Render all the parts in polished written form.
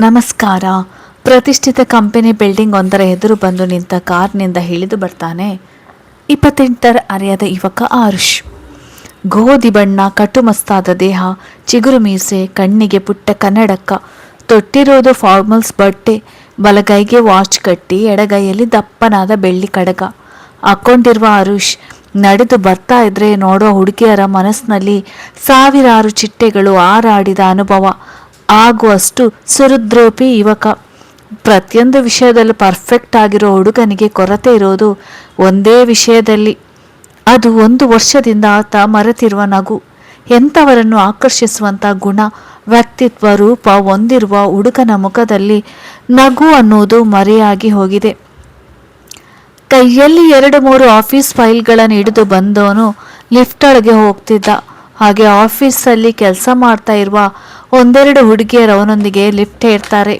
ನಮಸ್ಕಾರ. ಪ್ರತಿಷ್ಠಿತ company building ಒಂದರ ಎದುರು ಬಂದು ನಿಂತ ಕಾರ್ನಿಂದ ಇಳಿದು ಬರ್ತಾನೆ 28ರ ಅರೆಯದ ಯುವಕ ಆರುಷ್. ಗೋಧಿ ಬಣ್ಣ, ಕಟುಮಸ್ತಾದ ದೇಹ, ಚಿಗುರು ಮೀಸೆ, ಕಣ್ಣಿಗೆ ಪುಟ್ಟ ಕನ್ನಡಕ, ತೊಟ್ಟಿರೋದು ಫಾರ್ಮಲ್ಸ್ ಬಟ್ಟೆ, ಬಲಗೈಗೆ ವಾಚ್ ಕಟ್ಟಿ ಎಡಗೈಯಲ್ಲಿ ದಪ್ಪನಾದ ಬೆಳ್ಳಿ ಕಡಗ ಹಾಕೊಂಡಿರುವ ಆರುಷ್ ನಡೆದು ಬರ್ತಾ ಇದ್ರೆ ನೋಡೋ ಹುಡುಗಿಯರ ಮನಸ್ಸಿನಲ್ಲಿ ಸಾವಿರಾರು ಚಿಟ್ಟೆಗಳು ಹಾರಾಡಿದ ಅನುಭವ ಆಗುವಷ್ಟು ಸುಹೃದ್ರೂಪಿ ಯುವಕ. ಪ್ರತಿಯೊಂದು ವಿಷಯದಲ್ಲೂ ಪರ್ಫೆಕ್ಟ್ ಆಗಿರೋ ಹುಡುಗನಿಗೆ ಕೊರತೆ ಇರೋದು ಒಂದೇ ವಿಷಯದಲ್ಲಿ. ಅದು 1 ವರ್ಷದಿಂದ ಆತ ಮರೆತಿರುವ ನಗು. ಎಂಥವರನ್ನು ಆಕರ್ಷಿಸುವಂಥ ಗುಣ, ವ್ಯಕ್ತಿತ್ವ, ರೂಪ ಹೊಂದಿರುವ ಹುಡುಗನ ಮುಖದಲ್ಲಿ ನಗು ಅನ್ನೋದು ಮರೆಯಾಗಿ ಹೋಗಿದೆ. ಕೈಯಲ್ಲಿ 2-3 ಆಫೀಸ್ ಫೈಲ್ಗಳನ್ನು ಹಿಡಿದು ಬಂದವನು ಲಿಫ್ಟ್ ಒಳಗೆ ಹೋಗ್ತಿದ್ದ. ಹಾಗೆ ಆಫೀಸಲ್ಲಿ ಕೆಲಸ ಮಾಡ್ತಾ ಇರುವ 1-2 ಹುಡುಗಿಯರು ಅವನೊಂದಿಗೆ ಲಿಫ್ಟ್ ಏರ್ತಾರೆ.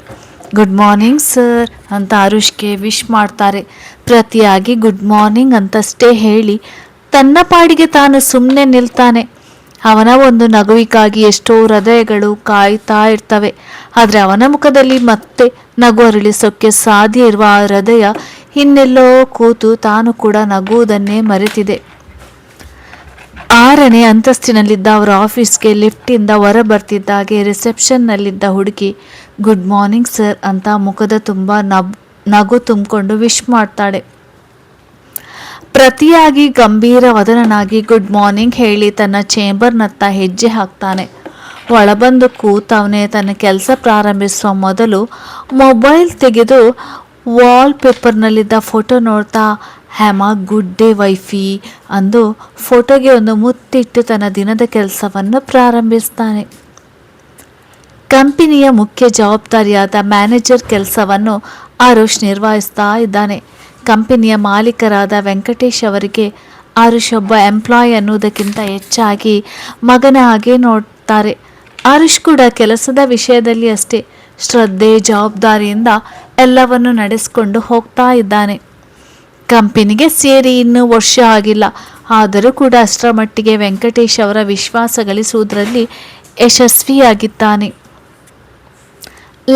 ಗುಡ್ ಮಾರ್ನಿಂಗ್ ಸರ್ ಅಂತ ಆರುಷ್ಗೆ ವಿಶ್ ಮಾಡ್ತಾರೆ. ಪ್ರತಿಯಾಗಿ ಗುಡ್ ಮಾರ್ನಿಂಗ್ ಅಂತಷ್ಟೇ ಹೇಳಿ ತನ್ನ ಪಾಡಿಗೆ ತಾನು ಸುಮ್ಮನೆ ನಿಲ್ತಾನೆ. ಅವನ ಒಂದು ನಗುವಿಗಾಗಿ ಎಷ್ಟೋ ಹೃದಯಗಳು ಕಾಯ್ತಾ ಇರ್ತವೆ. ಆದರೆ ಅವನ ಮುಖದಲ್ಲಿ ಮತ್ತೆ ನಗು ಅರಳಿಸೋಕ್ಕೆ ಸಾಧ್ಯ ಇರುವ ಆ ಹೃದಯ ಇನ್ನೆಲ್ಲೋ ಕೂತು ತಾನು ಕೂಡ ನಗುವುದನ್ನೇ ಮರೆತಿದೆ. 6ನೇ ಅಂತಸ್ತಿನಲ್ಲಿದ್ದ ಅವರ ಆಫೀಸ್ಗೆ ಲಿಫ್ಟಿಂದ ಹೊರ ಬರ್ತಿದ್ದಾಗೆ ರಿಸೆಪ್ಷನ್ನಲ್ಲಿದ್ದ ಹುಡುಗಿ ಗುಡ್ ಮಾರ್ನಿಂಗ್ ಸರ್ ಅಂತ ಮುಖದ ತುಂಬ ನಗು ತುಂಬಿಕೊಂಡು ವಿಶ್ ಮಾಡ್ತಾಳೆ. ಪ್ರತಿಯಾಗಿ ಗಂಭೀರ ವದನನಾಗಿ ಗುಡ್ ಮಾರ್ನಿಂಗ್ ಹೇಳಿ ತನ್ನ ಚೇಂಬರ್ನತ್ತ ಹೆಜ್ಜೆ ಹಾಕ್ತಾನೆ. ಒಳಬಂದು ಕೂತವನೇ ತನ್ನ ಕೆಲಸ ಪ್ರಾರಂಭಿಸುವ ಮೊದಲು ಮೊಬೈಲ್ ತೆಗೆದು ವಾಲ್ ಪೇಪರ್ನಲ್ಲಿದ್ದ ಫೋಟೋ ನೋಡ್ತಾ ಹ್ಯಾಮ ಗುಡ್ ಡೇ ವೈಫಿ ಅಂದು ಫೋಟೋಗೆ ಒಂದು ಮುತ್ತಿಟ್ಟು ತನ್ನ ದಿನದ ಕೆಲಸವನ್ನು ಪ್ರಾರಂಭಿಸ್ತಾನೆ. ಕಂಪನಿಯ ಮುಖ್ಯ ಜವಾಬ್ದಾರಿಯಾದ ಮ್ಯಾನೇಜರ್ ಕೆಲಸವನ್ನು ಆರುಷ್ ನಿರ್ವಹಿಸ್ತಾ ಇದ್ದಾನೆ. ಕಂಪನಿಯ ಮಾಲೀಕರಾದ ವೆಂಕಟೇಶ್ ಅವರಿಗೆ ಆರುಷ್ ಒಬ್ಬ ಎಂಪ್ಲಾಯ್ ಅನ್ನೋದಕ್ಕಿಂತ ಹೆಚ್ಚಾಗಿ ಮಗನ ಹಾಗೆ ನೋಡ್ತಾರೆ. ಆರುಷ್ ಕೂಡ ಕೆಲಸದ ವಿಷಯದಲ್ಲಿ ಅಷ್ಟೇ ಶ್ರದ್ಧೆ, ಜವಾಬ್ದಾರಿಯಿಂದ ಎಲ್ಲವನ್ನು ನಡೆಸಿಕೊಂಡು ಹೋಗ್ತಾ ಇದ್ದಾನೆ. ಕಂಪನಿಗೆ ಸೇರಿ ಇನ್ನೂ ವರ್ಷ ಆಗಿಲ್ಲ. ಆದರೂ ಕೂಡ ಅಷ್ಟರ ಮಟ್ಟಿಗೆ ವೆಂಕಟೇಶ್ ಅವರ ವಿಶ್ವಾಸ ಗಳಿಸುವುದರಲ್ಲಿ ಯಶಸ್ವಿಯಾಗಿದ್ದಾನೆ.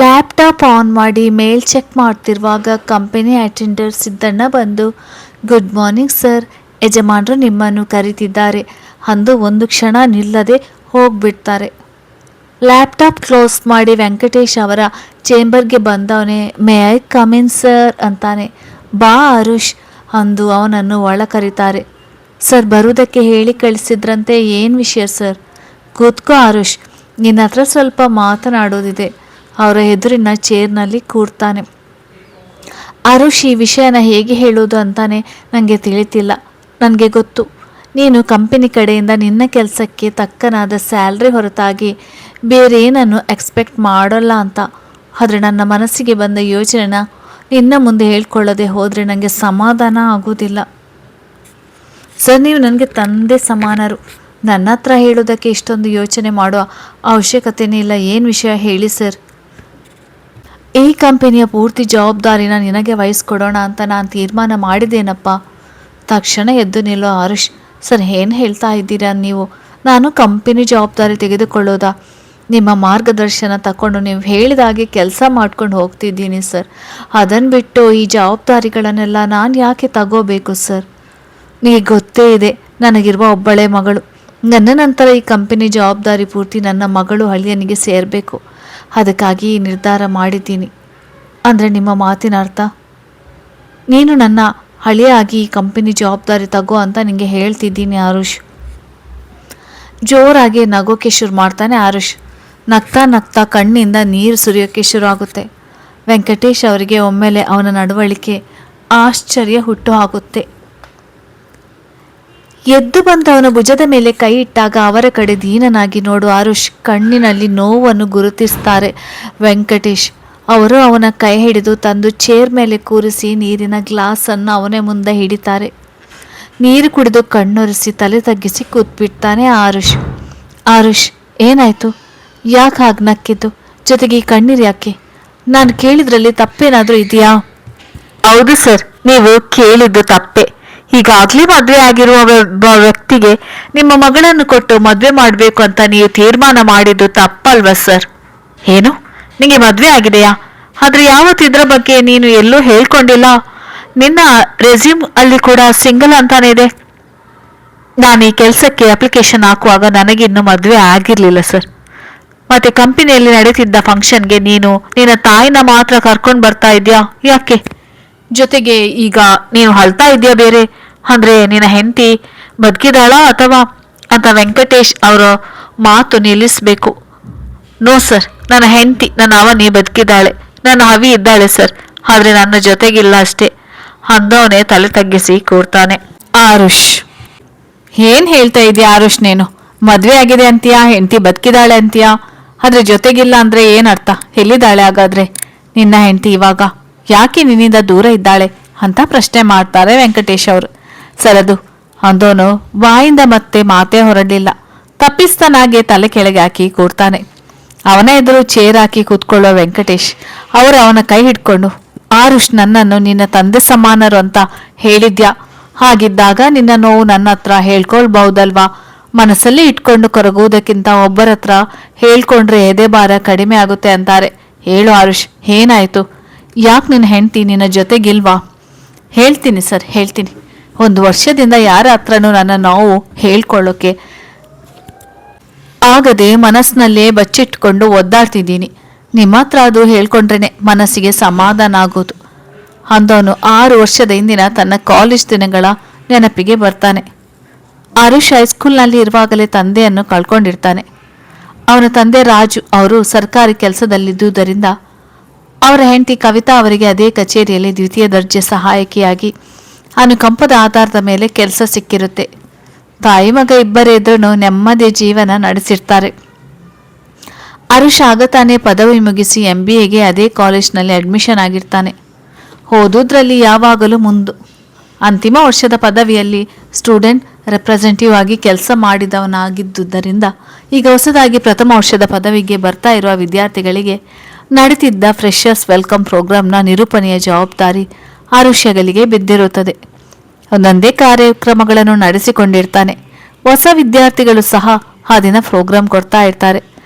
ಲ್ಯಾಪ್ಟಾಪ್ ಆನ್ ಮಾಡಿ ಮೇಲ್ ಚೆಕ್ ಮಾಡ್ತಿರುವಾಗ ಕಂಪನಿ ಅಟೆಂಡರ್ ಸಿದ್ದಣ್ಣ ಬಂದು ಗುಡ್ ಮಾರ್ನಿಂಗ್ ಸರ್, ಯಜಮಾನರು ನಿಮ್ಮನ್ನು ಕರೀತಿದ್ದಾರೆ ಅಂದು ಒಂದು ಕ್ಷಣ ನಿಲ್ಲದೆ ಹೋಗ್ಬಿಡ್ತಾರೆ. ಲ್ಯಾಪ್ಟಾಪ್ ಕ್ಲೋಸ್ ಮಾಡಿ ವೆಂಕಟೇಶ್ ಅವರ ಚೇಂಬರ್ಗೆ ಬಂದವನೇ may I come in sir ಅಂತಾನೆ. ಬಾ ಆರುಷ್ ಅಂದು ಅವನನ್ನು ಒಳ ಕರೀತಾರೆ. ಸರ್ ಬರುವುದಕ್ಕೆ ಹೇಳಿ ಕಳಿಸಿದ್ರಂತೆ, ಏನು ವಿಷಯ ಸರ್? ಕೂತ್ಕೋ ಆರುಷ್, ನಿನ್ನ ಹತ್ರ ಸ್ವಲ್ಪ ಮಾತನಾಡೋದಿದೆ. ಅವರ ಎದುರಿನ ಚೇರ್ನಲ್ಲಿ ಕೂರ್ತಾನೆ. ಆರುಷ್, ಈ ವಿಷಯನ ಹೇಗೆ ಹೇಳೋದು ಅಂತಾನೆ ನನಗೆ ತಿಳಿತಿಲ್ಲ. ನನಗೆ ಗೊತ್ತು ನೀನು ಕಂಪನಿ ಕಡೆಯಿಂದ ನಿನ್ನ ಕೆಲಸಕ್ಕೆ ತಕ್ಕನಾದ ಸ್ಯಾಲ್ರಿ ಹೊರತಾಗಿ ಬೇರೇನನ್ನು ಎಕ್ಸ್ಪೆಕ್ಟ್ ಮಾಡೋಲ್ಲ ಅಂತ. ಆದರೆ ನನ್ನ ಮನಸ್ಸಿಗೆ ಬಂದ ಯೋಚನೆನ ನಿನ್ನ ಮುಂದೆ ಹೇಳ್ಕೊಳ್ಳದೆ ಹೋದರೆ ನನಗೆ ಸಮಾಧಾನ ಆಗೋದಿಲ್ಲ. ಸರ್, ನೀವು ನನಗೆ ತಂದೆ ಸಮಾನರು. ನನ್ನ ಹತ್ರ ಹೇಳೋದಕ್ಕೆ ಇಷ್ಟೊಂದು ಯೋಚನೆ ಮಾಡೋ ಅವಶ್ಯಕತೆನೇ ಇಲ್ಲ. ಏನು ವಿಷಯ ಹೇಳಿ ಸರ್? ಈ ಕಂಪನಿಯ ಪೂರ್ತಿ ಜವಾಬ್ದಾರಿನ ನಿನಗೆ ವಹಿಸ್ಕೊಡೋಣ ಅಂತ ನಾನು ತೀರ್ಮಾನ ಮಾಡಿದ್ದೇನಪ್ಪ. ತಕ್ಷಣ ಎದ್ದು ನಿಲ್ಲೋ ಆರುಷ್. ಸರ್, ಏನು ಹೇಳ್ತಾ ಇದ್ದೀರಾ ನೀವು? ನಾನು ಕಂಪನಿ ಜವಾಬ್ದಾರಿ ತೆಗೆದುಕೊಳ್ಳೋದಾ? ನಿಮ್ಮ ಮಾರ್ಗದರ್ಶನ ತಗೊಂಡು ನೀವು ಹೇಳಿದಾಗೆ ಕೆಲಸ ಮಾಡ್ಕೊಂಡು ಹೋಗ್ತಿದ್ದೀನಿ ಸರ್. ಅದನ್ನು ಬಿಟ್ಟು ಈ ಜವಾಬ್ದಾರಿಗಳನ್ನೆಲ್ಲ ನಾನು ಯಾಕೆ ತಗೋಬೇಕು ಸರ್? ನಿಮಗೆ ಗೊತ್ತೇ ಇದೆ, ನನಗಿರುವ ಒಬ್ಬಳೇ ಮಗಳು. ನನ್ನ ನಂತರ ಈ ಕಂಪನಿ ಜವಾಬ್ದಾರಿ ಪೂರ್ತಿ ನನ್ನ ಮಗಳು ಅಳಿಯನಿಗೆ ಸೇರಬೇಕು. ಅದಕ್ಕಾಗಿ ಈ ನಿರ್ಧಾರ ಮಾಡಿದ್ದೀನಿ. ಅಂದರೆ ನಿಮ್ಮ ಮಾತಿನ ಅರ್ಥ ನೀನು ನನ್ನ ಹಳೆಯಾಗಿ ಈ ಕಂಪನಿ ಜವಾಬ್ದಾರಿ ತಗೋ ಅಂತ ನಿಮಗೆ ಹೇಳ್ತಿದ್ದೀನಿ ಆರುಷ್. ಜೋರಾಗಿ ನಗೋಕ್ಕೆ ಶುರು ಮಾಡ್ತಾನೆ ಆರುಷ್. ನಗ್ತಾ ನಗ್ತಾ ಕಣ್ಣಿಂದ ನೀರು ಸುರಿಯೋಕ್ಕೆ ಶುರು ಆಗುತ್ತೆ. ವೆಂಕಟೇಶ್ ಅವರಿಗೆ ಒಮ್ಮೆಲೆ ಅವನ ನಡವಳಿಕೆ ಆಶ್ಚರ್ಯ ಹುಟ್ಟು ಹಾಕುತ್ತೆ. ಎದ್ದು ಬಂದವನ ಭುಜದ ಮೇಲೆ ಕೈ ಇಟ್ಟಾಗ ಅವರ ಕಡೆ ದೀನನಾಗಿ ನೋಡು ಆರುಷ್ ಕಣ್ಣಿನಲ್ಲಿ ನೋವನ್ನು ಗುರುತಿಸ್ತಾರೆ ವೆಂಕಟೇಶ್. ಅವರು ಅವನ ಕೈ ಹಿಡಿದು ತಂದು ಚೇರ್ ಮೇಲೆ ಕೂರಿಸಿ ನೀರಿನ ಗ್ಲಾಸನ್ನು ಅವನೇ ಮುಂದೆ ಹಿಡಿತಾರೆ. ನೀರು ಕುಡಿದು ಕಣ್ಣೊರೆಸಿ ತಲೆ ತಗ್ಗಿಸಿ ಕೂತ್ಬಿಡ್ತಾನೆ ಆರುಷ್. ಆರುಷ್, ಏನಾಯಿತು? ಯಾಕೆ ಹಾಗೆ ನಕ್ಕಿದ್ದು? ಜೊತೆಗೆ ಈ ಕಣ್ಣೀರು ಯಾಕೆ? ನಾನು ಕೇಳಿದ್ರಲ್ಲಿ ತಪ್ಪೇನಾದರೂ ಇದೆಯಾ? ಹೌದು ಸರ್, ನೀವು ಕೇಳಿದ್ದು ತಪ್ಪೆ. ಈಗಾಗಲೇ ಮದುವೆ ಆಗಿರುವ ಒಬ್ಬ ವ್ಯಕ್ತಿಗೆ ನಿಮ್ಮ ಮಗಳನ್ನು ಕೊಟ್ಟು ಮದುವೆ ಮಾಡಬೇಕು ಅಂತ ನೀವು ತೀರ್ಮಾನ ಮಾಡಿದ್ದು ತಪ್ಪಲ್ವಾ ಸರ್? ಏನು? ನಿಂಗೆ ಮದ್ವೆ ಆಗಿದೆಯಾ? ಆದ್ರೆ ಯಾವತ್ತು ಇದ್ರ ಬಗ್ಗೆ ನೀನು ಎಲ್ಲೂ ಹೇಳ್ಕೊಂಡಿಲ್ಲ. ನಿನ್ನ ರೆಸ್ಯೂಮ್ ಅಲ್ಲಿ ಕೂಡ ಸಿಂಗಲ್ ಅಂತಾನೆ ಇದೆ. ನಾನು ಈ ಕೆಲಸಕ್ಕೆ ಅಪ್ಲಿಕೇಶನ್ ಹಾಕುವಾಗ ನನಗಿನ್ನು ಮದುವೆ ಆಗಿರ್ಲಿಲ್ಲ ಸರ್. ಮತ್ತೆ ಕಂಪನಿಯಲ್ಲಿ ನಡೀತಿದ್ದ ಫಂಕ್ಷನ್ಗೆ ನೀನು ನಿನ್ನ ತಾಯಿನ ಮಾತ್ರ ಕರ್ಕೊಂಡು ಬರ್ತಾ ಇದ್ಯಾ? ಯಾಕೆ? ಜೊತೆಗೆ ಈಗ ನೀನು ಅಳ್ತಾ ಇದೆಯಾ ಬೇರೆ? ಅಂದ್ರೆ ನಿನ್ನ ಹೆಂಡತಿ ಬದುಕಿದಾಳಾ ಅಥವಾ ಅಂತ ವೆಂಕಟೇಶ್ ಅವರ ಮಾತು ನಿಲ್ಲಿಸ್ಬೇಕು. ನೋ ಸರ್, ನನ್ನ ಹೆಂಡತಿ ನನ್ನ ಅವನಿ ಬದುಕಿದ್ದಾಳೆ, ನನ್ನ ಹವಿ ಇದ್ದಾಳೆ ಸರ್, ಆದ್ರೆ ನನ್ನ ಜೊತೆಗಿಲ್ಲ ಅಷ್ಟೇ ಅಂದವನೇ ತಲೆ ತಗ್ಗಿಸಿ ಕೂರ್ತಾನೆ. ಆರುಷ್, ಏನ್ ಹೇಳ್ತಾ ಇದೀಯ ಆರುಷ್? ನೀನು ಮದ್ವೆ ಆಗಿದೆ ಅಂತೀಯಾ, ಹೆಂಡತಿ ಬದುಕಿದಾಳೆ ಅಂತೀಯಾ, ಆದ್ರೆ ಜೊತೆಗಿಲ್ಲ ಅಂದ್ರೆ ಏನ್ ಅರ್ಥ? ಎಲ್ಲಿದ್ದಾಳೆ ಹಾಗಾದ್ರೆ ನಿನ್ನ ಹೆಂಡತಿ ಇವಾಗ? ಯಾಕೆ ನಿನ್ನಿಂದ ದೂರ ಇದ್ದಾಳೆ ಅಂತ ಪ್ರಶ್ನೆ ಮಾಡ್ತಾರೆ ವೆಂಕಟೇಶ್ ಅವರು. ಸರದು ಅಂದೋನು ಬಾಯಿಂದ ಮತ್ತೆ ಮಾತೇ ಹೊರಡಲಿಲ್ಲ. ತಪ್ಪಿಸ್ತನಾಗೆ ತಲೆ ಕೆಳಗೆ ಹಾಕಿ ಕೂರ್ತಾನೆ. ಅವನ ಎದುರು ಚೇರ್ ಹಾಕಿ ಕೂತ್ಕೊಳ್ಳೋ ವೆಂಕಟೇಶ್ ಅವರು ಅವನ ಕೈ ಹಿಡ್ಕೊಂಡು, ಆರುಷ್, ನನ್ನನ್ನು ನಿನ್ನ ತಂದೆ ಸಮಾನರು ಅಂತ ಹೇಳಿದ್ಯಾ? ಹಾಗಿದ್ದಾಗ ನಿನ್ನ ನೋವು ನನ್ನ ಹತ್ರ ಹೇಳ್ಕೊಳ್ಬಹುದಲ್ವಾ? ಮನಸ್ಸಲ್ಲಿ ಇಟ್ಕೊಂಡು ಕೊರಗುವುದಕ್ಕಿಂತ ಒಬ್ಬರ ಹತ್ರ ಹೇಳ್ಕೊಂಡ್ರೆ ಎದೆ ಭಾರ ಕಡಿಮೆ ಆಗುತ್ತೆ ಅಂತಾರೆ. ಹೇಳು ಆರುಷ್, ಏನಾಯ್ತು? ಯಾಕೆ ನಿನ್ನ ಹೆಂಡತಿ ನಿನ್ನ ಜೊತೆಗಿಲ್ವಾ? ಹೇಳ್ತೀನಿ ಸರ್, ಹೇಳ್ತೀನಿ. 1 ವರ್ಷದಿಂದ ಯಾರ ಹತ್ರನೂ ನನ್ನ ನೋವು ಹೇಳ್ಕೊಳ್ಳೋಕೆ ಆಗದೆ ಮನಸ್ಸಿನಲ್ಲೇ ಬಚ್ಚಿಟ್ಕೊಂಡು ಒದ್ದಾಡ್ತಿದ್ದೀನಿ. ನಿಮ್ಮ ಹತ್ರ ಅದು ಹೇಳ್ಕೊಂಡ್ರೇನೆ ಮನಸ್ಸಿಗೆ ಸಮಾಧಾನ ಆಗೋದು ಅಂದವನು 6 ವರ್ಷದ ಹಿಂದಿನ ತನ್ನ ಕಾಲೇಜ್ ದಿನಗಳ ನೆನಪಿಗೆ ಬರ್ತಾನೆ. ಆರುಷ್ ಹೈಸ್ಕೂಲ್ನಲ್ಲಿ ಇರುವಾಗಲೇ ತಂದೆಯನ್ನು ಕಳ್ಕೊಂಡಿರ್ತಾನೆ. ಅವನ ತಂದೆ ರಾಜು ಅವರು ಸರ್ಕಾರಿ ಕೆಲಸದಲ್ಲಿದ್ದುದರಿಂದ ಅವರ ಹೆಂಡತಿ ಕವಿತಾ ಅವರಿಗೆ ಅದೇ ಕಚೇರಿಯಲ್ಲಿ 2ಯ ದರ್ಜೆ ಸಹಾಯಕಿಯಾಗಿ ಅನುಕಂಪದ ಆಧಾರದ ಮೇಲೆ ಕೆಲಸ ಸಿಕ್ಕಿರುತ್ತೆ. ತಾಯಿ ಮಗ ಇಬ್ಬರೇ ಇದ್ರೂ ನೆಮ್ಮದಿ ಜೀವನ ನಡೆಸಿರ್ತಾರೆ. ಆರುಷ್ ಆಗ ತಾನೇ ಪದವಿ ಮುಗಿಸಿ MBAಗೆ ಅದೇ ಕಾಲೇಜ್ನಲ್ಲಿ ಅಡ್ಮಿಷನ್ ಆಗಿರ್ತಾನೆ. ಓದೋದ್ರಲ್ಲಿ ಯಾವಾಗಲೂ ಮುಂದು. ಅಂತಿಮ ವರ್ಷದ ಪದವಿಯಲ್ಲಿ ಸ್ಟೂಡೆಂಟ್ ರೆಪ್ರೆಸೆಂಟೇಟಿವ್ ಆಗಿ ಕೆಲಸ ಮಾಡಿದವನಾಗಿದ್ದುದರಿಂದ ಈಗ ಹೊಸದಾಗಿ ಪ್ರಥಮ ವರ್ಷದ ಪದವಿಗೆ ಬರ್ತಾ ಇರುವ ವಿದ್ಯಾರ್ಥಿಗಳಿಗೆ ನಡೀತಿದ್ದ ಫ್ರೆಷರ್ಸ್ ವೆಲ್ಕಮ್ ಪ್ರೋಗ್ರಾಂನ ನಿರೂಪಣೆಯ ಜವಾಬ್ದಾರಿ ಆರುಷ್ಯಗಳಿಗೆ ಬಿದ್ದಿರುತ್ತದೆ. ಒಂದೊಂದೇ ಕಾರ್ಯಕ್ರಮಗಳನ್ನು ನಡೆಸಿಕೊಂಡಿರ್ತಾನೆ. ಹೊಸ ವಿದ್ಯಾರ್ಥಿಗಳು ಸಹ ಆ ದಿನ ಪ್ರೋಗ್ರಾಂ ಕೊಡ್ತಾ ಇರ್ತಾರೆ.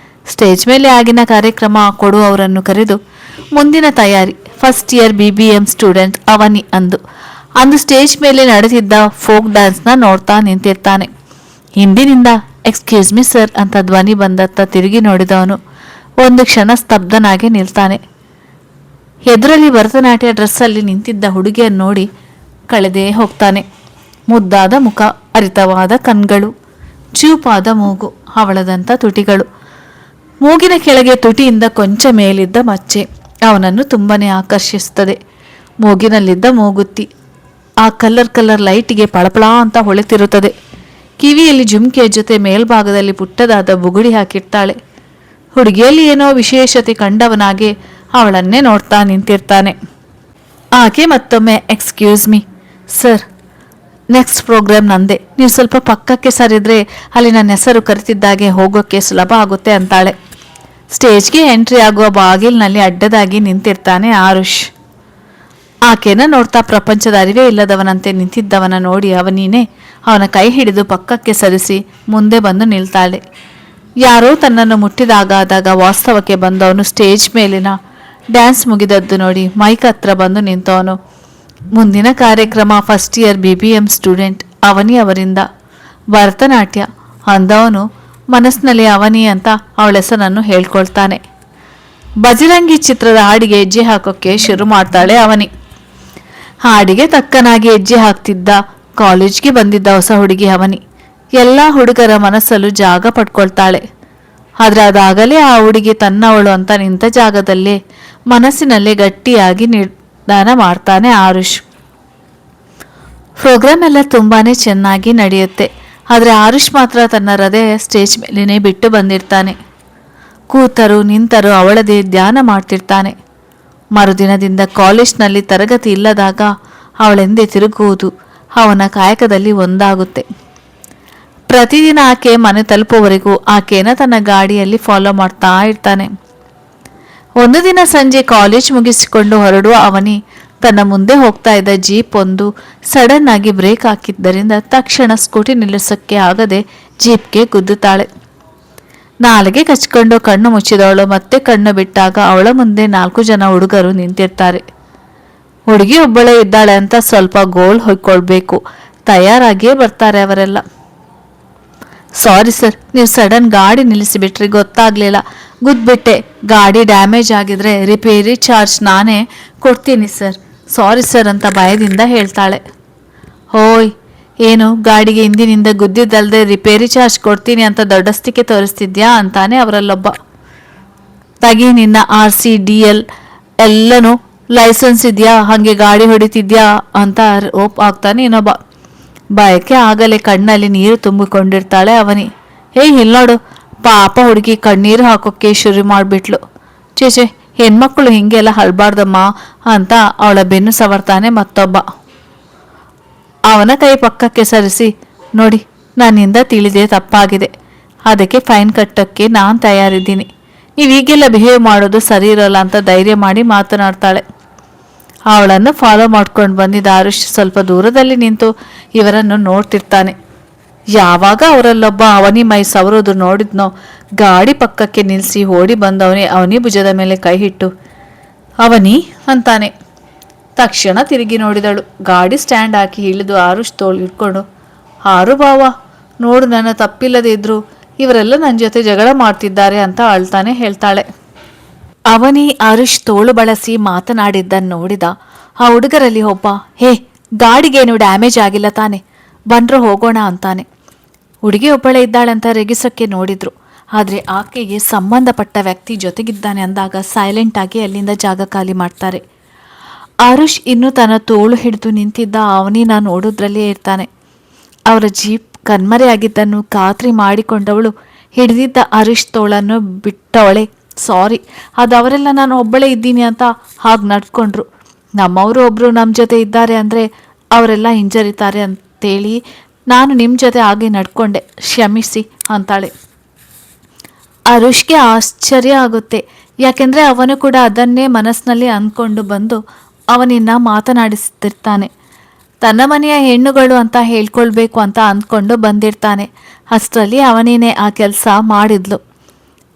ಸ್ಟೇಜ್ ಮೇಲೆ ಆಗಿನ ಕಾರ್ಯಕ್ರಮ ಕೊಡುವವರನ್ನು ಕರೆದು ಮುಂದಿನ ತಯಾರಿ ಫಸ್ಟ್ ಇಯರ್ BBM ಸ್ಟೂಡೆಂಟ್ ಅವನಿ ಅಂದು ಸ್ಟೇಜ್ ಮೇಲೆ ನಡೆದಿದ್ದ ಫೋಕ್ ಡ್ಯಾನ್ಸ್ನ ನೋಡ್ತಾ ನಿಂತಿರ್ತಾನೆ. ಹಿಂದಿನಿಂದ ಎಕ್ಸ್ಕ್ಯೂಸ್ ಮಿ ಸರ್ ಅಂತ ಧ್ವನಿ ಬಂದತ್ತ ತಿರುಗಿ ನೋಡಿದವನು ಒಂದು ಕ್ಷಣ ಸ್ತಬ್ಧನಾಗಿ ನಿಲ್ತಾನೆ. ಎದುರಲ್ಲಿ ಭರತನಾಟ್ಯ ಡ್ರೆಸ್ಸಲ್ಲಿ ನಿಂತಿದ್ದ ಹುಡುಗಿಯನ್ನು ನೋಡಿ ಕಳೆದೇ ಹೋಗ್ತಾನೆ. ಮುದ್ದಾದ ಮುಖ, ಹರಿತವಾದ ಕಣ್ಗಳು, ಚೂಪಾದ ಮೂಗು, ಹವಳದಂಥ ತುಟಿಗಳು, ಮೂಗಿನ ಕೆಳಗೆ ತುಟಿಯಿಂದ ಕೊಂಚ ಮೇಲಿದ್ದ ಮಚ್ಚೆ ಅವನನ್ನು ತುಂಬನೇ ಆಕರ್ಷಿಸುತ್ತದೆ. ಮೂಗಿನಲ್ಲಿದ್ದ ಮೂಗುತ್ತಿ ಆ ಕಲರ್ ಲೈಟಿಗೆ ಪಳಪಳ ಅಂತ ಹೊಳೆತಿರುತ್ತದೆ. ಕಿವಿಯಲ್ಲಿ ಜುಮ್ಕೆಯ ಜೊತೆ ಮೇಲ್ಭಾಗದಲ್ಲಿ ಪುಟ್ಟದಾದ ಬುಗುಡಿ ಹಾಕಿರ್ತಾಳೆ. ಹುಡುಗಿಯಲ್ಲಿ ಏನೋ ವಿಶೇಷತೆ ಕಂಡವನಾಗೆ ಅವಳನ್ನೇ ನೋಡ್ತಾ ನಿಂತಿರ್ತಾನೆ. ಆಕೆ ಮತ್ತೊಮ್ಮೆ excuse me sir, next program ನಂದೆ, ನೀವು ಸ್ವಲ್ಪ ಪಕ್ಕಕ್ಕೆ ಸರಿದ್ರೆ ಅಲ್ಲಿ ನನ್ನ ಹೆಸರು ಕರೆತಿದ್ದಾಗೆ ಹೋಗೋಕ್ಕೆ ಸುಲಭ ಆಗುತ್ತೆ ಅಂತಾಳೆ. ಸ್ಟೇಜ್ಗೆ ಎಂಟ್ರಿ ಆಗುವ ಬಾಗಿಲಿನಲ್ಲಿ ಅಡ್ಡದಾಗಿ ನಿಂತಿರ್ತಾನೆ ಆರುಷ್. ಆಕೆನ ನೋಡ್ತಾ ಪ್ರಪಂಚದ ಅರಿವೇ ಇಲ್ಲದವನಂತೆ ನಿಂತಿದ್ದವನ ನೋಡಿ ಅವನೀನೇ ಅವನ ಕೈ ಹಿಡಿದು ಪಕ್ಕಕ್ಕೆ ಸರಿಸಿ ಮುಂದೆ ಬಂದು ನಿಲ್ತಾಳೆ. ಯಾರೋ ತನ್ನನ್ನು ಮುಟ್ಟಿದಾಗಾದಾಗ ವಾಸ್ತವಕ್ಕೆ ಬಂದವನು ಸ್ಟೇಜ್ ಮೇಲಿನ ಡ್ಯಾನ್ಸ್ ಮುಗಿದದ್ದು ನೋಡಿ ಮೈಕ್ ಹತ್ರ ಬಂದು ನಿಂತವನು. ಮುಂದಿನ ಕಾರ್ಯಕ್ರಮ ಫಸ್ಟ್ ಇಯರ್ BBM ಸ್ಟೂಡೆಂಟ್ ಅವನಿ ಅವರಿಂದ ಭರತನಾಟ್ಯ ಅಂದವನು ಮನಸ್ಸಿನಲ್ಲಿ ಅವನಿ ಅಂತ ಅವಳ ಹೆಸರನ್ನು ಹೇಳ್ಕೊಳ್ತಾನೆ. ಬಜರಂಗಿ ಚಿತ್ರದ ಹಾಡಿಗೆ ಹೆಜ್ಜೆ ಹಾಕೋಕ್ಕೆ ಶುರು ಮಾಡ್ತಾಳೆ ಅವನಿ. ಹಾಡಿಗೆ ತಕ್ಕನಾಗಿ ಹೆಜ್ಜೆ ಹಾಕ್ತಿದ್ದ ಕಾಲೇಜ್ಗೆ ಬಂದಿದ್ದ ಹೊಸ ಹುಡುಗಿ ಅವನಿ. ಎಲ್ಲ ಹುಡುಗರ ಮನಸ್ಸಲ್ಲೂ ಜಾಗ ಪಡ್ಕೊಳ್ತಾಳೆ. ಆದ್ರೆ ಅದಾಗಲೇ ಆ ಹುಡುಗಿ ತನ್ನವಳು ಅಂತ ನಿಂತ ಜಾಗದಲ್ಲೇ ಮನಸ್ಸಿನಲ್ಲೇ ಗಟ್ಟಿಯಾಗಿ ನಿರ್ಧಾರ ಮಾಡ್ತಾನೆ ಆರುಷ್. ಪ್ರೋಗ್ರಾಮ್ ಎಲ್ಲ ತುಂಬಾನೇ ಚೆನ್ನಾಗಿ ನಡೆಯುತ್ತೆ. ಆದರೆ ಆರುಷ್ ಮಾತ್ರ ತನ್ನ ಹೃದಯ ಸ್ಟೇಜ್ ಮೇಲೇನೆ ಬಿಟ್ಟು ಬಂದಿರ್ತಾನೆ. ಕೂತರು ನಿಂತರು ಅವಳದೇ ಧ್ಯಾನ ಮಾಡ್ತಿರ್ತಾನೆ. ಮರುದಿನದಿಂದ ಕಾಲೇಜ್ನಲ್ಲಿ ತರಗತಿ ಇಲ್ಲದಾಗ ಅವಳೆಂದೇ ತಿರುಗುವುದು ಅವನ ಕಾಯಕದಲ್ಲಿ ಒಂದಾಗುತ್ತೆ. ಪ್ರತಿದಿನ ಆಕೆ ಮನೆ ತಲುಪುವವರೆಗೂ ಆಕೆನ ತನ್ನ ಗಾಡಿಯಲ್ಲಿ ಫಾಲೋ ಮಾಡ್ತಾ ಇರ್ತಾನೆ. ಒಂದು ದಿನ ಸಂಜೆ ಕಾಲೇಜ್ ಮುಗಿಸಿಕೊಂಡು ಹೊರಡುವ ಅವನಿ ತನ್ನ ಮುಂದೆ ಹೋಗ್ತಾ ಇದ್ದ ಜೀಪ್ ಒಂದು ಸಡನ್ ಆಗಿ ಬ್ರೇಕ್ ಹಾಕಿದ್ದರಿಂದ ತಕ್ಷಣ ಸ್ಕೂಟಿ ನಿಲ್ಲಿಸೋಕ್ಕೆ ಆಗದೆ ಜೀಪ್ಗೆ ಗುದ್ದುತ್ತಾಳೆ. ನಾಲಿಗೆ ಕಚ್ಕೊಂಡು ಕಣ್ಣು ಮುಚ್ಚಿದವಳು ಮತ್ತೆ ಕಣ್ಣು ಬಿಟ್ಟಾಗ ಅವಳ ಮುಂದೆ 4 ಜನ ಹುಡುಗರು ನಿಂತಿರ್ತಾರೆ. ಹುಡುಗಿ ಒಬ್ಬಳೇ ಇದ್ದಾಳೆ ಅಂತ ಸ್ವಲ್ಪ ಗೋಲ್ ಹೊಯ್ಕೊಳ್ಬೇಕು, ತಯಾರಾಗಿಯೇ ಬರ್ತಾರೆ ಅವರೆಲ್ಲ. ಸಾರಿ ಸರ್, ನೀವು ಸಡನ್ ಗಾಡಿ ನಿಲ್ಲಿಸಿಬಿಟ್ರಿ, ಗೊತ್ತಾಗ್ಲಿಲ್ಲ, ಗುದ್ಬಿಟ್ಟೆ. ಗಾಡಿ ಡ್ಯಾಮೇಜ್ ಆಗಿದ್ರೆ ರಿಪೇರಿ ಚಾರ್ಜ್ ನಾನೇ ಕೊಡ್ತೀನಿ ಸರ್. ಸಾರಿ ಸರ್ ಅಂತ ಭಯದಿಂದ ಹೇಳ್ತಾಳೆ. ಹೋಯ್, ಏನು ಗಾಡಿಗೆ ಹಿಂದಿನಿಂದ ಗುದ್ದಿದ್ದಲ್ದೆ ರಿಪೇರಿ ಚಾರ್ಜ್ ಕೊಡ್ತೀನಿ ಅಂತ ದೊಡ್ಡಸ್ತಿಕೆ ತೋರಿಸ್ತಿದ್ಯಾ ಅಂತಾನೆ ಅವರಲ್ಲೊಬ್ಬ. ತಗಿ ನಿನ್ನ RC DL ಎಲ್ಲನೂ ಲೈಸೆನ್ಸ್ ಇದೆಯಾ, ಹಾಗೆ ಗಾಡಿ ಹೊಡಿತಿದ್ಯಾ ಅಂತ ಓಪ್ ಆಗ್ತಾನೆ ಇನ್ನೊಬ್ಬ. ಭಯಕ್ಕೆ ಆಗಲೇ ಕಣ್ಣಲ್ಲಿ ನೀರು ತುಂಬಿಕೊಂಡಿರ್ತಾಳೆ ಅವನಿ. ಇಲ್ಲೋಡು, ಪಾಪ ಹುಡುಗಿ ಕಣ್ಣೀರು ಹಾಕೋಕ್ಕೆ ಶುರು ಮಾಡಿಬಿಟ್ಲು. ಚೇಚೆ, ಹೆಣ್ಮಕ್ಳು ಹಿಂಗೆಲ್ಲ ಹಳ್ಬಾರ್ದಮ್ಮ ಅಂತ ಅವಳ ಬೆನ್ನು ಸವರ್ತಾನೆ ಮತ್ತೊಬ್ಬ. ಅವನ ಕೈ ಪಕ್ಕಕ್ಕೆ ಸರಿಸಿ, ನೋಡಿ, ನನ್ನಿಂದ ತಿಳಿದೇ ತಪ್ಪಾಗಿದೆ, ಅದಕ್ಕೆ ಫೈನ್ ಕಟ್ಟಕ್ಕೆ ನಾನು ತಯಾರಿದ್ದೀನಿ. ನೀವು ಈಗೆಲ್ಲ ಬಿಹೇವ್ ಮಾಡೋದು ಸರಿ ಇರೋಲ್ಲ ಅಂತ ಧೈರ್ಯ ಮಾಡಿ ಮಾತನಾಡ್ತಾಳೆ. ಅವಳನ್ನು ಫಾಲೋ ಮಾಡ್ಕೊಂಡು ಬಂದಿದ್ದ ಆರುಷ್ ಸ್ವಲ್ಪ ದೂರದಲ್ಲಿ ನಿಂತು ಇವರನ್ನು ನೋಡ್ತಿರ್ತಾನೆ. ಯಾವಾಗ ಅವರಲ್ಲೊಬ್ಬ ಅವನಿ ಮೈ ಸವರೋದು ನೋಡಿದ್ನೋ, ಗಾಡಿ ಪಕ್ಕಕ್ಕೆ ನಿಲ್ಲಿಸಿ ಓಡಿ ಬಂದವನೇ ಅವನಿ ಭುಜದ ಮೇಲೆ ಕೈ ಇಟ್ಟು ಅವನಿ ಅಂತಾನೆ. ತಕ್ಷಣ ತಿರುಗಿ ನೋಡಿದಳು. ಗಾಡಿ ಸ್ಟ್ಯಾಂಡ್ ಹಾಕಿ ಇಳಿದು ಆರುಷ್ ತೋಳು ಇಟ್ಕೊಂಡು, ಹಾರು ಬಾವ, ನೋಡು, ನನ್ನ ತಪ್ಪಿಲ್ಲದೆ ಇದ್ರು ಇವರೆಲ್ಲ ನನ್ನ ಜೊತೆ ಜಗಳ ಮಾಡ್ತಿದ್ದಾರೆ ಅಂತ ಅಳ್ತಾನೆ ಹೇಳ್ತಾಳೆ. ಅವನಿ ಆರುಷ್ ತೋಳು ಬಳಸಿ ಮಾತನಾಡಿದ್ದನ್ನು ನೋಡಿದ ಆ ಹುಡುಗರಲ್ಲಿ ಒಬ್ಬ, ಗಾಡಿಗೇನು ಡ್ಯಾಮೇಜ್ ಆಗಿಲ್ಲ ತಾನೆ, ಬಂದ್ರು ಹೋಗೋಣ ಅಂತಾನೆ. ಹುಡುಗಿ ಒಬ್ಬಳೇ ಇದ್ದಾಳಂತ ರೆಗಿಸೋಕ್ಕೆ ನೋಡಿದ್ರು. ಆದರೆ ಆಕೆಗೆ ಸಂಬಂಧಪಟ್ಟ ವ್ಯಕ್ತಿ ಜೊತೆಗಿದ್ದಾನೆ ಅಂದಾಗ ಸೈಲೆಂಟ್ ಆಗಿ ಅಲ್ಲಿಂದ ಜಾಗ ಖಾಲಿ ಮಾಡ್ತಾರೆ. ಆರುಷ್ ಇನ್ನೂ ತನ್ನ ತೋಳು ಹಿಡಿದು ನಿಂತಿದ್ದ ಅವನಿನ ನೋಡೋದ್ರಲ್ಲೇ ಇರ್ತಾನೆ. ಅವರ ಜೀಪ್ ಕಣ್ಮರೆಯಾಗಿದ್ದನ್ನು ಖಾತ್ರಿ ಮಾಡಿಕೊಂಡವಳು ಹಿಡಿದಿದ್ದ ಆರುಷ್ ತೋಳನ್ನು ಬಿಟ್ಟವಳೆ. ಸಾರಿ, ಅದು ಅವರೆಲ್ಲ ನಾನು ಒಬ್ಬಳೇ ಇದ್ದೀನಿ ಅಂತ ಹಾಗೆ ನಡ್ಕೊಂಡ್ರು. ನಮ್ಮವರು ಒಬ್ಬರು ನಮ್ಮ ಜೊತೆ ಇದ್ದಾರೆ ಅಂದರೆ ಅವರೆಲ್ಲ ಹಿಂಜರಿತಾರೆ ಅಂತೇಳಿ ನಾನು ನಿಮ್ಮ ಜೊತೆ ಹಾಗೆ ನಡ್ಕೊಂಡೆ, ಕ್ಷಮಿಸಿ ಅಂತಾಳೆ. ಆರುಷ್ಗೆ ಆಶ್ಚರ್ಯ ಆಗುತ್ತೆ. ಯಾಕೆಂದರೆ ಅವನು ಕೂಡ ಅದನ್ನೇ ಮನಸ್ಸಿನಲ್ಲಿ ಅಂದ್ಕೊಂಡು ಬಂದು ಅವನಿನ್ನ ಮಾತನಾಡಿಸ್ತಿರ್ತಾನೆ. ತನ್ನ ಮನೆಯ ಹೆಣ್ಣುಗಳು ಅಂತ ಹೇಳ್ಕೊಳ್ಬೇಕು ಅಂತ ಅಂದ್ಕೊಂಡು ಬಂದಿರ್ತಾನೆ. ಅಷ್ಟರಲ್ಲಿ ಅವನೇನೆ ಆ ಕೆಲಸ ಮಾಡಿದ್ಲು.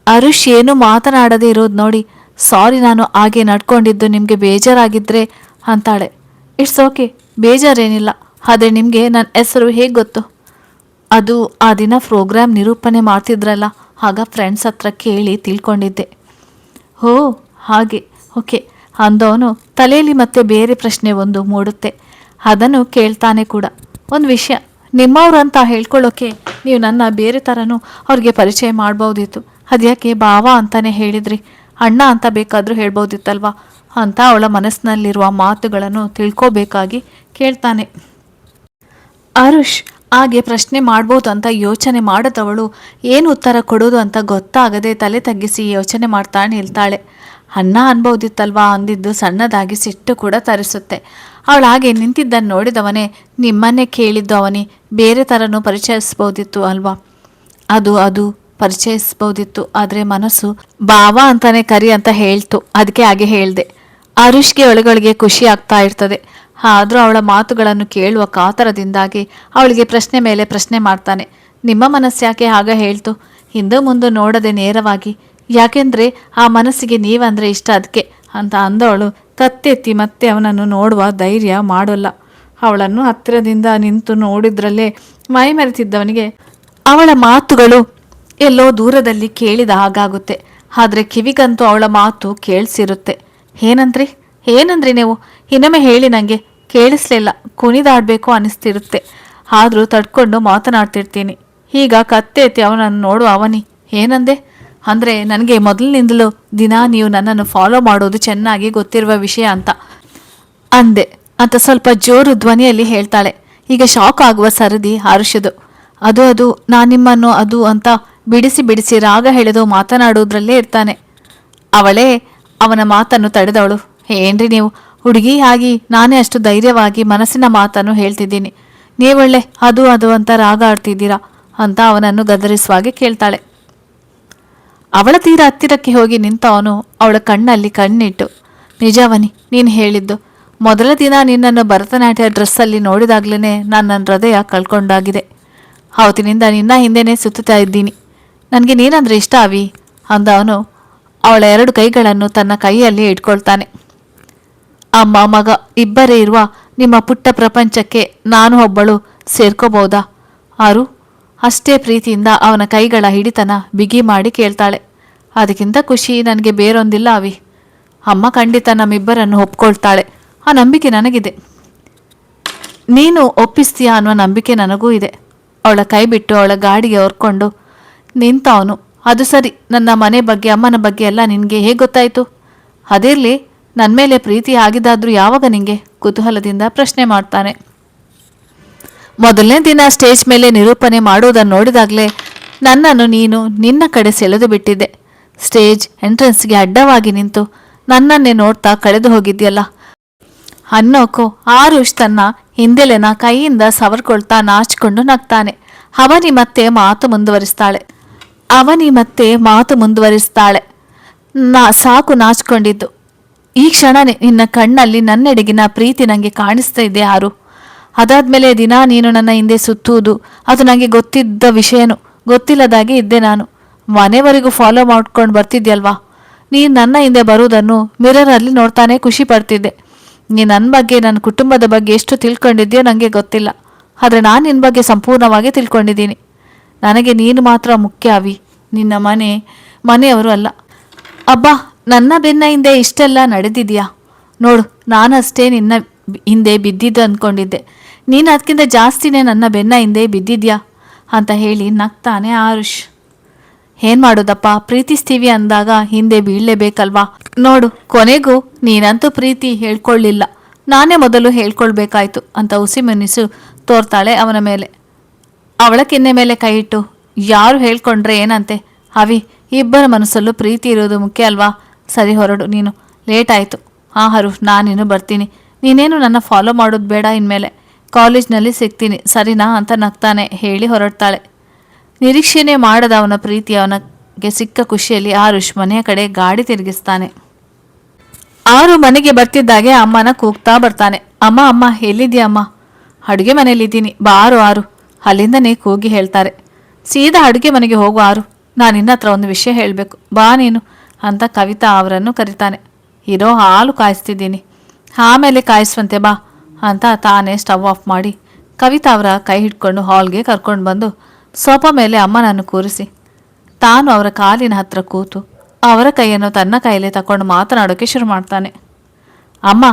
ಆರುಷ್ ಏನು ಮಾತನಾಡದೇ ಇರೋದು ನೋಡಿ, ಸಾರಿ, ನಾನು ಹಾಗೆ ನಡ್ಕೊಂಡಿದ್ದು ನಿಮಗೆ ಬೇಜಾರಾಗಿದ್ದರೆ ಅಂತಾಳೆ. ಇಟ್ಸ್ ಓಕೆ, ಬೇಜಾರೇನಿಲ್ಲ. ಆದರೆ ನಿಮಗೆ ನನ್ನ ಹೆಸರು ಹೇಗೆ ಗೊತ್ತು? ಅದು ಆ ದಿನ ಪ್ರೋಗ್ರಾಮ್ ನಿರೂಪಣೆ ಮಾಡ್ತಿದ್ರಲ್ಲ, ಆಗ ಫ್ರೆಂಡ್ಸ್ ಹತ್ರ ಕೇಳಿ ತಿಳ್ಕೊಂಡಿದ್ದೆ. ಹೋ ಹಾಗೆ, ಓಕೆ ಅಂದವನು ತಲೆಯಲ್ಲಿ ಮತ್ತೆ ಬೇರೆ ಪ್ರಶ್ನೆ ಒಂದು ಮೂಡುತ್ತೆ. ಅದನ್ನು ಕೇಳ್ತಾನೆ ಕೂಡ. ಒಂದು ವಿಷಯ, ನಿಮ್ಮವ್ರು ಅಂತ ಹೇಳ್ಕೊಳ್ಳೋಕೆ ನೀವು ನನ್ನ ಬೇರೆ ಥರನೂ ಅವ್ರಿಗೆ ಪರಿಚಯ ಮಾಡ್ಬೋದಿತ್ತು. ಅದ್ಯಾಕೆ ಭಾವ ಅಂತಾನೆ ಹೇಳಿದ್ರಿ, ಅಣ್ಣ ಅಂತ ಬೇಕಾದರೂ ಹೇಳ್ಬೋದಿತ್ತಲ್ವಾ ಅಂತ ಅವಳ ಮನಸ್ಸಿನಲ್ಲಿರುವ ಮಾತುಗಳನ್ನು ತಿಳ್ಕೋಬೇಕಾಗಿ ಕೇಳ್ತಾನೆ. ಆರುಷ್ ಹಾಗೆ ಪ್ರಶ್ನೆ ಮಾಡ್ಬೋದು ಅಂತ ಯೋಚನೆ ಮಾಡದವಳು ಏನು ಉತ್ತರ ಕೊಡೋದು ಅಂತ ಗೊತ್ತಾಗದೆ ತಲೆ ತಗ್ಗಿಸಿ ಯೋಚನೆ ಮಾಡ್ತಾ ನಿಲ್ತಾಳೆ. ಅಣ್ಣ ಅನ್ಬೋದಿತ್ತಲ್ವಾ ಅಂದಿದ್ದು ಸಣ್ಣದಾಗಿ ಸಿಟ್ಟು ಕೂಡ ತರಿಸುತ್ತೆ. ಅವಳು ಹಾಗೆ ನಿಂತಿದ್ದನ್ನು ನೋಡಿದವನೇ, ನಿಮ್ಮನ್ನೇ ಕೇಳಿದ್ದು ಅವನಿ, ಬೇರೆ ಥರನೂ ಪರಿಚಯಿಸ್ಬೋದಿತ್ತು ಅಲ್ವಾ? ಅದು ಪರಿಚಯಿಸ್ಬೋದಿತ್ತು, ಆದರೆ ಮನಸ್ಸು ಭಾವ ಅಂತಾನೆ ಕರಿ ಅಂತ ಹೇಳ್ತು, ಅದಕ್ಕೆ ಹಾಗೆ ಹೇಳ್ದೆ. ಆರುಷ್ಗೆ ಒಳಗೊಳಗೆ ಖುಷಿ ಆಗ್ತಾ ಇರ್ತದೆ. ಆದರೂ ಅವಳ ಮಾತುಗಳನ್ನು ಕೇಳುವ ಕಾತರದಿಂದಾಗಿ ಅವಳಿಗೆ ಪ್ರಶ್ನೆ ಮೇಲೆ ಪ್ರಶ್ನೆ ಮಾಡ್ತಾನೆ. ನಿಮ್ಮ ಮನಸ್ಸು ಯಾಕೆ ಹಾಗೆ ಹೇಳ್ತು? ಹಿಂದೆ ಮುಂದೆ ನೋಡದೆ ನೇರವಾಗಿ, ಯಾಕೆಂದರೆ ಆ ಮನಸ್ಸಿಗೆ ನೀವಂದರೆ ಇಷ್ಟ ಅದಕ್ಕೆ ಅಂತ ಅಂದವಳು ಕತ್ತೆತ್ತಿ ಮತ್ತೆ ಅವನನ್ನು ನೋಡುವ ಧೈರ್ಯ ಮಾಡೋಲ್ಲ. ಅವಳನ್ನು ಹತ್ತಿರದಿಂದ ನಿಂತು ನೋಡಿದ್ರಲ್ಲೇ ಮೈ ಮೆರೆತಿದ್ದವನಿಗೆ ಅವಳ ಮಾತುಗಳು ಎಲ್ಲೋ ದೂರದಲ್ಲಿ ಕೇಳಿದ ಹಾಗಾಗುತ್ತೆ. ಆದರೆ ಕಿವಿಗಂತೂ ಅವಳ ಮಾತು ಕೇಳಿಸಿರುತ್ತೆ. ಏನಂದ್ರಿ ನೀವು? ಇನ್ನೊಮ್ಮೆ ಹೇಳಿ, ನನಗೆ ಕೇಳಿಸ್ಲಿಲ್ಲ. ಕುಣಿದಾಡಬೇಕು ಅನ್ನಿಸ್ತಿರುತ್ತೆ, ಆದರೂ ತಡ್ಕೊಂಡು ಮಾತನಾಡ್ತಿರ್ತೀನಿ. ಈಗ ಕತ್ತೆ ಎತ್ತಿ ಅವನನ್ನು ನೋಡು. ಅವನಿ, ಏನಂದೆ? ಅಂದರೆ ನನಗೆ ಮೊದಲಿನಿಂದಲೂ ದಿನ ನೀವು ನನ್ನನ್ನು ಫಾಲೋ ಮಾಡೋದು ಚೆನ್ನಾಗಿ ಗೊತ್ತಿರುವ ವಿಷಯ ಅಂತ ಅಂದೆ ಅಂತ ಸ್ವಲ್ಪ ಜೋರು ಧ್ವನಿಯಲ್ಲಿ ಹೇಳ್ತಾಳೆ. ಈಗ ಶಾಕ್ ಆಗುವ ಸರದಿ ಆರುಷದು. ಅದು ನಾನು ನಿಮ್ಮನ್ನು ಅದು ಅಂತ ಬಿಡಿಸಿ ರಾಗ ಹೆಳೆದು ಮಾತನಾಡೋದ್ರಲ್ಲೇ ಇರ್ತಾನೆ. ಅವಳೇ ಅವನ ಮಾತನ್ನು ತಡೆದವಳು. ಏನ್ರಿ ನೀವು ಹುಡುಗಿ ಆಗಿ ನಾನೇ ಅಷ್ಟು ಧೈರ್ಯವಾಗಿ ಮನಸ್ಸಿನ ಮಾತನ್ನು ಹೇಳ್ತಿದ್ದೀನಿ, ನೀವೊಳ್ಳೆ ಅದು ಅಂತ ರಾಗ ಆಡ್ತಿದ್ದೀರಾ ಅಂತ ಅವನನ್ನು ಗದರಿಸುವಾಗೆ ಕೇಳ್ತಾಳೆ. ಅವಳ ತೀರ ಹತ್ತಿರಕ್ಕೆ ಹೋಗಿ ನಿಂತವನು ಅವಳ ಕಣ್ಣಲ್ಲಿ ಕಣ್ಣಿಟ್ಟು, ನಿಜವನಿ, ನೀನು ಹೇಳಿದ್ದು. ಮೊದಲ ದಿನ ನಿನ್ನನ್ನು ಭರತನಾಟ್ಯ ಡ್ರೆಸ್ಸಲ್ಲಿ ನೋಡಿದಾಗ್ಲೇ ನಾನು ನನ್ನ ಹೃದಯ ಕಳ್ಕೊಂಡಾಗಿದೆ. ಅವತ್ತಿನಿಂದ ನಿನ್ನ ಹಿಂದೆನೇ ಸುತ್ತುತ್ತಾ ಇದ್ದೀನಿ. ನನಗೆ ನೀನಂದ್ರೆ ಇಷ್ಟ ಅವಿ ಅಂದ ಅವನು ಅವಳ 2 ಕೈಗಳನ್ನು ತನ್ನ ಕೈಯಲ್ಲಿ ಇಟ್ಕೊಳ್ತಾನೆ. ಅಮ್ಮ ಮಗ ಇಬ್ಬರೇ ಇರುವ ನಿಮ್ಮ ಪುಟ್ಟ ಪ್ರಪಂಚಕ್ಕೆ ನಾನು ಒಬ್ಬಳು ಸೇರ್ಕೋಬಹುದಾ? ಆರು ಅಷ್ಟೇ ಪ್ರೀತಿಯಿಂದ ಅವನ ಕೈಗಳ ಹಿಡಿತನ ಬಿಗಿ ಮಾಡಿ ಕೇಳ್ತಾಳೆ. ಅದಕ್ಕಿಂತ ಖುಷಿ ನನಗೆ ಬೇರೊಂದಿಲ್ಲ ಅವಿ. ಅಮ್ಮ ಖಂಡಿತ ನಮ್ಮಿಬ್ಬರನ್ನು ಒಪ್ಕೊಳ್ತಾಳೆ, ಆ ನಂಬಿಕೆ ನನಗಿದೆ. ನೀನು ಒಪ್ಪಿಸ್ತೀಯಾ ಅನ್ನೋ ನಂಬಿಕೆ ನನಗೂ ಇದೆ. ಅವಳ ಕೈ ಬಿಟ್ಟು ಅವಳ ಗಾಡಿಗೆ ಹೊರ್ಕೊಂಡು ನಿಂತವನು. ಅದು ಸರಿ, ನನ್ನ ಮನೆ ಬಗ್ಗೆ ಅಮ್ಮನ ಬಗ್ಗೆ ಎಲ್ಲ ನಿನಗೆ ಹೇಗೆ ಗೊತ್ತಾಯಿತು? ಅದಿರಲಿ, ನನ್ನ ಮೇಲೆ ಪ್ರೀತಿ ಆಗಿದ್ದಾದ್ರೂ ಯಾವಾಗ ನಿಂಗೆ? ಕುತೂಹಲದಿಂದ ಪ್ರಶ್ನೆ ಮಾಡ್ತಾನೆ. ಮೊದಲನೇ ದಿನ ಸ್ಟೇಜ್ ಮೇಲೆ ನಿರೂಪಣೆ ಮಾಡುವುದನ್ನು ನೋಡಿದಾಗಲೇ ನನ್ನನ್ನು ನೀನು ನಿನ್ನ ಕಡೆ ಸೆಳೆದು ಬಿಟ್ಟಿದ್ದೆ. ಸ್ಟೇಜ್ ಎಂಟ್ರೆನ್ಸ್ಗೆ ಅಡ್ಡವಾಗಿ ನಿಂತು ನನ್ನನ್ನೇ ನೋಡ್ತಾ ಕಳೆದು ಹೋಗಿದ್ಯಲ್ಲ ಅನ್ನೋಕೋ ಆರುಷ್ ತನ್ನ ಹಿಂದೆಲೆನ ಕೈಯಿಂದ ಸವರ್ಕೊಳ್ತಾ ನಾಚಿಕೊಂಡು ನಗ್ತಾನೆ. ಅವನಿ ಮತ್ತೆ ಮಾತು ಮುಂದುವರಿಸ್ತಾಳೆ. ಸಾಕು ನಾಚಿಕೊಂಡಿದ್ದು. ಈ ಕ್ಷಣನೇ ನಿನ್ನ ಕಣ್ಣಲ್ಲಿ ನನ್ನೆಡೆಗಿನ ಪ್ರೀತಿ ನನಗೆ ಕಾಣಿಸ್ತಾ ಇದೆ ಆರು. ಅದಾದ್ಮೇಲೆ ದಿನ ನೀನು ನನ್ನ ಹಿಂದೆ ಸುತ್ತುವುದು ಅದು ನನಗೆ ಗೊತ್ತಿದ್ದ ವಿಷಯನೂ ಗೊತ್ತಿಲ್ಲದಾಗೆ ಇದ್ದೆ. ನಾನು ಮನೆವರೆಗೂ ಫಾಲೋ ಮಾಡ್ಕೊಂಡು ಬರ್ತಿದ್ಯಲ್ವಾ? ನೀನು ನನ್ನ ಹಿಂದೆ ಬರುವುದನ್ನು ಮಿರರಲ್ಲಿ ನೋಡ್ತಾನೆ ಖುಷಿ ಪಡ್ತಿದ್ದೆ. ನೀನು ನನ್ನ ಬಗ್ಗೆ, ನನ್ನ ಕುಟುಂಬದ ಬಗ್ಗೆ ಎಷ್ಟು ತಿಳ್ಕೊಂಡಿದ್ಯೋ ನನಗೆ ಗೊತ್ತಿಲ್ಲ. ಆದರೆ ನಾನು ನಿನ್ನ ಬಗ್ಗೆ ಸಂಪೂರ್ಣವಾಗಿ ತಿಳ್ಕೊಂಡಿದ್ದೀನಿ. ನನಗೆ ನೀನು ಮಾತ್ರ ಮುಖ್ಯ ಅವಿ, ನಿನ್ನ ಮನೆಯವರು ಅಲ್ಲ. ಅಬ್ಬಾ, ನನ್ನ ಬೆನ್ನ ಹಿಂದೆ ಇಷ್ಟೆಲ್ಲ ನಡೆದಿದೆಯಾ? ನೋಡು, ನಾನಷ್ಟೇ ನಿನ್ನ ಹಿಂದೆ ಬಿದ್ದಿದ್ದು ಅಂದ್ಕೊಂಡಿದ್ದೆ. ನೀನು ಅದಕ್ಕಿಂತ ಜಾಸ್ತಿನೇ ನನ್ನ ಬೆನ್ನ ಹಿಂದೆ ಬಿದ್ದಿದ್ಯಾ ಅಂತ ಹೇಳಿ ನಗ್ತಾನೆ ಆರುಷ್. ಏನು ಮಾಡೋದಪ್ಪ, ಪ್ರೀತಿಸ್ತೀವಿ ಅಂದಾಗ ಹಿಂದೆ ಬೀಳಲೇಬೇಕಲ್ವಾ? ನೋಡು, ಕೊನೆಗೂ ನೀನಂತೂ ಪ್ರೀತಿ ಹೇಳ್ಕೊಳ್ಳಿಲ್ಲ, ನಾನೇ ಮೊದಲು ಹೇಳ್ಕೊಳ್ಬೇಕಾಯ್ತು ಅಂತ ಹುಸಿಮುನಿಸು ತೋರ್ತಾಳೆ ಅವನ ಮೇಲೆ. ಅವಳ ಕೆನ್ನೆ ಮೇಲೆ ಕೈ ಇಟ್ಟು, ಯಾರು ಹೇಳ್ಕೊಂಡ್ರೆ ಏನಂತೆ ಅವಿ, ಇಬ್ಬರ ಮನಸ್ಸಲ್ಲೂ ಪ್ರೀತಿ ಇರೋದು ಮುಖ್ಯ ಅಲ್ವಾ? ಸರಿ, ಹೊರಡು ನೀನು, ಲೇಟ್ ಆಯಿತು. ಹಾಂ ಹರು, ನಾನಿನ್ನು ಬರ್ತೀನಿ. ನೀನೇನು ನನ್ನ ಫಾಲೋ ಮಾಡೋದು ಬೇಡ, ಇನ್ಮೇಲೆ ಕಾಲೇಜ್ನಲ್ಲಿ ಸಿಗ್ತೀನಿ ಸರಿನಾ ಅಂತ ನಗ್ತಾನೆ ಹೇಳಿ ಹೊರಡ್ತಾಳೆ. ನಿರೀಕ್ಷೆನೇ ಮಾಡದ ಅವನ ಪ್ರೀತಿ ಅವನಿಗೆ ಸಿಕ್ಕ ಖುಷಿಯಲ್ಲಿ ಆರುಷ್ ಮನೆಯ ಕಡೆ ಗಾಡಿ ತಿರುಗಿಸ್ತಾನೆ. ಆರು ಮನೆಗೆ ಬರ್ತಿದ್ದಾಗೆ ಅಮ್ಮನ ಕೂಗ್ತಾ ಬರ್ತಾನೆ. ಅಮ್ಮ ಅಮ್ಮ ಎಲ್ಲಿದ್ಯಾ ಅಮ್ಮ? ಅಡುಗೆ ಮನೆಯಲ್ಲಿದ್ದೀನಿ, ಬಾರು ಆರು, ಅಲ್ಲಿಂದನೇ ಕೂಗಿ ಹೇಳ್ತಾರೆ. ಸೀದಾ ಅಡುಗೆ ಮನೆಗೆ ಹೋಗು ಆರು, ನಾನು ನಿನ್ನ ಹತ್ರ ಒಂದು ವಿಷಯ ಹೇಳಬೇಕು, ಬಾ ನೀನು ಅಂತ ಕವಿತಾ ಅವರನ್ನು ಕರೀತಾನೆ. ಇರೋ ಹಾಲು ಕಾಯಿಸ್ತಿದ್ದೀನಿ, ಆಮೇಲೆ ಕಾಯಿಸುವಂತೆ ಬಾ ಅಂತ ತಾನೇ ಸ್ಟವ್ ಆಫ್ ಮಾಡಿ ಕವಿತಾ ಅವರ ಕೈ ಹಿಡ್ಕೊಂಡು ಹಾಲ್ಗೆ ಕರ್ಕೊಂಡು ಬಂದು ಸೋಫಾ ಮೇಲೆ ಅಮ್ಮನನ್ನು ಕೂರಿಸಿ ತಾನು ಅವರ ಕಾಲಿನ ಹತ್ರ ಕೂತು ಅವರ ಕೈಯನ್ನು ತನ್ನ ಕೈಯಲ್ಲಿ ತಗೊಂಡು ಮಾತನಾಡೋಕ್ಕೆ ಶುರು ಮಾಡ್ತಾನೆ. ಅಮ್ಮ,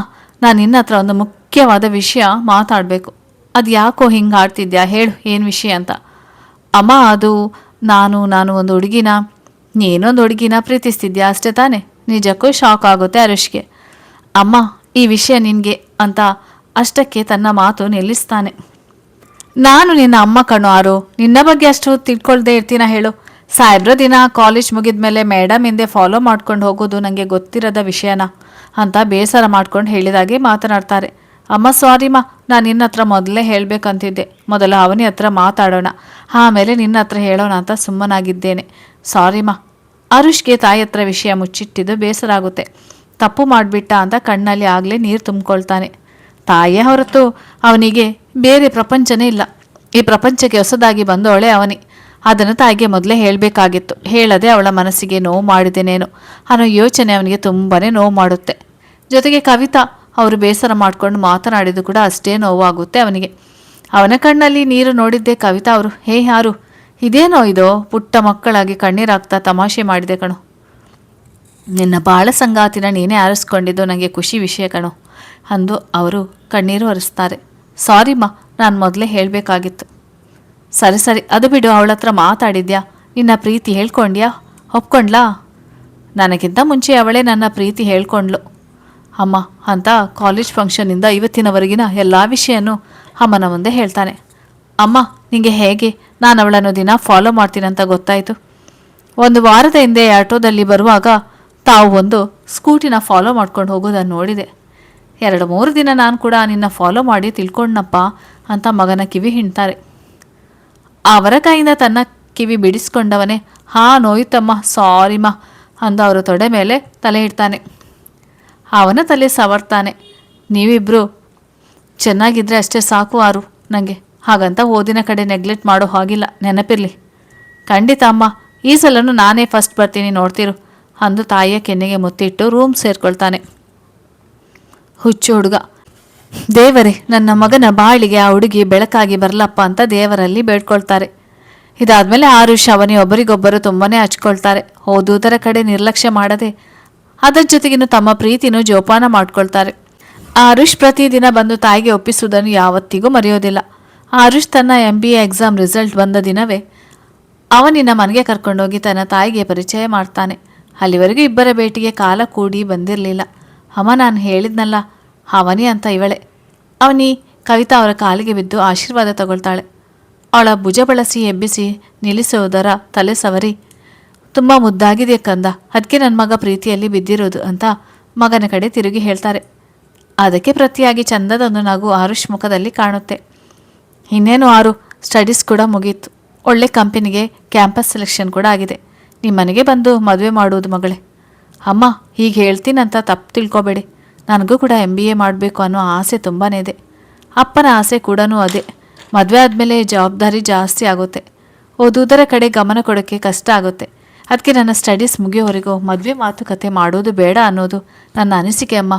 ನಾನು ನಿನ್ನ ಹತ್ರ ಒಂದು ಮುಖ್ಯವಾದ ವಿಷಯ ಮಾತಾಡಬೇಕು. ಅದು ಯಾಕೋ ಹಿಂಗೆ ಆಡ್ತಿದ್ಯಾ, ಹೇಳು ಏನು ವಿಷಯ ಅಂತ. ಅಮ್ಮ, ಅದು ನಾನು ಒಂದು ಹುಡುಗಿನ, ನೀನೊಂದು ಹುಡುಗಿನ ಪ್ರೀತಿಸ್ತಿದ್ಯಾ ಅಷ್ಟೇ ತಾನೆ? ನಿಜಕ್ಕೂ ಶಾಕ್ ಆಗುತ್ತೆ ಅರುಷ್ಗೆ. ಅಮ್ಮ, ಈ ವಿಷಯ ನಿನಗೆ ಅಂತ ಅಷ್ಟಕ್ಕೆ ತನ್ನ ಮಾತು ನಿಲ್ಲಿಸ್ತಾನೆ. ನಾನು ನಿನ್ನ ಅಮ್ಮ ಕಣೋ ಆರು, ನಿನ್ನ ಬಗ್ಗೆ ಅಷ್ಟು ತಿಳ್ಕೊಳ್ದೇ ಇರ್ತೀನ ಹೇಳು? ಸಾಹೇಬ್ರ ದಿನ ಕಾಲೇಜ್ ಮುಗಿದ ಮೇಲೆ ಮೇಡಮ್ ಹಿಂದೆ ಫಾಲೋ ಮಾಡ್ಕೊಂಡು ಹೋಗೋದು ನನಗೆ ಗೊತ್ತಿರದ ವಿಷಯನ ಅಂತ ಬೇಸರ ಮಾಡ್ಕೊಂಡು ಹೇಳಿದಾಗೆ ಮಾತನಾಡ್ತಾರೆ. ಅಮ್ಮ ಸಾರಿಮ್ಮ, ನಾನು ನಿನ್ನ ಹತ್ರ ಮೊದಲೇ ಹೇಳಬೇಕಂತಿದ್ದೆ. ಮೊದಲು ಅವನಿ ಹತ್ರ ಮಾತಾಡೋಣ, ಆಮೇಲೆ ನಿನ್ನ ಹತ್ರ ಹೇಳೋಣ ಅಂತ ಸುಮ್ಮನಾಗಿದ್ದೇನೆ. ಸಾರಿಮ್ಮ. ಅರುಷ್ಗೆ ತಾಯಿ ಹತ್ರ ವಿಷಯ ಮುಚ್ಚಿಟ್ಟಿದ್ದು ಬೇಸರ ಆಗುತ್ತೆ. ತಪ್ಪು ಮಾಡಿಬಿಟ್ಟ ಅಂತ ಕಣ್ಣಲ್ಲಿ ಆಗಲೇ ನೀರು ತುಂಬಿಕೊಳ್ತಾನೆ. ತಾಯಿಯ ಹೊರತು ಅವನಿಗೆ ಬೇರೆ ಪ್ರಪಂಚನೇ ಇಲ್ಲ. ಈ ಪ್ರಪಂಚಕ್ಕೆ ಹೊಸದಾಗಿ ಬಂದವಳೆ ಅವನಿ. ಅದನ್ನು ತಾಯಿಗೆ ಮೊದಲೇ ಹೇಳಬೇಕಾಗಿತ್ತು. ಹೇಳದೆ ಅವಳ ಮನಸ್ಸಿಗೆ ನೋವು ಮಾಡಿದ್ದೇನೇನು ಅನ್ನೋ ಯೋಚನೆ ಅವನಿಗೆ ತುಂಬಾ ನೋವು ಮಾಡುತ್ತೆ. ಜೊತೆಗೆ ಕವಿತಾ ಅವರು ಬೇಸರ ಮಾಡ್ಕೊಂಡು ಮಾತನಾಡಿದ್ದು ಕೂಡ ಅಷ್ಟೇ ನೋವಾಗುತ್ತೆ ಅವನಿಗೆ. ಅವನ ಕಣ್ಣಲ್ಲಿ ನೀರು ನೋಡಿದ್ದೆ ಕವಿತಾ ಅವರು. ಹೇ ಯಾರು ಇದೇನೋ ಇದೋ, ಪುಟ್ಟ ಮಕ್ಕಳಾಗಿ ಕಣ್ಣೀರಾಗ್ತಾ ತಮಾಷೆ ಮಾಡಿದೆ ಕಣೋ. ನಿನ್ನ ಬಾಳ ಸಂಗಾತಿನ ನೀನೇ ಆರಿಸ್ಕೊಂಡಿದ್ದು ನನಗೆ ಖುಷಿ ವಿಷಯ ಕಣೋ ಅಂದು ಅವರು ಕಣ್ಣೀರು ಒರೆಸ್ತಾರೆ. ಸಾರಿಮ್ಮ, ನಾನು ಮೊದಲೇ ಹೇಳಬೇಕಾಗಿತ್ತು. ಸರಿ, ಅದು ಬಿಡು, ಅವಳ ಹತ್ರ ಮಾತಾಡಿದ್ಯಾ? ನಿನ್ನ ಪ್ರೀತಿ ಹೇಳ್ಕೊಂಡ್ಯಾ? ಒಪ್ಕೊಂಡ್ಲಾ? ನನಗಿಂತ ಮುಂಚೆ ಅವಳೇ ನನ್ನ ಪ್ರೀತಿ ಹೇಳ್ಕೊಂಡ್ಲು ಅಮ್ಮ ಅಂತ ಕಾಲೇಜ್ ಫಂಕ್ಷನಿಂದ ಇವತ್ತಿನವರೆಗಿನ ಎಲ್ಲ ವಿಷಯನೂ ಅಮ್ಮನ ಮುಂದೆ ಹೇಳ್ತಾನೆ. ಅಮ್ಮ, ನಿಂಗೆ ಹೇಗೆ ನಾನು ಅವಳನ್ನು ದಿನ ಫಾಲೋ ಮಾಡ್ತೀನಂತ ಗೊತ್ತಾಯಿತು? ಒಂದು ವಾರದ ಹಿಂದೆ ಆಟೋದಲ್ಲಿ ಬರುವಾಗ ತಾವು ಒಂದು ಸ್ಕೂಟಿನ ಫಾಲೋ ಮಾಡ್ಕೊಂಡು ಹೋಗೋದನ್ನು ನೋಡಿದೆ. 2-3 ದಿನ ನಾನು ಕೂಡ ನಿನ್ನ ಫಾಲೋ ಮಾಡಿ ತಿಳ್ಕೊಂಡನಪ್ಪ ಅಂತ ಮಗನ ಕಿವಿ ಹಿಂಡ್ತಾರೆ. ಅವರ ಕೈಯಿಂದ ತನ್ನ ಕಿವಿ ಬಿಡಿಸ್ಕೊಂಡವನೇ, ನೋಯ್ತಮ್ಮ, ಸಾರಿಮ್ಮ ಅಂದು ಅವರ ತೊಡೆ ಮೇಲೆ ತಲೆ ಇಡ್ತಾನೆ. ಅವನ ತಲೆ ಸವರ್ತಾನೆ. ನೀವಿಬ್ಬರು ಚೆನ್ನಾಗಿದ್ದರೆ ಅಷ್ಟೇ ಸಾಕು ಆರು ನನಗೆ, ಹಾಗಂತ ಓದಿನ ಕಡೆ ನೆಗ್ಲೆಕ್ಟ್ ಮಾಡೋ ಹಾಗಿಲ್ಲ, ನೆನಪಿರಲಿ. ಖಂಡಿತ ಅಮ್ಮ, ಈ ಸಲನೂ ನಾನೇ ಫಸ್ಟ್ ಬರ್ತೀನಿ ನೋಡ್ತಿರು ಅಂದು ತಾಯಿಯ ಕೆನ್ನೆಗೆ ಮುತ್ತಿಟ್ಟು ರೂಮ್ ಸೇರ್ಕೊಳ್ತಾನೆ. ಹುಚ್ಚು ಹುಡುಗ. ದೇವರೇ, ನನ್ನ ಮಗನ ಬಾಳಿಗೆ ಆ ಹುಡುಗಿ ಬೆಳಕಾಗಿ ಬರಲಪ್ಪ ಅಂತ ದೇವರಲ್ಲಿ ಬೇಡ್ಕೊಳ್ತಾರೆ. ಇದಾದ್ಮೇಲೆ ಆರುಷ್ ಅವನಿ ಒಬ್ಬರಿಗೊಬ್ಬರು ತುಂಬಾನೇ ಹಚ್ಕೊಳ್ತಾರೆ. ಓದುವುದರ ಕಡೆ ನಿರ್ಲಕ್ಷ್ಯ ಮಾಡದೆ ಅದರ ಜೊತೆಗಿನ್ನು ತಮ್ಮ ಪ್ರೀತಿನೂ ಜೋಪಾನ ಮಾಡ್ಕೊಳ್ತಾರೆ. ಆರುಷ್ ಪ್ರತಿದಿನ ಬಂದು ತಾಯಿಗೆ ಒಪ್ಪಿಸುವುದನ್ನು ಯಾವತ್ತಿಗೂ ಮರೆಯೋದಿಲ್ಲ. ಆರುಷ್ ತನ್ನ MBA ಎಕ್ಸಾಮ್ ರಿಸಲ್ಟ್ ಬಂದ ದಿನವೇ ಅವನಿನ ಮನೆಗೆ ಕರ್ಕೊಂಡೋಗಿ ತನ್ನ ತಾಯಿಗೆ ಪರಿಚಯ ಮಾಡ್ತಾನೆ. ಅಲ್ಲಿವರೆಗೂ ಇಬ್ಬರ ಭೇಟಿಗೆ ಕಾಲ ಕೂಡಿ ಬಂದಿರಲಿಲ್ಲ. ಅಮ್ಮ, ನಾನು ಹೇಳಿದ್ನಲ್ಲ ಅವನಿ ಅಂತ ಇವಳೆ. ಅವನಿ ಕವಿತಾ ಅವರ ಕಾಲಿಗೆ ಬಿದ್ದು ಆಶೀರ್ವಾದ ತಗೊಳ್ತಾಳೆ. ಅವಳ ಭುಜ ಬಳಸಿ ಎಬ್ಬಿಸಿ ನಿಲ್ಲಿಸೋದರ ತಲೆ ಸವರಿ, ತುಂಬ ಮುದ್ದಾಗಿದೆ ಕಂದ, ಅದಕ್ಕೆ ನನ್ನ ಮಗ ಪ್ರೀತಿಯಲ್ಲಿ ಬಿದ್ದಿರೋದು ಅಂತ ಮಗನ ಕಡೆ ತಿರುಗಿ ಹೇಳ್ತಾರೆ. ಅದಕ್ಕೆ ಪ್ರತಿಯಾಗಿ ಚಂದದೊಂದು ನಗು ಆರುಷ್ ಮುಖದಲ್ಲಿ ಕಾಣುತ್ತೆ. ಇನ್ನೇನು ಆರು, ಸ್ಟಡೀಸ್ ಕೂಡ ಮುಗೀತು, ಒಳ್ಳೆ ಕಂಪನಿಗೆ ಕ್ಯಾಂಪಸ್ ಸೆಲೆಕ್ಷನ್ ಕೂಡ ಆಗಿದೆ. ನಿಮ್ಮ ಮನೆಗೆ ಬಂದು ಮದುವೆ ಮಾಡುವುದು ಮಗಳೇ. ಅಮ್ಮ, ಹೀಗೆ ಹೇಳ್ತೀನಂತ ತಪ್ಪು ತಿಳ್ಕೊಬೇಡಿ. ನನಗೂ ಕೂಡ MBA ಮಾಡಬೇಕು ಅನ್ನೋ ಆಸೆ ತುಂಬಾ ಇದೆ. ಅಪ್ಪನ ಆಸೆ ಕೂಡ ಅದೇ. ಮದುವೆ ಆದಮೇಲೆ ಜವಾಬ್ದಾರಿ ಜಾಸ್ತಿ ಆಗುತ್ತೆ, ಓದುವುದರ ಕಡೆ ಗಮನ ಕೊಡೋಕ್ಕೆ ಕಷ್ಟ ಆಗುತ್ತೆ. ಅದಕ್ಕೆ ನನ್ನ ಸ್ಟಡೀಸ್ ಮುಗಿಯೋವರೆಗೂ ಮದುವೆ ಮಾತುಕತೆ ಮಾಡೋದು ಬೇಡ ಅನ್ನೋದು ನನ್ನ ಅನಿಸಿಕೆ ಅಮ್ಮ.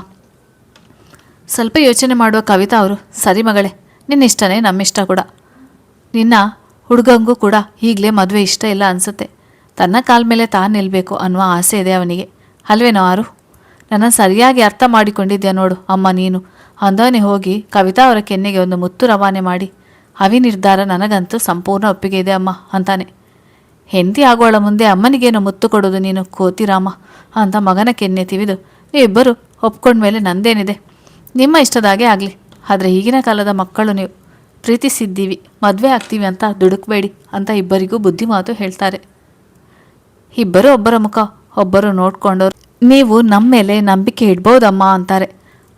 ಸ್ವಲ್ಪ ಯೋಚನೆ ಮಾಡುವ ಕವಿತಾ ಅವರು, ಸರಿ ಮಗಳೇ, ನಿನ್ನ ಇಷ್ಟನೇ ನಮ್ಮಿಷ್ಟ ಕೂಡ. ನಿನ್ನ ಹುಡುಗಂಗೂ ಕೂಡ ಈಗಲೇ ಮದುವೆ ಇಷ್ಟ ಇಲ್ಲ ಅನಿಸುತ್ತೆ. ತನ್ನ ಕಾಲ ಮೇಲೆ ತಾನು ನಿಲ್ಲಬೇಕು ಅನ್ನುವ ಆಸೆ ಇದೆ ಅವನಿಗೆ, ಅಲ್ವೇನೋ ಆರು? ನನ್ನ ಸರಿಯಾಗಿ ಅರ್ಥ ಮಾಡಿಕೊಂಡಿದ್ಯಾ ನೋಡು ಅಮ್ಮ ನೀನು ಅಂದವನೇ ಹೋಗಿ ಕವಿತಾ ಅವರ ಕೆನ್ನೆಗೆ ಒಂದು ಮುತ್ತು ರವಾನೆ ಮಾಡಿ, ಅವಿ ನಿರ್ಧಾರ ನನಗಂತೂ ಸಂಪೂರ್ಣ ಒಪ್ಪಿಗೆ ಇದೆ ಅಮ್ಮ ಅಂತಾನೆ. ಹೆಂಡತಿ ಆಗೋಳ ಮುಂದೆ ಅಮ್ಮನಿಗೇನು ಮುತ್ತು ಕೊಡೋದು ನೀನು ಕೋತಿರಾಮ ಅಂತ ಮಗನ ಕೆನ್ನೆ ತಿವಿದು, ನೀವಿಬ್ಬರು ಒಪ್ಕೊಂಡ್ಮೇಲೆ ನಂದೇನಿದೆ, ನಿಮ್ಮ ಇಷ್ಟದಾಗೆ ಆಗಲಿ. ಆದರೆ ಈಗಿನ ಕಾಲದ ಮಕ್ಕಳು ನೀವು ಪ್ರೀತಿಸಿದ್ದೀವಿ, ಮದುವೆ ಆಗ್ತೀವಿ ಅಂತ ದುಡುಕ್ಬೇಡಿ ಅಂತ ಇಬ್ಬರಿಗೂ ಬುದ್ಧಿ ಮಾತು ಹೇಳ್ತಾರೆ. ಇಬ್ಬರು ಒಬ್ಬರ ಮುಖ ಒಬ್ಬರು ನೋಡ್ಕೊಂಡವ್ರು, ನೀವು ನಮ್ಮ ಮೇಲೆ ನಂಬಿಕೆ ಇಡ್ಬೋದಮ್ಮ ಅಂತಾರೆ.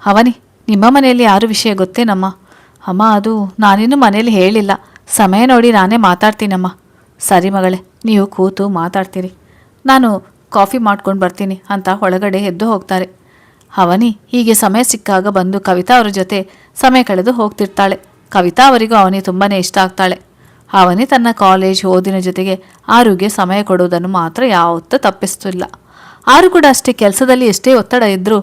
ಅವನಿ, ನಿಮ್ಮ ಮನೆಯಲ್ಲಿ ಯಾರು ವಿಷಯ ಗೊತ್ತೇನಮ್ಮ? ಅಮ್ಮ, ಅದು ನಾನಿನ್ನೂ ಮನೇಲಿ ಹೇಳಿಲ್ಲ, ಸಮಯ ನೋಡಿ ನಾನೇ ಮಾತಾಡ್ತೀನಮ್ಮ. ಸರಿ ಮಗಳೇ, ನೀವು ಕೂತು ಮಾತಾಡ್ತೀರಿ, ನಾನು ಕಾಫಿ ಮಾಡ್ಕೊಂಡು ಬರ್ತೀನಿ ಅಂತ ಒಳಗಡೆ ಎದ್ದು ಹೋಗ್ತಾರೆ. ಅವನಿ ಹೀಗೆ ಸಮಯ ಸಿಕ್ಕಾಗ ಬಂದು ಕವಿತಾ ಅವರ ಜೊತೆ ಸಮಯ ಕಳೆದು ಹೋಗ್ತಿರ್ತಾಳೆ. ಕವಿತಾ ಅವರಿಗೂ ಅವನಿ ತುಂಬಾ ಇಷ್ಟ ಆಗ್ತಾಳೆ. ಅವನಿ ತನ್ನ ಕಾಲೇಜ್ ಓದಿನ ಜೊತೆಗೆ ಆರುಗೆ ಸಮಯ ಕೊಡುವುದನ್ನು ಮಾತ್ರ ಯಾವತ್ತೂ ತಪ್ಪಿಸ್ತಿಲ್ಲ. ಆರು ಕೂಡ ಅಷ್ಟೇ, ಕೆಲಸದಲ್ಲಿ ಎಷ್ಟೇ ಒತ್ತಡ ಇದ್ದರೂ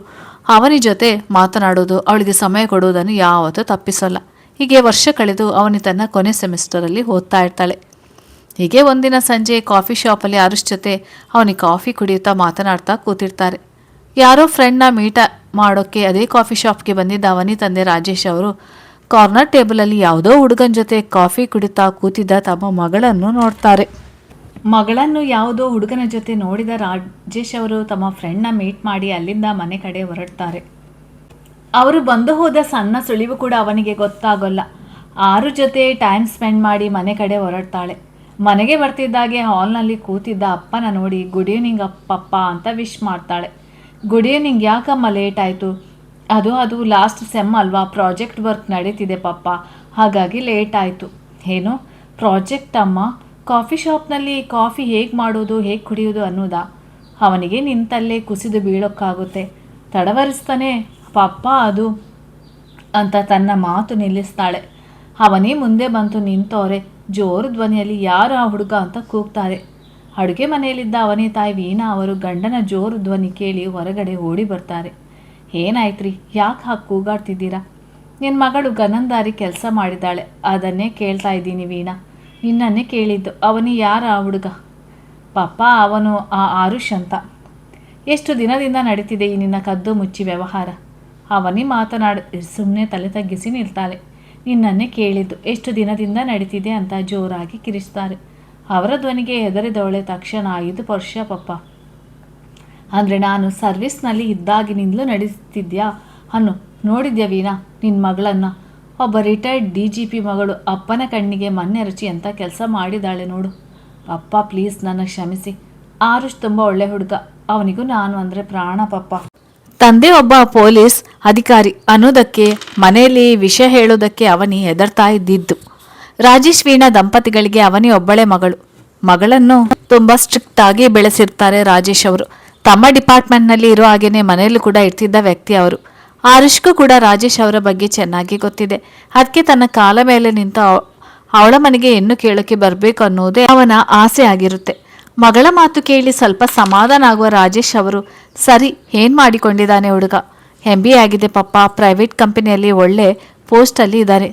ಅವನಿ ಜೊತೆ ಮಾತನಾಡೋದು, ಅವಳಿಗೆ ಸಮಯ ಕೊಡುವುದನ್ನು ಯಾವತ್ತೂ ತಪ್ಪಿಸೋಲ್ಲ. ಹೀಗೆ ವರ್ಷ ಕಳೆದು ಅವನಿ ತನ್ನ ಕೊನೆ ಸೆಮಿಸ್ಟರಲ್ಲಿ ಓದ್ತಾ ಇರ್ತಾಳೆ. ಹೀಗೆ ಒಂದಿನ ಸಂಜೆ ಕಾಫಿ ಶಾಪಲ್ಲಿ ಆರುಷ್ ಜೊತೆ ಅವನಿ ಕಾಫಿ ಕುಡಿಯುತ್ತಾ ಮಾತನಾಡ್ತಾ ಕೂತಿರ್ತಾರೆ. ಯಾರೋ ಫ್ರೆಂಡ್ನ ಮೀಟ ಮಾಡೋಕ್ಕೆ ಅದೇ ಕಾಫಿ ಶಾಪ್ಗೆ ಬಂದಿದ್ದ ಅವನಿ ತಂದೆ ರಾಜೇಶ್ ಅವರು ಕಾರ್ನರ್ ಟೇಬಲಲ್ಲಿ ಯಾವುದೋ ಹುಡುಗನ ಜೊತೆ ಕಾಫಿ ಕುಡಿತಾ ಕೂತಿದ್ದ ತಮ್ಮ ಮಗಳನ್ನು ನೋಡ್ತಾರೆ. ಮಗಳನ್ನು ಯಾವುದೋ ಹುಡುಗನ ಜೊತೆ ನೋಡಿದ ರಾಜೇಶ್ ಅವರು ತಮ್ಮ ಫ್ರೆಂಡ್ನ ಮೀಟ್ ಮಾಡಿ ಅಲ್ಲಿಂದ ಮನೆ ಕಡೆ ಹೊರಡ್ತಾರೆ. ಅವರು ಬಂದು ಹೋದ ಸಣ್ಣ ಸುಳಿವು ಕೂಡ ಅವನಿಗೆ ಗೊತ್ತಾಗೋಲ್ಲ. ಆರು ಜೊತೆ ಟೈಮ್ ಸ್ಪೆಂಡ್ ಮಾಡಿ ಮನೆ ಕಡೆ ಹೊರಡ್ತಾಳೆ. ಮನೆಗೆ ಬರ್ತಿದ್ದಾಗೆ ಹಾಲ್ನಲ್ಲಿ ಕೂತಿದ್ದ ಅಪ್ಪನ ನೋಡಿ ಗುಡ್ ಈವ್ನಿಂಗ್ ಅಪ್ಪಪ್ಪ ಅಂತ ವಿಶ್ ಮಾಡ್ತಾಳೆ. ಗುಡ್ ಈವ್ನಿಂಗ್, ಯಾಕಮ್ಮ ಲೇಟ್ ಆಯಿತು? ಅದು ಲಾಸ್ಟ್ ಸೆಮ್ ಅಲ್ವಾ, ಪ್ರಾಜೆಕ್ಟ್ ವರ್ಕ್ ನಡೀತಿದೆ ಪಪ್ಪ, ಹಾಗಾಗಿ ಲೇಟ್ ಆಯಿತು. ಏನು ಪ್ರಾಜೆಕ್ಟ್ ಅಮ್ಮ? ಕಾಫಿ ಶಾಪ್ನಲ್ಲಿ ಕಾಫಿ ಹೇಗೆ ಮಾಡೋದು, ಹೇಗೆ ಕುಡಿಯೋದು ಅನ್ನೋದಾ? ಅವನಿಗೆ ನಿಂತಲ್ಲೇ ಕುಸಿದು ಬೀಳೋಕ್ಕಾಗುತ್ತೆ. ತಡವರಿಸ್ತಾನೆ, ಪಪ್ಪ ಅದು ಅಂತ ತನ್ನ ಮಾತು ನಿಲ್ಲಿಸ್ತಾಳೆ. ಅವನೇ ಮುಂದೆ ಬಂತು ನಿಂತೋರೆ ಜೋರು ಧ್ವನಿಯಲ್ಲಿ ಯಾರು ಆ ಹುಡುಗ ಅಂತ ಕೂಗ್ತಾರೆ. ಅಡುಗೆ ಮನೆಯಲ್ಲಿದ್ದ ಅವನೇ ತಾಯಿ ವೀಣಾ ಅವರು ಗಂಡನ ಜೋರು ಧ್ವನಿ ಕೇಳಿ ಹೊರಗಡೆ ಓಡಿ ಬರ್ತಾರೆ. ಏನಾಯ್ತ್ರಿ, ಯಾಕೆ ಹಾಗೆ ಕೂಗಾಡ್ತಿದ್ದೀರಾ? ನಿನ್ನ ಮಗಳು ಗನಂದಾರಿ ಕೆಲಸ ಮಾಡಿದ್ದಾಳೆ, ಅದನ್ನೇ ಕೇಳ್ತಾ ಇದ್ದೀನಿ ವೀಣಾ. ನಿನ್ನನ್ನೇ ಕೇಳಿದ್ದು. ಅವನು ಯಾರ ಆ ಹುಡುಗ? ಪಾಪ, ಅವನು ಆ ಆರುಷ್ ಅಂತ. ಎಷ್ಟು ದಿನದಿಂದ ನಡೀತಿದೆ ಈ ನಿನ್ನ ಕದ್ದು ಮುಚ್ಚಿ ವ್ಯವಹಾರ? ಅವನಿ ಸುಮ್ಮನೆ ತಲೆ ತಗ್ಗಿಸಿ ನಿಲ್ತಾಳೆ. ನಿನ್ನನ್ನೇ ಕೇಳಿದ್ದು, ಎಷ್ಟು ದಿನದಿಂದ ನಡೀತಿದೆ ಅಂತ ಜೋರಾಗಿ ಕಿರಿಸ್ತಾರೆ. ಅವರ ಧ್ವನಿಗೆ ಹೆದರಿದವಳೆ ತಕ್ಷಣ 5 ವರ್ಷ ಪಪ್ಪ. ಅಂದರೆ ನಾನು ಸರ್ವಿಸ್ನಲ್ಲಿ ಇದ್ದಾಗಿನಿಂದಲೂ ನಡೀತಿದ್ಯಾ ಅನ್ನು ನೋಡಿದ್ಯಾ ವೀಣಾ ನಿನ್ನ ಮಗಳನ್ನು? ಒಬ್ಬ ರಿಟೈರ್ಡ್ DGP ಮಗಳು ಅಪ್ಪನ ಕಣ್ಣಿಗೆ ಮಣ್ಣೆರಚಿ ಅಂತ ಕೆಲಸ ಮಾಡಿದಾಳೆ ನೋಡು. ಅಪ್ಪ ಪ್ಲೀಸ್ ನನ್ನ ಕ್ಷಮಿಸಿ. ಆರುಷ್ ತುಂಬ ಒಳ್ಳೆ ಹುಡುಗ, ಅವನಿಗೂ ನಾನು ಅಂದರೆ ಪ್ರಾಣ ಪಪ್ಪ. ತಂದೆ ಒಬ್ಬ ಪೊಲೀಸ್ ಅಧಿಕಾರಿ ಅನ್ನೋದಕ್ಕೆ ಮನೆಯಲ್ಲಿ ವಿಷಯ ಹೇಳೋದಕ್ಕೆ ಅವನಿ ಹೆದರ್ತಾ ಇದ್ದಿದ್ದು. ರಾಜೇಶ್ ವೀಣಾ ದಂಪತಿಗಳಿಗೆ ಅವನಿ ಒಬ್ಬಳೆ ಮಗಳು. ಮಗಳನ್ನು ತುಂಬ ಸ್ಟ್ರಿಕ್ಟ್ ಆಗಿ ಬೆಳೆಸಿರ್ತಾರೆ ರಾಜೇಶ್ ಅವರು. ತಮ್ಮ ಡಿಪಾರ್ಟ್ಮೆಂಟ್ನಲ್ಲಿ ಇರೋ ಹಾಗೇನೆ ಮನೆಯಲ್ಲೂ ಕೂಡ ಇರ್ತಿದ್ದ ವ್ಯಕ್ತಿ ಅವರು. ಆರುಷ್ಗೂ ಕೂಡ ರಾಜೇಶ್ ಅವರ ಬಗ್ಗೆ ಚೆನ್ನಾಗಿ ಗೊತ್ತಿದೆ. ಅದಕ್ಕೆ ತನ್ನ ಕಾಲ ಮೇಲೆ ನಿಂತ ಅವಳ ಮನೆಗೆ ಹೆಣ್ಣು ಕೇಳೋಕ್ಕೆ ಬರಬೇಕು ಅನ್ನೋದೇ ಅವನ ಆಸೆ ಆಗಿರುತ್ತೆ. ಮಗಳ ಮಾತು ಕೇಳಿ ಸ್ವಲ್ಪ ಸಮಾಧಾನ ಆಗುವ ರಾಜೇಶ್ ಅವರು, ಸರಿ ಏನು ಮಾಡಿಕೊಂಡಿದ್ದಾನೆ ಹುಡುಗ, MBA ಆಗಿದೆ ಪಪ್ಪ, ಪ್ರೈವೇಟ್ ಕಂಪನಿಯಲ್ಲಿ ಒಳ್ಳೆ ಪೋಸ್ಟಲ್ಲಿ ಇದ್ದಾನೆ.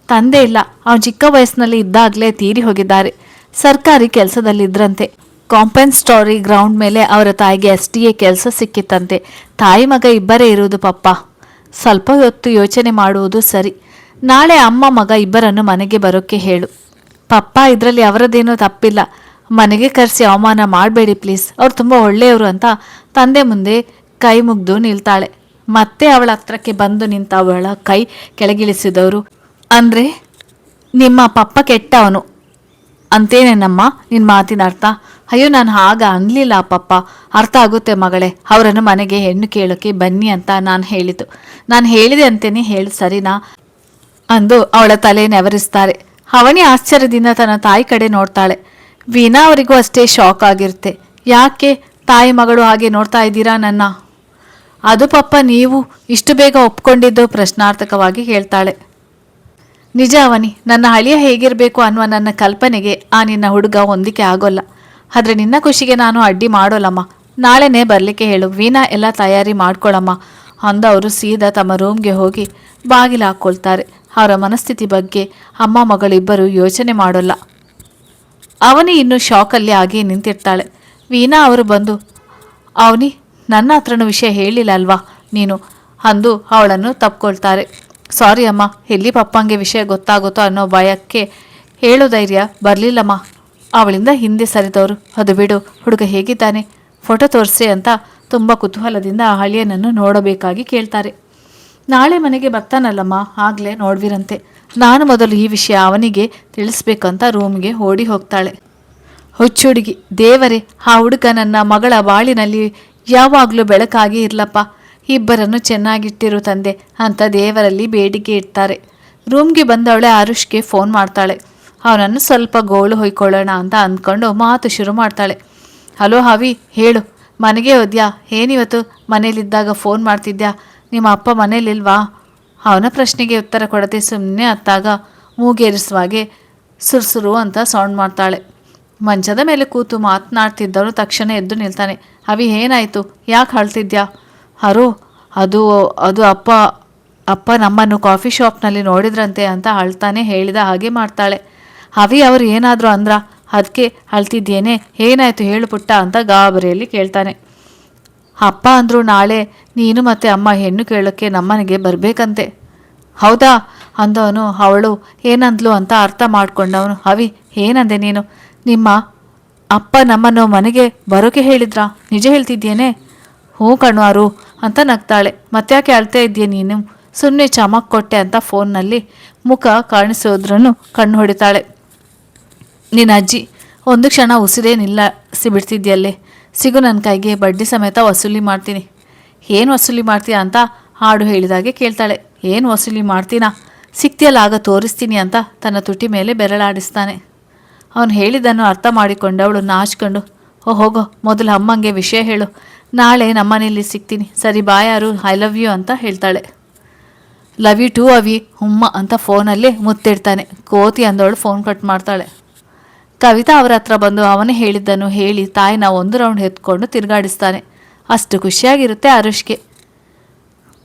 ತಂದೆ ಇಲ್ಲ, ಅವನು ಚಿಕ್ಕ ವಯಸ್ಸಿನಲ್ಲಿ ಇದ್ದಾಗಲೇ ತೀರಿ ಹೋಗಿದ್ದಾರೆ. ಸರ್ಕಾರಿ ಕೆಲಸದಲ್ಲಿದ್ದರಂತೆ. ಕಾಂಪೆನ್ಸ್ಟೋರಿ ಗ್ರೌಂಡ್ ಮೇಲೆ ಅವರ ತಾಯಿಗೆ SDA ಕೆಲಸ ಸಿಕ್ಕಿತ್ತಂತೆ. ತಾಯಿ ಮಗ ಇಬ್ಬರೇ ಇರುವುದು ಪಪ್ಪ. ಸ್ವಲ್ಪ ಹೊತ್ತು ಯೋಚನೆ ಮಾಡುವುದು ಸರಿ. ನಾಳೆ ಅಮ್ಮ ಮಗ ಇಬ್ಬರನ್ನು ಮನೆಗೆ ಬರೋಕ್ಕೆ ಹೇಳು. ಪಪ್ಪ, ಇದರಲ್ಲಿ ಅವರದ್ದೇನೂ ತಪ್ಪಿಲ್ಲ. ಮನೆಗೆ ಕರೆಸಿ ಅವಮಾನ ಮಾಡಬೇಡಿ ಪ್ಲೀಸ್, ಅವ್ರು ತುಂಬ ಒಳ್ಳೆಯವರು ಅಂತ ತಂದೆ ಮುಂದೆ ಕೈ ಮುಗ್ದು ನಿಲ್ತಾಳೆ. ಮತ್ತೆ ಅವಳ ಹತ್ರಕ್ಕೆ ಬಂದು ನಿಂತ ಅವಳ ಕೈ ಕೆಳಗಿಳಿಸಿದವರು, ಅಂದರೆ ನಿಮ್ಮ ಪಪ್ಪ ಕೆಟ್ಟವನು ಅಂತೇನೇನಮ್ಮ ನಿನ್ನ ಮಾತಿನ ಅರ್ಥ? ಅಯ್ಯೋ, ನಾನು ಹಾಗ ಅನ್ನಲಿಲ್ಲ ಪಪ್ಪ, ಅರ್ಥ ಆಗುತ್ತೆ ಮಗಳೇ, ಅವರನ್ನು ಮನೆಗೆ ಹೆಣ್ಣು ಕೇಳೋಕ್ಕೆ ಬನ್ನಿ ಅಂತ ನಾನು ಹೇಳಿದ್ದು. ನಾನು ಹೇಳಿದೆ ಅಂತೇನೆ ಹೇಳು ಸರಿನಾ ಅಂದು ಅವಳ ತಲೆ ನೆವರಿಸ್ತಾರೆ. ಅವನಿ ಆಶ್ಚರ್ಯದಿಂದ ತನ್ನ ತಾಯಿ ಕಡೆ ನೋಡ್ತಾಳೆ. ವೀಣಾ ಅವರಿಗೂ ಅಷ್ಟೇ ಶಾಕ್ ಆಗಿರುತ್ತೆ. ಯಾಕೆ ತಾಯಿ ಮಗಳು ಹಾಗೆ ನೋಡ್ತಾ ಇದ್ದೀರಾ ನನ್ನ? ಅದು ಪಪ್ಪ, ನೀವು ಇಷ್ಟು ಬೇಗ ಒಪ್ಕೊಂಡಿದ್ದು ಪ್ರಶ್ನಾರ್ಥಕವಾಗಿ ಹೇಳ್ತಾಳೆ. ನಿಜ ಅವನಿ, ನನ್ನ ಅಳಿಯ ಹೇಗಿರಬೇಕು ಅನ್ನುವ ನನ್ನ ಕಲ್ಪನೆಗೆ ಆ ನಿನ್ನ ಹುಡುಗ ಹೊಂದಿಕೆ ಆಗೋಲ್ಲ. ಆದರೆ ನಿನ್ನ ಖುಷಿಗೆ ನಾನು ಅಡ್ಡಿ ಮಾಡೋಲ್ಲಮ್ಮ. ನಾಳೆನೇ ಬರಲಿಕ್ಕೆ ಹೇಳು. ವೀಣಾ ಎಲ್ಲ ತಯಾರಿ ಮಾಡ್ಕೊಳ್ಳಮ್ಮ ಅಂದವರು ಸೀದಾ ತಮ್ಮ ರೂಮ್ಗೆ ಹೋಗಿ ಬಾಗಿಲು ಹಾಕ್ಕೊಳ್ತಾರೆ. ಅವರ ಮನಸ್ಥಿತಿ ಬಗ್ಗೆ ಅಮ್ಮ ಮಗಳಿಬ್ಬರು ಯೋಚನೆ ಮಾಡೋಲ್ಲ. ಅವನಿ ಇನ್ನು ಶಾಕಲ್ಲಿ ಆಗಿ ನಿಂತಿರ್ತಾಳೆ. ವೀಣಾ ಅವರು ಬಂದು, ಅವನಿ ನನ್ನ ಹತ್ರನೂ ವಿಷಯ ಹೇಳಿಲ್ಲ ಅಲ್ವಾ ನೀನು ಅಂದು ಅವಳನ್ನು ತಪ್ಕೊಳ್ತಾರೆ. ಸಾರಿ ಅಮ್ಮ, ಎಲ್ಲಿ ಪಪ್ಪಂಗೆ ವಿಷಯ ಗೊತ್ತಾಗುತ್ತೋ ಅನ್ನೋ ಭಯಕ್ಕೆ ಹೇಳೋ ಧೈರ್ಯ ಬರಲಿಲ್ಲಮ್ಮ. ಅವಳಿಂದ ಹಿಂದೆ ಸರಿದವರು, ಅದು ಬಿಡು, ಹುಡುಗ ಹೇಗಿದ್ದಾನೆ, ಫೋಟೋ ತೋರಿಸಿ ಅಂತ ತುಂಬ ಕುತೂಹಲದಿಂದ ಆ ಹಳಿಯನನ್ನು ನೋಡಬೇಕಾಗಿ ಕೇಳ್ತಾರೆ. ನಾಳೆ ಮನೆಗೆ ಬರ್ತಾನಲ್ಲಮ್ಮ, ಆಗಲೇ ನೋಡ್ವಿರಂತೆ. ನಾನು ಮೊದಲು ಈ ವಿಷಯ ಅವನಿಗೆ ತಿಳಿಸ್ಬೇಕಂತ ರೂಮ್ಗೆ ಓಡಿ ಹೋಗ್ತಾಳೆ. ಹುಚ್ಚುಡುಗಿ, ದೇವರೇ, ಆ ಹುಡುಗ ನನ್ನ ಮಗಳ ಬಾಳಿನಲ್ಲಿ ಯಾವಾಗಲೂ ಬೆಳಕಾಗಿ ಇರ್ಲಪ್ಪ, ಇಬ್ಬರನ್ನು ಚೆನ್ನಾಗಿಟ್ಟಿರು ತಂದೆ ಅಂತ ದೇವರಲ್ಲಿ ಬೇಡಿಕೆ ಇಡ್ತಾರೆ. ರೂಮ್ಗೆ ಬಂದವಳೆ ಆರುಷ್ಗೆ ಫೋನ್ ಮಾಡ್ತಾಳೆ. ಅವನನ್ನು ಸ್ವಲ್ಪ ಗೋಳು ಹೊಯ್ಕೊಳ್ಳೋಣ ಅಂತ ಅಂದ್ಕೊಂಡು ಮಾತು ಶುರು ಮಾಡ್ತಾಳೆ. ಹಲೋ ಹವಿ, ಹೇಳು, ಮನೆಗೆ ಹೋದ್ಯಾ? ಏನಿವತ್ತು ಮನೇಲಿದ್ದಾಗ ಫೋನ್ ಮಾಡ್ತಿದ್ಯಾ? ನಿಮ್ಮ ಅಪ್ಪ ಮನೇಲಿಲ್ವಾ? ಅವನ ಪ್ರಶ್ನೆಗೆ ಉತ್ತರ ಕೊಡದೆ ಸುಮ್ಮನೆ ಅತ್ತಾಗ ಮೂಗೇರಿಸುವಾಗೆ ಸುರ್ಸುರು ಅಂತ ಸೌಂಡ್ ಮಾಡ್ತಾಳೆ. ಮಂಚದ ಮೇಲೆ ಕೂತು ಮಾತನಾಡ್ತಿದ್ದವನು ತಕ್ಷಣ ಎದ್ದು ನಿಲ್ತಾನೆ. ಅವಿ, ಏನಾಯಿತು, ಯಾಕೆ ಅಳ್ತಿದ್ಯಾ? ಅದು ಅಪ್ಪ ನಮ್ಮನ್ನು ಕಾಫಿ ಶಾಪ್ನಲ್ಲಿ ನೋಡಿದ್ರಂತೆ ಅಂತ ಅಳ್ತಾನೆ ಹೇಳಿದ ಹಾಗೆ ಮಾಡ್ತಾಳೆ. ಅವಿ, ಅವರು ಏನಾದರೂ ಅಂದ್ರ? ಅದಕ್ಕೆ ಅಳ್ತಿದ್ದೇನೆ, ಏನಾಯಿತು ಹೇಳು ಪುಟ್ಟ ಅಂತ ಗಾಬರಿಯಲ್ಲಿ ಕೇಳ್ತಾನೆ. ಅಪ್ಪ ಅಂದರು ನಾಳೆ ನೀನು ಮತ್ತು ಅಮ್ಮ ಹೆಣ್ಣು ಕೇಳೋಕ್ಕೆ ನಮ್ಮನೆಗೆ ಬರಬೇಕಂತೆ. ಹೌದಾ ಅಂದವನು ಅವಳು ಏನಂದ್ಲು ಅಂತ ಅರ್ಥ ಮಾಡ್ಕೊಂಡವನು. ಅವಿ, ಏನಂದೆ ನೀನು? ನಿಮ್ಮ ಅಪ್ಪ ನಮ್ಮನ್ನು ಮನೆಗೆ ಬರೋಕೆ ಹೇಳಿದ್ರಾ? ನಿಜ ಹೇಳ್ತಿದ್ದೇನೆ? ಹ್ಞೂ ಕಣ್ವಾರು ಅಂತ ನಗ್ತಾಳೆ. ಮತ್ತ್ಯಾಕೆ ಅಳ್ತಾ ಇದ್ದೀಯ ನೀನು? ಸುಮ್ಮನೆ ಚಮಕ್ ಕೊಟ್ಟೆ ಅಂತ ಫೋನ್ನಲ್ಲಿ ಮುಖ ಕಾಣಿಸೋದ್ರನ್ನು ಕಣ್ಣು ಹೊಡಿತಾಳೆ. ನಿನ್ನ ಅಜ್ಜಿ ಒಂದು ಕ್ಷಣ ಉಸಿರೇ ನಿಲ್ಲಿಸಿಬಿಡ್ತಿದ್ಯಲ್ಲೇ, ಸಿಗು ನನ್ನ ಕೈಗೆ, ಬಡ್ಡಿ ಸಮೇತ ವಸೂಲಿ ಮಾಡ್ತೀನಿ. ಏನು ವಸೂಲಿ ಮಾಡ್ತೀಯ ಅಂತ ಹಾಡು ಹೇಳಿದಾಗೆ ಕೇಳ್ತಾಳೆ. ಏನು ವಸೂಲಿ ಮಾಡ್ತೀನಾ? ಸಿಕ್ತಿಯಲ್ಲ ಆಗ ತೋರಿಸ್ತೀನಿ ಅಂತ ತನ್ನ ತುಟಿ ಮೇಲೆ ಬೆರಳಾಡಿಸ್ತಾನೆ. ಅವನು ಹೇಳಿದ್ದನ್ನು ಅರ್ಥ ಮಾಡಿಕೊಂಡವಳು ನಾಚ್ಕೊಂಡು, ಹೋಗೋ, ಮೊದಲು ಅಮ್ಮಂಗೆ ವಿಷಯ ಹೇಳು, ನಾಳೆ ನಮ್ಮನೇಲಿ ಸಿಗ್ತೀನಿ, ಸರಿ ಬಾಯಾರು, ಐ ಲವ್ ಯು ಅಂತ ಹೇಳ್ತಾಳೆ. ಲವ್ ಯು ಟೂ ಅವಿ, ಹುಮ್ಮ ಅಂತ ಫೋನಲ್ಲಿ ಮುತ್ತಿಡ್ತಾನೆ. ಕೋತಿ ಅಂದವಳು ಫೋನ್ ಕಟ್ ಮಾಡ್ತಾಳೆ. ಕವಿತಾ ಅವರ ಹತ್ರ ಬಂದು ಅವನೇ ಹೇಳಿದ್ದನ್ನು ಹೇಳಿ ತಾಯಿನ ಒಂದು ರೌಂಡ್ ಎತ್ಕೊಂಡು ತಿರುಗಾಡಿಸ್ತಾನೆ. ಅಷ್ಟು ಖುಷಿಯಾಗಿರುತ್ತೆ ಆರುಷ್ಗೆ.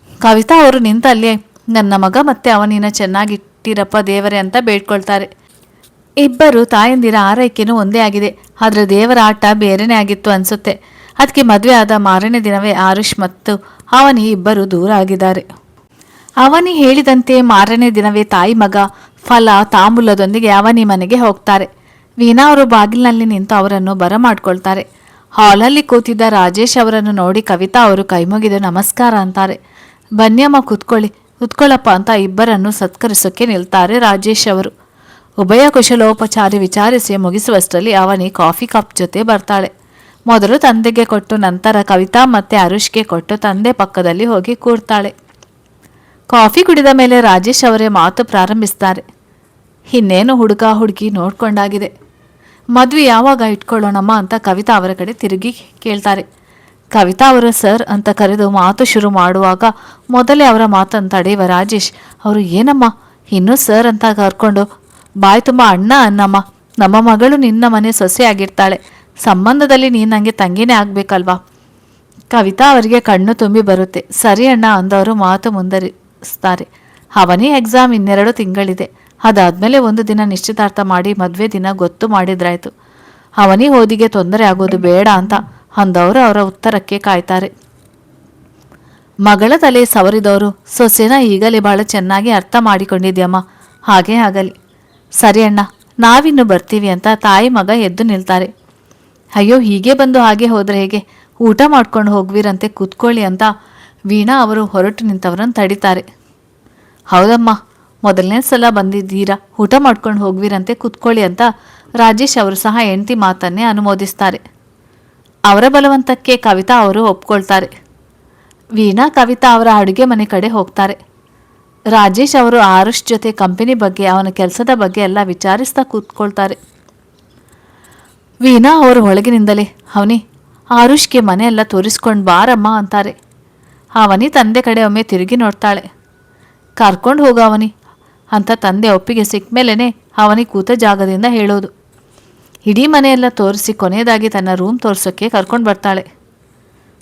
ಕವಿತಾ ಅವರು ನಿಂತಲ್ಲೇ, ನನ್ನ ಮಗ ಮತ್ತೆ ಅವನಿನ ಚೆನ್ನಾಗಿಟ್ಟಿರಪ್ಪ ದೇವರೇ ಅಂತ ಬೇಡ್ಕೊಳ್ತಾರೆ. ಇಬ್ಬರು ತಾಯಂದಿರ ಆರೈಕೆನೂ ಒಂದೇ ಆಗಿದೆ. ಆದರೆ ದೇವರ ಆಟ ಬೇರೆನೇ ಆಗಿತ್ತು ಅನಿಸುತ್ತೆ. ಅದಕ್ಕೆ ಮದುವೆ ಆದ ಮಾರನೇ ದಿನವೇ ಆರುಷ್ ಮತ್ತು ಅವನಿ ಇಬ್ಬರು ದೂರ ಆಗಿದ್ದಾರೆ. ಅವನಿ ಹೇಳಿದಂತೆ ಮಾರನೇ ದಿನವೇ ತಾಯಿ ಮಗ ಫಲ ತಾಂಬೂಲದೊಂದಿಗೆ ಅವನಿ ಮನೆಗೆ ಹೋಗ್ತಾರೆ. ವೀಣಾ ಅವರು ಬಾಗಿಲಿನಲ್ಲಿ ನಿಂತು ಅವರನ್ನು ಬರಮಾಡ್ಕೊಳ್ತಾರೆ. ಹಾಲಲ್ಲಿ ಕೂತಿದ್ದ ರಾಜೇಶ್ ಅವರನ್ನು ನೋಡಿ ಕವಿತಾ ಅವರು ಕೈಮುಗಿದು ನಮಸ್ಕಾರ ಅಂತಾರೆ. ಬನ್ನಿಯಮ್ಮ ಕುತ್ಕೊಳ್ಳಪ್ಪ ಅಂತ ಇಬ್ಬರನ್ನು ಸತ್ಕರಿಸೋಕ್ಕೆ ನಿಲ್ತಾರೆ ರಾಜೇಶ್ ಅವರು. ಉಭಯ ಕುಶಲೋಪಚಾರಿ ವಿಚಾರಿಸಿ ಮುಗಿಸುವಷ್ಟರಲ್ಲಿ ಅವನಿ ಕಾಫಿ ಕಪ್ ಜೊತೆ ಬರ್ತಾಳೆ. ಮೊದಲು ತಂದೆಗೆ ಕೊಟ್ಟು ನಂತರ ಕವಿತಾ ಮತ್ತೆ ಅರುಷ್ಗೆ ಕೊಟ್ಟು ತಂದೆ ಪಕ್ಕದಲ್ಲಿ ಹೋಗಿ ಕೂರ್ತಾಳೆ. ಕಾಫಿ ಕುಡಿದ ಮೇಲೆ ರಾಜೇಶ್ ಅವರೇ ಮಾತು ಪ್ರಾರಂಭಿಸ್ತಾರೆ. ಇನ್ನೇನು ಹುಡುಗ ಹುಡುಗಿ ನೋಡ್ಕೊಂಡಾಗಿದೆ, ಮದುವೆ ಯಾವಾಗ ಇಟ್ಕೊಳ್ಳೋಣಮ್ಮ ಅಂತ ಕವಿತಾ ಅವರ ಕಡೆ ತಿರುಗಿ ಕೇಳ್ತಾರೆ. ಕವಿತಾ ಅವರು ಸರ್ ಅಂತ ಕರೆದು ಮಾತು ಶುರು ಮಾಡುವಾಗ ಮೊದಲೇ ಅವರ ಮಾತನ್ನು ತಡೆಯುವ ರಾಜೇಶ್ ಅವರು, ಏನಮ್ಮ ಇನ್ನೂ ಸರ್ ಅಂತ ಕರ್ಕೊಂಡು ಬಾಯ್ ತುಂಬ ಅಣ್ಣ ಅನ್ನಮ್ಮ, ನಮ್ಮ ಮಗಳು ನಿನ್ನ ಮನೆ ಸೊಸೆ ಆಗಿರ್ತಾಳೆ. ಸಂಬಂಧದಲ್ಲಿ ನೀನು ನನಗೆ ತಂಗಿನೇ ಆಗಬೇಕಲ್ವಾ? ಕವಿತಾ ಅವರಿಗೆ ಕಣ್ಣು ತುಂಬಿ ಬರುತ್ತೆ. ಸರಿ ಅಣ್ಣ ಅಂದವರು ಮಾತು ಮುಂದರಿಸ್ತಾರೆ. ಅವನೇ ಎಕ್ಸಾಮ್ 2 ತಿಂಗಳಿದೆ. ಅದಾದ್ಮೇಲೆ ಒಂದು ದಿನ ನಿಶ್ಚಿತಾರ್ಥ ಮಾಡಿ ಮದುವೆ ದಿನ ಗೊತ್ತು ಮಾಡಿದ್ರಾಯ್ತು. ಅವನಿ ಓದಿಗೆ ತೊಂದರೆ ಆಗೋದು ಬೇಡ ಅಂತ ಅಂದವರು ಅವರ ಉತ್ತರಕ್ಕೆ ಕಾಯ್ತಾರೆ. ಮಗಳ ತಲೆ ಸವರಿದವರು, ಸೊಸೆನ ಈಗಲೇ ಬಹಳ ಚೆನ್ನಾಗಿ ಅರ್ಥ ಮಾಡಿಕೊಂಡಿದ್ಯಮ್ಮ, ಹಾಗೇ ಆಗಲಿ. ಸರಿ ಅಣ್ಣ, ನಾವಿನ್ನು ಬರ್ತೀವಿ ಅಂತ ತಾಯಿ ಮಗ ಎದ್ದು ನಿಲ್ತಾರೆ. ಅಯ್ಯೋ, ಹೀಗೆ ಬಂದು ಹಾಗೆ ಹೋದರೆ ಹೇಗೆ? ಊಟ ಮಾಡ್ಕೊಂಡು ಹೋಗ್ವಿರಂತೆ, ಕೂತ್ಕೊಳ್ಳಿ ಅಂತ ವೀಣಾ ಅವರು ಹೊರಟು ನಿಂತವರನ್ನು ತಡಿತಾರೆ. ಹೌದಮ್ಮ, ಮೊದಲನೇ ಸಲ ಬಂದಿದ್ದೀರಾ, ಊಟ ಮಾಡ್ಕೊಂಡು ಹೋಗ್ವಿರಂತೆ, ಕೂತ್ಕೊಳ್ಳಿ ಅಂತ ರಾಜೇಶ್ ಅವರು ಸಹ ಹೆಂಡತಿ ಮಾತನ್ನೇ ಅನುಮೋದಿಸ್ತಾರೆ. ಅವರ ಬಲವಂತಕ್ಕೆ ಕವಿತಾ ಅವರು ಒಪ್ಕೊಳ್ತಾರೆ. ವೀಣಾ ಕವಿತಾ ಅವರ ಅಡುಗೆ ಮನೆ ಕಡೆ ಹೋಗ್ತಾರೆ. ರಾಜೇಶ್ ಅವರು ಆರುಷ್ ಜೊತೆ ಕಂಪನಿ ಬಗ್ಗೆ, ಅವನ ಕೆಲಸದ ಬಗ್ಗೆ ಎಲ್ಲ ವಿಚಾರಿಸ್ತಾ ಕೂತ್ಕೊಳ್ತಾರೆ. ವೀಣಾ ಅವರು ಒಳಗಿನಿಂದಲೇ, ಅವನಿ ಆರುಷ್ಗೆ ಮನೆಯೆಲ್ಲ ತೋರಿಸ್ಕೊಂಡು ಬಾರಮ್ಮ ಅಂತಾರೆ. ಅವನಿ ತಂದೆ ಕಡೆ ಒಮ್ಮೆ ತಿರುಗಿ ನೋಡ್ತಾಳೆ. ಕರ್ಕೊಂಡು ಹೋಗ ಅವನಿ ಅಂತ ತಂದೆ ಒಪ್ಪಿಗೆ ಸಿಕ್ಕ ಮೇಲೇ ಅವನಿ ಕೂತ ಜಾಗದಿಂದ ಹೇಳೋದು. ಇಡೀ ಮನೆಯೆಲ್ಲ ತೋರಿಸಿ ಕೊನೆಯದಾಗಿ ತನ್ನ ರೂಮ್ ತೋರಿಸೋಕ್ಕೆ ಕರ್ಕೊಂಡು ಬರ್ತಾಳೆ.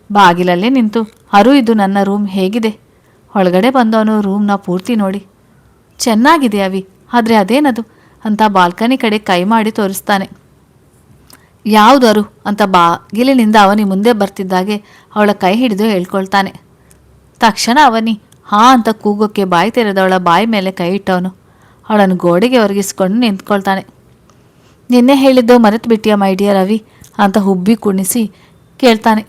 ಬಾಗಿಲಲ್ಲೇ ನಿಂತು, ಅರು ಇದು ನನ್ನ ರೂಮ್ ಹೇಗಿದೆ? ಒಳಗಡೆ ಬಂದವನು ರೂಮ್ನ ಪೂರ್ತಿ ನೋಡಿ, ಚೆನ್ನಾಗಿದೆ ಅವಿ, ಆದರೆ ಅದೇನದು ಅಂತ ಬಾಲ್ಕನಿ ಕಡೆ ಕೈ ಮಾಡಿ ತೋರಿಸ್ತಾನೆ. ಯಾವುದರು ಅಂತ ಬಾಗಿಲಿನಿಂದ ಅವನಿ ಮುಂದೆ ಬರ್ತಿದ್ದಾಗೆ ಅವಳ ಕೈ ಹಿಡಿದು ಹೇಳ್ಕೊಳ್ತಾನೆ. ತಕ್ಷಣ ಅವನಿ ಹಾ ಅಂತ ಕೂಗೋಕ್ಕೆ ಬಾಯಿ ತೆರೆದವಳ ಬಾಯಿ ಮೇಲೆ ಕೈ ಇಟ್ಟವನು ಅವಳನ್ನು ಗೋಡೆಗೆ ಒರಗಿಸ್ಕೊಂಡು ನಿಂತ್ಕೊಳ್ತಾನೆ. ನಿನ್ನೆ ಹೇಳಿದ್ದು ಮರೆತು ಬಿಟ್ಟಿಯ ಮೈ ಡಿಯರ್ ರವಿ ಅಂತ ಹುಬ್ಬಿ ಕುಣಿಸಿ ಕೇಳ್ತಾನೆ.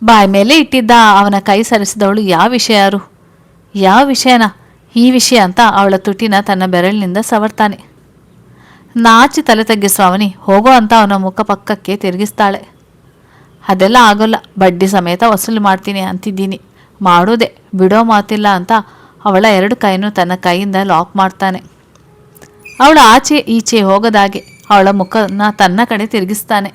ಬಾಯಿ ಮೇಲೆ ಇಟ್ಟಿದ್ದ ಅವನ ಕೈ ಸರಿಸಿದವಳು, ಯಾವ ವಿಷಯ ಯಾರು? ಯಾವ ವಿಷಯನಾ? ಈ ವಿಷಯ ಅಂತ ಅವಳ ತುಟಿನ ತನ್ನ ಬೆರಳಿನಿಂದ ಸವರ್ತಾನೆ. ನಾಚಿ ತಲೆ ತಗ್ಗಿಸುವ ಅವನಿ ಹೋಗೋ ಅಂತ ಅವನ ಮುಖ ಪಕ್ಕಕ್ಕೆ ತಿರುಗಿಸ್ತಾಳೆ. ಅದೆಲ್ಲ ಆಗೋಲ್ಲ, ಬಡ್ಡಿ ಸಮೇತ ವಸೂಲಿ ಮಾಡ್ತೀನಿ ಅಂತಿದ್ದೀನಿ, ಮಾಡೋದೆ, ಬಿಡೋ ಮಾತಿಲ್ಲ ಅಂತ ಅವಳ 2 ಕೈನೂ ತನ್ನ ಕೈಯಿಂದ ಲಾಕ್ ಮಾಡ್ತಾನೆ. ಅವಳ ಆಚೆ ಈಚೆ ಹೋಗದಾಗೆ ಅವಳ ಮುಖನ ತನ್ನ ಕಡೆ ತಿರುಗಿಸ್ತಾನೆ.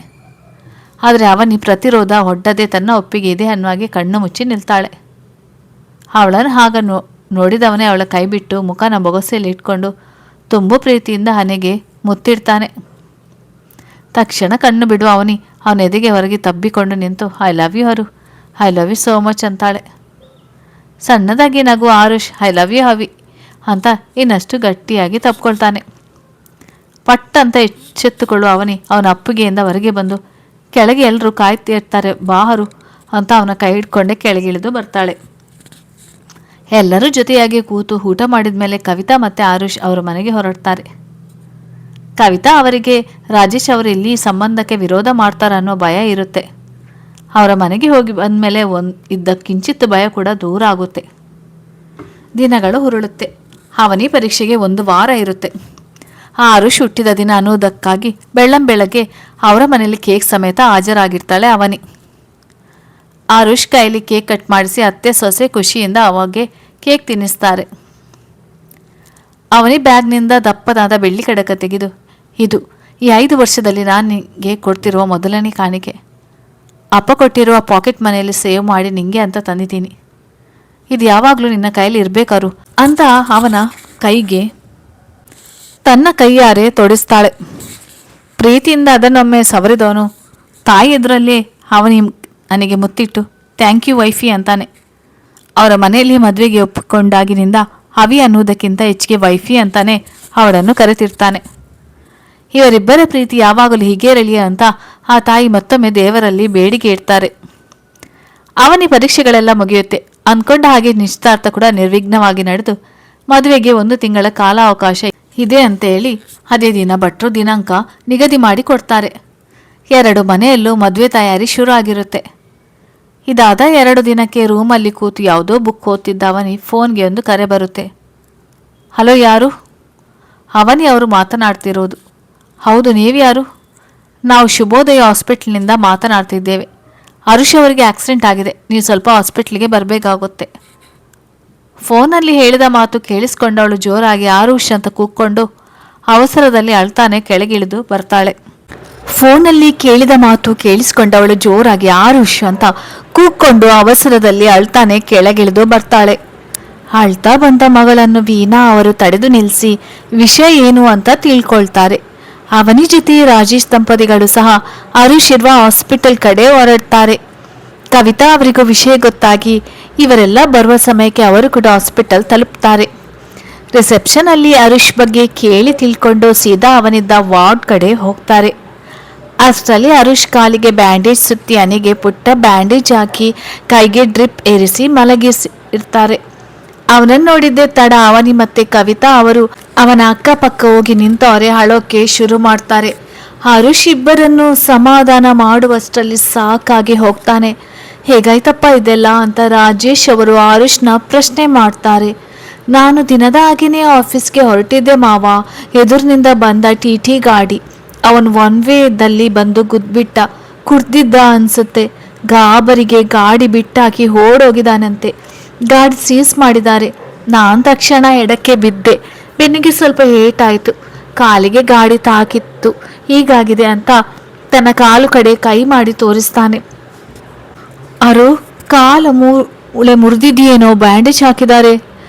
ಆದರೆ ಅವನಿ ಪ್ರತಿರೋಧ ಒಡ್ಡದೆ ತನ್ನ ಒಪ್ಪಿಗೆ ಇದೆ ಅನ್ನುವಾಗೆ ಕಣ್ಣು ಮುಚ್ಚಿ ನಿಲ್ತಾಳೆ. ಅವಳನ್ನು ಆಗ ನೋಡಿದವನೇ ಅವಳ ಕೈ ಬಿಟ್ಟು ಮುಖನ ಬೊಗಸೆಯಲ್ಲಿ ಇಟ್ಕೊಂಡು ತುಂಬು ಪ್ರೀತಿಯಿಂದ ಹನೆಗೆ ಮುತ್ತಿಡ್ತಾನೆ. ತಕ್ಷಣ ಕಣ್ಣು ಬಿಡುವ ಅವನಿ ಅವನ ಎದೆಗೆ ಹೊರಗೆ ತಬ್ಬಿಕೊಂಡು ನಿಂತು, I love you Haru, I love you so much ಅಂತಾಳೆ. ಸಣ್ಣದಾಗಿ ನಗು Arush, I love you Havi ಅಂತ ಇನ್ನಷ್ಟು ಗಟ್ಟಿಯಾಗಿ ತಪ್ಕೊಳ್ತಾನೆ. ಪಟ್ ಅಂತ ಎಚ್ಚೆತ್ತುಕೊಳ್ಳುವ ಅವನಿ ಅವನ ಅಪ್ಪುಗೆಯಿಂದ ಹೊರಗೆ ಬಂದು, ಕೆಳಗೆ ಎಲ್ಲರೂ ಕಾಯ್ತಿರ್ತಾರೆ ಬಾಹರು ಅಂತ ಅವನ ಕೈ ಹಿಡ್ಕೊಂಡೆ ಕೆಳಗಿಳಿದು ಬರ್ತಾಳೆ. ಎಲ್ಲರೂ ಜೊತೆಯಾಗಿ ಕೂತು ಊಟ ಮಾಡಿದ ಮೇಲೆ ಕವಿತಾ ಮತ್ತು ಆರುಷ್ ಅವರ ಮನೆಗೆ ಹೊರಡ್ತಾರೆ. ಕವಿತಾ ಅವರಿಗೆ ರಾಜೇಶ್ ಅವರು ಇಲ್ಲಿ ಸಂಬಂಧಕ್ಕೆ ವಿರೋಧ ಮಾಡ್ತಾರ ಅನ್ನೋ ಭಯ ಇರುತ್ತೆ. ಅವರ ಮನೆಗೆ ಹೋಗಿ ಬಂದಮೇಲೆ ಇದ್ದ ಕಿಂಚಿತ್ತು ಭಯ ಕೂಡ ದೂರ ಆಗುತ್ತೆ. ದಿನಗಳು ಹುರುಳುತ್ತೆ. ಅವನಿ ಪರೀಕ್ಷೆಗೆ 1 ವಾರ ಇರುತ್ತೆ. ಆರುಷ್ ಹುಟ್ಟಿದ ದಿನ ಅನ್ನೋದಕ್ಕಾಗಿ ಬೆಳ್ಳಂಬೆಳಗ್ಗೆ ಅವರ ಮನೆಯಲ್ಲಿ ಕೇಕ್ ಸಮೇತ ಹಾಜರಾಗಿರ್ತಾಳೆ ಅವನಿ. ಆರುಷ್ ಕೈಲಿ ಕೇಕ್ ಕಟ್ ಮಾಡಿಸಿ ಅತ್ತೆ ಸೊಸೆ ಖುಷಿಯಿಂದ ಅವಾಗೆ ಕೇಕ್ ತಿನ್ನಿಸ್ತಾರೆ. ಅವನಿ ಬ್ಯಾಗ್ನಿಂದ ದಪ್ಪದಾದ ಬೆಳ್ಳಿ ಕಡಕ ತೆಗೆದು, ಇದು ಈ 5 ವರ್ಷದಲ್ಲಿ ನಾನು ನಿಂಗೆ ಕೊಡ್ತಿರುವ ಮೊದಲನೇ ಕಾಣಿಕೆ. ಅಪ್ಪ ಕೊಟ್ಟಿರುವ ಪಾಕೆಟ್ ಮನೆಯಲ್ಲಿ ಸೇವ್ ಮಾಡಿ ನಿಂಗೆ ಅಂತ ತಂದಿದ್ದೀನಿ. ಇದು ಯಾವಾಗಲೂ ನಿನ್ನ ಕೈಲಿ ಇರಬೇಕಾರು ಅಂತ ಅವನ ಕೈಗೆ ತನ್ನ ಕೈಯಾರೆ ತೊಡಿಸ್ತಾಳೆ. ಪ್ರೀತಿಯಿಂದ ಅದನ್ನೊಮ್ಮೆ ಸವರಿದವನು ತಾಯಿ ಎದುರಲ್ಲಿ ನನಗೆ ಮುತ್ತಿಟ್ಟು ಥ್ಯಾಂಕ್ ಯು ವೈಫಿ ಅಂತಾನೆ. ಅವರ ಮನೆಯಲ್ಲಿ ಮದುವೆಗೆ ಒಪ್ಪಿಕೊಂಡಾಗಿನಿಂದ ಅವಿ ಅನ್ನುವುದಕ್ಕಿಂತ ಹೆಚ್ಚಿಗೆ ವೈಫಿ ಅಂತಾನೆ ಅವಳನ್ನು ಕರೆತಿರ್ತಾನೆ. ಇವರಿಬ್ಬರ ಪ್ರೀತಿ ಯಾವಾಗಲೂ ಹೀಗೆ ಇರಲಿ ಅಂತ ಆ ತಾಯಿ ಮತ್ತೊಮ್ಮೆ ದೇವರಲ್ಲಿ ಬೇಡಿಕೆ ಇಡ್ತಾರೆ. ಅವನಿ ಪರೀಕ್ಷೆಗಳೆಲ್ಲ ಮುಗಿಯುತ್ತೆ. ಅಂದ್ಕೊಂಡ ಹಾಗೆ ನಿಶ್ಚಿತಾರ್ಥ ಕೂಡ ನಿರ್ವಿಘ್ನವಾಗಿ ನಡೆದು ಮದುವೆಗೆ 1 ತಿಂಗಳ ಕಾಲಾವಕಾಶ ಇದೆ ಅಂತ ಹೇಳಿ ಅದೇ ದಿನ ಭಟ್ರು ದಿನಾಂಕ ನಿಗದಿ ಮಾಡಿ ಕೊಡ್ತಾರೆ. 2 ಮನೆಯಲ್ಲೂ ಮದುವೆ ತಯಾರಿ ಶುರು ಆಗಿರುತ್ತೆ. ಇದಾದ 2 ದಿನಕ್ಕೆ ರೂಮಲ್ಲಿ ಕೂತು ಯಾವುದೋ ಬುಕ್ ಓದ್ತಿದ್ದ ಅವನಿ ಫೋನ್ಗೆ ಒಂದು ಕರೆ ಬರುತ್ತೆ. ಹಲೋ, ಯಾರು? ಅವನಿ ಅವರು ಮಾತನಾಡ್ತಿರೋದು. ಹೌದು, ನೀವ್ಯಾರು? ನಾವು ಶುಭೋದಯ ಹಾಸ್ಪಿಟ್ಲಿನಿಂದ ಮಾತನಾಡ್ತಿದ್ದೇವೆ. ಅರುಷ್ ಅವರಿಗೆ ಆಕ್ಸಿಡೆಂಟ್ ಆಗಿದೆ, ನೀವು ಸ್ವಲ್ಪ ಹಾಸ್ಪಿಟ್ಲಿಗೆ ಬರಬೇಕಾಗುತ್ತೆ. ಫೋನಲ್ಲಿ ಹೇಳಿದ ಮಾತು ಕೇಳಿಸ್ಕೊಂಡವಳು ಜೋರಾಗಿ ಆರುಷ್ ಅಂತ ಕೂಕ್ಕೊಂಡು ಅವಸರದಲ್ಲಿ ಅಳ್ತಾನೆ ಕೆಳಗಿಳಿದು ಬರ್ತಾಳೆ. ಫೋನಲ್ಲಿ ಕೇಳಿದ ಮಾತು ಕೇಳಿಸ್ಕೊಂಡವಳು ಜೋರಾಗಿ ಆರುಷ್ ಅಂತ ಕೂಕ್ಕೊಂಡು ಅವಸರದಲ್ಲಿ ಅಳ್ತಾನೆ ಕೆಳಗಿಳಿದು ಬರ್ತಾಳೆ. ಅಳ್ತಾ ಬಂದ ಮಗಳನ್ನು ವೀಣಾ ಅವರು ತಡೆದು ನಿಲ್ಲಿಸಿ ವಿಷಯ ಏನು ಅಂತ ತಿಳ್ಕೊಳ್ತಾರೆ. ಅವನಿ ಜೊತೆ ರಾಜೇಶ್ ದಂಪತಿಗಳು ಸಹ ಆರುಷ್ ಇರುವ ಹಾಸ್ಪಿಟಲ್ ಕಡೆ ಹೊರಡ್ತಾರೆ. ಕವಿತಾ ಅವರಿಗೂ ವಿಷಯ ಗೊತ್ತಾಗಿ ಇವರೆಲ್ಲ ಬರುವ ಸಮಯಕ್ಕೆ ಅವರು ಕೂಡ ಹಾಸ್ಪಿಟಲ್ ತಲುಪ್ತಾರೆ. ರಿಸೆಪ್ಷನ್ ಅಲ್ಲಿ ಆರುಷ್ ಬಗ್ಗೆ ಕೇಳಿ ತಿಳ್ಕೊಂಡು ಸೀದಾ ಅವನಿದ್ದ ವಾರ್ಡ್ ಕಡೆ ಹೋಗ್ತಾರೆ. ಅಷ್ಟರಲ್ಲಿ ಆರುಷ್ ಕಾಲಿಗೆ ಬ್ಯಾಂಡೇಜ್ ಸುತ್ತಿ ಹಣೆಗೆ ಪುಟ್ಟ ಬ್ಯಾಂಡೇಜ್ ಹಾಕಿ ಕೈಗೆ ಡ್ರಿಪ್ ಏರಿಸಿ ಮಲಗಿಸಿರ್ತಾರೆ. ಅವನನ್ನು ನೋಡಿದ್ದೆ ತಡ ಅವನಿ ಮತ್ತೆ ಕವಿತಾ ಅವರು ಅವನ ಅಕ್ಕಪಕ್ಕ ಹೋಗಿ ನಿಂತವರೆ ಅಳೋಕೆ ಶುರು ಮಾಡ್ತಾರೆ. ಆರುಷ್ ಇಬ್ಬರನ್ನು ಸಮಾಧಾನ ಮಾಡುವಷ್ಟರಲ್ಲಿ ಸಾಕಾಗಿ ಹೋಗ್ತಾನೆ. ಹೇಗಾಯ್ತಪ್ಪ ಇದೆಲ್ಲ ಅಂತ ರಾಜೇಶ್ ಅವರು ಆರುಷ್ನ ಪ್ರಶ್ನೆ ಮಾಡ್ತಾರೆ. ನಾನು ದಿನದ ಹಾಗೇನೆ ಆಫೀಸ್ಗೆ ಹೊರಟಿದ್ದೆ ಮಾವ. ಎದುರಿನಿಂದ ಬಂದ ಟಿ ಗಾಡಿ. ಅವನು ಒನ್ ವೇದಲ್ಲಿ ಬಂದು ಗುದ್ಬಿಟ್ಟ. ಕುಡ್ದಿದ್ದ ಅನ್ಸುತ್ತೆ. ಗಾಬರಿಗೆ ಗಾಡಿ ಬಿಟ್ಟಾಕಿ ಓಡೋಗಿದಾನಂತೆ. ಗಾಡಿ ಸೀಸ್ ಮಾಡಿದ್ದಾರೆ. ನಾನು ತಕ್ಷಣ ಎಡಕ್ಕೆ ಬಿದ್ದೆ. ಬೆನ್ನಿಗೆ ಸ್ವಲ್ಪ ಏಟಾಯಿತು. ಕಾಲಿಗೆ ಗಾಡಿ ತಾಕಿತ್ತು. ಹೀಗಾಗಿದೆ ಅಂತ ತನ್ನ ಕಾಲು ಕಡೆ ಕೈ ಮಾಡಿ ತೋರಿಸ್ತಾನೆ. ಅರು ಕಾಲು ಮೂಳೆ ಮುರಿದಿದೆಯೇನೋ, ಬ್ಯಾಂಡೇಜ್ ಹಾಕಿದ್ದಾರೆ.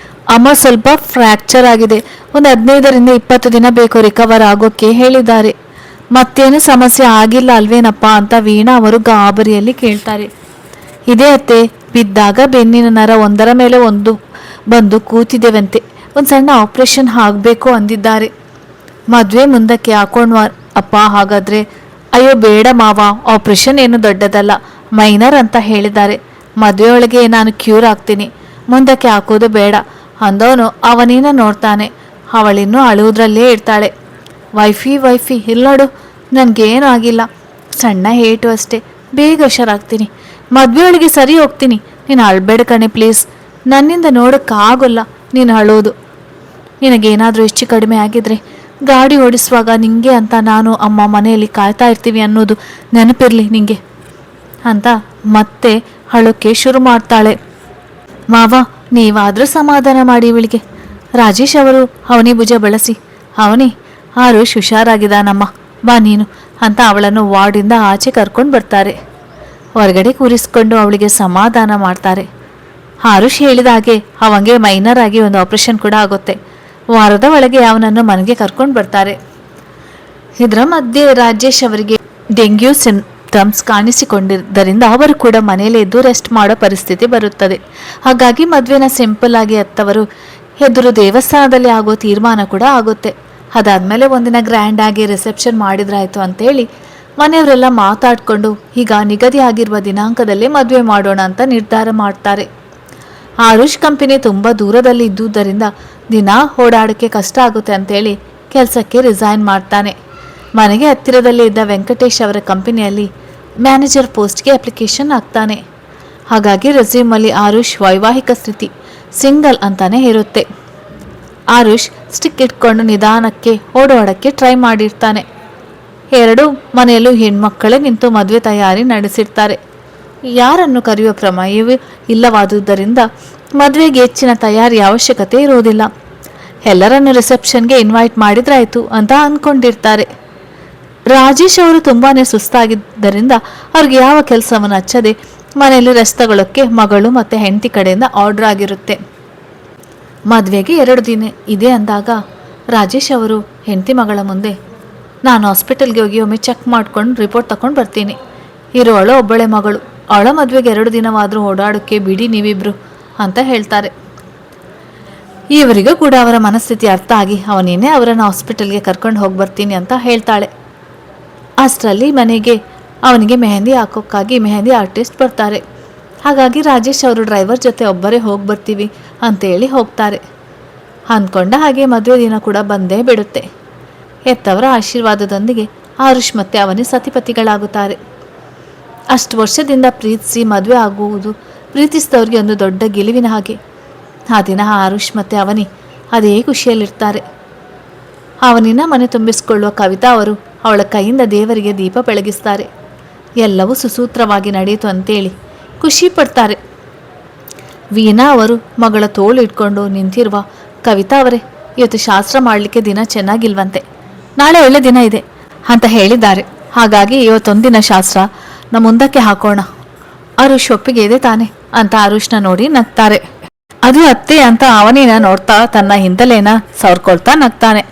ಅಮ್ಮ ಸ್ವಲ್ಪ ಫ್ರ್ಯಾಕ್ಚರ್ ಆಗಿದೆ. ಒಂದು 15ರಿಂದ 20 ದಿನ ಬೇಕು ರಿಕವರ್ ಆಗೋಕ್ಕೆ ಹೇಳಿದ್ದಾರೆ. ಮತ್ತೇನು ಸಮಸ್ಯೆ ಆಗಿಲ್ಲ ಅಲ್ವೇನಪ್ಪ ಅಂತ ವೀಣಾ ಅವರು ಗಾಬರಿಯಲ್ಲಿ ಕೇಳ್ತಾರೆ. ಇದೇ ಅತ್ತೆ, ಬಿದ್ದಾಗ ಬೆನ್ನಿನ ನರ ಒಂದರ ಮೇಲೆ ಒಂದು ಬಂದು ಕೂತಿದ್ದೇವಂತೆ. ಒಂದು ಸಣ್ಣ ಆಪರೇಷನ್ ಆಗಬೇಕು ಅಂದಿದ್ದಾರೆ. ಮದುವೆ ಮುಂದಕ್ಕೆ ಹಾಕೊಂಡ್ವ ಅಪ್ಪ ಹಾಗಾದ್ರೆ? ಅಯ್ಯೋ ಬೇಡ ಮಾವ, ಆಪರೇಷನ್ ಏನು ದೊಡ್ಡದಲ್ಲ, ಮೈನರ್ ಅಂತ ಹೇಳಿದ್ದಾರೆ. ಮದುವೆ ಒಳಗೆ ನಾನು ಕ್ಯೂರ್ ಆಗ್ತೀನಿ, ಮುಂದಕ್ಕೆ ಹಾಕೋದು ಬೇಡ ಅಂದವನು ಅವನಿನ ನೋಡ್ತಾನೆ. ಅವಳಿನ್ನೂ ಅಳುವುದ್ರಲ್ಲೇ ಇರ್ತಾಳೆ. ವೈಫಿ ಇಲ್ಲೋಡು, ನನಗೇನು ಆಗಿಲ್ಲ, ಸಣ್ಣ ಏಟು ಅಷ್ಟೇ, ಬೇಗ ಹುಷಾರಾಗ್ತೀನಿ. ಮದುವೆ ಒಳಗೆ ಸರಿ ಹೋಗ್ತೀನಿ, ನೀನು ಅಳ್ಬೇಡ ಕಣೆ ಪ್ಲೀಸ್. ನನ್ನಿಂದ ನೋಡೋಕ್ಕಾಗೋಲ್ಲ ನೀನು ಅಳೋದು. ನಿನಗೇನಾದರೂ ಹೆಚ್ಚು ಕಡಿಮೆ ಆಗಿದ್ರೆ ಗಾಡಿ ಓಡಿಸುವಾಗ ನಿಂಗೆ ಅಂತ ನಾನು ಅಮ್ಮ ಮನೆಯಲ್ಲಿ ಕಾಯ್ತಾ ಇರ್ತೀವಿ ಅನ್ನೋದು ನೆನಪಿರಲಿ ನಿಂಗೆ ಅಂತ ಮತ್ತೆ ಅಳೋಕ್ಕೆ ಶುರು ಮಾಡ್ತಾಳೆ. ಮಾವ, ನೀವಾದರೂ ಸಮಾಧಾನ ಮಾಡಿ ಇವಳಿಗೆ. ರಾಜೇಶ್ ಅವರು ಅವನಿ ಭುಜ ಬಳಸಿ, ಅವನಿ ಆರುಷ್ ಹುಷಾರಾಗಿದ್ದಾನಮ್ಮ, ಬಾ ನೀನು ಅಂತ ಅವಳನ್ನು ವಾರ್ಡಿಂದ ಆಚೆ ಕರ್ಕೊಂಡು ಬರ್ತಾರೆ. ಹೊರಗಡೆ ಕೂರಿಸ್ಕೊಂಡು ಅವಳಿಗೆ ಸಮಾಧಾನ ಮಾಡ್ತಾರೆ. ಆರುಷ್ ಹೇಳಿದ ಹಾಗೆ ಅವಂಗೆ ಮೈನರ್ ಆಗಿ ಒಂದು ಆಪರೇಷನ್ ಕೂಡ ಆಗುತ್ತೆ. ವಾರದ ಒಳಗೆ ಅವನನ್ನು ಮನೆಗೆ ಕರ್ಕೊಂಡು ಬರ್ತಾರೆ. ಇದರ ಮಧ್ಯೆ ರಾಜೇಶ್ ಅವರಿಗೆ ಡೆಂಗ್ಯೂ ಸಿಂಪ್ಟಮ್ಸ್ ಕಾಣಿಸಿಕೊಂಡಿದ್ದರಿಂದ ಅವರು ಕೂಡ ಮನೆಯಲ್ಲೇ ಎದ್ದು ರೆಸ್ಟ್ ಮಾಡೋ ಪರಿಸ್ಥಿತಿ ಬರುತ್ತದೆ. ಹಾಗಾಗಿ ಮದುವೆನ ಸಿಂಪಲ್ ಆಗಿ ಅತ್ತವರು ಎದುರು ದೇವಸ್ಥಾನದಲ್ಲಿ ಆಗೋ ತೀರ್ಮಾನ ಕೂಡ ಆಗುತ್ತೆ. ಅದಾದಮೇಲೆ ಒಂದಿನ ಗ್ರ್ಯಾಂಡ್ ಆಗಿ ರಿಸೆಪ್ಷನ್ ಮಾಡಿದ್ರಾಯ್ತು ಅಂತೇಳಿ ಮನೆಯವರೆಲ್ಲ ಮಾತಾಡಿಕೊಂಡು ಈಗ ನಿಗದಿ ಆಗಿರುವ ದಿನಾಂಕದಲ್ಲೇ ಮದುವೆ ಮಾಡೋಣ ಅಂತ ನಿರ್ಧಾರ ಮಾಡ್ತಾರೆ. ಆರುಷ್ ಕಂಪನಿ ತುಂಬ ದೂರದಲ್ಲಿ ಇದ್ದುದರಿಂದ ದಿನ ಓಡಾಡೋಕ್ಕೆ ಕಷ್ಟ ಆಗುತ್ತೆ ಅಂತೇಳಿ ಕೆಲಸಕ್ಕೆ ರಿಸೈನ್ ಮಾಡ್ತಾನೆ. ಮನೆಗೆ ಹತ್ತಿರದಲ್ಲೇ ಇದ್ದ ವೆಂಕಟೇಶ್ ಅವರ ಕಂಪನಿಯಲ್ಲಿ ಮ್ಯಾನೇಜರ್ ಪೋಸ್ಟ್ಗೆ ಅಪ್ಲಿಕೇಶನ್ ಹಾಕ್ತಾನೆ. ಹಾಗಾಗಿ ರೆಸ್ಯೂಮಲ್ಲಿ ಆರುಷ್ ವೈವಾಹಿಕ ಸ್ಥಿತಿ ಸಿಂಗಲ್ ಅಂತಾನೆ ಇರುತ್ತೆ. ಆರುಷ್ ಸ್ಟಿಕ್ ಇಟ್ಕೊಂಡು ನಿಧಾನಕ್ಕೆ ಓಡಾಡೋಕ್ಕೆ ಟ್ರೈ ಮಾಡಿರ್ತಾನೆ. ಎರಡೂ ಮನೆಯಲ್ಲೂ ಹೆಣ್ಮಕ್ಕಳೇ ನಿಂತು ಮದುವೆ ತಯಾರಿ ನಡೆಸಿರ್ತಾರೆ. ಯಾರನ್ನು ಕರೆಯುವ ಪ್ರಮೇಯವೂ ಇಲ್ಲವಾದುದರಿಂದ ಮದುವೆಗೆ ಹೆಚ್ಚಿನ ತಯಾರಿ ಅವಶ್ಯಕತೆ ಇರುವುದಿಲ್ಲ. ಎಲ್ಲರನ್ನು ರಿಸೆಪ್ಷನ್ಗೆ ಇನ್ವೈಟ್ ಮಾಡಿದ್ರಾಯ್ತು ಅಂತ ಅಂದ್ಕೊಂಡಿರ್ತಾರೆ. ರಾಜೇಶ್ ಅವರು ತುಂಬಾ ಸುಸ್ತಾಗಿದ್ದರಿಂದ ಅವ್ರಿಗೆ ಯಾವ ಕೆಲಸವನ್ನು ಹಚ್ಚದೆ ಮನೆಯಲ್ಲಿ ರೆಸ್ಟ್ ತಗೊಳ್ಳೋಕ್ಕೆ ಮಗಳು ಮತ್ತು ಹೆಂಡತಿ ಕಡೆಯಿಂದ ಆರ್ಡರ್ ಆಗಿರುತ್ತೆ. ಮದುವೆಗೆ 2 ದಿನ ಇದೆ ಅಂದಾಗ ರಾಜೇಶ್ ಅವರು ಹೆಂಡತಿ ಮಗಳ ಮುಂದೆ, ನಾನು ಹಾಸ್ಪಿಟಲ್ಗೆ ಹೋಗಿ ಒಮ್ಮೆ ಚೆಕ್ ಮಾಡ್ಕೊಂಡು ರಿಪೋರ್ಟ್ ತಗೊಂಡು ಬರ್ತೀನಿ. ಇರೋಳು ಒಬ್ಬಳೆ ಮಗಳು, ಅವಳ ಮದುವೆಗೆ 2 ದಿನವಾದರೂ ಓಡಾಡೋಕ್ಕೆ ಬಿಡಿ ನೀವಿಬ್ರು ಅಂತ ಹೇಳ್ತಾರೆ. ಇವರಿಗೂ ಕೂಡ ಅವರ ಮನಸ್ಥಿತಿ ಅರ್ಥ ಆಗಿ ಅವನೇನೆ ಅವರನ್ನು ಹಾಸ್ಪಿಟಲ್ಗೆ ಕರ್ಕೊಂಡು ಹೋಗಿ ಬರ್ತೀನಿ ಅಂತ ಹೇಳ್ತಾಳೆ. ಅಷ್ಟರಲ್ಲಿ ಮನೆಗೆ ಅವನಿಗೆ ಮೆಹಂದಿ ಹಾಕೋಕ್ಕಾಗಿ ಮೆಹಂದಿ ಆರ್ಟಿಸ್ಟ್ ಬರ್ತಾರೆ. ಹಾಗಾಗಿ ರಾಜೇಶ್ ಅವರು ಡ್ರೈವರ್ ಜೊತೆ ಒಬ್ಬರೇ ಹೋಗಿ ಬರ್ತೀವಿ ಅಂತೇಳಿ ಹೋಗ್ತಾರೆ. ಅಂದ್ಕೊಂಡ ಹಾಗೆ ಮದುವೆ ದಿನ ಕೂಡ ಬಂದೇ ಬಿಡುತ್ತೆ. ಹೆತ್ತವರ ಆಶೀರ್ವಾದದೊಂದಿಗೆ ಆರುಷ್ ಮತ್ತೆ ಅವನೇ ಸತಿಪತಿಗಳಾಗುತ್ತಾರೆ. ಅಷ್ಟು ವರ್ಷದಿಂದ ಪ್ರೀತಿಸಿ ಮದುವೆ ಆಗುವುದು ಪ್ರೀತಿಸಿದವ್ರಿಗೆ ಒಂದು ದೊಡ್ಡ ಗೆಲುವಿನ ಹಾಗೆ. ಆ ದಿನ ಆರುಷ್ ಮತ್ತು ಅವನಿ ಅದೇ ಖುಷಿಯಲ್ಲಿರ್ತಾರೆ. ಅವನಿನ ಮನೆ ತುಂಬಿಸಿಕೊಳ್ಳುವ ಕವಿತಾ ಅವರು ಅವಳ ಕೈಯಿಂದ ದೇವರಿಗೆ ದೀಪ ಬೆಳಗಿಸ್ತಾರೆ. ಎಲ್ಲವೂ ಸುಸೂತ್ರವಾಗಿ ನಡೆಯಿತು ಅಂತೇಳಿ ಖುಷಿ ಪಡ್ತಾರೆ. ವೀಣಾ ಅವರು ಮಗಳ ತೋಳು ಇಟ್ಕೊಂಡು ನಿಂತಿರುವ, ಕವಿತಾ ಅವರೇ, ಇವತ್ತು ಶಾಸ್ತ್ರ ಮಾಡಲಿಕ್ಕೆ ದಿನ ಚೆನ್ನಾಗಿಲ್ವಂತೆ, ನಾಳೆ ಒಳ್ಳೆ ದಿನ ಇದೆ ಅಂತ ಹೇಳಿದ್ದಾರೆ. ಹಾಗಾಗಿ ಇವತ್ತೊಂದಿನ ಶಾಸ್ತ್ರ ಮುಂದಕ್ಕೆ ಹಾಕೋಣ. ಆರುಷ್ ಒಪ್ಪಿಗೆ ಇದೆ ತಾನೆ ಅಂತ ಆರುಷ್ನ ನೋಡಿ ನಗ್ತಾರೆ. ಅದು ಅತ್ತೆ ಅಂತ ಅವನಿನ ನೋಡ್ತಾ ತನ್ನ ಹಿಂದಲೇನ ಸವರ್ಕೊಳ್ತಾ ನಗ್ತಾನೆ.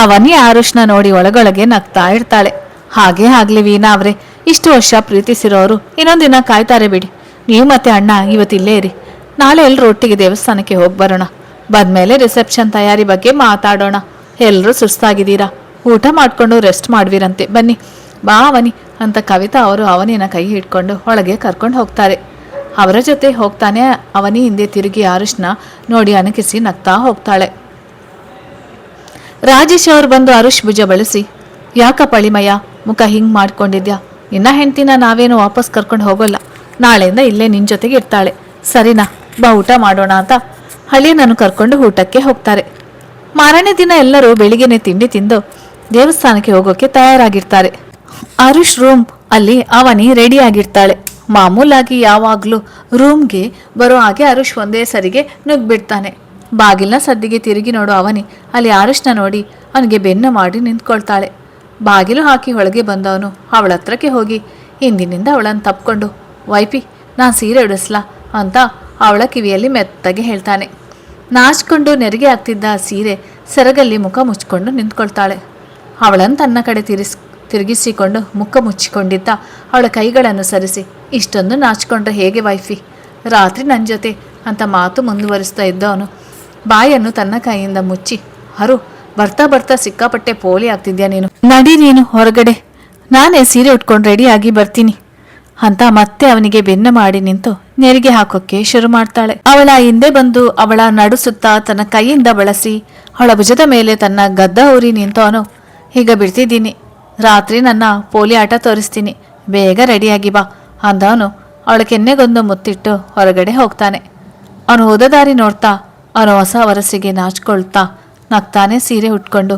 ಅವನಿ ಆರುಷ್ನ ನೋಡಿ ಒಳಗೊಳಗೆ ನಗ್ತಾ ಇರ್ತಾಳೆ. ಹಾಗೇ ಆಗ್ಲಿ ವೀಣಾ ಅವ್ರೆ, ಇಷ್ಟು ವರ್ಷ ಪ್ರೀತಿಸಿರೋರು ಇನ್ನೊಂದಿನ ಕಾಯ್ತಾರೆ ಬಿಡಿ. ನೀವು ಮತ್ತೆ ಅಣ್ಣ ಇವತ್ತಿಲ್ಲೇ ಇರಿ, ನಾಳೆ ಎಲ್ಲರೂ ಒಟ್ಟಿಗೆ ದೇವಸ್ಥಾನಕ್ಕೆ ಹೋಗಿ ಬರೋಣ. ಬಂದ್ಮೇಲೆ ರಿಸೆಪ್ಷನ್ ತಯಾರಿ ಬಗ್ಗೆ ಮಾತಾಡೋಣ. ಎಲ್ಲರೂ ಸುಸ್ತಾಗಿದ್ದೀರಾ, ಊಟ ಮಾಡ್ಕೊಂಡು ರೆಸ್ಟ್ ಮಾಡ್ವಿರಂತೆ, ಬನ್ನಿ ಬಾ ಅವನಿ ಅಂತ ಕವಿತಾ ಅವರು ಅವನಿನ ಕೈ ಹಿಡ್ಕೊಂಡು ಒಳಗೆ ಕರ್ಕೊಂಡು ಹೋಗ್ತಾರೆ. ಅವರ ಜೊತೆ ಹೋಗ್ತಾನೆ ಅವನಿ ಹಿಂದೆ ತಿರುಗಿ ಆರುಷ್ನ ನೋಡಿ ಅಣಕಿಸಿ ನಗ್ತಾ ಹೋಗ್ತಾಳೆ. ರಾಜೇಶ್ ಅವ್ರು ಬಂದು ಆರುಷ್ ಭುಜ ಬಳಸಿ, ಯಾಕ ಪಳಿಮಯ್ಯ ಮುಖ ಹಿಂಗ್ ಮಾಡ್ಕೊಂಡಿದ್ಯಾ? ನಿನ್ನ ಹೆಂಡ್ತಿನ ನಾವೇನು ವಾಪಸ್ ಕರ್ಕೊಂಡು ಹೋಗೋಲ್ಲ, ನಾಳೆಯಿಂದ ಇಲ್ಲೇ ನಿನ್ ಜೊತೆಗೆ ಇರ್ತಾಳೆ, ಸರಿನಾ? ಬಾ ಊಟ ಮಾಡೋಣ ಅಂತ ಹಳಿಯನನ್ನು ಕರ್ಕೊಂಡು ಊಟಕ್ಕೆ ಹೋಗ್ತಾರೆ. ಮಾರನೇ ದಿನ ಎಲ್ಲರೂ ಬೆಳಿಗ್ಗೆನೆ ತಿಂಡಿ ತಿಂದು ದೇವಸ್ಥಾನಕ್ಕೆ ಹೋಗೋಕೆ ತಯಾರಾಗಿರ್ತಾರೆ. ಆರುಷ್ ರೂಮ್ ಅಲ್ಲಿ ಅವನಿ ರೆಡಿ ಆಗಿರ್ತಾಳೆ. ಮಾಮೂಲಾಗಿ ಯಾವಾಗ್ಲೂ ರೂಮ್ಗೆ ಬರೋ ಹಾಗೆ ಆರುಷ್ ಒಂದೇ ಸರಿಗೆ ನುಗ್ಬಿಡ್ತಾನೆ. ಬಾಗಿಲ್ನ ಸದ್ದಿಗೆ ತಿರುಗಿ ನೋಡು ಅವನಿ ಅಲ್ಲಿ ಆರುಷ್ನ ನೋಡಿ ಅವನಿಗೆ ಬೆನ್ನು ಮಾಡಿ ನಿಂತ್ಕೊಳ್ತಾಳೆ. ಬಾಗಿಲು ಹಾಕಿ ಒಳಗೆ ಬಂದವನು ಅವಳ ಹತ್ರಕ್ಕೆ ಹೋಗಿ ಹಿಂದಿನಿಂದ ಅವಳನ್ನು ತಪ್ಕೊಂಡು, ವೈಪಿ ನಾನು ಸೀರೆ ಉಡಿಸ್ಲಾ ಅಂತ ಅವಳ ಕಿವಿಯಲ್ಲಿ ಮೆತ್ತಗೆ ಹೇಳ್ತಾನೆ. ನಾಚ್ಕೊಂಡು ನೆರಿಗೆ ಆಗ್ತಿದ್ದ ಸೀರೆ ಸೆರಗಲ್ಲಿ ಮುಖ ಮುಚ್ಕೊಂಡು ನಿಂತ್ಕೊಳ್ತಾಳೆ. ಅವಳನ್ನು ತನ್ನ ಕಡೆ ತಿರುಗಿಸಿಕೊಂಡು ಮುಖ ಮುಚ್ಚಿಕೊಂಡಿದ್ದ ಅವಳ ಕೈಗಳನ್ನು ಸರಿಸಿ, ಇಷ್ಟೊಂದು ನಾಚ್ಕೊಂಡ್ರೆ ಹೇಗೆ ವೈಫಿ? ರಾತ್ರಿ ನನ್ನ ಜೊತೆ ಅಂತ ಮಾತು ಮುಂದುವರಿಸ್ತಾ ಇದ್ದವನು ಬಾಯನ್ನು ತನ್ನ ಕೈಯಿಂದ ಮುಚ್ಚಿ, ಹರು ಬರ್ತಾ ಬರ್ತಾ ಸಿಕ್ಕಾಪಟ್ಟೆ ಪೋಲಿ ಆಗ್ತಿದ್ಯಾ ನೀನು, ನಡಿ ನೀನು ಹೊರಗಡೆ, ನಾನೇ ಸೀರೆ ಉಟ್ಕೊಂಡು ರೆಡಿಯಾಗಿ ಬರ್ತೀನಿ ಅಂತ ಮತ್ತೆ ಅವನಿಗೆ ಬೆನ್ನು ಮಾಡಿ ನಿಂತು ನೆರಿಗೆ ಹಾಕೋಕ್ಕೆ ಶುರು ಮಾಡ್ತಾಳೆ. ಅವಳ ಹಿಂದೆ ಬಂದು ಅವಳ ನಡುಸುತ್ತಾ ತನ್ನ ಕೈಯಿಂದ ಬಳಸಿ ಅವಳ ಭುಜದ ಮೇಲೆ ತನ್ನ ಗದ್ದ ಊರಿ ನಿಂತವನು, ಈಗ ಬಿಡ್ತಿದ್ದೀನಿ, ರಾತ್ರಿ ನನ್ನ ಪೋಲಿ ಆಟ ತೋರಿಸ್ತೀನಿ, ಬೇಗ ರೆಡಿಯಾಗಿ ಬಾ ಅಂದವನು ಅವಳ ಕೆನ್ನೆಗೊಂದು ಮುತ್ತಿಟ್ಟು ಹೊರಗಡೆ ಹೋಗ್ತಾನೆ. ಅವನು ಹೋದ ದಾರಿ ನೋಡ್ತಾ ಅವನು ಹೊಸ ವರಸಿಗೆ ನಾಚ್ಕೊಳ್ತಾ ನಗ್ತಾನೆ ಸೀರೆ ಉಟ್ಕೊಂಡು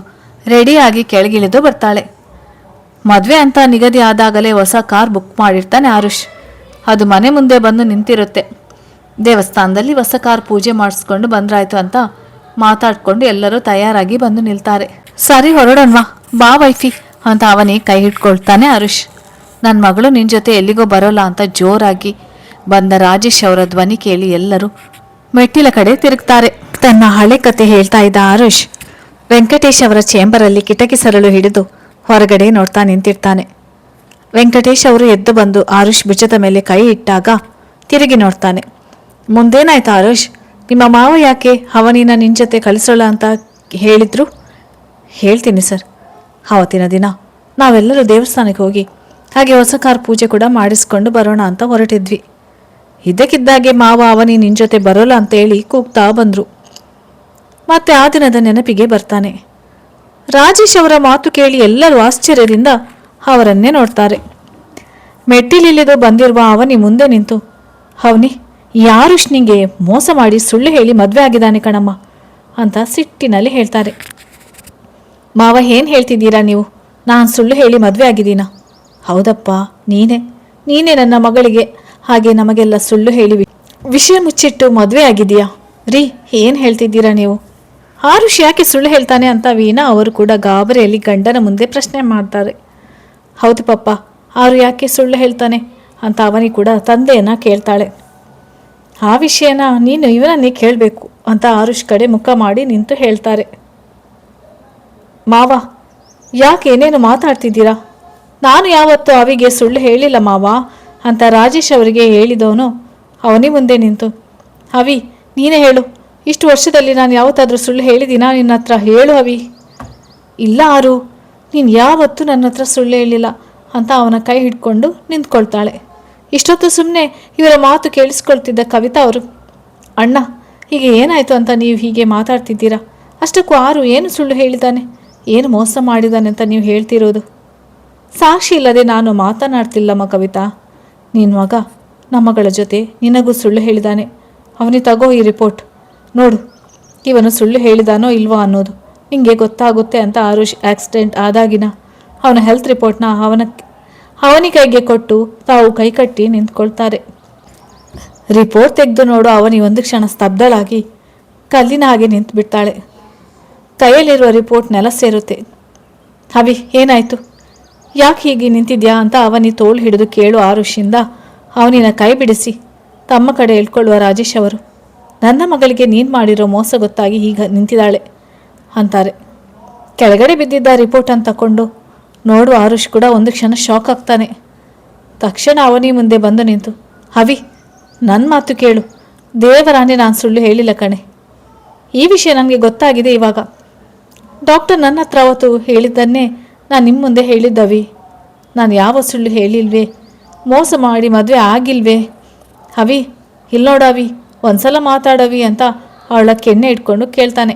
ರೆಡಿಯಾಗಿ ಕೆಳಗಿಳಿದು ಬರ್ತಾಳೆ. ಮದುವೆ ಅಂತ ನಿಗದಿ ಆದಾಗಲೇ ಹೊಸ ಕಾರ್ ಬುಕ್ ಮಾಡಿರ್ತಾನೆ ಆರುಷ್. ಅದು ಮನೆ ಮುಂದೆ ಬಂದು ನಿಂತಿರುತ್ತೆ. ದೇವಸ್ಥಾನದಲ್ಲಿ ಹೊಸ ಕಾರ್ ಪೂಜೆ ಮಾಡಿಸ್ಕೊಂಡು ಬಂದ್ರಾಯ್ತು ಅಂತ ಮಾತಾಡ್ಕೊಂಡು ಎಲ್ಲರೂ ತಯಾರಾಗಿ ಬಂದು ನಿಲ್ತಾರೆ. ಸರಿ ಹೊರಡೋಣವಾ, ಬಾ ವೈಫಿ ಅಂತ ಅವನೇ ಕೈ ಹಿಡ್ಕೊಳ್ತಾನೆ ಆರುಷ್. ನನ್ನ ಮಗಳು ನಿನ್ನ ಜೊತೆ ಎಲ್ಲಿಗೋ ಬರೋಲ್ಲ ಅಂತ ಜೋರಾಗಿ ಬಂದ ರಾಜೇಶ್ ಅವರ ಧ್ವನಿ ಕೇಳಿ ಎಲ್ಲರೂ ಮೆಟ್ಟಿಲ ಕಡೆ ತಿರುಗ್ತಾರೆ. ತನ್ನ ಹಳೆ ಕತೆ ಹೇಳ್ತಾ ಇದ್ದ ಆರುಷ್ ವೆಂಕಟೇಶ್ ಅವರ ಚೇಂಬರಲ್ಲಿ ಕಿಟಕಿ ಸರಳು ಹಿಡಿದು ಹೊರಗಡೆ ನೋಡ್ತಾ ನಿಂತಿರ್ತಾನೆ. ವೆಂಕಟೇಶ್ ಅವರು ಎದ್ದು ಬಂದು ಆರುಷ್ ಭುಜದ ಮೇಲೆ ಕೈ ಇಟ್ಟಾಗ ತಿರುಗಿ ನೋಡ್ತಾನೆ. ಮುಂದೇನಾಯ್ತು ಆರುಷ್? ನಿಮ್ಮ ಮಾವ ಯಾಕೆ ಅವನಿನ ನಿನ್ನ ಜೊತೆ ಕಳಿಸೋಲ್ಲ ಅಂತ ಹೇಳಿದ್ರು? ಹೇಳ್ತೀನಿ ಸರ್, ಆವತ್ತಿನ ದಿನ ನಾವೆಲ್ಲರೂ ದೇವಸ್ಥಾನಕ್ಕೆ ಹೋಗಿ ಹಾಗೆ ಹೊಸ ಕಾರ್ ಪೂಜೆ ಕೂಡ ಮಾಡಿಸ್ಕೊಂಡು ಬರೋಣ ಅಂತ ಹೊರಟಿದ್ವಿ. ಇದ್ದಕ್ಕಿದ್ದಾಗೆ ಮಾವ ಅವನಿ ನಿನ್ನ ಜೊತೆ ಬರೋಲ್ಲ ಅಂತೇಳಿ ಕೂಗ್ತಾ ಬಂದರು. ಮತ್ತೆ ಆ ದಿನದ ನೆನಪಿಗೆ ಬರ್ತಾನೆ. ರಾಜೇಶ್ ಅವರ ಮಾತು ಕೇಳಿ ಎಲ್ಲರೂ ಆಶ್ಚರ್ಯದಿಂದ ಅವರನ್ನೇ ನೋಡ್ತಾರೆ. ಮೆಟ್ಟಿಲಿಳಿದು ಬಂದಿರುವ ಅವನಿ ಮುಂದೆ ನಿಂತು, ಅವನಿ ಯಾರುಷ್ ನಿಂಗೆ ಮೋಸ ಮಾಡಿ ಸುಳ್ಳು ಹೇಳಿ ಮದುವೆ ಆಗಿದ್ದಾನೆ ಕಣಮ್ಮ ಅಂತ ಸಿಟ್ಟಿನಲ್ಲಿ ಹೇಳ್ತಾರೆ. ಮಾವ ಏನು ಹೇಳ್ತಿದ್ದೀರಾ ನೀವು? ನಾನು ಸುಳ್ಳು ಹೇಳಿ ಮದುವೆ ಆಗಿದ್ದೀನಾ? ಹೌದಪ್ಪ, ನೀನೇ ನನ್ನ ಮಗಳಿಗೆ ಹಾಗೆ ನಮಗೆಲ್ಲ ಸುಳ್ಳು ಹೇಳಿ ವಿಷಯ ಮುಚ್ಚಿಟ್ಟು ಮದುವೆ ಆಗಿದೆಯಾ? ರೀ, ಏನು ಹೇಳ್ತಿದ್ದೀರಾ ನೀವು? ಆರುಷ್ ಯಾಕೆ ಸುಳ್ಳು ಹೇಳ್ತಾನೆ ಅಂತ ವೀಣಾ ಅವರು ಕೂಡ ಗಾಬರಿಯಲ್ಲಿ ಗಂಡನ ಮುಂದೆ ಪ್ರಶ್ನೆ ಮಾಡ್ತಾರೆ. ಹೌದು ಪಪ್ಪ, ಆರು ಯಾಕೆ ಸುಳ್ಳು ಹೇಳ್ತಾನೆ ಅಂತ ಅವನಿ ಕೂಡ ತಂದೆಯನ್ನ ಕೇಳ್ತಾಳೆ. ಆ ವಿಷಯನ ನೀನು ಇವನನ್ನೇ ಕೇಳಬೇಕು ಅಂತ ಆರುಷ್ ಕಡೆ ಮುಖ ಮಾಡಿ ನಿಂತು ಹೇಳ್ತಾರೆ. ಮಾವ, ಯಾಕೆ ಏನೇನು ಮಾತಾಡ್ತಿದ್ದೀರಾ? ನಾನು ಯಾವತ್ತೂ ಅವಿಗೆ ಸುಳ್ಳು ಹೇಳಿಲ್ಲ ಮಾವ ಅಂತ ರಾಜೇಶ್ ಅವರಿಗೆ ಹೇಳಿದವನು ಅವನಿ ಮುಂದೆ ನಿಂತು, ಅವಿ ನೀನೇ ಹೇಳು, ಇಷ್ಟು ವರ್ಷದಲ್ಲಿ ನಾನು ಯಾವತ್ತಾದರೂ ಸುಳ್ಳು ಹೇಳಿದ್ದೀನಾ ನಿನ್ನ ಹತ್ರ? ಹೇಳು ಅವಿ. ಇಲ್ಲ ಆರು, ನೀನು ಯಾವತ್ತೂ ನನ್ನ ಹತ್ರ ಸುಳ್ಳು ಹೇಳಿಲ್ಲ ಅಂತ ಅವನ ಕೈ ಹಿಡ್ಕೊಂಡು ನಿಂತ್ಕೊಳ್ತಾಳೆ. ಇಷ್ಟೊತ್ತು ಸುಮ್ಮನೆ ಇವರ ಮಾತು ಕೇಳಿಸ್ಕೊಳ್ತಿದ್ದ ಕವಿತಾ ಅವರು, ಅಣ್ಣ ಹೀಗೆ ಏನಾಯಿತು ಅಂತ ನೀವು ಹೀಗೆ ಮಾತಾಡ್ತಿದ್ದೀರಾ? ಅಷ್ಟಕ್ಕೂ ಆರು ಏನು ಸುಳ್ಳು ಹೇಳಿದ್ದಾನೆ, ಏನು ಮೋಸ ಮಾಡಿದ್ದಾನೆ ಅಂತ ನೀವು ಹೇಳ್ತಿರೋದು? ಸಾಕ್ಷಿ ಇಲ್ಲದೆ ನಾನು ಮಾತನಾಡ್ತಿಲ್ಲಮ್ಮ ಕವಿತಾ. ನಿನ್ನ ಮಗ ನಮ್ಮಗಳ ಜೊತೆ ನಿನಗೂ ಸುಳ್ಳು ಹೇಳಿದ್ದಾನೆ. ಅವನಿಗೆ ತಗೋ ಈ ರಿಪೋರ್ಟ್, ನೋಡು ಇವನು ಸುಳ್ಳು ಹೇಳಿದಾನೋ ಇಲ್ವೋ ಅನ್ನೋದು ನಿಂಗೆ ಗೊತ್ತಾಗುತ್ತೆ ಅಂತ ಆರುಷ್ ಆಕ್ಸಿಡೆಂಟ್ ಆದಾಗಿನ ಅವನ ಹೆಲ್ತ್ ರಿಪೋರ್ಟ್ನ ಅವನಿ ಕೈಗೆ ಕೊಟ್ಟು ತಾವು ಕೈಕಟ್ಟಿ ನಿಂತ್ಕೊಳ್ತಾರೆ. ರಿಪೋರ್ಟ್ ತೆಗೆದು ನೋಡು ಅವನಿ ಒಂದು ಕ್ಷಣ ಸ್ತಬ್ಧಳಾಗಿ ಕಲ್ಲಿನ ಹಾಗೆ ನಿಂತು ಬಿಡ್ತಾಳೆ. ಕೈಯಲ್ಲಿರುವ ರಿಪೋರ್ಟ್ ನೆಲ ಸೇರುತ್ತೆ. ಅವಿ ಏನಾಯಿತು, ಯಾಕೆ ಹೀಗೆ ನಿಂತಿದ್ಯಾ ಅಂತ ಅವನಿ ತೋಳು ಹಿಡಿದು ಕೇಳು ಆರುಷಿಂದ ಅವನಿನ ಕೈ ಬಿಡಿಸಿ ತಮ್ಮ ಕಡೆ ಹೇಳ್ಕೊಳ್ಳುವ ರಾಜೇಶ್ ಅವರು, ನನ್ನ ಮಗಳಿಗೆ ನೀನು ಮಾಡಿರೋ ಮೋಸ ಗೊತ್ತಾಗಿ ಈಗ ನಿಂತಿದ್ದಾಳೆ ಅಂತಾರೆ. ಕೆಳಗಡೆ ಬಿದ್ದಿದ್ದ ರಿಪೋರ್ಟನ್ನು ತಗೊಂಡು ನೋಡು ಆರುಷ್ ಕೂಡ ಒಂದು ಕ್ಷಣ ಶಾಕ್ ಆಗ್ತಾನೆ. ತಕ್ಷಣ ಅವನಿ ಮುಂದೆ ಬಂದು ನಿಂತು, ಅವಿ, ನನ್ನ ಮಾತು ಕೇಳು, ದೇವರಾಣೆ ನಾನು ಸುಳ್ಳು ಹೇಳಿಲ್ಲ ಕಣೆ. ಈ ವಿಷಯ ನನಗೆ ಗೊತ್ತಾಗಿದೆ ಇವಾಗ. ಡಾಕ್ಟರ್ ನನ್ನ ಹತ್ರ ಅವತ್ತು ಹೇಳಿದ್ದನ್ನೇ ನಾನು ನಿಮ್ಮ ಮುಂದೆ ಹೇಳಿದ್ದವಿ. ನಾನು ಯಾವ ಸುಳ್ಳು ಹೇಳಿಲ್ವೇ, ಮೋಸ ಮಾಡಿ ಮದುವೆ ಆಗಿಲ್ವೇ. ಅವಿ, ಇಲ್ಲೋಡವಿ, ಒಂದ್ಸಲ ಮಾತಾಡವಿ ಅಂತ ಅವಳ ಕೆನ್ನೆ ಇಟ್ಕೊಂಡು ಕೇಳ್ತಾನೆ.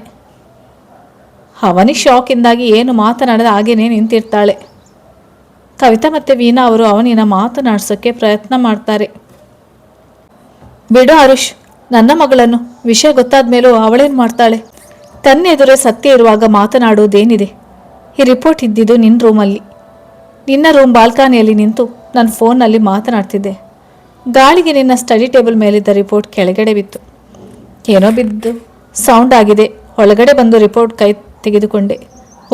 ಅವನಿಗೆ ಶಾಕಿಂದಾಗಿ ಏನು ಮಾತನಾಡದ ಹಾಗೇನೆ ನಿಂತಿರ್ತಾಳೆ. ಕವಿತಾ ಮತ್ತು ವೀಣಾ ಅವರು ಅವನಿನ ಮಾತನಾಡ್ಸೋಕ್ಕೆ ಪ್ರಯತ್ನ ಮಾಡ್ತಾರೆ. ಬಿಡು ಆರುಷ್, ನನ್ನ ಮಗಳನ್ನು ವಿಷಯ ಗೊತ್ತಾದ ಮೇಲೂ ಅವಳೇನು ಮಾಡ್ತಾಳೆ? ತನ್ನೆದುರೇ ಸತ್ಯ ಇರುವಾಗ ಮಾತನಾಡುವುದೇನಿದೆ? ಈ ರಿಪೋರ್ಟ್ ಇದ್ದಿದ್ದು ನಿನ್ನ ರೂಮಲ್ಲಿ, ನಿನ್ನ ರೂಮ್ ಬಾಲ್ಕನಿಯಲ್ಲಿ ನಿಂತು ನನ್ನ ಫೋನ್ನಲ್ಲಿ ಮಾತನಾಡ್ತಿದ್ದೆ. ಗಾಳಿಗೆ ನಿನ್ನ ಸ್ಟಡಿ ಟೇಬಲ್ ಮೇಲಿದ್ದ ರಿಪೋರ್ಟ್ ಕೆಳಗಡೆ ಬಿತ್ತು. ಏನೋ ಬಿದ್ದು ಸೌಂಡ್ ಆಗಿದೆ. ಒಳಗಡೆ ಬಂದು ರಿಪೋರ್ಟ್ ಕೈ ತೆಗೆದುಕೊಂಡೆ.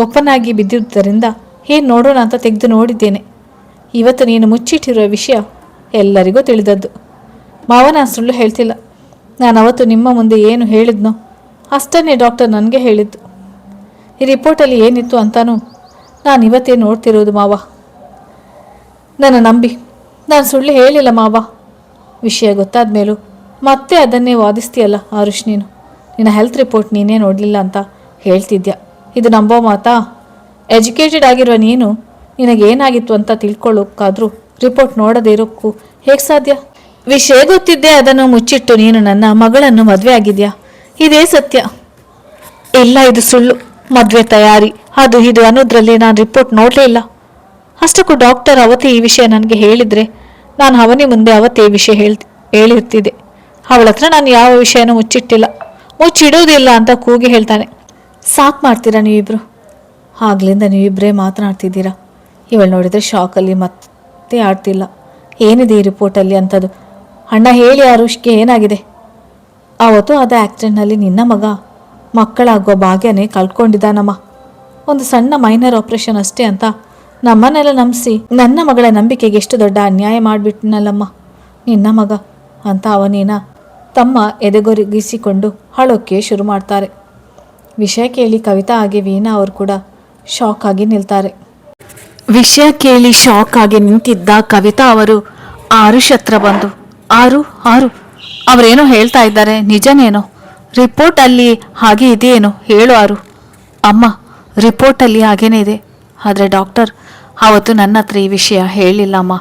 ಓಪನ್ ಆಗಿ ಬಿದ್ದಿದ್ದರಿಂದ ಏನು ನೋಡೋಣ ಅಂತ ತೆಗೆದು ನೋಡಿದ್ದೇನೆ. ಇವತ್ತು ನೀನು ಮುಚ್ಚಿಟ್ಟಿರುವ ವಿಷಯ ಎಲ್ಲರಿಗೂ ತಿಳಿದದ್ದು. ಮಾವ, ನಾನು ಸುಳ್ಳು ಹೇಳ್ತಿಲ್ಲ. ನಾನು ಅವತ್ತು ನಿಮ್ಮ ಮುಂದೆ ಏನು ಹೇಳಿದ್ನೋ ಅಷ್ಟನ್ನೇ ಡಾಕ್ಟರ್ ನನಗೆ ಹೇಳಿದ್ದು. ಈ ರಿಪೋರ್ಟಲ್ಲಿ ಏನಿತ್ತು ಅಂತಾನೂ ನಾನು ಇವತ್ತೇ ನೋಡ್ತಿರೋದು ಮಾವ. ನನ್ನ ನಂಬಿ, ನಾನು ಸುಳ್ಳು ಹೇಳಿಲ್ಲ ಮಾವ. ವಿಷಯ ಗೊತ್ತಾದ ಮೇಲೂ ಮತ್ತೆ ಅದನ್ನೇ ವಾದಿಸ್ತೀಯಲ್ಲ ಆರುಷ್. ನಿನ್ನ ಹೆಲ್ತ್ ರಿಪೋರ್ಟ್ ನೀನೇ ನೋಡಲಿಲ್ಲ ಅಂತ ಹೇಳ್ತಿದ್ಯಾ. ಇದು ನಂಬೋ ಮಾತಾ? ಎಜುಕೇಟೆಡ್ ಆಗಿರುವ ನೀನು ನಿನಗೇನಾಗಿತ್ತು ಅಂತ ತಿಳ್ಕೊಳ್ಳೋಕ್ಕಾದ್ರೂ ರಿಪೋರ್ಟ್ ನೋಡದೇ ಇರೋಕ್ಕೂ ಹೇಗೆ ಸಾಧ್ಯ? ವಿಷಯ ಗೊತ್ತಿದ್ದೆ ಅದನ್ನು ಮುಚ್ಚಿಟ್ಟು ನೀನು ನನ್ನ ಮಗಳನ್ನು ಮದುವೆ ಆಗಿದ್ಯಾ. ಇದೇ ಸತ್ಯ. ಇಲ್ಲ, ಇದು ಸುಳ್ಳು. ಮದುವೆ ತಯಾರಿ ಅದು ಇದು ಅನ್ನೋದ್ರಲ್ಲಿ ನಾನು ರಿಪೋರ್ಟ್ ನೋಡಲೇ ಇಲ್ಲ. ಅಷ್ಟಕ್ಕೂ ಡಾಕ್ಟರ್ ಅವತ್ತೇ ಈ ವಿಷಯ ನನಗೆ ಹೇಳಿದರೆ ನಾನು ಅವನೇ ಮುಂದೆ ಅವತ್ತೇ ಈ ವಿಷಯ ಹೇಳಿರ್ತಿದ್ದೆ. ಅವಳ ಹತ್ರ ನಾನು ಯಾವ ವಿಷಯನೂ ಮುಚ್ಚಿಡೋದಿಲ್ಲ ಅಂತ ಕೂಗಿ ಹೇಳ್ತಾನೆ. ಸಾಕು ಮಾಡ್ತೀರಾ ನೀವಿಬ್ರು? ಆಗ್ಲಿಂದ ನೀವಿಬ್ಬರೇ ಮಾತನಾಡ್ತಿದ್ದೀರಾ. ಇವಳು ನೋಡಿದರೆ ಶಾಕಲ್ಲಿ ಮತ್ತೆ ಆಡ್ತಿಲ್ಲ. ಏನಿದೆ ಈ ರಿಪೋರ್ಟಲ್ಲಿ ಅಂಥದ್ದು? ಅಣ್ಣ ಹೇಳಿ ಆರುಷ್ಗೆ ಏನಾಗಿದೆ? ಆವತ್ತು ಆದ ಆಕ್ಸಿಡೆಂಟ್ನಲ್ಲಿ ನಿನ್ನ ಮಗ ಮಕ್ಕಳಾಗುವ ಭಾಗ್ಯನೇ ಕಳ್ಕೊಂಡಿದ್ದಾನಮ್ಮ. ಒಂದು ಸಣ್ಣ ಮೈನರ್ ಆಪರೇಷನ್ ಅಷ್ಟೇ ಅಂತ ನಮ್ಮನ್ನೆಲ್ಲ ನಂಬಿಸಿ ನನ್ನ ಮಗಳ ನಂಬಿಕೆಗೆ ಎಷ್ಟು ದೊಡ್ಡ ಅನ್ಯಾಯ ಮಾಡಿಬಿಟ್ನಲ್ಲಮ್ಮ ನಿನ್ನ ಮಗ ಅಂತ ಅವನೇನ ತಮ್ಮ ಎದೆಗೊರಗಿಸಿಕೊಂಡು ಅಳೋಕ್ಕೆ ಶುರು ಮಾಡ್ತಾರೆ. ವಿಷಯ ಕೇಳಿ ಕವಿತಾ ಹಾಗೆ ವೀಣಾ ಅವರು ಕೂಡ ಶಾಕ್ ಆಗಿ ನಿಲ್ತಾರೆ. ವಿಷಯ ಕೇಳಿ ಶಾಕ್ ಆಗಿ ನಿಂತಿದ್ದ ಕವಿತಾ ಅವರು ಆರುಷ್ ಹತ್ರ ಬಂದು, ಆರು ಅವರೇನೋ ಹೇಳ್ತಾ ಇದ್ದಾರೆ, ನಿಜನೇನೋ? ರಿಪೋರ್ಟಲ್ಲಿ ಹಾಗೆ ಇದೆಯೇನೋ ಹೇಳು ಆರು. ಅಮ್ಮ, ರಿಪೋರ್ಟಲ್ಲಿ ಹಾಗೇನೇ ಇದೆ. ಆದರೆ ಡಾಕ್ಟರ್ ಆವತ್ತು ನನ್ನ ಹತ್ರ ಈ ವಿಷಯ ಹೇಳಿಲ್ಲಮ್ಮ.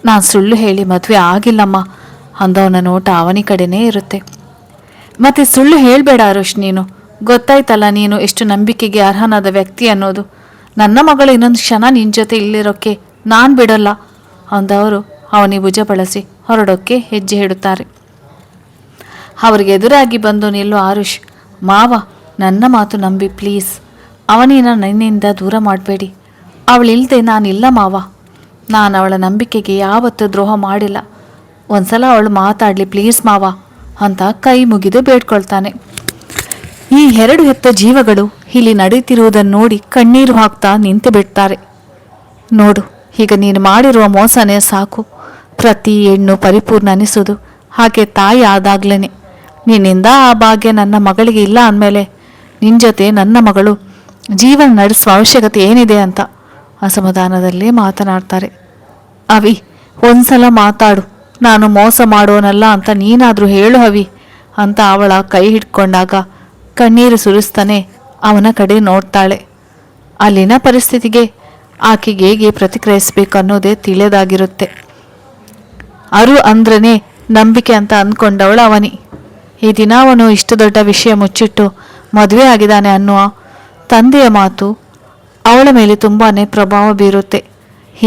ನಾನು ಸುಳ್ಳು ಹೇಳಿ ಮದುವೆ ಆಗಿಲ್ಲಮ್ಮ ಅಂದವನ ನೋಟ ಅವನಿ ಕಡೆನೇ ಇರುತ್ತೆ. ಮತ್ತು ಸುಳ್ಳು ಹೇಳಬೇಡ ಆರುಷ್. ನೀನು ಗೊತ್ತಾಯ್ತಲ್ಲ ನೀನು ಎಷ್ಟು ನಂಬಿಕೆಗೆ ಅರ್ಹನಾದ ವ್ಯಕ್ತಿ ಅನ್ನೋದು. ನನ್ನ ಮಗಳು ಇನ್ನೊಂದು ಕ್ಷಣ ನಿನ್ನ ಜೊತೆ ಇಲ್ಲಿರೋಕ್ಕೆ ನಾನು ಬಿಡಲ್ಲ ಅಂದವರು ಅವನಿ ಭುಜ ಬಳಸಿ ಹೊರಡೋಕ್ಕೆ ಹೆಜ್ಜೆ ಇಡುತ್ತಾರೆ. ಅವ್ರಿಗೆ ಎದುರಾಗಿ ಬಂದು ನಿಲ್ಲು ಆರುಷ್. ಮಾವ, ನನ್ನ ಮಾತು ನಂಬಿ ಪ್ಲೀಸ್. ಅವನಿನ ನನ್ನಿಂದ ದೂರ ಮಾಡಬೇಡಿ. ಅವಳಿಲ್ಲದೆ ನಾನಿಲ್ಲ ಮಾವ. ನಾನು ಅವಳ ನಂಬಿಕೆಗೆ ಯಾವತ್ತೂ ದ್ರೋಹ ಮಾಡಿಲ್ಲ. ಒಂದ್ಸಲ ಅವಳು ಮಾತಾಡಲಿ ಪ್ಲೀಸ್ ಮಾವ ಅಂತ ಕೈ ಮುಗಿದು ಬೇಡ್ಕೊಳ್ತಾನೆ. ಈ ಎರಡು ಹೆತ್ತ ಜೀವಗಳು ಇಲ್ಲಿ ನಡೀತಿರುವುದನ್ನು ನೋಡಿ ಕಣ್ಣೀರು ಹಾಕ್ತಾ ನಿಂತು ಬಿಡ್ತಾರೆ. ನೋಡು, ಈಗ ನೀನು ಮಾಡಿರುವ ಮೋಸನೇ ಸಾಕು. ಪ್ರತಿ ಹೆಣ್ಣು ಪರಿಪೂರ್ಣ ಅನಿಸೋದು ಹಾಗೆ ತಾಯಿ ಆದಾಗ್ಲೇ. ನಿನ್ನಿಂದ ಆ ಭಾಗ್ಯ ನನ್ನ ಮಗಳಿಗೆ ಇಲ್ಲ ಅಂದಮೇಲೆ ನಿನ್ನ ಜೊತೆ ನನ್ನ ಮಗಳು ಜೀವನ ನಡೆಸುವ ಅವಶ್ಯಕತೆ ಏನಿದೆ ಅಂತ ಅಸಮಾಧಾನದಲ್ಲೇ ಮಾತನಾಡ್ತಾರೆ. ಅವಿ, ಒಂದ್ಸಲ ಮಾತಾಡು. ನಾನು ಮೋಸ ಮಾಡೋನಲ್ಲ ಅಂತ ನೀನಾದರೂ ಹೇಳು ಅವಿ ಅಂತ ಅವಳ ಕೈ ಹಿಡ್ಕೊಂಡಾಗ ಕಣ್ಣೀರು ಸುರಿಸ್ತಾನೆ ಅವನ ಕಡೆ ನೋಡ್ತಾಳೆ. ಅಲ್ಲಿನ ಪರಿಸ್ಥಿತಿಗೆ ಆಕೆಗೆ ಹೇಗೆ ಪ್ರತಿಕ್ರಿಯಿಸಬೇಕು ಅನ್ನೋದೇ ತಿಳಿಯದಾಗಿರುತ್ತೆ. ಅರು ಅಂದ್ರೇ ನಂಬಿಕೆ ಅಂತ ಅಂದ್ಕೊಂಡವಳು ಅವನಿ. ಈ ದಿನ ಅವನು ಇಷ್ಟು ದೊಡ್ಡ ವಿಷಯ ಮುಚ್ಚಿಟ್ಟು ಮದುವೆ ಆಗಿದ್ದಾನೆ ಅನ್ನುವ ತಂದೆಯ ಮಾತು ಅವಳ ಮೇಲೆ ತುಂಬಾ ಪ್ರಭಾವ ಬೀರುತ್ತೆ.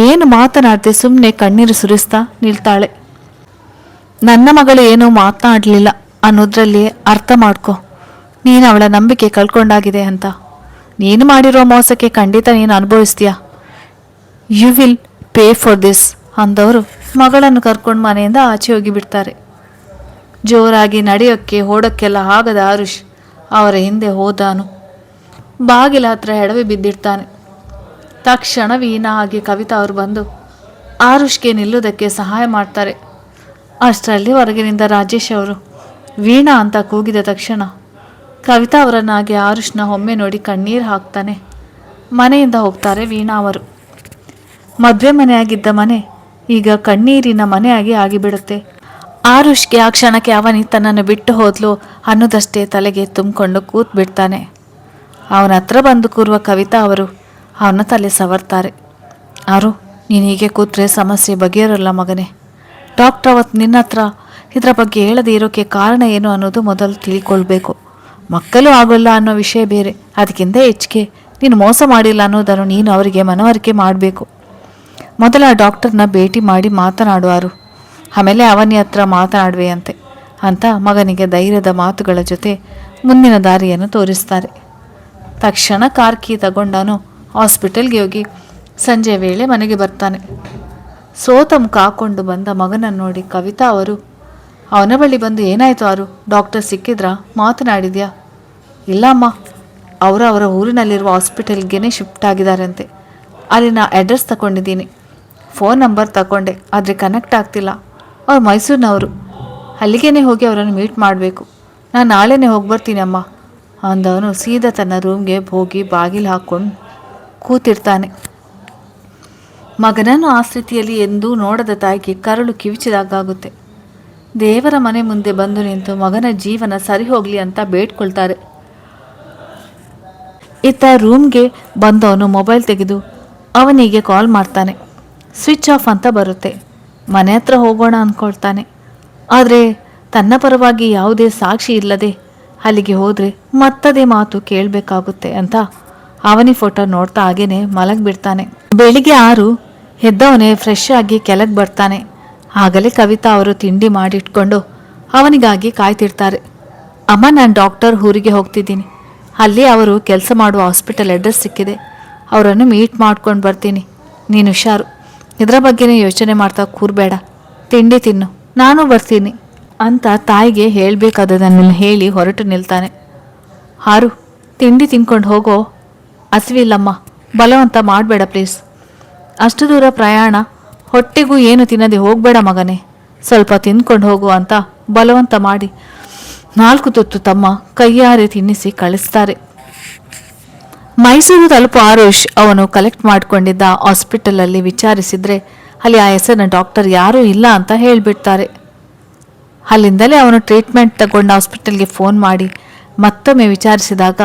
ಏನು ಮಾತನಾಡದೆ ಸುಮ್ಮನೆ ಕಣ್ಣೀರು ಸುರಿಸ್ತಾ ನಿಲ್ತಾಳೆ. ನನ್ನ ಮಗಳು ಏನೂ ಮಾತನಾಡಲಿಲ್ಲ ಅನ್ನೋದ್ರಲ್ಲಿ ಅರ್ಥ ಮಾಡ್ಕೊ ನೀನು ಅವಳ ನಂಬಿಕೆ ಕಳ್ಕೊಂಡಾಗಿದೆ ಅಂತ. ನೀನು ಮಾಡಿರೋ ಮೋಸಕ್ಕೆ ಖಂಡಿತ ನೀನು ಅನುಭವಿಸ್ತೀಯ. You will pay for this ಅಂದವರು ಮಗಳನ್ನು ಕರ್ಕೊಂಡು ಮನೆಯಿಂದ ಆಚೆ ಹೋಗಿಬಿಡ್ತಾರೆ. ಜೋರಾಗಿ ನಡೆಯೋಕ್ಕೆ ಓಡೋಕ್ಕೆಲ್ಲ ಆಗದ ಆರುಷ್ ಅವರ ಹಿಂದೆ ಹೋದಾನು. ಬಾಗಿಲ ಹತ್ರ ಎಡವಿ ಬಿದ್ದಿರ್ತಾನೆ. ತಕ್ಷಣ ವೀಣಾ ಹಾಗೆ ಕವಿತಾ ಅವರು ಬಂದು ಆರುಷ್ಗೆ ನಿಲ್ಲುವುದಕ್ಕೆ ಸಹಾಯ ಮಾಡ್ತಾರೆ. ಅಷ್ಟರಲ್ಲಿ ಹೊರಗಿನಿಂದ ರಾಜೇಶ್ ಅವರು ವೀಣಾ ಅಂತ ಕೂಗಿದ ತಕ್ಷಣ ಕವಿತಾ ಅವರನ್ನಾಗೆ ಆರುಷ್ನ ಒಮ್ಮೆ ನೋಡಿ ಕಣ್ಣೀರು ಹಾಕ್ತಾನೆ. ಮನೆಯಿಂದ ಹೋಗ್ತಾರೆ ವೀಣಾ ಅವರು. ಮದುವೆ ಮನೆಯಾಗಿದ್ದ ಮನೆ ಈಗ ಕಣ್ಣೀರಿನ ಮನೆಯಾಗಿ ಆಗಿಬಿಡುತ್ತೆ. ಆರುಷ್ಗೆ ಆ ಕ್ಷಣಕ್ಕೆ ಅವನಿ ತನ್ನನ್ನು ಬಿಟ್ಟು ಹೋದ್ಲು ಅನ್ನೋದಷ್ಟೇ ತಲೆಗೆ ತುಂಬಿಕೊಂಡು ಕೂತ್ ಬಿಡ್ತಾನೆ. ಅವನ ಹತ್ರ ಬಂದು ಕೂರುವ ಕವಿತಾ ಅವರು ಅವನ ತಲೆ ಸವರ್ತಾರೆ. ಆರು, ನೀನು ಹೀಗೆ ಕೂತ್ರೆ ಸಮಸ್ಯೆ ಬಗೆಯಿರಲ್ಲ ಮಗನೇ. ಡಾಕ್ಟ್ರ್ ಅವತ್ತು ನಿನ್ನ ಹತ್ರ ಇದರ ಬಗ್ಗೆ ಹೇಳದೇ ಇರೋಕ್ಕೆ ಕಾರಣ ಏನು ಅನ್ನೋದು ಮೊದಲು ತಿಳ್ಕೊಳ್ಬೇಕು. ಮಕ್ಕಳು ಆಗೋಲ್ಲ ಅನ್ನೋ ವಿಷಯ ಬೇರೆ, ಅದಕ್ಕಿಂತ ಹೆಚ್ಚಿಗೆ ನೀನು ಮೋಸ ಮಾಡಿಲ್ಲ ಅನ್ನೋದನ್ನು ನೀನು ಅವರಿಗೆ ಮನವರಿಕೆ ಮಾಡಬೇಕು. ಮೊದಲ ಡಾಕ್ಟರ್ನ ಭೇಟಿ ಮಾಡಿ ಮಾತನಾಡುವಾರು, ಆಮೇಲೆ ಅವನಿ ಹತ್ರ ಮಾತನಾಡುವೆಯಂತೆ ಅಂತ ಮಗನಿಗೆ ಧೈರ್ಯದ ಮಾತುಗಳ ಜೊತೆ ಮುಂದಿನ ದಾರಿಯನ್ನು ತೋರಿಸ್ತಾರೆ. ತಕ್ಷಣ ಕಾರ್ ಕೀ ತಗೊಂಡವನು ಹಾಸ್ಪಿಟಲ್ಗೆ ಹೋಗಿ ಸಂಜೆ ವೇಳೆ ಮನೆಗೆ ಬರ್ತಾನೆ. ಸೋತ ಮುಖ ಹಾಕೊಂಡು ಬಂದ ಮಗನನ್ನು ನೋಡಿ ಕವಿತಾ ಅವರು ಅವನ ಬಳಿ ಬಂದು, ಏನಾಯಿತು ಆರು, ಡಾಕ್ಟರ್ ಸಿಕ್ಕಿದ್ರಾ, ಮಾತನಾಡಿದ್ಯಾ? ಇಲ್ಲ ಅಮ್ಮ, ಅವರ ಊರಿನಲ್ಲಿರುವ ಹಾಸ್ಪಿಟಲ್ಗೆ ಶಿಫ್ಟ್ ಆಗಿದ್ದಾರಂತೆ. ಅಲ್ಲಿನ ಅಡ್ರೆಸ್ ತಗೊಂಡಿದ್ದೀನಿ, ಫೋನ್ ನಂಬರ್ ತಗೊಂಡೆ, ಆದರೆ ಕನೆಕ್ಟ್ ಆಗ್ತಿಲ್ಲ. ಅವ್ರು ಮೈಸೂರಿನವರು, ಅಲ್ಲಿಗೇ ಹೋಗಿ ಅವರನ್ನು ಮೀಟ್ ಮಾಡಬೇಕು. ನಾನು ನಾಳೆನೇ ಹೋಗಿ ಬರ್ತೀನಿ ಅಮ್ಮ ಅಂದವನು ಸೀದಾ ತನ್ನ ರೂಮ್ಗೆ ಹೋಗಿ ಬಾಗಿಲು ಹಾಕ್ಕೊಂಡು ಕೂತಿರ್ತಾನೆ. ಮಗನನ್ನು ಆ ಸ್ಥಿತಿಯಲ್ಲಿ ಎಂದೂ ನೋಡದ ತಾಯಿಗೆ ಕರಳು ಕಿವಿಚಿದಾಗುತ್ತೆ. ದೇವರ ಮನೆ ಮುಂದೆ ಬಂದು ನಿಂತು ಮಗನ ಜೀವನ ಸರಿ ಹೋಗಲಿ ಅಂತ ಬೇಡ್ಕೊಳ್ತಾರೆ. ಇತ್ತ ರೂಮ್ಗೆ ಬಂದವನು ಮೊಬೈಲ್ ತೆಗೆದು ಅವನಿಗೆ ಕಾಲ್ ಮಾಡ್ತಾನೆ. ಸ್ವಿಚ್ ಆಫ್ ಅಂತ ಬರುತ್ತೆ. ಮನೆ ಹತ್ರ ಹೋಗೋಣ ಅಂದ್ಕೊಳ್ತಾನೆ. ಆದರೆ ತನ್ನ ಪರವಾಗಿ ಯಾವುದೇ ಸಾಕ್ಷಿ ಇಲ್ಲದೆ ಅಲ್ಲಿಗೆ ಹೋದರೆ ಮತ್ತದೇ ಮಾತು ಕೇಳಬೇಕಾಗುತ್ತೆ ಅಂತ ಅವನಿ ಫೋಟೋ ನೋಡ್ತಾ ಹಾಗೇನೆ ಮಲಗಿಬಿಡ್ತಾನೆ. ಬೆಳಿಗ್ಗೆ 6 ಎದ್ದವನೇ ಫ್ರೆಶ್ ಆಗಿ ಕೆಳಗೆ ಬರ್ತಾನೆ. ಆಗಲೇ ಕವಿತಾ ಅವರು ತಿಂಡಿ ಮಾಡಿಟ್ಕೊಂಡು ಅವನಿಗಾಗಿ ಕಾಯ್ತಿರ್ತಾರೆ. ಅಮ್ಮ, ನಾನು ಡಾಕ್ಟರ್ ಊರಿಗೆ ಹೋಗ್ತಿದ್ದೀನಿ. ಅಲ್ಲಿ ಅವರು ಕೆಲಸ ಮಾಡುವ ಹಾಸ್ಪಿಟಲ್ ಅಡ್ರೆಸ್ ಸಿಕ್ಕಿದೆ. ಅವರನ್ನು ಮೀಟ್ ಮಾಡ್ಕೊಂಡು ಬರ್ತೀನಿ. ನೀನು ಹುಷಾರು, ಇದರ ಬಗ್ಗೆನೇ ಯೋಚನೆ ಮಾಡ್ತಾ ಕೂರಬೇಡ. ತಿಂಡಿ ತಿನ್ನು, ನಾನು ಬರ್ತೀನಿ ಅಂತ ತಾಯಿಗೆ ಹೇಳಬೇಕಾದದನ್ನು ಹೇಳಿ ಹೊರಟು ನಿಲ್ತಾನೆ. ಆರು, ತಿಂಡಿ ತಿನ್ಕೊಂಡು ಹೋಗೋ. ಹಸಿವಿಲ್ಲಮ್ಮ, ಬಲವಂತ ಮಾಡಬೇಡ ಪ್ಲೀಸ್. ಅಷ್ಟು ದೂರ ಪ್ರಯಾಣ, ಹೊಟ್ಟೆಗೂ ಏನು ತಿನ್ನದೆ ಹೋಗಬೇಡ ಮಗನೇ, ಸ್ವಲ್ಪ ತಿಂದ್ಕೊಂಡು ಹೋಗು ಅಂತ ಬಲವಂತ ಮಾಡಿ 4 ತುತ್ತು ತಮ್ಮ ಕೈಯಾರೆ ತಿನ್ನಿಸಿ ಕಳಿಸ್ತಾರೆ. ಮೈಸೂರು ತಲುಪು ಆರುಷ್ ಅವನು ಕಲೆಕ್ಟ್ ಮಾಡಿಕೊಂಡಿದ್ದ ಹಾಸ್ಪಿಟಲಲ್ಲಿ ವಿಚಾರಿಸಿದರೆ ಅಲ್ಲಿ ಆ ಹೆಸರಿನ ಡಾಕ್ಟರ್ ಯಾರೂ ಇಲ್ಲ ಅಂತ ಹೇಳಿಬಿಡ್ತಾರೆ. ಅಲ್ಲಿಂದಲೇ ಅವನು ಟ್ರೀಟ್ಮೆಂಟ್ ತಗೊಂಡ ಹಾಸ್ಪಿಟಲ್ಗೆ ಫೋನ್ ಮಾಡಿ ಮತ್ತೊಮ್ಮೆ ವಿಚಾರಿಸಿದಾಗ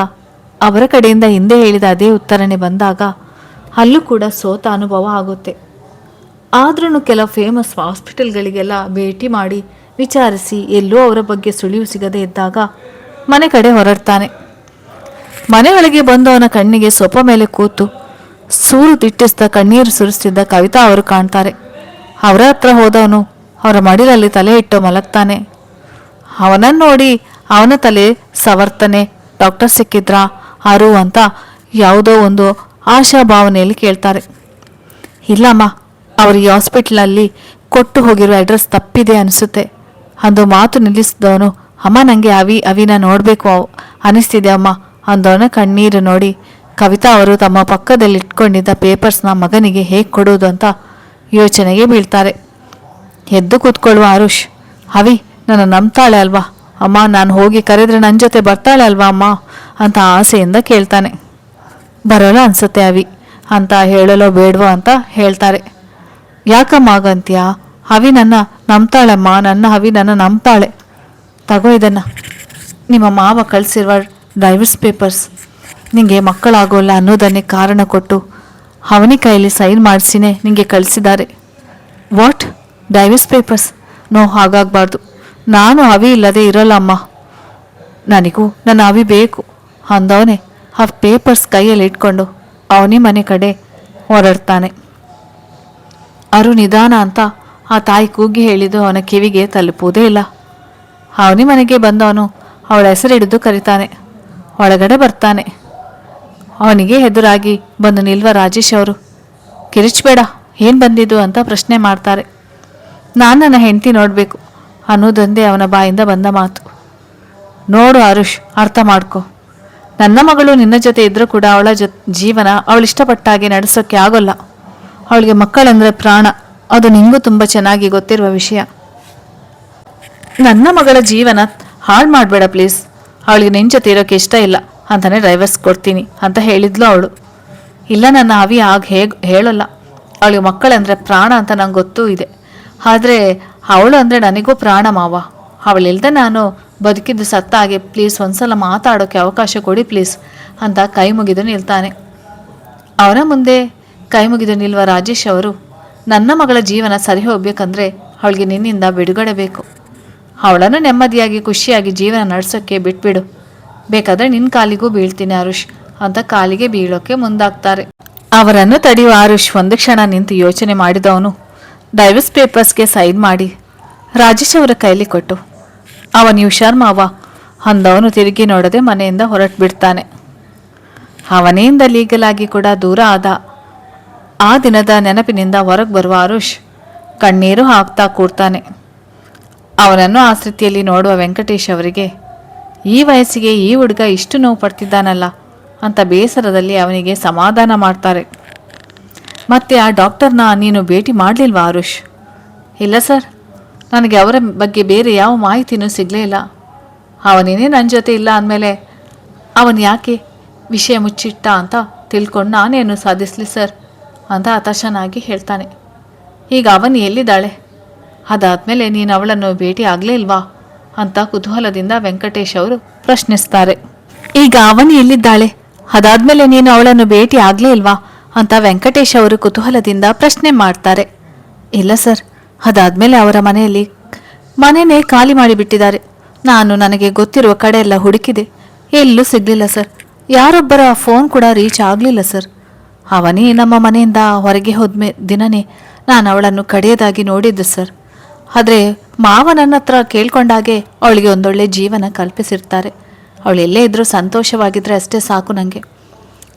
ಅವರ ಕಡೆಯಿಂದ ಹಿಂದೆ ಹೇಳಿದ ಅದೇ ಉತ್ತರನೇ ಬಂದಾಗ ಅಲ್ಲೂ ಕೂಡ ಸೋತ ಅನುಭವ ಆಗುತ್ತೆ. ಆದ್ರೂ ಕೆಲವು ಫೇಮಸ್ ಹಾಸ್ಪಿಟಲ್ಗಳಿಗೆಲ್ಲ ಭೇಟಿ ಮಾಡಿ ವಿಚಾರಿಸಿ ಎಲ್ಲೂ ಅವರ ಬಗ್ಗೆ ಸುಳಿವು ಸಿಗದೇ ಇದ್ದಾಗ ಮನೆ ಕಡೆ ಹೊರಡ್ತಾನೆ. ಮನೆಯೊಳಗೆ ಬಂದವನ ಕಣ್ಣಿಗೆ ಸೊಪ್ಪ ಮೇಲೆ ಕೂತು ಸೂರು ತಿಟ್ಟಿಸಿದ ಕಣ್ಣೀರು ಸುರಿಸ್ತಿದ್ದ ಕವಿತಾ ಅವರು ಕಾಣ್ತಾರೆ. ಅವರ ಹತ್ರ ಹೋದವನು ಅವರ ಮಡಿಲಲ್ಲಿ ತಲೆ ಇಟ್ಟು ಮಲಗ್ತಾನೆ. ಅವನನ್ನು ನೋಡಿ ಅವನ ತಲೆ ಸವರ್ತನೆ. ಡಾಕ್ಟರ್ ಸಿಕ್ಕಿದ್ರಾ ಆರು ಅಂತ ಯಾವುದೋ ಒಂದು ಆಶಾಭಾವನೆಯಲ್ಲಿ ಕೇಳ್ತಾರೆ. ಇಲ್ಲಮ್ಮ, ಅವರು ಈ ಹಾಸ್ಪಿಟ್ಲಲ್ಲಿ ಕೊಟ್ಟು ಹೋಗಿರೋ ಅಡ್ರೆಸ್ ತಪ್ಪಿದೆ ಅನಿಸುತ್ತೆ ಅಂದು ಮಾತು ನಿಲ್ಲಿಸಿದವನು, ಅಮ್ಮ ನನಗೆ ಅವಿನ ನೋಡಬೇಕು ಅನಿಸ್ತಿದೆ ಅಮ್ಮ ಅಂದವನ ಕಣ್ಣೀರು ನೋಡಿ ಕವಿತಾ ಅವರು ತಮ್ಮ ಪಕ್ಕದಲ್ಲಿ ಇಟ್ಕೊಂಡಿದ್ದ ಪೇಪರ್ಸ್ನ ಮಗನಿಗೆ ಹೇಗೆ ಕೊಡೋದು ಅಂತ ಯೋಚನೆಗೆ ಬೀಳ್ತಾರೆ. ಎದ್ದು ಕೂತ್ಕೊಳ್ಳುವ ಆರುಷ್, ಅವಿ ನನ್ನ ನಂಬ್ತಾಳೆ ಅಲ್ವಾ ಅಮ್ಮ, ನಾನು ಹೋಗಿ ಕರೆದ್ರೆ ನನ್ನ ಜೊತೆ ಬರ್ತಾಳೆ ಅಲ್ವಾ ಅಮ್ಮ ಅಂತ ಆಸೆಯಿಂದ ಕೇಳ್ತಾನೆ. ಬರೋಲ್ಲ ಅನ್ಸುತ್ತೆ ಅವಿ ಅಂತ ಹೇಳಲೋ ಬೇಡವೋ ಅಂತ ಹೇಳ್ತಾರೆ. ಯಾಕಮ್ಮ ಆಗಂತ್ಯಾ? ಅವಿ ನನ್ನ ನಂಬ್ತಾಳಮ್ಮ, ನನ್ನ ಅವಿ ನನ್ನ ನಂಬ್ತಾಳೆ. ತಗೋ ಇದನ್ನು, ನಿಮ್ಮ ಮಾವ ಕಳಿಸಿರುವ ಡೈವರ್ಸ್ ಪೇಪರ್ಸ್. ನಿಮಗೆ ಮಕ್ಕಳಾಗೋಲ್ಲ ಅನ್ನೋದನ್ನೇ ಕಾರಣ ಕೊಟ್ಟು ಅವನಿ ಕೈಯಲ್ಲಿ ಸೈನ್ ಮಾಡಿಸಿನೇ ನಿಮಗೆ ಕಳಿಸಿದ್ದಾರೆ. ವಾಟ್? Divorce papers? ನೋ, ಹಾಗಾಗಬಾರ್ದು. ನಾನು ಅವಿ ಇಲ್ಲದೆ ಇರೋಲ್ಲ ಅಮ್ಮ, ನನಗೂ ನನ್ನ ಅವಿ ಬೇಕು ಅಂದವನೇ ಆ ಪೇಪರ್ಸ್ ಕೈಯಲ್ಲಿ ಇಟ್ಕೊಂಡು ಅವನಿ ಮನೆ ಕಡೆ ಹೊರಡ್ತಾನೆ. ಅರು ನಿಧಾನ ಅಂತ ಆ ತಾಯಿ ಕೂಗಿ ಹೇಳಿದ್ದು ಅವನ ಕಿವಿಗೆ ತಲುಪುವುದೇ ಇಲ್ಲ. ಅವನಿ ಮನೆಗೆ ಬಂದವನು ಅವಳ ಹೆಸರು ಹಿಡಿದು ಕರೀತಾನೆ. ಒಳಗಡೆ ಬರ್ತಾನೆ. ಅವನಿಗೆ ಎದುರಾಗಿ ಬಂದು ನಿಲ್ವ ರಾಜೇಶ್ ಅವರು, ಕಿರಿಚ್ಬೇಡ, ಏನು ಬಂದಿದ್ದು ಅಂತ ಪ್ರಶ್ನೆ ಮಾಡ್ತಾರೆ. ನಾನು ನನ್ನ ಹೆಂಡತಿ ನೋಡಬೇಕು ಅನ್ನೋದೊಂದೇ ಅವನ ಬಾಯಿಂದ ಬಂದ ಮಾತು. ನೋಡು ಆರುಷ್, ಅರ್ಥ ಮಾಡ್ಕೊ, ನನ್ನ ಮಗಳು ನಿನ್ನ ಜೊತೆ ಇದ್ರೂ ಕೂಡ ಅವಳ ಜೀವನ ಅವಳಿಷ್ಟಪಟ್ಟಾಗೆ ನಡೆಸೋಕ್ಕೆ ಆಗೋಲ್ಲ. ಅವಳಿಗೆ ಮಕ್ಕಳಂದರೆ ಪ್ರಾಣ, ಅದು ನಿಂಗೂ ತುಂಬ ಚೆನ್ನಾಗಿ ಗೊತ್ತಿರುವ ವಿಷಯ. ನನ್ನ ಮಗಳ ಜೀವನ ಹಾಳು ಮಾಡಬೇಡ ಪ್ಲೀಸ್. ಅವಳಿಗೆ ನಿನ್ನ ಜೊತೆ ಇರೋಕ್ಕೆ ಇಷ್ಟ ಇಲ್ಲ ಅಂತಾನೆ ಡೈವರ್ಸ್ ಕೊಡ್ತೀನಿ ಅಂತ ಹೇಳಿದ್ಲು ಅವಳು. ಇಲ್ಲ, ನನ್ನ ಅವಿ ಆಗ ಹೇಳೋಲ್ಲ. ಅವಳಿಗೆ ಮಕ್ಕಳಂದರೆ ಪ್ರಾಣ ಅಂತ ನಂಗೆ ಗೊತ್ತೂ ಇದೆ. ಆದರೆ ಅವಳು ಅಂದರೆ ನನಗೂ ಪ್ರಾಣ ಮಾವ. ಅವಳಿಲ್ದೆ ನಾನು ಬದುಕಿದ್ದು ಸತ್ತ ಹಾಗೆ. ಪ್ಲೀಸ್ ಒಂದ್ಸಲ ಮಾತಾಡೋಕ್ಕೆ ಅವಕಾಶ ಕೊಡಿ ಪ್ಲೀಸ್ ಅಂತ ಕೈ ಮುಗಿದು ನಿಲ್ತಾನೆ. ಅವನ ಮುಂದೆ ಕೈ ಮುಗಿದು ನಿಲ್ಲುವ ರಾಜೇಶ್ ಅವರು, ನನ್ನ ಮಗಳ ಜೀವನ ಸರಿ ಹೋಗ್ಬೇಕಂದ್ರೆ ಅವಳಿಗೆ ನಿನ್ನಿಂದ ಬಿಡುಗಡೆ ಬೇಕು. ಅವಳನ್ನು ನೆಮ್ಮದಿಯಾಗಿ ಖುಷಿಯಾಗಿ ಜೀವನ ನಡೆಸೋಕ್ಕೆ ಬಿಟ್ಬಿಡು. ಬೇಕಾದರೆ ನಿನ್ನ ಕಾಲಿಗೂ ಬೀಳ್ತೀನಿ ಆರುಷ್ ಅಂತ ಕಾಲಿಗೆ ಬೀಳೋಕ್ಕೆ ಮುಂದಾಗ್ತಾರೆ. ಅವರನ್ನು ತಡೆಯುವ ಆರುಷ್ ಒಂದು ಕ್ಷಣ ನಿಂತು ಯೋಚನೆ ಮಾಡಿದವನು ಡೈವರ್ಸ್ ಪೇಪರ್ಸ್ಗೆ ಸೈನ್ ಮಾಡಿ ರಾಜೇಶ್ ಅವರ ಕೈಲಿ ಕೊಟ್ಟು, ನೀವು ಹುಷಾರ್ ಮಾವ ಅಂದವನು ತಿರುಗಿ ನೋಡದೆ ಮನೆಯಿಂದ ಹೊರಟು ಬಿಡ್ತಾನೆ. ಅವನಿಂದ ಲೀಗಲ್ ಆಗಿ ಕೂಡ ದೂರ ಆದ ಆ ದಿನದ ನೆನಪಿನಿಂದ ಹೊರಗೆ ಬರುವ ಆರುಷ್ ಕಣ್ಣೀರು ಹಾಕ್ತಾ ಕೂರ್ತಾನೆ. ಅವನನ್ನು ಆ ಸ್ಥಿತಿಯಲ್ಲಿ ನೋಡುವ ವೆಂಕಟೇಶ್ ಅವರಿಗೆ ಈ ವಯಸ್ಸಿಗೆ ಈ ಹುಡುಗ ಇಷ್ಟು ನೋವು ಪಡ್ತಿದ್ದಾನಲ್ಲ ಅಂತ ಬೇಸರದಲ್ಲಿ ಅವನಿಗೆ ಸಮಾಧಾನ ಮಾಡ್ತಾರೆ. ಮತ್ತೆ ಆ ಡಾಕ್ಟರ್ನ ನೀನು ಭೇಟಿ ಮಾಡಲಿಲ್ವಾ ಆರುಷ್? ಇಲ್ಲ ಸರ್, ನನಗೆ ಅವರ ಬಗ್ಗೆ ಬೇರೆ ಯಾವ ಮಾಹಿತಿನೂ ಸಿಗಲೇ ಇಲ್ಲ. ಅವನೇನೇ ನನ್ನ ಜೊತೆ ಇಲ್ಲ ಅಂದಮೇಲೆ ಅವನು ಯಾಕೆ ವಿಷಯ ಮುಚ್ಚಿಟ್ಟ ಅಂತ ತಿಳ್ಕೊಂಡು ನಾನೇನು ಸಾಧಿಸಲಿ ಸರ್ ಅಂತ ಹತಾಶನಾಗಿ ಹೇಳ್ತಾನೆ. ಈಗ ಅವನು ಎಲ್ಲಿದ್ದಾಳೆ? ಅದಾದಮೇಲೆ ನೀನು ಅವಳನ್ನು ಭೇಟಿ ಆಗಲೇ ಇಲ್ವಾ ಅಂತ ಕುತೂಹಲದಿಂದ ವೆಂಕಟೇಶ್ ಅವರು ಪ್ರಶ್ನಿಸ್ತಾರೆ. ಈಗ ಅವನು ಎಲ್ಲಿದ್ದಾಳೆ? ಅದಾದಮೇಲೆ ನೀನು ಅವಳನ್ನು ಭೇಟಿ ಆಗಲೇ ಇಲ್ವಾ ಅಂತ ವೆಂಕಟೇಶ್ ಅವರು ಕುತೂಹಲದಿಂದ ಪ್ರಶ್ನೆ ಮಾಡ್ತಾರೆ. ಇಲ್ಲ ಸರ್, ಅದಾದಮೇಲೆ ಅವರ ಮನೆಯೇ ಖಾಲಿ ಮಾಡಿಬಿಟ್ಟಿದ್ದಾರೆ. ನನಗೆ ಗೊತ್ತಿರುವ ಕಡೆ ಎಲ್ಲ ಹುಡುಕಿದೆ, ಎಲ್ಲೂ ಸಿಗಲಿಲ್ಲ ಸರ್. ಯಾರೊಬ್ಬರ ಫೋನ್ ಕೂಡ ರೀಚ್ ಆಗಲಿಲ್ಲ ಸರ್. ಅವನೇ ನಮ್ಮ ಮನೆಯಿಂದ ಹೊರಗೆ ಹೋದ್ಮೇ ದಿನನೇ ನಾನು ಅವಳನ್ನು ಕಡೆಯದಾಗಿ ನೋಡಿದ್ದು ಸರ್. ಆದರೆ ಮಾವ ನನ್ನ ಹತ್ರ ಕೇಳ್ಕೊಂಡಾಗೆ ಅವಳಿಗೆ ಒಂದೊಳ್ಳೆ ಜೀವನ ಕಲ್ಪಿಸಿರ್ತಾರೆ. ಅವಳು ಎಲ್ಲೇ ಇದ್ದರೂ ಸಂತೋಷವಾಗಿದ್ದರೆ ಅಷ್ಟೇ ಸಾಕು ನನಗೆ.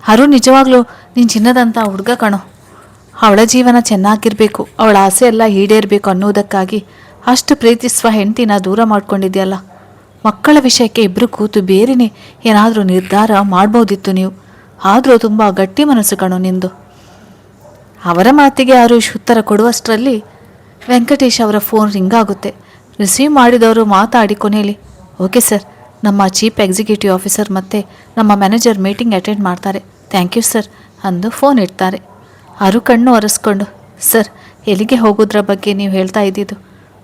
ಅರು ನಿಜವಾಗ್ಲೂ ನೀನು ಚಿನ್ನದಂಥ ಹುಡುಗ ಕಣೋ. ಅವಳ ಜೀವನ ಚೆನ್ನಾಗಿರಬೇಕು, ಅವಳ ಆಸೆ ಎಲ್ಲ ಈಡೇರಬೇಕು ಅನ್ನೋದಕ್ಕಾಗಿ ಅಷ್ಟು ಪ್ರೀತಿಸುವ ಹೆಂಡತಿನ ದೂರ ಮಾಡ್ಕೊಂಡಿದ್ಯಲ್ಲ. ಮಕ್ಕಳ ವಿಷಯಕ್ಕೆ ಇಬ್ಬರು ಕೂತು ಬೇರೆಯೇ ಏನಾದರೂ ನಿರ್ಧಾರ ಮಾಡ್ಬೋದಿತ್ತು ನೀವು. ಆದರೂ ತುಂಬ ಗಟ್ಟಿ ಮನಸ್ಸು ಕಣೋ ನಿಂದು. ಅವರ ಮಾತಿಗೆ ಆರುಷ್ ಉತ್ತರ ಕೊಡುವಷ್ಟರಲ್ಲಿ ವೆಂಕಟೇಶ್ ಅವರ ಫೋನ್ ರಿಂಗ್ ಆಗುತ್ತೆ. ರಿಸೀವ್ ಮಾಡಿದವರು ಮಾತಾಡಿ ಕೊನೆಯಲ್ಲಿ, ಓಕೆ ಸರ್, ನಮ್ಮ ಚೀಫ್ ಎಕ್ಸಿಕ್ಯೂಟಿವ್ ಆಫೀಸರ್ ಮತ್ತು ನಮ್ಮ ಮ್ಯಾನೇಜರ್ ಮೀಟಿಂಗ್ ಅಟೆಂಡ್ ಮಾಡ್ತಾರೆ, ಥ್ಯಾಂಕ್ ಯು ಸರ್ ಅಂದು ಫೋನ್ ಇಡ್ತಾರೆ. ಅರು ಕಣ್ಣು ಒರೆಸ್ಕೊಂಡು, ಸರ್ ಎಲ್ಲಿಗೆ ಹೋಗೋದ್ರ ಬಗ್ಗೆ ನೀವು ಹೇಳ್ತಾ ಇದ್ದಿದ್ದು?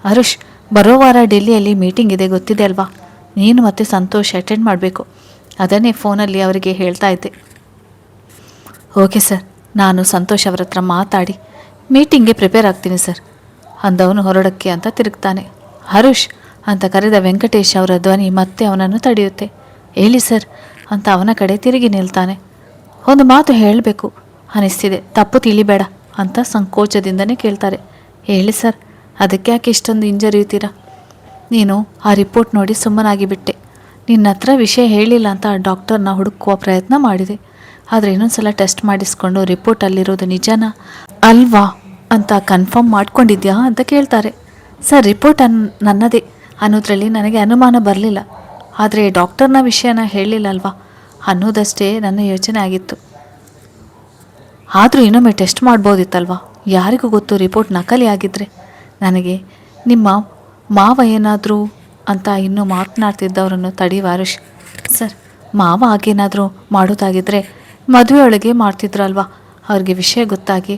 ಆರುಷ್, ಬರೋ ವಾರ ಡೆಲ್ಲಿಯಲ್ಲಿ ಮೀಟಿಂಗ್ ಇದೆ ಗೊತ್ತಿದೆ ಅಲ್ವಾ? ನೀನು ಮತ್ತು ಸಂತೋಷ್ ಅಟೆಂಡ್ ಮಾಡಬೇಕು. ಅದನ್ನೇ ಫೋನಲ್ಲಿ ಅವರಿಗೆ ಹೇಳ್ತಾ ಇದ್ದೆ. ಓಕೆ ಸರ್, ನಾನು ಸಂತೋಷ್ ಅವರ ಹತ್ರ ಮಾತಾಡಿ ಮೀಟಿಂಗ್ಗೆ ಪ್ರಿಪೇರ್ ಆಗ್ತೀನಿ ಸರ್ ಅಂದವನು ಹೊರಡಕ್ಕೆ ಅಂತ ತಿರುಗ್ತಾನೆ. ಹರುಷ್ ಅಂತ ಕರೆದ ವೆಂಕಟೇಶ್ ಅವರ ಧ್ವನಿ ಮತ್ತೆ ಅವನನ್ನು ತಡೆಯುತ್ತೆ. ಹೇಳಿ ಸರ್ ಅಂತ ಅವನ ಕಡೆ ತಿರುಗಿ ನಿಲ್ತಾನೆ. ಒಂದು ಮಾತು ಹೇಳಬೇಕು ಅನಿಸ್ತಿದೆ, ತಪ್ಪು ತಿಳಿಬೇಡ ಅಂತ ಸಂಕೋಚದಿಂದನೇ ಕೇಳ್ತಾರೆ. ಹೇಳಿ ಸರ್, ಅದಕ್ಕೆ ಯಾಕೆ ಇಷ್ಟೊಂದು ಹಿಂಜರಿಯುತ್ತೀರಾ? ನೀನು ಆ ರಿಪೋರ್ಟ್ ನೋಡಿ ಸುಮ್ಮನಾಗಿಬಿಟ್ಟೆ. ನಿನ್ನ ಹತ್ರ ವಿಷಯ ಹೇಳಿಲ್ಲ ಅಂತ ಡಾಕ್ಟರ್ನ ಹುಡುಕುವ ಪ್ರಯತ್ನ ಮಾಡಿದೆ. ಆದರೆ ಇನ್ನೊಂದ್ಸಲ ಟೆಸ್ಟ್ ಮಾಡಿಸ್ಕೊಂಡು ರಿಪೋರ್ಟ್ ಅಲ್ಲಿರೋದು ನಿಜನಾ ಅಲ್ವಾ ಅಂತ ಕನ್ಫರ್ಮ್ ಮಾಡ್ಕೊಂಡಿದ್ಯಾ ಅಂತ ಕೇಳ್ತಾರೆ. ಸರ್, ರಿಪೋರ್ಟ್ ನನ್ನದೇ ಅನ್ನೋದ್ರಲ್ಲಿ ನನಗೆ ಅನುಮಾನ ಬರಲಿಲ್ಲ. ಆದರೆ ಡಾಕ್ಟರ್ನ ವಿಷಯನ ಹೇಳಿಲ್ಲ ಅಲ್ವಾ ಅನ್ನೋದಷ್ಟೇ ನನ್ನ ಯೋಚನೆ ಆಗಿತ್ತು. ಆದರೂ ಇನ್ನೊಮ್ಮೆ ಟೆಸ್ಟ್ ಮಾಡ್ಬೋದಿತ್ತಲ್ವಾ? ಯಾರಿಗೂ ಗೊತ್ತು ರಿಪೋರ್ಟ್ ನಕಲಿ ಆಗಿದ್ದರೆ. ನನಗೆ ನಿಮ್ಮ ಮಾವ ಏನಾದರೂ ಅಂತ ಇನ್ನೂ ಮಾತನಾಡ್ತಿದ್ದವರನ್ನು ತಡೆಯುವ ಆರುಷ್, ಸರ್, ಮಾವ ಹಾಗೇನಾದರೂ ಮಾಡೋದಾಗಿದ್ದರೆ ಮದುವೆಯೊಳಗೆ ಮಾಡ್ತಿದ್ರಲ್ವ? ಅವ್ರಿಗೆ ವಿಷಯ ಗೊತ್ತಾಗಿ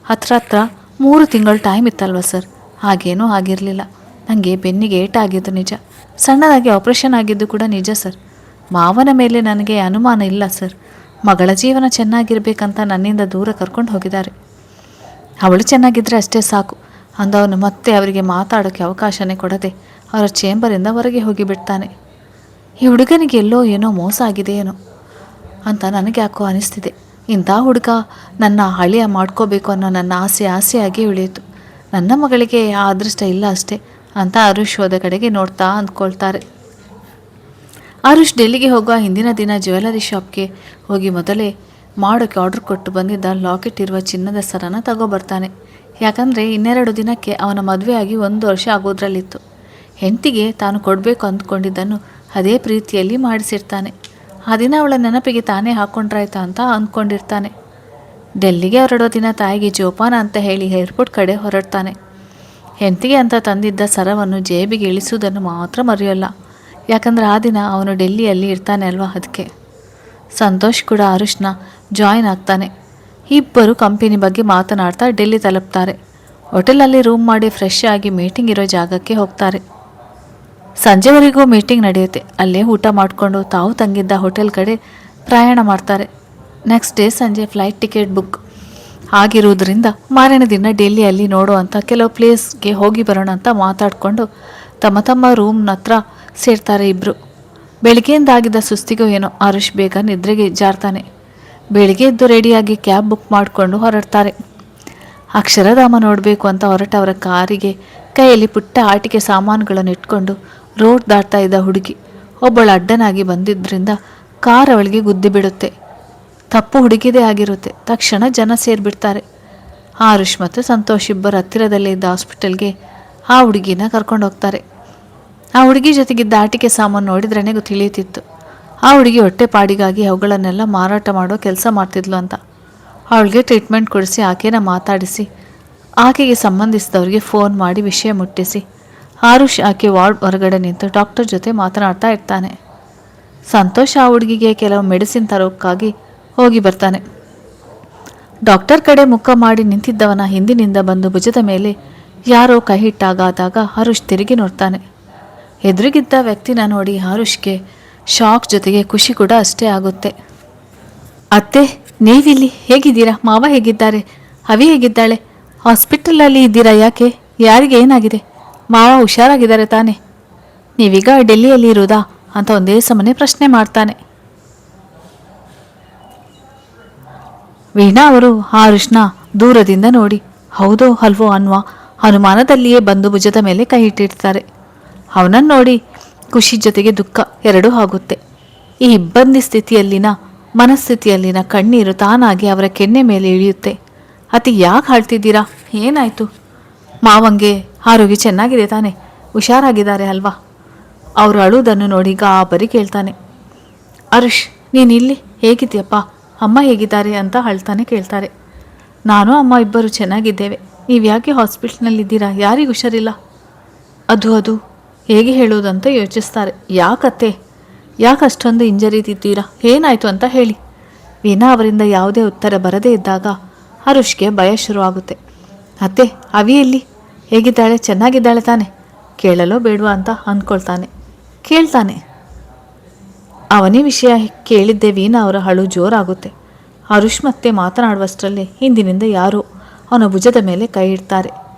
ಹತ್ರ 3 ತಿಂಗಳು ಟೈಮ್ ಇತ್ತಲ್ವ ಸರ್? ಹಾಗೇನೂ ಆಗಿರಲಿಲ್ಲ. ನನಗೆ ಬೆನ್ನಿಗೆ ಏಟಾಗಿದ್ದು ನಿಜ, ಸಣ್ಣದಾಗಿ ಆಪ್ರೇಷನ್ ಆಗಿದ್ದು ಕೂಡ ನಿಜ ಸರ್. ಮಾವನ ಮೇಲೆ ನನಗೆ ಅನುಮಾನ ಇಲ್ಲ ಸರ್. ಮಗಳ ಜೀವನ ಚೆನ್ನಾಗಿರ್ಬೇಕಂತ ನನ್ನಿಂದ ದೂರ ಕರ್ಕೊಂಡು ಹೋಗಿದ್ದಾರೆ. ಅವಳು ಚೆನ್ನಾಗಿದ್ದರೆ ಅಷ್ಟೇ ಸಾಕು ಅಂದವನು ಮತ್ತೆ ಅವರಿಗೆ ಮಾತಾಡೋಕ್ಕೆ ಅವಕಾಶನೇ ಕೊಡದೆ ಅವರ ಚೇಂಬರಿಂದ ಹೊರಗೆ ಹೋಗಿಬಿಡ್ತಾನೆ. ಈ ಹುಡುಗನಿಗೆ ಎಲ್ಲೋ ಏನೋ ಮೋಸ ಆಗಿದೆಯೇನೋ ಅಂತ ನನಗೆ ಯಾಕೋ ಅನಿಸ್ತಿದೆ. ಇಂಥ ಹುಡುಗ ನನ್ನ ಹಳೆಯ ಮಾಡ್ಕೋಬೇಕು ಅನ್ನೋ ನನ್ನ ಆಸೆಯಾಗಿ ಉಳಿಯಿತು. ನನ್ನ ಮಗಳಿಗೆ ಆ ಅದೃಷ್ಟ ಇಲ್ಲ ಅಷ್ಟೇ ಅಂತ ಆರುಷ್ ಹೋದ ಕಡೆಗೆ ನೋಡ್ತಾ ಅಂದ್ಕೊಳ್ತಾರೆ. ಆರುಷ್ ಡೆಲ್ಲಿಗೆ ಹೋಗುವ ಹಿಂದಿನ ದಿನ ಜ್ಯುವೆಲರಿ ಶಾಪ್ಗೆ ಹೋಗಿ ಮೊದಲೇ ಮಾಡೋಕ್ಕೆ ಆರ್ಡ್ರ್ ಕೊಟ್ಟು ಬಂದಿದ್ದ ಲಾಕೆಟ್ ಇರುವ ಚಿನ್ನದ ಸರನ ತಗೋಬರ್ತಾನೆ. ಯಾಕಂದರೆ 2 ದಿನಕ್ಕೆ ಅವನ ಮದುವೆಯಾಗಿ 1 ವರ್ಷ ಆಗೋದ್ರಲ್ಲಿತ್ತು. ಹೆಂಡತಿಗೆ ತಾನು ಕೊಡಬೇಕು ಅಂದ್ಕೊಂಡಿದ್ದನ್ನು ಅದೇ ಪ್ರೀತಿಯಲ್ಲಿ ಮಾಡಿಸಿರ್ತಾನೆ. ಆ ದಿನ ಅವಳ ನೆನಪಿಗೆ ತಾನೇ ಹಾಕ್ಕೊಂಡ್ರಾಯ್ತಾ ಅಂತ ಅಂದ್ಕೊಂಡಿರ್ತಾನೆ. ಡೆಲ್ಲಿಗೆ ಹೊರಡೋ ದಿನ ತಾಯಿಗೆ ಜೋಪಾನ ಅಂತ ಹೇಳಿ ಏರ್ಪೋರ್ಟ್ ಕಡೆ ಹೊರಡ್ತಾನೆ. ಹೆಂಡತಿಗೆ ಅಂತ ತಂದಿದ್ದ ಸರವನ್ನು ಜೇಬಿಗೆ ಇಳಿಸುವುದನ್ನು ಮಾತ್ರ ಮರೆಯೋಲ್ಲ. ಯಾಕಂದರೆ ಆ ದಿನ ಅವನು ಡೆಲ್ಲಿಯಲ್ಲಿ ಇರ್ತಾನೆ ಅಲ್ವಾ, ಅದಕ್ಕೆ. ಸಂತೋಷ್ ಕೂಡ ಆರುಷ್ನ ಜಾಯಿನ್ ಆಗ್ತಾನೆ. ಇಬ್ಬರು ಕಂಪನಿ ಬಗ್ಗೆ ಮಾತನಾಡ್ತಾ ಡೆಲ್ಲಿ ತಲುಪ್ತಾರೆ. ಹೋಟೆಲಲ್ಲಿ ರೂಮ್ ಮಾಡಿ ಫ್ರೆಶ್ ಆಗಿ ಮೀಟಿಂಗ್ ಇರೋ ಜಾಗಕ್ಕೆ ಹೋಗ್ತಾರೆ. ಸಂಜೆವರೆಗೂ ಮೀಟಿಂಗ್ ನಡೆಯುತ್ತೆ. ಅಲ್ಲೇ ಊಟ ಮಾಡಿಕೊಂಡು ತಾವು ತಂಗಿದ್ದ ಹೋಟೆಲ್ ಕಡೆ ಪ್ರಯಾಣ ಮಾಡ್ತಾರೆ. ನೆಕ್ಸ್ಟ್ ಡೇ ಸಂಜೆ ಫ್ಲೈಟ್ ಟಿಕೆಟ್ ಬುಕ್ ಆಗಿರುವುದರಿಂದ ಮಾರನೇ ದಿನ ಡೆಲ್ಲಿಯಲ್ಲಿ ನೋಡುವಂಥ ಕೆಲವು ಪ್ಲೇಸ್ಗೆ ಹೋಗಿ ಬರೋಣ ಅಂತ ಮಾತಾಡಿಕೊಂಡು ತಮ್ಮ ತಮ್ಮ ರೂಮ್ನ ಹತ್ರ ಸೇರ್ತಾರೆ ಇಬ್ಬರು. ಬೆಳಗ್ಗೆಯಿಂದಾಗಿದ್ದ ಸುಸ್ತಿಗೋ ಏನೋ ಆರುಷ್ ಬೇಗ ನಿದ್ರೆಗೆ ಜಾರ್ತಾನೆ. ಬೆಳಿಗ್ಗೆ ಎದ್ದು ರೆಡಿಯಾಗಿ ಕ್ಯಾಬ್ ಬುಕ್ ಮಾಡಿಕೊಂಡು ಹೊರಡ್ತಾರೆ. ಅಕ್ಷರಧಾಮ ನೋಡಬೇಕು ಅಂತ ಹೊರಟವರ ಕಾರಿಗೆ ಕೈಯಲ್ಲಿ ಪುಟ್ಟ ಆಟಿಕೆ ಸಾಮಾನುಗಳನ್ನು ಇಟ್ಕೊಂಡು ರೋಡ್ ದಾಟ್ತಾ ಇದ್ದ ಹುಡುಗಿ ಒಬ್ಬಳು ಅಡ್ಡನಾಗಿ ಬಂದಿದ್ದರಿಂದ ಕಾರ್ ಅವಳಿಗೆ ಗುದ್ದಿ ಬಿಡುತ್ತೆ. ತಪ್ಪು ಹುಡುಗಿದೇ ಆಗಿರುತ್ತೆ. ತಕ್ಷಣ ಜನ ಸೇರಿಬಿಡ್ತಾರೆ. ಆರುಷ್ ಮತ್ತು ಸಂತೋಷ್ ಇಬ್ಬರು ಹತ್ತಿರದಲ್ಲೇ ಇದ್ದ ಹಾಸ್ಪಿಟಲ್ಗೆ ಆ ಹುಡುಗಿನ ಕರ್ಕೊಂಡು ಹೋಗ್ತಾರೆ. ಆ ಹುಡುಗಿ ಜೊತೆಗಿದ್ದ ಆಟಿಕೆ ಸಾಮಾನು ನೋಡಿದ್ರೇ ತಿಳಿಯುತ್ತಿತ್ತು ಆ ಹುಡುಗಿ ಹೊಟ್ಟೆಪಾಡಿಗಾಗಿ ಅವುಗಳನ್ನೆಲ್ಲ ಮಾರಾಟ ಮಾಡೋ ಕೆಲಸ ಮಾಡ್ತಿದ್ಲು ಅಂತ. ಅವಳಿಗೆ ಟ್ರೀಟ್ಮೆಂಟ್ ಕೊಡಿಸಿ ಆಕೆನ ಮಾತಾಡಿಸಿ ಆಕೆಗೆ ಸಂಬಂಧಿಸಿದವರಿಗೆ ಫೋನ್ ಮಾಡಿ ವಿಷಯ ಮುಟ್ಟಿಸಿ ಆರುಷ್ ಆಕೆ ವಾರ್ಡ್ ಹೊರಗಡೆ ನಿಂತು ಡಾಕ್ಟರ್ ಜೊತೆ ಮಾತನಾಡ್ತಾ ಇರ್ತಾನೆ. ಸಂತೋಷ್ ಆ ಹುಡುಗಿಗೆ ಕೆಲವು ಮೆಡಿಸಿನ್ ತರೋಕ್ಕಾಗಿ ಹೋಗಿ ಬರ್ತಾನೆ. ಡಾಕ್ಟರ್ ಕಡೆ ಮುಖ ಮಾಡಿ ನಿಂತಿದ್ದವನ ಹಿಂದಿನಿಂದ ಬಂದು ಭುಜದ ಮೇಲೆ ಯಾರೋ ಕೈ ಹಿಟ್ಟಾಗಾದಾಗ ಆರುಷ್ ತಿರುಗಿ ನೋಡ್ತಾನೆ. ಎದುರಿಗಿದ್ದ ವ್ಯಕ್ತಿನ ನೋಡಿ ಆರುಷ್ಗೆ ಶಾಕ್ ಜೊತೆಗೆ ಖುಷಿ ಕೂಡ ಅಷ್ಟೇ ಆಗುತ್ತೆ. ಅತ್ತೆ, ನೀವಿಲ್ಲಿ ಹೇಗಿದ್ದೀರಾ? ಮಾವ ಹೇಗಿದ್ದಾರೆ? ಅವಿ ಹೇಗಿದ್ದಾಳೆ? ಹಾಸ್ಪಿಟಲಲ್ಲಿ ಇದ್ದೀರಾ? ಯಾಕೆ? ಯಾರಿಗೆ ಏನಾಗಿದೆ? ಮಾವ ಹುಷಾರಾಗಿದ್ದಾರೆ ತಾನೆ? ನೀವೀಗ ಡೆಲ್ಲಿಯಲ್ಲಿ ಇರೋದಾ ಅಂತ ಒಂದೇ ಸಮನೆ ಪ್ರಶ್ನೆ ಮಾಡ್ತಾನೆ. ವೀಣಾ ಅವರು ಆರುಷ್ನ ದೂರದಿಂದ ನೋಡಿ ಹೌದೋ ಅಲ್ವೋ ಅನ್ನುವ ಅನುಮಾನದಲ್ಲಿಯೇ ಬಂದು ಭುಜದ ಮೇಲೆ ಕೈ ಇಟ್ಟಿರ್ತಾರೆ. ಅವನನ್ನು ನೋಡಿ ಖುಷಿ ಜೊತೆಗೆ ದುಃಖ ಎರಡೂ ಆಗುತ್ತೆ. ಈ ಇಬ್ಬಂದಿ ಸ್ಥಿತಿಯಲ್ಲಿನ ಮನಸ್ಥಿತಿಯಲ್ಲಿನ ಕಣ್ಣೀರು ತಾನಾಗಿ ಅವರ ಕೆನ್ನೆ ಮೇಲೆ ಇಳಿಯುತ್ತೆ. ಅತಿ ಯಾಕೆ ಹಾಳ್ತಿದ್ದೀರಾ? ಏನಾಯಿತು? ಮಾವಂಗೆ ಆರೋಗ್ಯ ಚೆನ್ನಾಗಿದೆ ತಾನೆ? ಹುಷಾರಾಗಿದ್ದಾರೆ ಅಲ್ವಾ? ಅವರು ಅಳುವುದನ್ನು ನೋಡಿ ಗಾಬರಿ ಕೇಳ್ತಾನೆ. ಆರುಷ್, ನೀನು ಇಲ್ಲಿ ಹೇಗಿದ್ದೀಯಪ್ಪ? ಅಮ್ಮ ಹೇಗಿದ್ದಾರೆ ಅಂತ ಅಳ್ತಾನೆ ಕೇಳ್ತಾರೆ. ನಾನು ಅಮ್ಮ ಇಬ್ಬರು ಚೆನ್ನಾಗಿದ್ದೇವೆ. ನೀವು ಯಾಕೆ ಹಾಸ್ಪಿಟ್ಲ್ನಲ್ಲಿದ್ದೀರಾ? ಯಾರಿಗೆ ಹುಷಾರಿಲ್ಲ? ಅದು ಹೇಗೆ ಹೇಳೋದಂತ ಯೋಚಿಸ್ತಾರೆ. ಯಾಕತ್ತೆ? ಯಾಕೆ ಅಷ್ಟೊಂದು ಇಂಜರಿ ತಿದ್ದೀರಾ? ಏನಾಯಿತು ಅಂತ ಹೇಳಿ. ವೀಣಾ ಅವರಿಂದ ಯಾವುದೇ ಉತ್ತರ ಬರದೇ ಇದ್ದಾಗ ಆರುಷ್ಗೆ ಭಯ ಶುರುವಾಗುತ್ತೆ. ಅತ್ತೆ, ಅವಿಯಲ್ಲಿ ಹೇಗಿದ್ದಾಳೆ? ಚೆನ್ನಾಗಿದ್ದಾಳೆ ತಾನೆ? ಕೇಳಲೋ ಬೇಡವಾ ಅಂತ ಅಂದ್ಕೊಳ್ತಾನೆ. ಕೇಳ್ತಾನೆ. ಅವನೇ ವಿಷಯ ಕೇಳಿದ್ದೆ ವೀಣಾ ಅವರ ಅಳು ಜೋರಾಗುತ್ತೆ. ಆರುಷ್ ಮತ್ತೆ ಮಾತನಾಡುವಷ್ಟರಲ್ಲೇ ಹಿಂದಿನಿಂದ ಯಾರೋ ಅವನ ಭುಜದ ಮೇಲೆ ಕೈ ಇಡ್ತಾರೆ.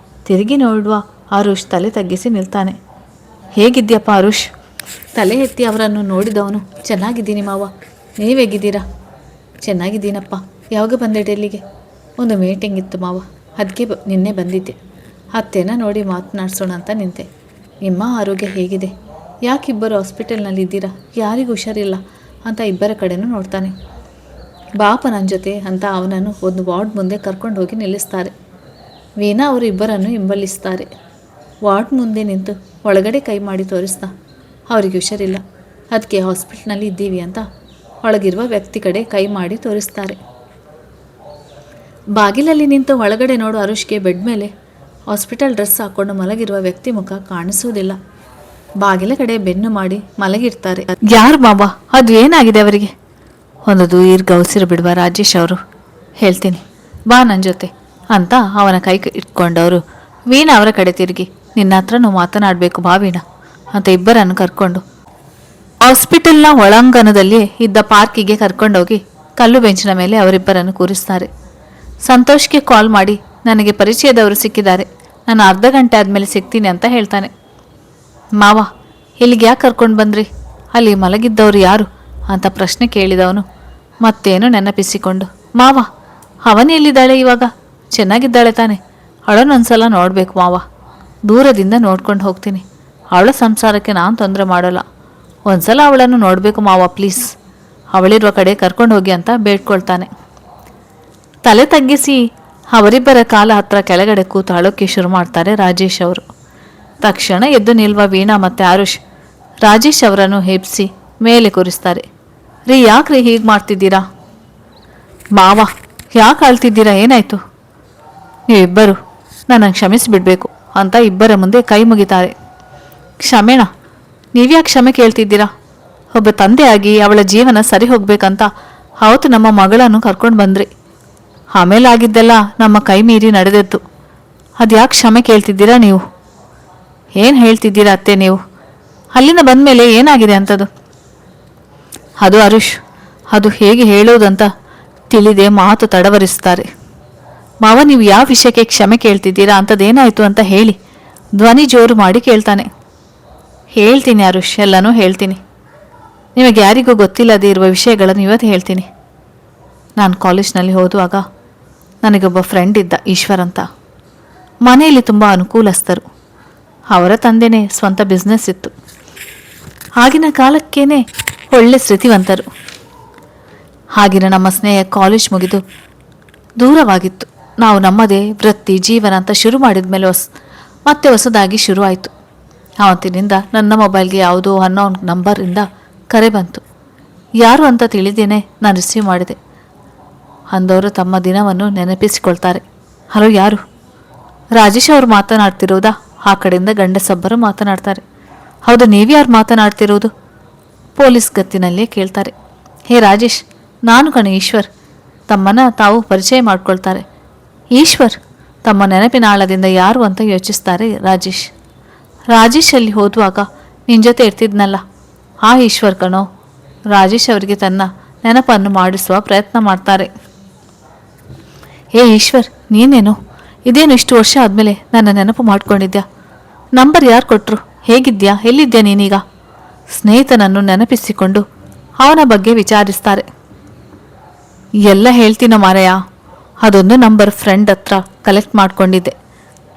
ತಿರುಗಿ ನೋಡುವ ಆರುಷ್ ತಲೆ ತಗ್ಗಿಸಿ ನಿಲ್ತಾನೆ. ಹೇಗಿದ್ದೀಯಪ್ಪ ಆರುಷ್? ತಲೆ ಎತ್ತಿ ಅವರನ್ನು ನೋಡಿದವನು ಚೆನ್ನಾಗಿದ್ದೀನಿ ಮಾವ, ನೀವು ಹೇಗಿದ್ದೀರಾ? ಚೆನ್ನಾಗಿದ್ದೀನಪ್ಪ. ಯಾವಾಗ ಬಂದೆ ಡೆಲ್ಲಿಗೆ? ಒಂದು ಮೀಟಿಂಗ್ ಇತ್ತು ಮಾವ, ಅದಕ್ಕೆ ನಿನ್ನೆ ಬಂದಿದ್ದೆ. ಅತ್ತೆನ ನೋಡಿ ಮಾತನಾಡ್ಸೋಣ ಅಂತ ನಿಂತೆ. ನಿಮ್ಮ ಆರೋಗ್ಯ ಹೇಗಿದೆ? ಯಾಕಿಬ್ಬರು ಹಾಸ್ಪಿಟಲ್ನಲ್ಲಿದ್ದೀರಾ? ಯಾರಿಗೂ ಹುಷಾರಿಲ್ಲ ಅಂತ ಇಬ್ಬರ ಕಡೆನೂ ನೋಡ್ತಾನೆ. ಬಾಪ ನನ್ನ ಜೊತೆ ಅಂತ ಅವನನ್ನು ಒಂದು ವಾರ್ಡ್ ಮುಂದೆ ಕರ್ಕೊಂಡು ಹೋಗಿ ನಿಲ್ಲಿಸ್ತಾರೆ. ವೀಣಾ ಅವರು ಇಬ್ಬರನ್ನು ಹಿಂಬಲಿಸ್ತಾರೆ. ವಾರ್ಡ್ ಮುಂದೆ ನಿಂತು ಒಳಗಡೆ ಕೈ ಮಾಡಿ ತೋರಿಸ್ತಾ ಅವರಿಗೆ ಹುಷಾರಿಲ್ಲ, ಅದಕ್ಕೆ ಹಾಸ್ಪಿಟ್ಲ್ನಲ್ಲಿ ಇದ್ದೀವಿ ಅಂತ ಒಳಗಿರುವ ವ್ಯಕ್ತಿ ಕಡೆ ಕೈ ಮಾಡಿ ತೋರಿಸ್ತಾರೆ. ಬಾಗಿಲಲ್ಲಿ ನಿಂತು ಒಳಗಡೆ ನೋಡು ಆರುಷ್ಗೆ ಬೆಡ್ ಮೇಲೆ ಹಾಸ್ಪಿಟಲ್ ಡ್ರೆಸ್ ಹಾಕ್ಕೊಂಡು ಮಲಗಿರುವ ವ್ಯಕ್ತಿ ಮುಖ ಕಾಣಿಸುವುದಿಲ್ಲ. ಬಾಗಿಲ ಕಡೆ ಬೆನ್ನು ಮಾಡಿ ಮಲಗಿರ್ತಾರೆ. ಯಾರು ಮಾವ? ಅದು ಏನಾಗಿದೆ ಅವರಿಗೆ? ಒಂದು ದೀರ್ಘ ಉಸಿರು ಬಿಡುವ ರಾಜೇಶ್ ಅವರು. ಹೇಳ್ತೀನಿ ಬಾ ನನ್ನ ಜೊತೆ ಅಂತ ಅವನ ಕೈ ಇಟ್ಕೊಂಡವರು ವೀಣಾ ಅವರ ಕಡೆ ತಿರುಗಿ, ನಿನ್ನ ಹತ್ರನೂ ಮಾತನಾಡಬೇಕು ಬಾ ವೀಣಾ ಅಂತ ಇಬ್ಬರನ್ನು ಕರ್ಕೊಂಡು ಹಾಸ್ಪಿಟಲ್ನ ಒಳಾಂಗಣದಲ್ಲಿ ಇದ್ದ ಪಾರ್ಕಿಗೆ ಕರ್ಕೊಂಡೋಗಿ ಕಲ್ಲು ಬೆಂಚಿನ ಮೇಲೆ ಅವರಿಬ್ಬರನ್ನು ಕೂರಿಸ್ತಾರೆ. ಸಂತೋಷ್ಗೆ ಕಾಲ್ ಮಾಡಿ ನನಗೆ ಪರಿಚಯದವರು ಸಿಕ್ಕಿದ್ದಾರೆ, ನಾನು ಅರ್ಧ ಗಂಟೆ ಆದಮೇಲೆ ಸಿಗ್ತೀನಿ ಅಂತ ಹೇಳ್ತಾನೆ. ಮಾವ, ಇಲ್ಲಿಗೆ ಯಾಕೆ ಕರ್ಕೊಂಡು ಬಂದ್ರಿ? ಅಲ್ಲಿ ಮಲಗಿದ್ದವರು ಯಾರು ಅಂತ ಪ್ರಶ್ನೆ ಕೇಳಿದವನು ಮತ್ತೇನು ನೆನಪಿಸಿಕೊಂಡು, ಮಾವ ಅವನೇ ಎಲ್ಲಿದ್ದಾಳೆ ಇವಾಗ? ಚೆನ್ನಾಗಿದ್ದಾಳೆ ತಾನೆ? ಅವಳನ್ನೊಂದ್ಸಲ ನೋಡಬೇಕು ಮಾವ, ದೂರದಿಂದ ನೋಡ್ಕೊಂಡು ಹೋಗ್ತೀನಿ. ಅವಳ ಸಂಸಾರಕ್ಕೆ ನಾನು ತೊಂದರೆ ಮಾಡೋಲ್ಲ, ಒಂದ್ಸಲ ಅವಳನ್ನು ನೋಡಬೇಕು ಮಾವ ಪ್ಲೀಸ್, ಅವಳಿರುವ ಕಡೆ ಕರ್ಕೊಂಡು ಹೋಗಿ ಅಂತ ಬೇಡ್ಕೊಳ್ತಾನೆ. ತಲೆ ತಗ್ಗಿಸಿ ಅವರಿಬ್ಬರ ಕಾಲ ಹತ್ರ ಕೆಳಗಡೆ ಕೂತು ಅಳೋಕ್ಕೆ ಶುರು ಮಾಡ್ತಾರೆ ರಾಜೇಶ್ ಅವರು. ತಕ್ಷಣ ಎದ್ದು ನಿಲ್ವ ವೀಣಾ ಮತ್ತು ಆರುಷ್ ರಾಜೇಶ್ ಅವರನ್ನು ಹೆಪ್ಸಿ ಮೇಲೆ ಕೂರಿಸ್ತಾರೆ. ರೀ, ಯಾಕ್ರಿ ಹೀಗೆ ಮಾಡ್ತಿದ್ದೀರಾ? ಮಾವ ಯಾಕೆ ಆಳ್ತಿದ್ದೀರಾ? ಏನಾಯಿತು? ನೀವಿಬ್ಬರು ನನ್ನನ್ನು ಕ್ಷಮಿಸಿಬಿಡಬೇಕು ಅಂತ ಇಬ್ಬರ ಮುಂದೆ ಕೈ ಮುಗಿತಾರೆ. ಕ್ಷಮೆಣ? ನೀವ್ಯಾಕೆ ಕ್ಷಮೆ ಕೇಳ್ತಿದ್ದೀರಾ? ಒಬ್ಬ ತಂದೆಯಾಗಿ ಅವಳ ಜೀವನ ಸರಿ ಹೋಗ್ಬೇಕಂತ ಅವತ್ತು ನಮ್ಮ ಮಗಳನ್ನು ಕರ್ಕೊಂಡು ಬಂದ್ರಿ. ಆಮೇಲೆ ಆಗಿದ್ದೆಲ್ಲ ನಮ್ಮ ಕೈ ಮೀರಿ ನಡೆದದ್ದು. ಅದ್ಯಾಕೆ ಕ್ಷಮೆ ಕೇಳ್ತಿದ್ದೀರಾ ನೀವು? ಏನು ಹೇಳ್ತಿದ್ದೀರಾ ಅತ್ತೆ ನೀವು? ಅಲ್ಲಿಂದ ಬಂದಮೇಲೆ ಏನಾಗಿದೆ ಅಂಥದ್ದು? ಅದು ಅರುಷ್, ಅದು ಹೇಗೆ ಹೇಳೋದಂತ ತಿಳಿದೆ ಮಾತು ತಡವರಿಸ್ತಾರೆ. ಮಾವ, ನೀವು ಯಾವ ವಿಷಯಕ್ಕೆ ಕ್ಷಮೆ ಕೇಳ್ತಿದ್ದೀರಾ? ಅಂಥದ್ದೇನಾಯಿತು ಅಂತ ಹೇಳಿ. ಧ್ವನಿ ಜೋರು ಮಾಡಿ ಕೇಳ್ತಾನೆ. ಹೇಳ್ತೀನಿ ಅರುಷ್, ಎಲ್ಲನೂ ಹೇಳ್ತೀನಿ. ನಿಮಗೆ ಯಾರಿಗೂ ಗೊತ್ತಿಲ್ಲದೇ ಇರುವ ವಿಷಯಗಳನ್ನು ಇವತ್ತು ಹೇಳ್ತೀನಿ. ನಾನು ಕಾಲೇಜ್ನಲ್ಲಿ ಓದುವಾಗ ನನಗೊಬ್ಬ ಫ್ರೆಂಡ್ ಇದ್ದ, ಈಶ್ವರ್ ಅಂತ. ಮನೆಯಲ್ಲಿ ತುಂಬ ಅನುಕೂಲಸ್ಥರು. ಅವರ ತಂದೆನೇ ಸ್ವಂತ ಬಿಸ್ನೆಸ್ ಇತ್ತು. ಆಗಿನ ಕಾಲಕ್ಕೇನೆ ಒಳ್ಳೆ ಶ್ರುತಿವಂತರು. ಹಾಗಿನ ನಮ್ಮ ಸ್ನೇಹ ಕಾಲೇಜ್ ಮುಗಿದು ದೂರವಾಗಿತ್ತು. ನಾವು ನಮ್ಮದೇ ವೃತ್ತಿ ಜೀವನ ಅಂತ ಶುರು ಮಾಡಿದ ಮೇಲೆ ಮತ್ತೆ ಹೊಸದಾಗಿ ಶುರು ಆಯಿತು. ಆವತ್ತಿನಿಂದ ನನ್ನ ಮೊಬೈಲ್ಗೆ ಯಾವುದೋ ಅನ್ನೋನ್ ನಂಬರಿಂದ ಕರೆ ಬಂತು. ಯಾರು ಅಂತ ತಿಳಿದೇನೆ ನಾನು ರಿಸೀವ್ ಮಾಡಿದೆ. ಅಂದವರು ತಮ್ಮ ದಿನವನ್ನು ನೆನಪಿಸಿಕೊಳ್ತಾರೆ. ಹಲೋ, ಯಾರು? ರಾಜೇಶ್ ಅವರು ಮಾತನಾಡ್ತಿರೋದಾ? ಆ ಕಡೆಯಿಂದ ಗಂಡಸೊಬ್ಬರು ಮಾತನಾಡ್ತಾರೆ. ಹೌದು, ನೀವ್ಯಾರು ಮಾತನಾಡ್ತಿರೋದು? ಪೊಲೀಸ್ ಗತ್ತಿನಲ್ಲೇ ಕೇಳ್ತಾರೆ. ಹೇ ರಾಜೇಶ್, ನಾನು ಕಣೆ ಈಶ್ವರ್. ತಮ್ಮನ್ನ ತಾವು ಪರಿಚಯ ಮಾಡ್ಕೊಳ್ತಾರೆ. ಈಶ್ವರ್ ತಮ್ಮ ನೆನಪಿನ ಆಳದಿಂದ ಯಾರು ಅಂತ ಯೋಚಿಸ್ತಾರೆ ರಾಜೇಶ್. ರಾಜೇಶ್ ಅಲ್ಲಿ ಹೋದುವಾಗ ನಿನ್ನ ಜೊತೆ ಇರ್ತಿದ್ನಲ್ಲ, ಆ ಈಶ್ವರ್ ಕಣೋ. ರಾಜೇಶ್ ಅವರಿಗೆ ತನ್ನ ನೆನಪನ್ನು ಮಾಡಿಸುವ ಪ್ರಯತ್ನ ಮಾಡ್ತಾರೆ. ಹೇ ಈಶ್ವರ್, ನೀನೇನು ಇದೇನು ಇಷ್ಟು ವರ್ಷ ಆದಮೇಲೆ ನನ್ನ ನೆನಪು ಮಾಡ್ಕೊಂಡಿದ್ಯಾ? ನಂಬರ್ ಯಾರು ಕೊಟ್ಟರು? ಹೇಗಿದ್ಯಾ? ಎಲ್ಲಿದ್ಯಾ ನೀನೀಗ? ಸ್ನೇಹಿತನನ್ನು ನೆನಪಿಸಿಕೊಂಡು ಅವನ ಬಗ್ಗೆ ವಿಚಾರಿಸ್ತಾರೆ. ಎಲ್ಲ ಹೇಳ್ತೀನೋ ಮಾರಯ್ಯ, ಅದೊಂದು ನಂಬರ್ ಫ್ರೆಂಡ್ ಹತ್ರ ಕಲೆಕ್ಟ್ ಮಾಡ್ಕೊಂಡಿದ್ದೆ.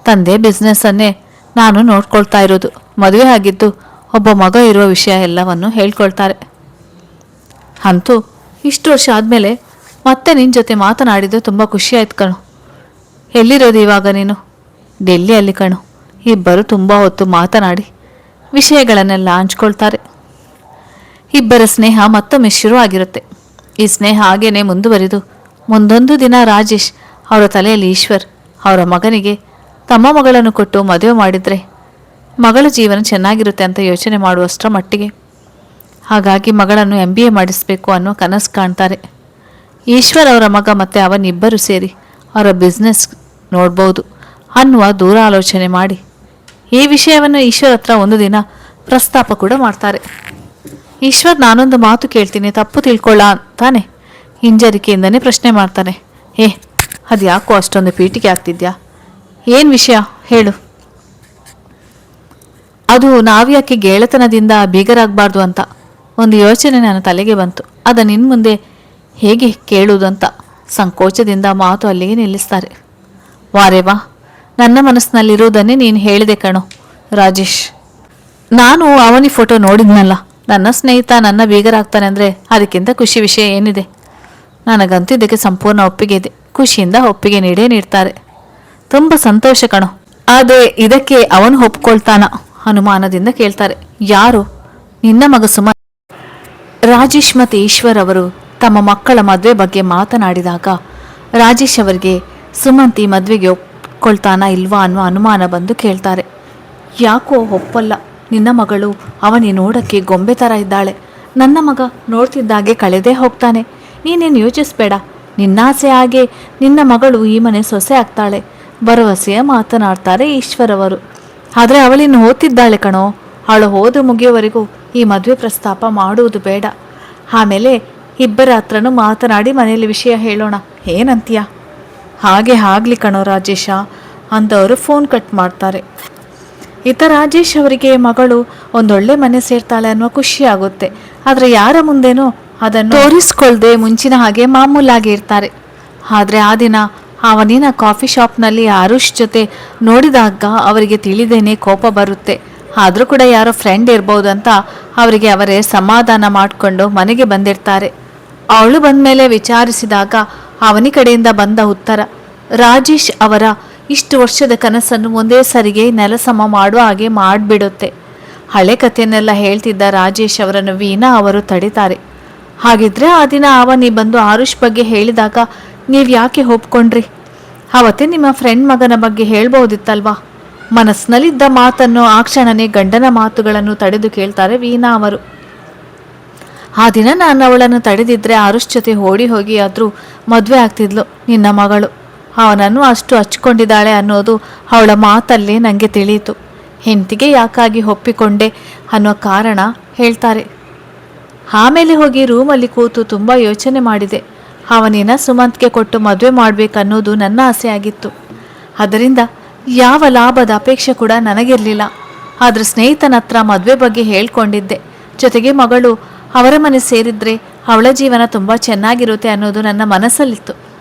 ತಂದೆ ಬಿಸ್ನೆಸ್ಸನ್ನೇ ನಾನು ನೋಡ್ಕೊಳ್ತಾ ಇರೋದು. ಮದುವೆ ಆಗಿದ್ದು, ಒಬ್ಬ ಮಗ ಇರುವ ವಿಷಯ ಎಲ್ಲವನ್ನು ಹೇಳ್ಕೊಳ್ತಾರೆ. ಅಂತೂ ಇಷ್ಟು ವರ್ಷ ಆದಮೇಲೆ ಮತ್ತೆ ನಿನ್ನ ಜೊತೆ ಮಾತನಾಡಿದ್ದು ತುಂಬ ಖುಷಿ ಆಯ್ತು ಕಣು. ಎಲ್ಲಿರೋದು ಇವಾಗ ನೀನು? ಡೆಲ್ಲಿಯಲ್ಲಿ ಕಣು. ಇಬ್ಬರು ತುಂಬ ಹೊತ್ತು ಮಾತನಾಡಿ ವಿಷಯಗಳನ್ನೆಲ್ಲ ಹಂಚ್ಕೊಳ್ತಾರೆ. ಇಬ್ಬರ ಸ್ನೇಹ ಮತ್ತೊಮ್ಮೆ ಶುರು ಆಗಿರುತ್ತೆ. ಈ ಸ್ನೇಹ ಹಾಗೇನೆ ಮುಂದುವರಿದು ಮುಂದೊಂದು ದಿನ ರಾಜೇಶ್ ಅವರ ತಲೆಯಲ್ಲಿ ಈಶ್ವರ್ ಅವರ ಮಗನಿಗೆ ತಮ್ಮ ಮಗಳನ್ನು ಕೊಟ್ಟು ಮದುವೆ ಮಾಡಿದರೆ ಮಗಳ ಜೀವನ ಚೆನ್ನಾಗಿರುತ್ತೆ ಅಂತ ಯೋಚನೆ ಮಾಡುವಷ್ಟರ ಮಟ್ಟಿಗೆ. ಹಾಗಾಗಿ ಮಗಳನ್ನು MBA ಮಾಡಿಸಬೇಕು ಅನ್ನೋ ಕನಸು ಕಾಣ್ತಾರೆ. ಈಶ್ವರ್ ಅವರ ಮಗ ಮತ್ತು ಅವನಿಬ್ಬರು ಸೇರಿ ಅವರ ಬಿಸ್ನೆಸ್ ನೋಡ್ಬೋದು ಅನ್ನುವ ದೂರಾಲೋಚನೆ ಮಾಡಿ ಈ ವಿಷಯವನ್ನು ಈಶ್ವರ್ ಹತ್ರ ಒಂದು ದಿನ ಪ್ರಸ್ತಾಪ ಕೂಡ ಮಾಡ್ತಾರೆ. ಈಶ್ವರ್, ನಾನೊಂದು ಮಾತು ಕೇಳ್ತೀನಿ, ತಪ್ಪು ತಿಳ್ಕೊಳ್ಳ ತಾನೆ? ಹಿಂಜರಿಕೆಯಿಂದನೇ ಪ್ರಶ್ನೆ ಮಾಡ್ತಾನೆ. ಅದು ಯಾಕೋ ಅಷ್ಟೊಂದು ಪೀಟಿಕೆ ಆಗ್ತಿದ್ಯಾ? ಏನು ವಿಷಯ ಹೇಳು. ಅದು ನಾವ್ಯಾಕೆ ಗೆಳೆತನದಿಂದ ಬೀಗರಾಗಬಾರ್ದು ಅಂತ ಒಂದು ಯೋಚನೆ ನನ್ನ ತಲೆಗೆ ಬಂತು. ಅದನ್ನು ಇನ್ನು ಮುಂದೆ ಹೇಗೆ ಕೇಳುವುದಂತ ಸಂಕೋಚದಿಂದ ಮಾತು ಅಲ್ಲಿಗೆ ನಿಲ್ಲಿಸ್ತಾರೆ. ವಾರೇವಾ, ನನ್ನ ಮನಸ್ಸಿನಲ್ಲಿರುವುದನ್ನೇ ನೀನು ಹೇಳಿದೆ ಕಣೋ ರಾಜೇಶ್. ನಾನು ಅವನಿ ಫೋಟೋ ನೋಡಿದ್ನಲ್ಲ. ನನ್ನ ಸ್ನೇಹಿತ ನನ್ನ ಬೀಗರಾಗ್ತಾನೆ ಅಂದರೆ ಅದಕ್ಕಿಂತ ಖುಷಿ ವಿಷಯ ಏನಿದೆ? ನನಗಂತೂ ಇದಕ್ಕೆ ಸಂಪೂರ್ಣ ಒಪ್ಪಿಗೆ ಇದೆ. ಖುಷಿಯಿಂದ ಒಪ್ಪಿಗೆ ನೀಡ್ತಾರೆ. ತುಂಬ ಸಂತೋಷ ಕಣೋ. ಆದರೆ ಇದಕ್ಕೆ ಅವನು ಒಪ್ಕೊಳ್ತಾನ? ಅನುಮಾನದಿಂದ ಕೇಳ್ತಾರೆ. ಯಾರು? ನಿನ್ನ ಮಗ ಸುಮ. ರಾಜೇಶ್ ಮತ್ತು ಈಶ್ವರ್ ಅವರು ತಮ್ಮ ಮಕ್ಕಳ ಮದುವೆ ಬಗ್ಗೆ ಮಾತನಾಡಿದಾಗ ರಾಜೇಶ್ ಅವರಿಗೆ ಸುಮಂತಿ ಮದುವೆಗೆ ಒಪ್ಕೊಳ್ತಾನ ಇಲ್ವಾ ಅನ್ನುವ ಅನುಮಾನ ಬಂದು ಕೇಳ್ತಾರೆ. ಯಾಕೋ ಒಪ್ಪಲ್ಲ. ನಿನ್ನ ಮಗಳು ಅವನಿ ನೋಡೋಕ್ಕೆ ಗೊಂಬೆ ಥರ ಇದ್ದಾಳೆ. ನನ್ನ ಮಗ ನೋಡ್ತಿದ್ದಾಗೆ ಕಳೆದೇ ಹೋಗ್ತಾನೆ. ನೀನೇನು ಯೋಚಿಸ್ಬೇಡ. ನಿನ್ನಾಸೆ ಹಾಗೆ ನಿನ್ನ ಮಗಳು ಈ ಮನೆ ಸೊಸೆ ಆಗ್ತಾಳೆ. ಭರವಸೆಯ ಮಾತನಾಡ್ತಾರೆ ಈಶ್ವರ್ ಅವರು. ಆದರೆ ಅವಳಿನ್ನು ಓದ್ತಿದ್ದಾಳೆ ಕಣೋ. ಅವಳು ಓದು ಮುಗಿಯೋವರೆಗೂ ಈ ಮದುವೆ ಪ್ರಸ್ತಾಪ ಮಾಡುವುದು ಬೇಡ. ಆಮೇಲೆ ಇಬ್ಬರ ಹತ್ರನೂ ಮಾತನಾಡಿ ಮನೆಯಲ್ಲಿ ವಿಷಯ ಹೇಳೋಣ, ಏನಂತೀಯ? ಹಾಗೆ ಆಗಲಿ ಕಣೋ ರಾಜೇಶ ಅಂದವರು ಫೋನ್ ಕಟ್ ಮಾಡ್ತಾರೆ. ಈತ ರಾಜೇಶ್ ಅವರಿಗೆ ಮಗಳು ಒಂದೊಳ್ಳೆ ಮನೆ ಸೇರ್ತಾಳೆ ಅನ್ನೋ ಖುಷಿ ಆಗುತ್ತೆ. ಆದರೆ ಯಾರ ಮುಂದೇನೂ ಅದನ್ನು ತೋರಿಸ್ಕೊಳ್ದೆ ಮುಂಚಿನ ಹಾಗೆ ಮಾಮೂಲಾಗಿ ಇರ್ತಾರೆ. ಆದರೆ ಆ ದಿನ ಅವನಿನ ಕಾಫಿ ಶಾಪ್ನಲ್ಲಿ ಆರುಷ್ ಜೊತೆ ನೋಡಿದಾಗ ಅವರಿಗೆ ತಿಳಿದೇನೆ ಕೋಪ ಬರುತ್ತೆ. ಆದರೂ ಕೂಡ ಯಾರೋ ಫ್ರೆಂಡ್ ಇರ್ಬೋದಂತ ಅವರಿಗೆ ಅವರೇ ಸಮಾಧಾನ ಮಾಡಿಕೊಂಡು ಮನೆಗೆ ಬಂದಿರ್ತಾರೆ. ಅವಳು ಬಂದ ಮೇಲೆ ವಿಚಾರಿಸಿದಾಗ ಅವನಿ ಕಡೆಯಿಂದ ಬಂದ ಉತ್ತರ ರಾಜೇಶ್ ಅವರ ಇಷ್ಟು ವರ್ಷದ ಕನಸನ್ನು ಒಂದೇ ಸರಿಗೆ ನೆಲಸಮ ಮಾಡುವ ಹಾಗೆ ಮಾಡಿಬಿಡುತ್ತೆ. ಹಳೆ ಕಥೆಯನ್ನೆಲ್ಲ ಹೇಳ್ತಿದ್ದ ರಾಜೇಶ್ ಅವರನ್ನು ವೀಣಾ ಅವರು ತಡೀತಾರೆ. ಹಾಗಿದ್ರೆ ಆ ದಿನ ಅವನಿ ಬಂದು ಆರುಷ್ ಬಗ್ಗೆ ಹೇಳಿದಾಗ ನೀವು ಯಾಕೆ ಒಪ್ಕೊಂಡ್ರಿ? ಅವತ್ತೇ ನಿಮ್ಮ ಫ್ರೆಂಡ್ ಮಗನ ಬಗ್ಗೆ ಹೇಳ್ಬೋದಿತ್ತಲ್ವಾ? ಮನಸ್ಸಿನಲ್ಲಿದ್ದ ಮಾತನ್ನು ಆ ಕ್ಷಣನೇ ಗಂಡನ ಮಾತುಗಳನ್ನು ತಡೆದು ಕೇಳ್ತಾರೆ ವೀಣಾ ಅವರು. ಆ ದಿನ ನಾನು ಅವಳನ್ನು ತಡೆದಿದ್ರೆ ಆರುಷ್ ಜೊತೆ ಓಡಿ ಹೋಗಿ ಆದರೂ ಮದುವೆ ಆಗ್ತಿದ್ಲು ನಿನ್ನ ಮಗಳು. ಅವನನ್ನು ಅಷ್ಟು ಹಚ್ಕೊಂಡಿದ್ದಾಳೆ ಅನ್ನೋದು ಅವಳ ಮಾತಲ್ಲೇ ನನಗೆ ತಿಳಿಯಿತು. ಹೆಂಡತಿಗೆ ಯಾಕಾಗಿ ಒಪ್ಪಿಕೊಂಡೆ ಅನ್ನೋ ಕಾರಣ ಹೇಳ್ತಾರೆ. ಆಮೇಲೆ ಹೋಗಿ ರೂಮಲ್ಲಿ ಕೂತು ತುಂಬ ಯೋಚನೆ ಮಾಡಿದೆ. ಅವನಿನ ಸುಮಂತ್ಗೆ ಕೊಟ್ಟು ಮದುವೆ ಮಾಡಬೇಕನ್ನೋದು ನನ್ನ ಆಸೆ ಆಗಿತ್ತು. ಅದರಿಂದ ಯಾವ ಲಾಭದ ಅಪೇಕ್ಷೆ ಕೂಡ ನನಗಿರಲಿಲ್ಲ. ಆದ್ರೆ ಸ್ನೇಹಿತನ ಹತ್ರ ಮದುವೆ ಬಗ್ಗೆ ಹೇಳ್ಕೊಂಡಿದ್ದೆ. ಜೊತೆಗೆ ಮಗಳು ಅವರ ಮನೆ ಸೇರಿದ್ರೆ ಅವಳ ಜೀವನ ತುಂಬ ಚೆನ್ನಾಗಿರುತ್ತೆ ಅನ್ನೋದು ನನ್ನ ಮನಸ್ಸಲ್ಲಿತ್ತು.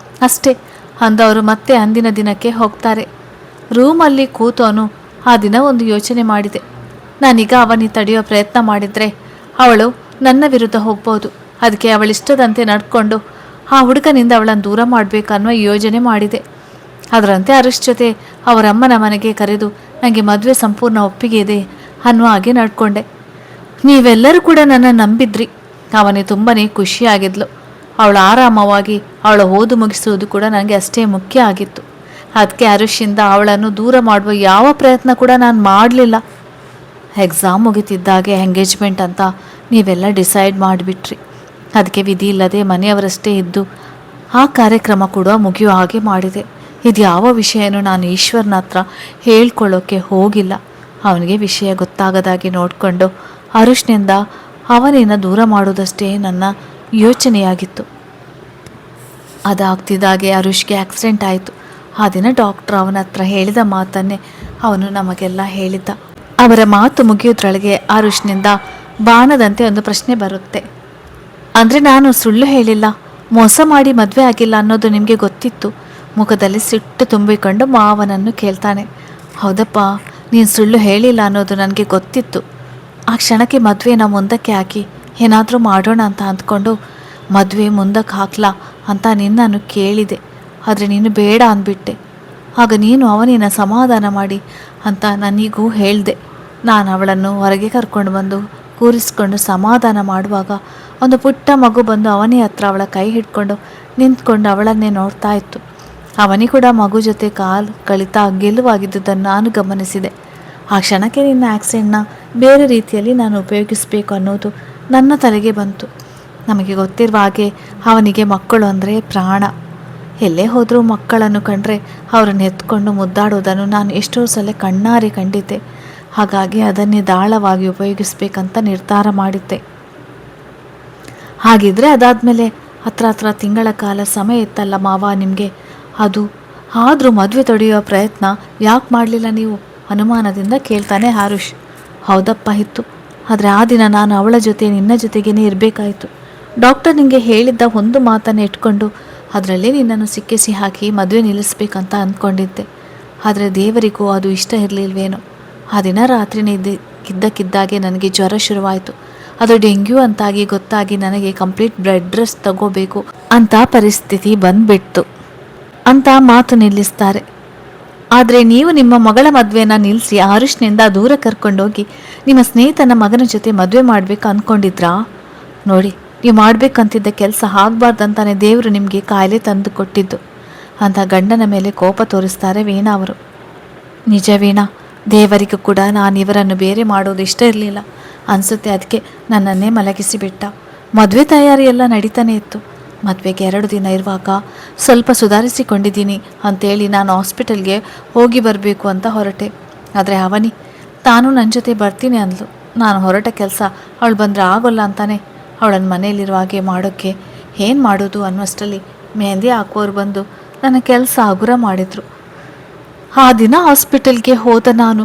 ಅಷ್ಟೇ ಅಂದವರು ಮತ್ತೆ ಅಂದಿನ ದಿನಕ್ಕೆ ಹೋಗ್ತಾರೆ. ರೂಮಲ್ಲಿ ಕೂತವನು ಆ ದಿನ ಒಂದು ಯೋಚನೆ ಮಾಡಿದೆ. ನಾನೀಗ ಅವನಿ ತಡೆಯೋ ಪ್ರಯತ್ನ ಮಾಡಿದರೆ ಅವಳು ನನ್ನ ವಿರುದ್ಧ ಹೋಗ್ಬೋದು. ಅದಕ್ಕೆ ಅವಳಿಷ್ಟದಂತೆ ನಡ್ಕೊಂಡು ಆ ಹುಡುಗನಿಂದ ಅವಳನ್ನು ದೂರ ಮಾಡಬೇಕನ್ನೋ ಯೋಜನೆ ಮಾಡಿದೆ. ಅದರಂತೆ ಅರುಷ್ ಜೊತೆ ಅವರಮ್ಮನ ಮನೆಗೆ ಕರೆದು ನನಗೆ ಮದುವೆ ಸಂಪೂರ್ಣ ಒಪ್ಪಿಗೆ ಇದೆ ಅನ್ನುವ ಹಾಗೆ ನಡ್ಕೊಂಡೆ. ನೀವೆಲ್ಲರೂ ಕೂಡ ನನ್ನ ನಂಬಿದ್ರಿ. ಅವನೇ ತುಂಬಾ ಖುಷಿಯಾಗಿದ್ಲು. ಅವಳು ಆರಾಮವಾಗಿ ಅವಳ ಓದು ಮುಗಿಸುವುದು ಕೂಡ ನನಗೆ ಅಷ್ಟೇ ಮುಖ್ಯ ಆಗಿತ್ತು. ಅದಕ್ಕೆ ಅರುಷಿಂದ ಅವಳನ್ನು ದೂರ ಮಾಡುವ ಯಾವ ಪ್ರಯತ್ನ ಕೂಡ ನಾನು ಮಾಡಲಿಲ್ಲ. ಎಕ್ಸಾಮ್ ಮುಗಿತಿದ್ದಾಗೆ ಎಂಗೇಜ್ಮೆಂಟ್ ಅಂತ ನೀವೆಲ್ಲ ಡಿಸೈಡ್ ಮಾಡಿಬಿಟ್ರಿ. ಅದಕ್ಕೆ ವಿಧಿ ಇಲ್ಲದೆ ಮನೆಯವರಷ್ಟೇ ಇದ್ದು ಆ ಕಾರ್ಯಕ್ರಮ ಕೂಡ ಮುಗಿಯೋ ಹಾಗೆ ಮಾಡಿದೆ. ಇದು ಯಾವ ವಿಷಯನೂ ನಾನು ಈಶ್ವರನ ಹತ್ರ ಹೇಳ್ಕೊಳ್ಳೋಕ್ಕೆ ಹೋಗಿಲ್ಲ. ಅವನಿಗೆ ವಿಷಯ ಗೊತ್ತಾಗದಾಗಿ ನೋಡಿಕೊಂಡು ಅರುಷ್ನಿಂದ ಅವನಿಂದ ದೂರ ಮಾಡೋದಷ್ಟೇ ನನ್ನ ಯೋಚನೆಯಾಗಿತ್ತು. ಅದಾಗ್ತಿದ್ದಾಗೆ ಅರುಷ್ಗೆ ಆಕ್ಸಿಡೆಂಟ್ ಆಯಿತು. ಆ ದಿನ ಡಾಕ್ಟ್ರ್ ಅವನ ಹತ್ರ ಹೇಳಿದ ಮಾತನ್ನೇ ಅವನು ನಮಗೆಲ್ಲ ಹೇಳಿದ್ದ. ಅವರ ಮಾತು ಮುಗಿಯೋದ್ರೊಳಗೆ ಅರುಷ್ನಿಂದ ಬಾಣದಂತೆ ಒಂದು ಪ್ರಶ್ನೆ ಬರುತ್ತೆ. ಅಂದರೆ ನಾನು ಸುಳ್ಳು ಹೇಳಿಲ್ಲ, ಮೋಸ ಮಾಡಿ ಮದುವೆ ಆಗಿಲ್ಲ ಅನ್ನೋದು ನಿಮಗೆ ಗೊತ್ತಿತ್ತು. ಮುಖದಲ್ಲಿ ಸಿಟ್ಟು ತುಂಬಿಕೊಂಡು ಮಾವನನ್ನು ಕೇಳ್ತಾನೆ. ಹೌದಪ್ಪ, ನೀನು ಸುಳ್ಳು ಹೇಳಿಲ್ಲ ಅನ್ನೋದು ನನಗೆ ಗೊತ್ತಿತ್ತು. ಆ ಕ್ಷಣಕ್ಕೆ ಮದುವೆನ ಮುಂದಕ್ಕೆ ಹಾಕಿ ಏನಾದರೂ ಮಾಡೋಣ ಅಂತ ಅಂದ್ಕೊಂಡು ಮದುವೆ ಮುಂದಕ್ಕೆ ಹಾಕ್ಲಾ ಅಂತ ನಿನ್ನನ್ನು ಕೇಳಿದೆ. ಆದರೆ ನೀನು ಬೇಡ ಅಂದ್ಬಿಟ್ಟೆ. ಆಗ ನೀನು ಅವನಿನ ಸಮಾಧಾನ ಮಾಡಿ ಅಂತ ನನಗೂ ಹೇಳಿದೆ. ನಾನು ಅವಳನ್ನು ಹೊರಗೆ ಕರ್ಕೊಂಡು ಬಂದು ಕೂರಿಸ್ಕೊಂಡು ಸಮಾಧಾನ ಮಾಡುವಾಗ ಒಂದು ಪುಟ್ಟ ಮಗು ಬಂದು ಅವನೇ ಹತ್ರ ಅವಳ ಕೈ ಹಿಡ್ಕೊಂಡು ನಿಂತ್ಕೊಂಡು ಅವಳನ್ನೇ ನೋಡ್ತಾ ಇತ್ತು. ಅವನಿ ಕೂಡ ಮಗು ಜೊತೆ ಕಾಲು ಕಳಿತಾ ಗೆಲುವಾಗಿದ್ದುದನ್ನು ನಾನು ಗಮನಿಸಿದೆ. ಆ ಕ್ಷಣಕ್ಕೆ ನಿನ್ನ ಆಕ್ಸಿಡೆಂಟ್ನ ಬೇರೆ ರೀತಿಯಲ್ಲಿ ನಾನು ಉಪಯೋಗಿಸಬೇಕು ಅನ್ನೋದು ನನ್ನ ತಲೆಗೆ ಬಂತು. ನಮಗೆ ಗೊತ್ತಿರುವ ಹಾಗೆ ಅವನಿಗೆ ಮಕ್ಕಳು ಅಂದರೆ ಪ್ರಾಣ. ಎಲ್ಲೇ ಹೋದರೂ ಮಕ್ಕಳನ್ನು ಕಂಡ್ರೆ ಅವರನ್ನು ಎತ್ಕೊಂಡು ಮುದ್ದಾಡೋದನ್ನು ನಾನು ಎಷ್ಟೋ ಸಲ ಕಣ್ಣಾರೆ ಕಂಡಿದ್ದೆ. ಹಾಗಾಗಿ ಅದನ್ನೇ ದಾಳವಾಗಿ ಉಪಯೋಗಿಸ್ಬೇಕಂತ ನಿರ್ಧಾರ ಮಾಡಿದ್ದೆ. ಹಾಗಿದ್ರೆ ಅದಾದಮೇಲೆ ಹತ್ರ ತಿಂಗಳ ಕಾಲ ಸಮಯ ಇತ್ತಲ್ಲ ಮಾವ ನಿಮಗೆ. ಅದು ಆದರೂ ಮದುವೆ ತಡೆಯುವ ಪ್ರಯತ್ನ ಯಾಕೆ ಮಾಡಲಿಲ್ಲ ನೀವು? ಅನುಮಾನದಿಂದ ಕೇಳ್ತಾನೆ ಆರುಷ್. ಹೌದಪ್ಪ ಇತ್ತು, ಆದರೆ ಆ ದಿನ ನಾನು ಅವಳ ಜೊತೆ ನಿನ್ನ ಜೊತೆಗೇನೆ ಇರಬೇಕಾಯಿತು. ಡಾಕ್ಟರ್ ನಿಮಗೆ ಹೇಳಿದ್ದ ಒಂದು ಮಾತನ್ನು ಇಟ್ಕೊಂಡು ಅದರಲ್ಲೇ ನಿನ್ನನ್ನು ಸಿಕ್ಕಿಸಿ ಹಾಕಿ ಮದುವೆ ನಿಲ್ಲಿಸ್ಬೇಕಂತ ಅಂದ್ಕೊಂಡಿದ್ದೆ. ಆದರೆ ದೇವರಿಗೂ ಅದು ಇಷ್ಟ ಇರಲಿಲ್ವೇನೋ. ಆ ದಿನ ರಾತ್ರಿನೇ ಇದ್ದಕ್ಕಿದ್ದಾಗೆ ನನಗೆ ಜ್ವರ ಶುರುವಾಯಿತು. ಅದು ಡೆಂಗ್ಯೂ ಅಂತಾಗಿ ಗೊತ್ತಾಗಿ ನನಗೆ ಕಂಪ್ಲೀಟ್ ಬೆಡ್ ರೆಸ್ಟ್ ತಗೋಬೇಕು ಅಂತ ಪರಿಸ್ಥಿತಿ ಬಂದ್ಬಿಡ್ತು ಅಂತ ಮಾತು ನಿಲ್ಲಿಸ್ತಾರೆ. ಆದರೆ ನೀವು ನಿಮ್ಮ ಮಗಳ ಮದುವೆನ ನಿಲ್ಲಿಸಿ ಆರುಷ್ನಿಂದ ದೂರ ಕರ್ಕೊಂಡೋಗಿ ನಿಮ್ಮ ಸ್ನೇಹಿತನ ಮಗನ ಜೊತೆ ಮದುವೆ ಮಾಡಬೇಕು ಅಂದ್ಕೊಂಡಿದ್ರಾ? ನೋಡಿ, ನೀವು ಮಾಡಬೇಕಂತಿದ್ದ ಕೆಲಸ ಆಗಬಾರ್ದಂತಾನೆ ದೇವರು ನಿಮಗೆ ಕಾಯಿಲೆ ತಂದು ಕೊಟ್ಟಿದ್ದು ಅಂತ ಗಂಡನ ಮೇಲೆ ಕೋಪ ತೋರಿಸ್ತಾರೆ ವೀಣಾ ಅವರು. ನಿಜ ವೀಣಾ, ದೇವರಿಗೂ ಕೂಡ ನಾನು ಇವರನ್ನು ಬೇರೆ ಮಾಡೋದು ಇಷ್ಟ ಇರಲಿಲ್ಲ ಅನಿಸುತ್ತೆ. ಅದಕ್ಕೆ ನನ್ನನ್ನೇ ಮಲಗಿಸಿಬಿಟ್ಟ. ಮದುವೆ ತಯಾರಿ ಎಲ್ಲ ನಡೀತಾನೆ ಇತ್ತು. ಮದುವೆಗೆ 2 ದಿನ ಇರುವಾಗ ಸ್ವಲ್ಪ ಸುಧಾರಿಸಿಕೊಂಡಿದ್ದೀನಿ ಅಂತೇಳಿ ನಾನು ಹಾಸ್ಪಿಟಲ್ಗೆ ಹೋಗಿ ಬರಬೇಕು ಅಂತ ಹೊರಟೆ. ಆದರೆ ಅವನಿ ತಾನು ನನ್ನ ಜೊತೆ ಬರ್ತೀನಿ ಅಂದ್ಲು. ನಾನು ಹೊರಟ ಕೆಲಸ ಅವಳು ಬಂದರೆ ಆಗೋಲ್ಲ ಅಂತಾನೆ ಅವಳನ್ನು ಮನೆಯಲ್ಲಿರುವ ಹಾಗೆ ಮಾಡೋಕ್ಕೆ ಏನು ಮಾಡೋದು ಅನ್ನೋಷ್ಟರಲ್ಲಿ ಮೆಹಂದಿ ಹಾಕೋರು ಬಂದು ನನ್ನ ಕೆಲಸ ಹಗುರ ಮಾಡಿದರು. ಆ ದಿನ ಹಾಸ್ಪಿಟಲ್ಗೆ ಹೋದ ನಾನು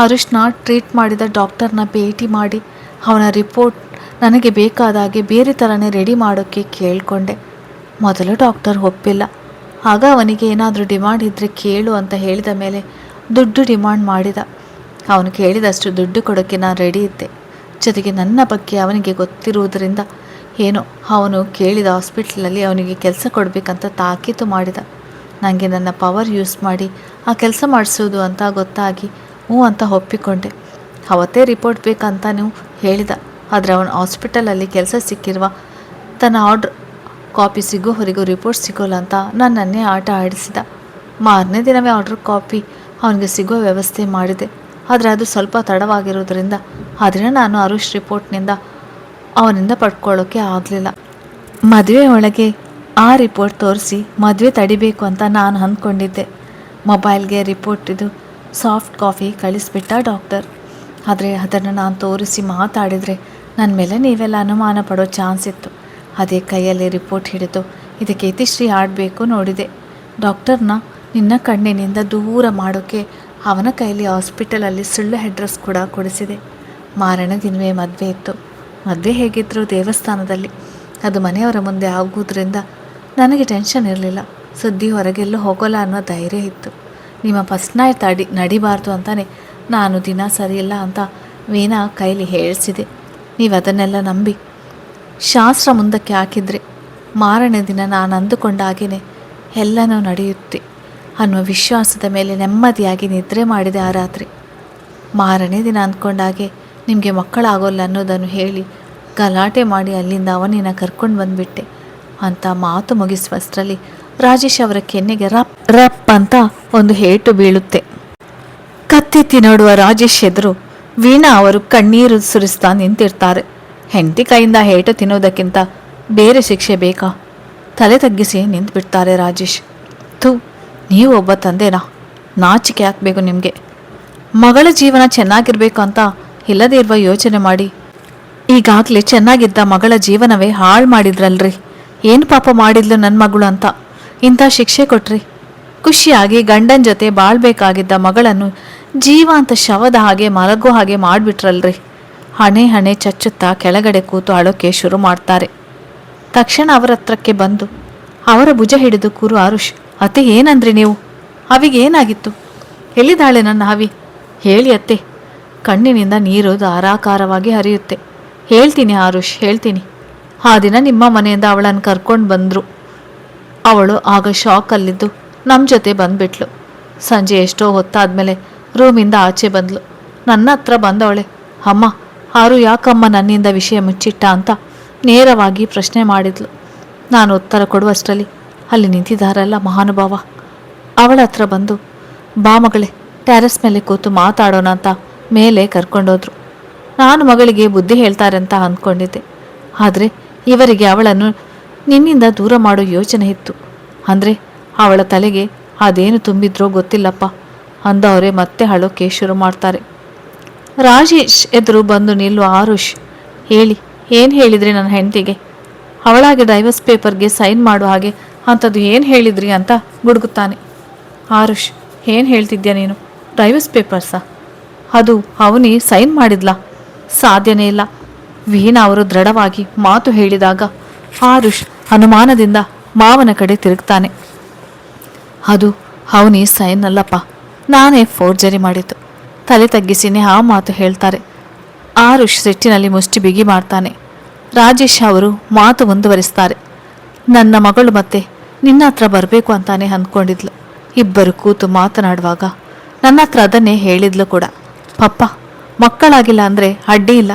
ಆರುಷ್ನ ಟ್ರೀಟ್ ಮಾಡಿದ ಡಾಕ್ಟರ್ನ ಭೇಟಿ ಮಾಡಿ ಅವನ ರಿಪೋರ್ಟ್ ನನಗೆ ಬೇಕಾದಾಗೆ ಬೇರೆ ಥರನೇ ರೆಡಿ ಮಾಡೋಕ್ಕೆ ಕೇಳಿಕೊಂಡೆ. ಮೊದಲು ಡಾಕ್ಟರ್ ಒಪ್ಪಿಲ್ಲ. ಆಗ ಅವನಿಗೆ ಏನಾದರೂ ಡಿಮಾಂಡ್ ಇದ್ದರೆ ಕೇಳು ಅಂತ ಹೇಳಿದ ಮೇಲೆ ದುಡ್ಡು ಡಿಮಾಂಡ್ ಮಾಡಿದ. ಅವನು ಕೇಳಿದಷ್ಟು ದುಡ್ಡು ಕೊಡೋಕ್ಕೆ ನಾನು ರೆಡಿ ಇದ್ದೆ. ಜೊತೆಗೆ ನನ್ನ ಬಗ್ಗೆ ಅವನಿಗೆ ಗೊತ್ತಿರುವುದರಿಂದ ಏನೋ ಅವನು ಕೇಳಿದ ಹಾಸ್ಪಿಟ್ಲಲ್ಲಿ ಅವನಿಗೆ ಕೆಲಸ ಕೊಡಬೇಕಂತ ತಾಕೀತು ಮಾಡಿದ. ನನಗೆ ನನ್ನ ಪವರ್ ಯೂಸ್ ಮಾಡಿ ಆ ಕೆಲಸ ಮಾಡಿಸೋದು ಅಂತ ಗೊತ್ತಾಗಿ ಹ್ಞೂ ಅಂತ ಒಪ್ಪಿಕೊಂಡೆ. ಅವತ್ತೇ ರಿಪೋರ್ಟ್ ಬೇಕಂತನೂ ಹೇಳಿದ. ಆದರೆ ಅವನು ಹಾಸ್ಪಿಟಲಲ್ಲಿ ಕೆಲಸ ಸಿಕ್ಕಿರುವ ತನ್ನ ಆರ್ಡ್ರ್ ಕಾಪಿ ಸಿಗೋವರೆಗೂ ರಿಪೋರ್ಟ್ ಸಿಗೋಲ್ಲ ಅಂತ ನನ್ನನ್ನೇ ಆಟ ಆಡಿಸಿದ. ಮಾರನೇ ದಿನವೇ ಆರ್ಡ್ರ್ ಕಾಪಿ ಅವನಿಗೆ ಸಿಗೋ ವ್ಯವಸ್ಥೆ ಮಾಡಿದೆ. ಆದರೆ ಅದು ಸ್ವಲ್ಪ ತಡವಾಗಿರೋದ್ರಿಂದ ಆ ದಿನ ನಾನು ಆರುಷ್ ರಿಪೋರ್ಟ್ನಿಂದ ಅವನಿಂದ ಪಡ್ಕೊಳ್ಳೋಕ್ಕೆ ಆಗಲಿಲ್ಲ. ಮದುವೆ ಒಳಗೆ ಆ ರಿಪೋರ್ಟ್ ತೋರಿಸಿ ಮದುವೆ ತಡಿಬೇಕು ಅಂತ ನಾನು ಅಂದ್ಕೊಂಡಿದ್ದೆ. ಮೊಬೈಲ್ಗೆ ರಿಪೋರ್ಟಿದು ಸಾಫ್ಟ್ ಕಾಪಿ ಕಳಿಸ್ಬಿಟ್ಟ ಡಾಕ್ಟರ್. ಆದರೆ ಅದನ್ನು ನಾನು ತೋರಿಸಿ ಮಾತಾಡಿದರೆ ನನ್ನ ಮೇಲೆ ನೀವೆಲ್ಲ ಅನುಮಾನ ಪಡೋ ಚಾನ್ಸ್ ಇತ್ತು. ಅದೇ ಕೈಯಲ್ಲಿ ರಿಪೋರ್ಟ್ ಹಿಡಿದು ಇದಕ್ಕೆ ಇತಿಶ್ರೀ ಆಡಬೇಕು ನೋಡಿದೆ. ಡಾಕ್ಟರ್ನ ನಿನ್ನ ಕಣ್ಣಿನಿಂದ ದೂರ ಮಾಡೋಕ್ಕೆ ಅವನ ಕೈಯಲ್ಲಿ ಹಾಸ್ಪಿಟಲಲ್ಲಿ ಸುಳ್ಳು ಅಡ್ರೆಸ್ ಕೂಡ ಕೊಡಿಸಿದೆ. ಮಾರನೇ ದಿನವೇ ಮದುವೆ ಇತ್ತು. ಮದುವೆ ಹೇಗಿದ್ದರೂ ದೇವಸ್ಥಾನದಲ್ಲಿ, ಅದು ಮನೆಯವರ ಮುಂದೆ ಆಗುವುದರಿಂದ ನನಗೆ ಟೆನ್ಷನ್ ಇರಲಿಲ್ಲ. ಸುದ್ದಿ ಹೊರಗೆಲ್ಲೂ ಹೋಗೋಲ್ಲ ಅನ್ನೋ ಧೈರ್ಯ ಇತ್ತು. ನಿಮ್ಮ ಫಸ್ಟ್ ನೈಟ್ ನಡಿಬಾರ್ದು ಅಂತಲೇ ನಾನು ದಿನ ಸರಿಯಿಲ್ಲ ಅಂತ ವೀಣಾ ಕೈಲಿ ಹೇಳಿಸಿದೆ. ನೀವು ಅದನ್ನೆಲ್ಲ ನಂಬಿ ಶಾಸ್ತ್ರ ಮುಂದಕ್ಕೆ ಹಾಕಿದರೆ ಮಾರನೇ ದಿನ ನಾನು ಅಂದುಕೊಂಡಾಗೇ ಎಲ್ಲನೂ ನಡೆಯುತ್ತೆ ಅನ್ನುವ ವಿಶ್ವಾಸದ ಮೇಲೆ ನೆಮ್ಮದಿಯಾಗಿ ನಿದ್ರೆ ಮಾಡಿದೆ ಆ ರಾತ್ರಿ. ಮಾರನೇ ದಿನ ಅಂದ್ಕೊಂಡಾಗೆ ನಿಮಗೆ ಮಕ್ಕಳಾಗೋಲ್ಲ ಅನ್ನೋದನ್ನು ಹೇಳಿ ಗಲಾಟೆ ಮಾಡಿ ಅಲ್ಲಿಂದ ಅವನಿನ ಕರ್ಕೊಂಡು ಬಂದುಬಿಟ್ಟೆ ಅಂತ ಮಾತು ಮುಗಿಸುವಷ್ಟರಲ್ಲಿ ರಾಜೇಶ್ ಅವರ ಕೆನ್ನೆಗೆ ರಪ್ ರಪ್ ಅಂತ ಒಂದು ಏಟು ಬೀಳುತ್ತೆ. ಕತ್ತೆತ್ತಿ ನೋಡುವ ರಾಜೇಶ್ ಎದುರು ವೀಣಾ ಅವರು ಕಣ್ಣೀರು ಸುರಿಸ್ತಾ ನಿಂತಿರ್ತಾರೆ. ಹೆಂಡತಿ ಕೈಯಿಂದ ಏಟು ತಿನ್ನೋದಕ್ಕಿಂತ ಬೇರೆ ಶಿಕ್ಷೆ ಬೇಕಾ? ತಲೆ ತಗ್ಗಿಸಿ ನಿಂತುಬಿಡ್ತಾರೆ ರಾಜೇಶ್. ನೀವು ಒಬ್ಬ ತಂದೆನಾ? ನಾಚಿಕೆ ಹಾಕಬೇಕು ನಿಮಗೆ. ಮಗಳ ಜೀವನ ಚೆನ್ನಾಗಿರ್ಬೇಕು ಅಂತ ಇಲ್ಲದೇ ಇರುವ ಯೋಚನೆ ಮಾಡಿ ಈಗಾಗಲೇ ಚೆನ್ನಾಗಿದ್ದ ಮಗಳ ಜೀವನವೇ ಹಾಳು ಮಾಡಿದ್ರಲ್ರಿ. ಏನು ಪಾಪ ಮಾಡಿದ್ಲು ನನ್ನ ಮಗಳು ಅಂತ ಇಂಥ ಶಿಕ್ಷೆ ಕೊಟ್ರಿ? ಖುಷಿಯಾಗಿ ಗಂಡನ ಜೊತೆ ಬಾಳ್ಬೇಕಾಗಿದ್ದ ಮಗಳನ್ನು ಜೀವಾಂತ ಶವದ ಹಾಗೆ ಮಲಗೋ ಹಾಗೆ ಮಾಡಿಬಿಟ್ರಲ್ರಿ. ಹಣೆ ಚಚ್ಚುತ್ತಾ ಕೆಳಗಡೆ ಕೂತು ಅಳೋಕ್ಕೆ ಶುರು ಮಾಡ್ತಾರೆ. ತಕ್ಷಣ ಅವರ ಹತ್ರಕ್ಕೆ ಬಂದು ಅವರ ಭುಜ ಹಿಡಿದು ಕೂರು ಆರುಷ್, ಅತ್ತೆ ಏನಂದ್ರಿ ನೀವು? ಅವಿಗೇನಾಗಿತ್ತು? ಎಲ್ಲಿದ್ದಾಳೆ ನನ್ನ ಅವಿ? ಹೇಳಿ ಅತ್ತೆ. ಕಣ್ಣಿನಿಂದ ನೀರು ಧಾರಾಕಾರವಾಗಿ ಹರಿಯುತ್ತೆ. ಹೇಳ್ತೀನಿ ಆರುಷ್, ಹೇಳ್ತೀನಿ. ಆ ದಿನ ನಿಮ್ಮ ಮನೆಯಿಂದ ಅವಳನ್ನು ಕರ್ಕೊಂಡು ಬಂದರು. ಅವಳು ಆಗ ಶಾಕಲ್ಲಿದ್ದು ನಮ್ಮ ಜೊತೆ ಬಂದುಬಿಟ್ಲು. ಸಂಜೆ ಎಷ್ಟೋ ಹೊತ್ತಾದ್ಮೇಲೆ ರೂಮಿಂದ ಆಚೆ ಬಂದಳು. ನನ್ನ ಹತ್ರ ಬಂದವಳೆ, ಅಮ್ಮ ಆರು ಯಾಕಮ್ಮ ನನ್ನಿಂದ ವಿಷಯ ಮುಚ್ಚಿಟ್ಟ ಅಂತ ನೇರವಾಗಿ ಪ್ರಶ್ನೆ ಮಾಡಿದ್ಲು. ನಾನು ಉತ್ತರ ಕೊಡುವಷ್ಟರಲ್ಲಿ ಅಲ್ಲಿ ನಿಂತಿದ್ದಾರಲ್ಲ ಮಹಾನುಭಾವ, ಅವಳ ಹತ್ರ ಬಂದು ಬಾ ಮಗಳೇ ಟೆರೆಸ್ ಮೇಲೆ ಕೂತು ಮಾತಾಡೋಣ ಅಂತ ಮೇಲೆ ಕರ್ಕೊಂಡೋದ್ರು. ನಾನು ಮಗಳಿಗೆ ಬುದ್ಧಿ ಹೇಳ್ತಾರೆ ಅಂತ ಅಂದ್ಕೊಂಡಿದ್ದೆ. ಆದರೆ ಇವರಿಗೆ ಅವಳನ್ನು ನಿನ್ನಿಂದ ದೂರ ಮಾಡೋ ಯೋಚನೆ ಇತ್ತು. ಅಂದರೆ ಅವಳ ತಲೆಗೆ ಅದೇನು ತುಂಬಿದ್ರೋ ಗೊತ್ತಿಲ್ಲಪ್ಪ ಅಂದವರೇ ಮತ್ತೆ ಅಳೋಕ್ಕೆ ಶುರು ಮಾಡ್ತಾರೆ. ರಾಜೇಶ್ ಎದುರು ಬಂದು ನಿಲ್ಲುವ ಆರುಷ್, ಹೇಳಿ ಏನು ಹೇಳಿದ್ರಿ ನನ್ನ ಹೆಂಡತಿಗೆ? ಅವಳಾಗೆ ಡೈವರ್ಸ್ ಪೇಪರ್ಗೆ ಸೈನ್ ಮಾಡೋ ಹಾಗೆ ಅಂಥದ್ದು ಏನು ಹೇಳಿದ್ರಿ ಅಂತ ಗುಡುಗುತ್ತಾನೆ. ಆರುಷ್, ಏನು ಹೇಳ್ತಿದ್ಯಾ ನೀನು? ಡೈವರ್ಸ್ ಪೇಪರ್ಸಾ? ಅದು ಅವನಿ ಸೈನ್ ಮಾಡಿದ್ಲಾ? ಸಾಧ್ಯನೇ ಇಲ್ಲ. ವೀಣಾ ಅವರು ದೃಢವಾಗಿ ಮಾತು ಹೇಳಿದಾಗ ಆರುಷ್ ಅನುಮಾನದಿಂದ ಮಾವನ ಕಡೆ ತಿರುಗ್ತಾನೆ. ಅದು ಅವನಿ ಸೈನ್ ಅಲ್ಲಪ್ಪ, ನಾನೇ ಫೋರ್ಜರಿ ಮಾಡಿದ್ದು. ತಲೆ ತಗ್ಗಿಸಿನೇ ಆ ಮಾತು ಹೇಳ್ತಾರೆ. ಆರುಷ್ ಸಿಟ್ಟಿನಲ್ಲಿ ಮುಷ್ಟಿ ಬಿಗಿ ಮಾಡ್ತಾನೆ. ರಾಜೇಶ್ ಅವರು ಮಾತು ಮುಂದುವರಿಸ್ತಾರೆ. ನನ್ನ ಮಗಳು ಮತ್ತೆ ನಿನ್ನ ಹತ್ರ ಬರಬೇಕು ಅಂತಾನೆ ಅಂದ್ಕೊಂಡಿದ್ಲು. ಇಬ್ಬರು ಕೂತು ಮಾತನಾಡುವಾಗ ನನ್ನ ಹತ್ರ ಅದನ್ನೇ ಹೇಳಿದ್ಲು ಕೂಡ. ಪಪ್ಪ ಮಕ್ಕಳಾಗಿಲ್ಲ ಅಂದರೆ ಅಡ್ಡಿ ಇಲ್ಲ,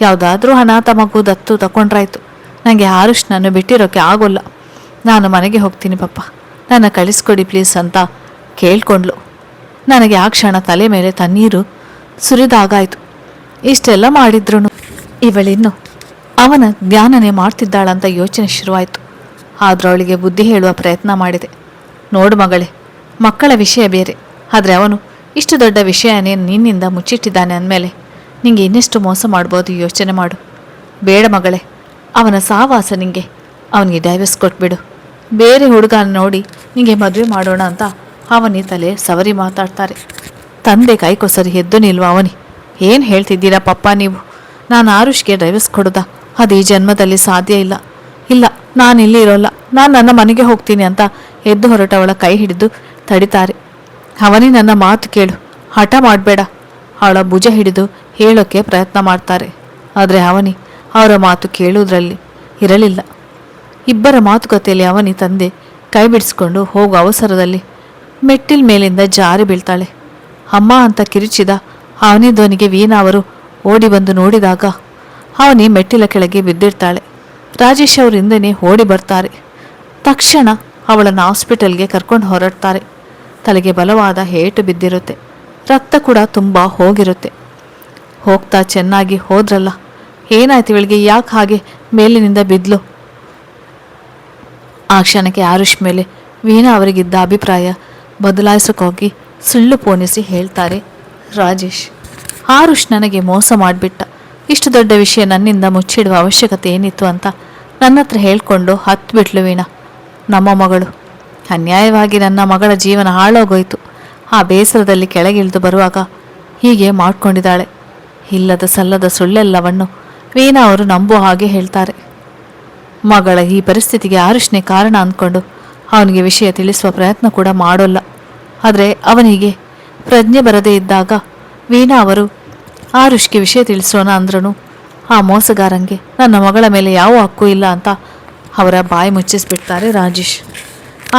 ಯಾವುದಾದ್ರೂ ಅನಾಥ ಮಗು ದತ್ತು ತಗೊಂಡ್ರಾಯ್ತು. ನನಗೆ ಆರುಷ್ ನಾನು ಬಿಟ್ಟಿರೋಕ್ಕೆ ಆಗೋಲ್ಲ. ನಾನು ಮನೆಗೆ ಹೋಗ್ತೀನಿ ಪಪ್ಪ, ನನ್ನ ಕಳಿಸ್ಕೊಡಿ ಪ್ಲೀಸ್ ಅಂತ ಕೇಳ್ಕೊಂಡ್ಲು. ನನಗೆ ಆ ಕ್ಷಣ ತಲೆ ಮೇಲೆ ತಣ್ಣೀರು ಸುರಿದಾಗಾಯಿತು. ಇಷ್ಟೆಲ್ಲ ಮಾಡಿದ್ರು ಇವಳಿನ್ನು ಅವನ ಧ್ಯಾನನೇ ಮಾಡ್ತಿದ್ದಾಳಂತ ಯೋಚನೆ ಶುರುವಾಯಿತು. ಆದರೂ ಅವಳಿಗೆ ಬುದ್ಧಿ ಹೇಳುವ ಪ್ರಯತ್ನ ಮಾಡಿದೆ. ನೋಡು ಮಗಳೇ, ಮಕ್ಕಳ ವಿಷಯ ಬೇರೆ, ಆದರೆ ಅವನು ಇಷ್ಟು ದೊಡ್ಡ ವಿಷಯನೇ ನಿನ್ನಿಂದ ಮುಚ್ಚಿಟ್ಟಿದ್ದಾನೆ ಅಂದಮೇಲೆ ನಿಂಗೆ ಇನ್ನೆಷ್ಟು ಮೋಸ ಮಾಡ್ಬೋದು ಯೋಚನೆ ಮಾಡು. ಬೇಡ ಮಗಳೇ, ಅವನ ಸಾವಾಸ ನಿಂಗೆ. ಅವನಿಗೆ ಡೈವರ್ಸ್ ಕೊಟ್ಬಿಡು, ಬೇರೆ ಹುಡುಗನ ನೋಡಿ ನಿಂಗೆ ಮದುವೆ ಮಾಡೋಣ ಅಂತ ಅವನಿ ತಲೆ ಸವರಿ ಮಾತಾಡ್ತಾರೆ. ತಂದೆ ಕೈಕೊಸರಿ ಎದ್ದು ನಿಲ್ವ ಅವನಿ, ಏನು ಹೇಳ್ತಿದ್ದೀರಾ ಪಪ್ಪ ನೀವು? ನಾನು ಆರುಷ್ಗೆ ಡೈವರ್ಸ್ ಕೊಡೋದಾ? ಅದು ಈ ಜನ್ಮದಲ್ಲಿ ಸಾಧ್ಯ ಇಲ್ಲ. ಇಲ್ಲ, ನಾನಿಲ್ಲಿ ಇರೋಲ್ಲ, ನಾನು ನನ್ನ ಮನೆಗೆ ಹೋಗ್ತೀನಿ ಅಂತ ಎದ್ದು ಹೊರಟವಳ ಕೈ ಹಿಡಿದು ತಡಿತಾರೆ. ಅವನಿ ನನ್ನ ಮಾತು ಕೇಳು, ಹಠ ಮಾಡಬೇಡ. ಅವಳ ಭುಜ ಹಿಡಿದು ಹೇಳೋಕ್ಕೆ ಪ್ರಯತ್ನ ಮಾಡ್ತಾರೆ. ಆದರೆ ಅವನಿ ಅವರ ಮಾತು ಕೇಳುವುದರಲ್ಲಿ ಇರಲಿಲ್ಲ. ಇಬ್ಬರ ಮಾತುಕತೆಯಲ್ಲಿ ಅವನಿ ತಂದೆ ಕೈ ಬಿಡಿಸ್ಕೊಂಡು ಹೋಗುವ ಅವಸರದಲ್ಲಿ ಮೆಟ್ಟಿಲ್ ಮೇಲಿಂದ ಜಾರಿ ಬೀಳ್ತಾಳೆ. ಅಮ್ಮ ಅಂತ ಕಿರುಚಿದ ಅವನಿ ಧ್ವನಿಗೆ ವೀಣಾ ಅವರು ಓಡಿ ಬಂದು ನೋಡಿದಾಗ ಅವನಿ ಮೆಟ್ಟಿಲ ಕೆಳಗೆ ಬಿದ್ದಿರ್ತಾಳೆ. ರಾಜೇಶ್ ಅವರು ಹಿಂದೆನೇ ಓಡಿ ಬರ್ತಾರೆ. ತಕ್ಷಣ ಅವಳನ್ನು ಹಾಸ್ಪಿಟಲ್ಗೆ ಕರ್ಕೊಂಡು ಹೊರಡ್ತಾರೆ. ತಲೆಗೆ ಬಲವಾದ ಏಟು ಬಿದ್ದಿರುತ್ತೆ, ರಕ್ತ ಕೂಡ ತುಂಬ ಹೋಗಿರುತ್ತೆ. ಹೋಗ್ತಾ ಚೆನ್ನಾಗಿ ಹೋದ್ರಲ್ಲ, ಏನಾಯ್ತು ಇವಳಿಗೆ? ಯಾಕೆ ಹಾಗೆ ಮೇಲಿನಿಂದ ಬಿದ್ಲು? ಆ ಕ್ಷಣಕ್ಕೆ ಆರುಷ್ ಮೇಲೆ ವೀಣಾ ಅವರಿಗಿದ್ದ ಅಭಿಪ್ರಾಯ ಬದಲಾಯಿಸೋಕ್ಕೋಗಿ ಸುಳ್ಳು ಪೋಣಿಸಿ ಹೇಳ್ತಾರೆ ರಾಜೇಶ್. ಆರುಷ್ ನನಗೆ ಮೋಸ ಮಾಡಿಬಿಟ್ಟ. ಇಷ್ಟು ದೊಡ್ಡ ವಿಷಯ ನನ್ನಿಂದ ಮುಚ್ಚಿಡುವ ಅವಶ್ಯಕತೆ ಏನಿತ್ತು ಅಂತ ನನ್ನ ಹತ್ರ ಹೇಳ್ಕೊಂಡು ಹತ್ಬಿಟ್ಲು ವೀಣಾ. ನಮ್ಮ ಮಗಳು ಅನ್ಯಾಯವಾಗಿ ನನ್ನ ಮಗಳ ಜೀವನ ಹಾಳಾಗೋಯ್ತು. ಆ ಬೇಸರದಲ್ಲಿ ಕೆಳಗಿಳಿದು ಬರುವಾಗ ಹೀಗೆ ಮಾಡ್ಕೊಂಡಿದ್ದಾಳೆ. ಇಲ್ಲದ ಸಲ್ಲದ ಸುಳ್ಳೆಲ್ಲವನ್ನು ವೀಣಾ ಅವರು ನಂಬುವ ಹಾಗೆ ಹೇಳ್ತಾರೆ. ಮಗಳ ಈ ಪರಿಸ್ಥಿತಿಗೆ ಆರುಷ್ನೇ ಕಾರಣ ಅಂದ್ಕೊಂಡು ಅವನಿಗೆ ವಿಷಯ ತಿಳಿಸುವ ಪ್ರಯತ್ನ ಕೂಡ ಮಾಡೋಲ್ಲ. ಆದರೆ ಅವನಿಗೆ ಪ್ರಜ್ಞೆ ಬರದೇ ಇದ್ದಾಗ ವೀಣಾ ಅವರು ಆರುಷ್ಗೆ ವಿಷಯ ತಿಳಿಸೋಣ ಅಂದ್ರೂ ಆ ಮೋಸಗಾರಂಗೆ ನನ್ನ ಮಗಳ ಮೇಲೆ ಯಾವ ಹಕ್ಕು ಇಲ್ಲ ಅಂತ ಅವರ ಬಾಯಿ ಮುಚ್ಚಿಸ್ಬಿಡ್ತಾರೆ ರಾಜೇಶ್.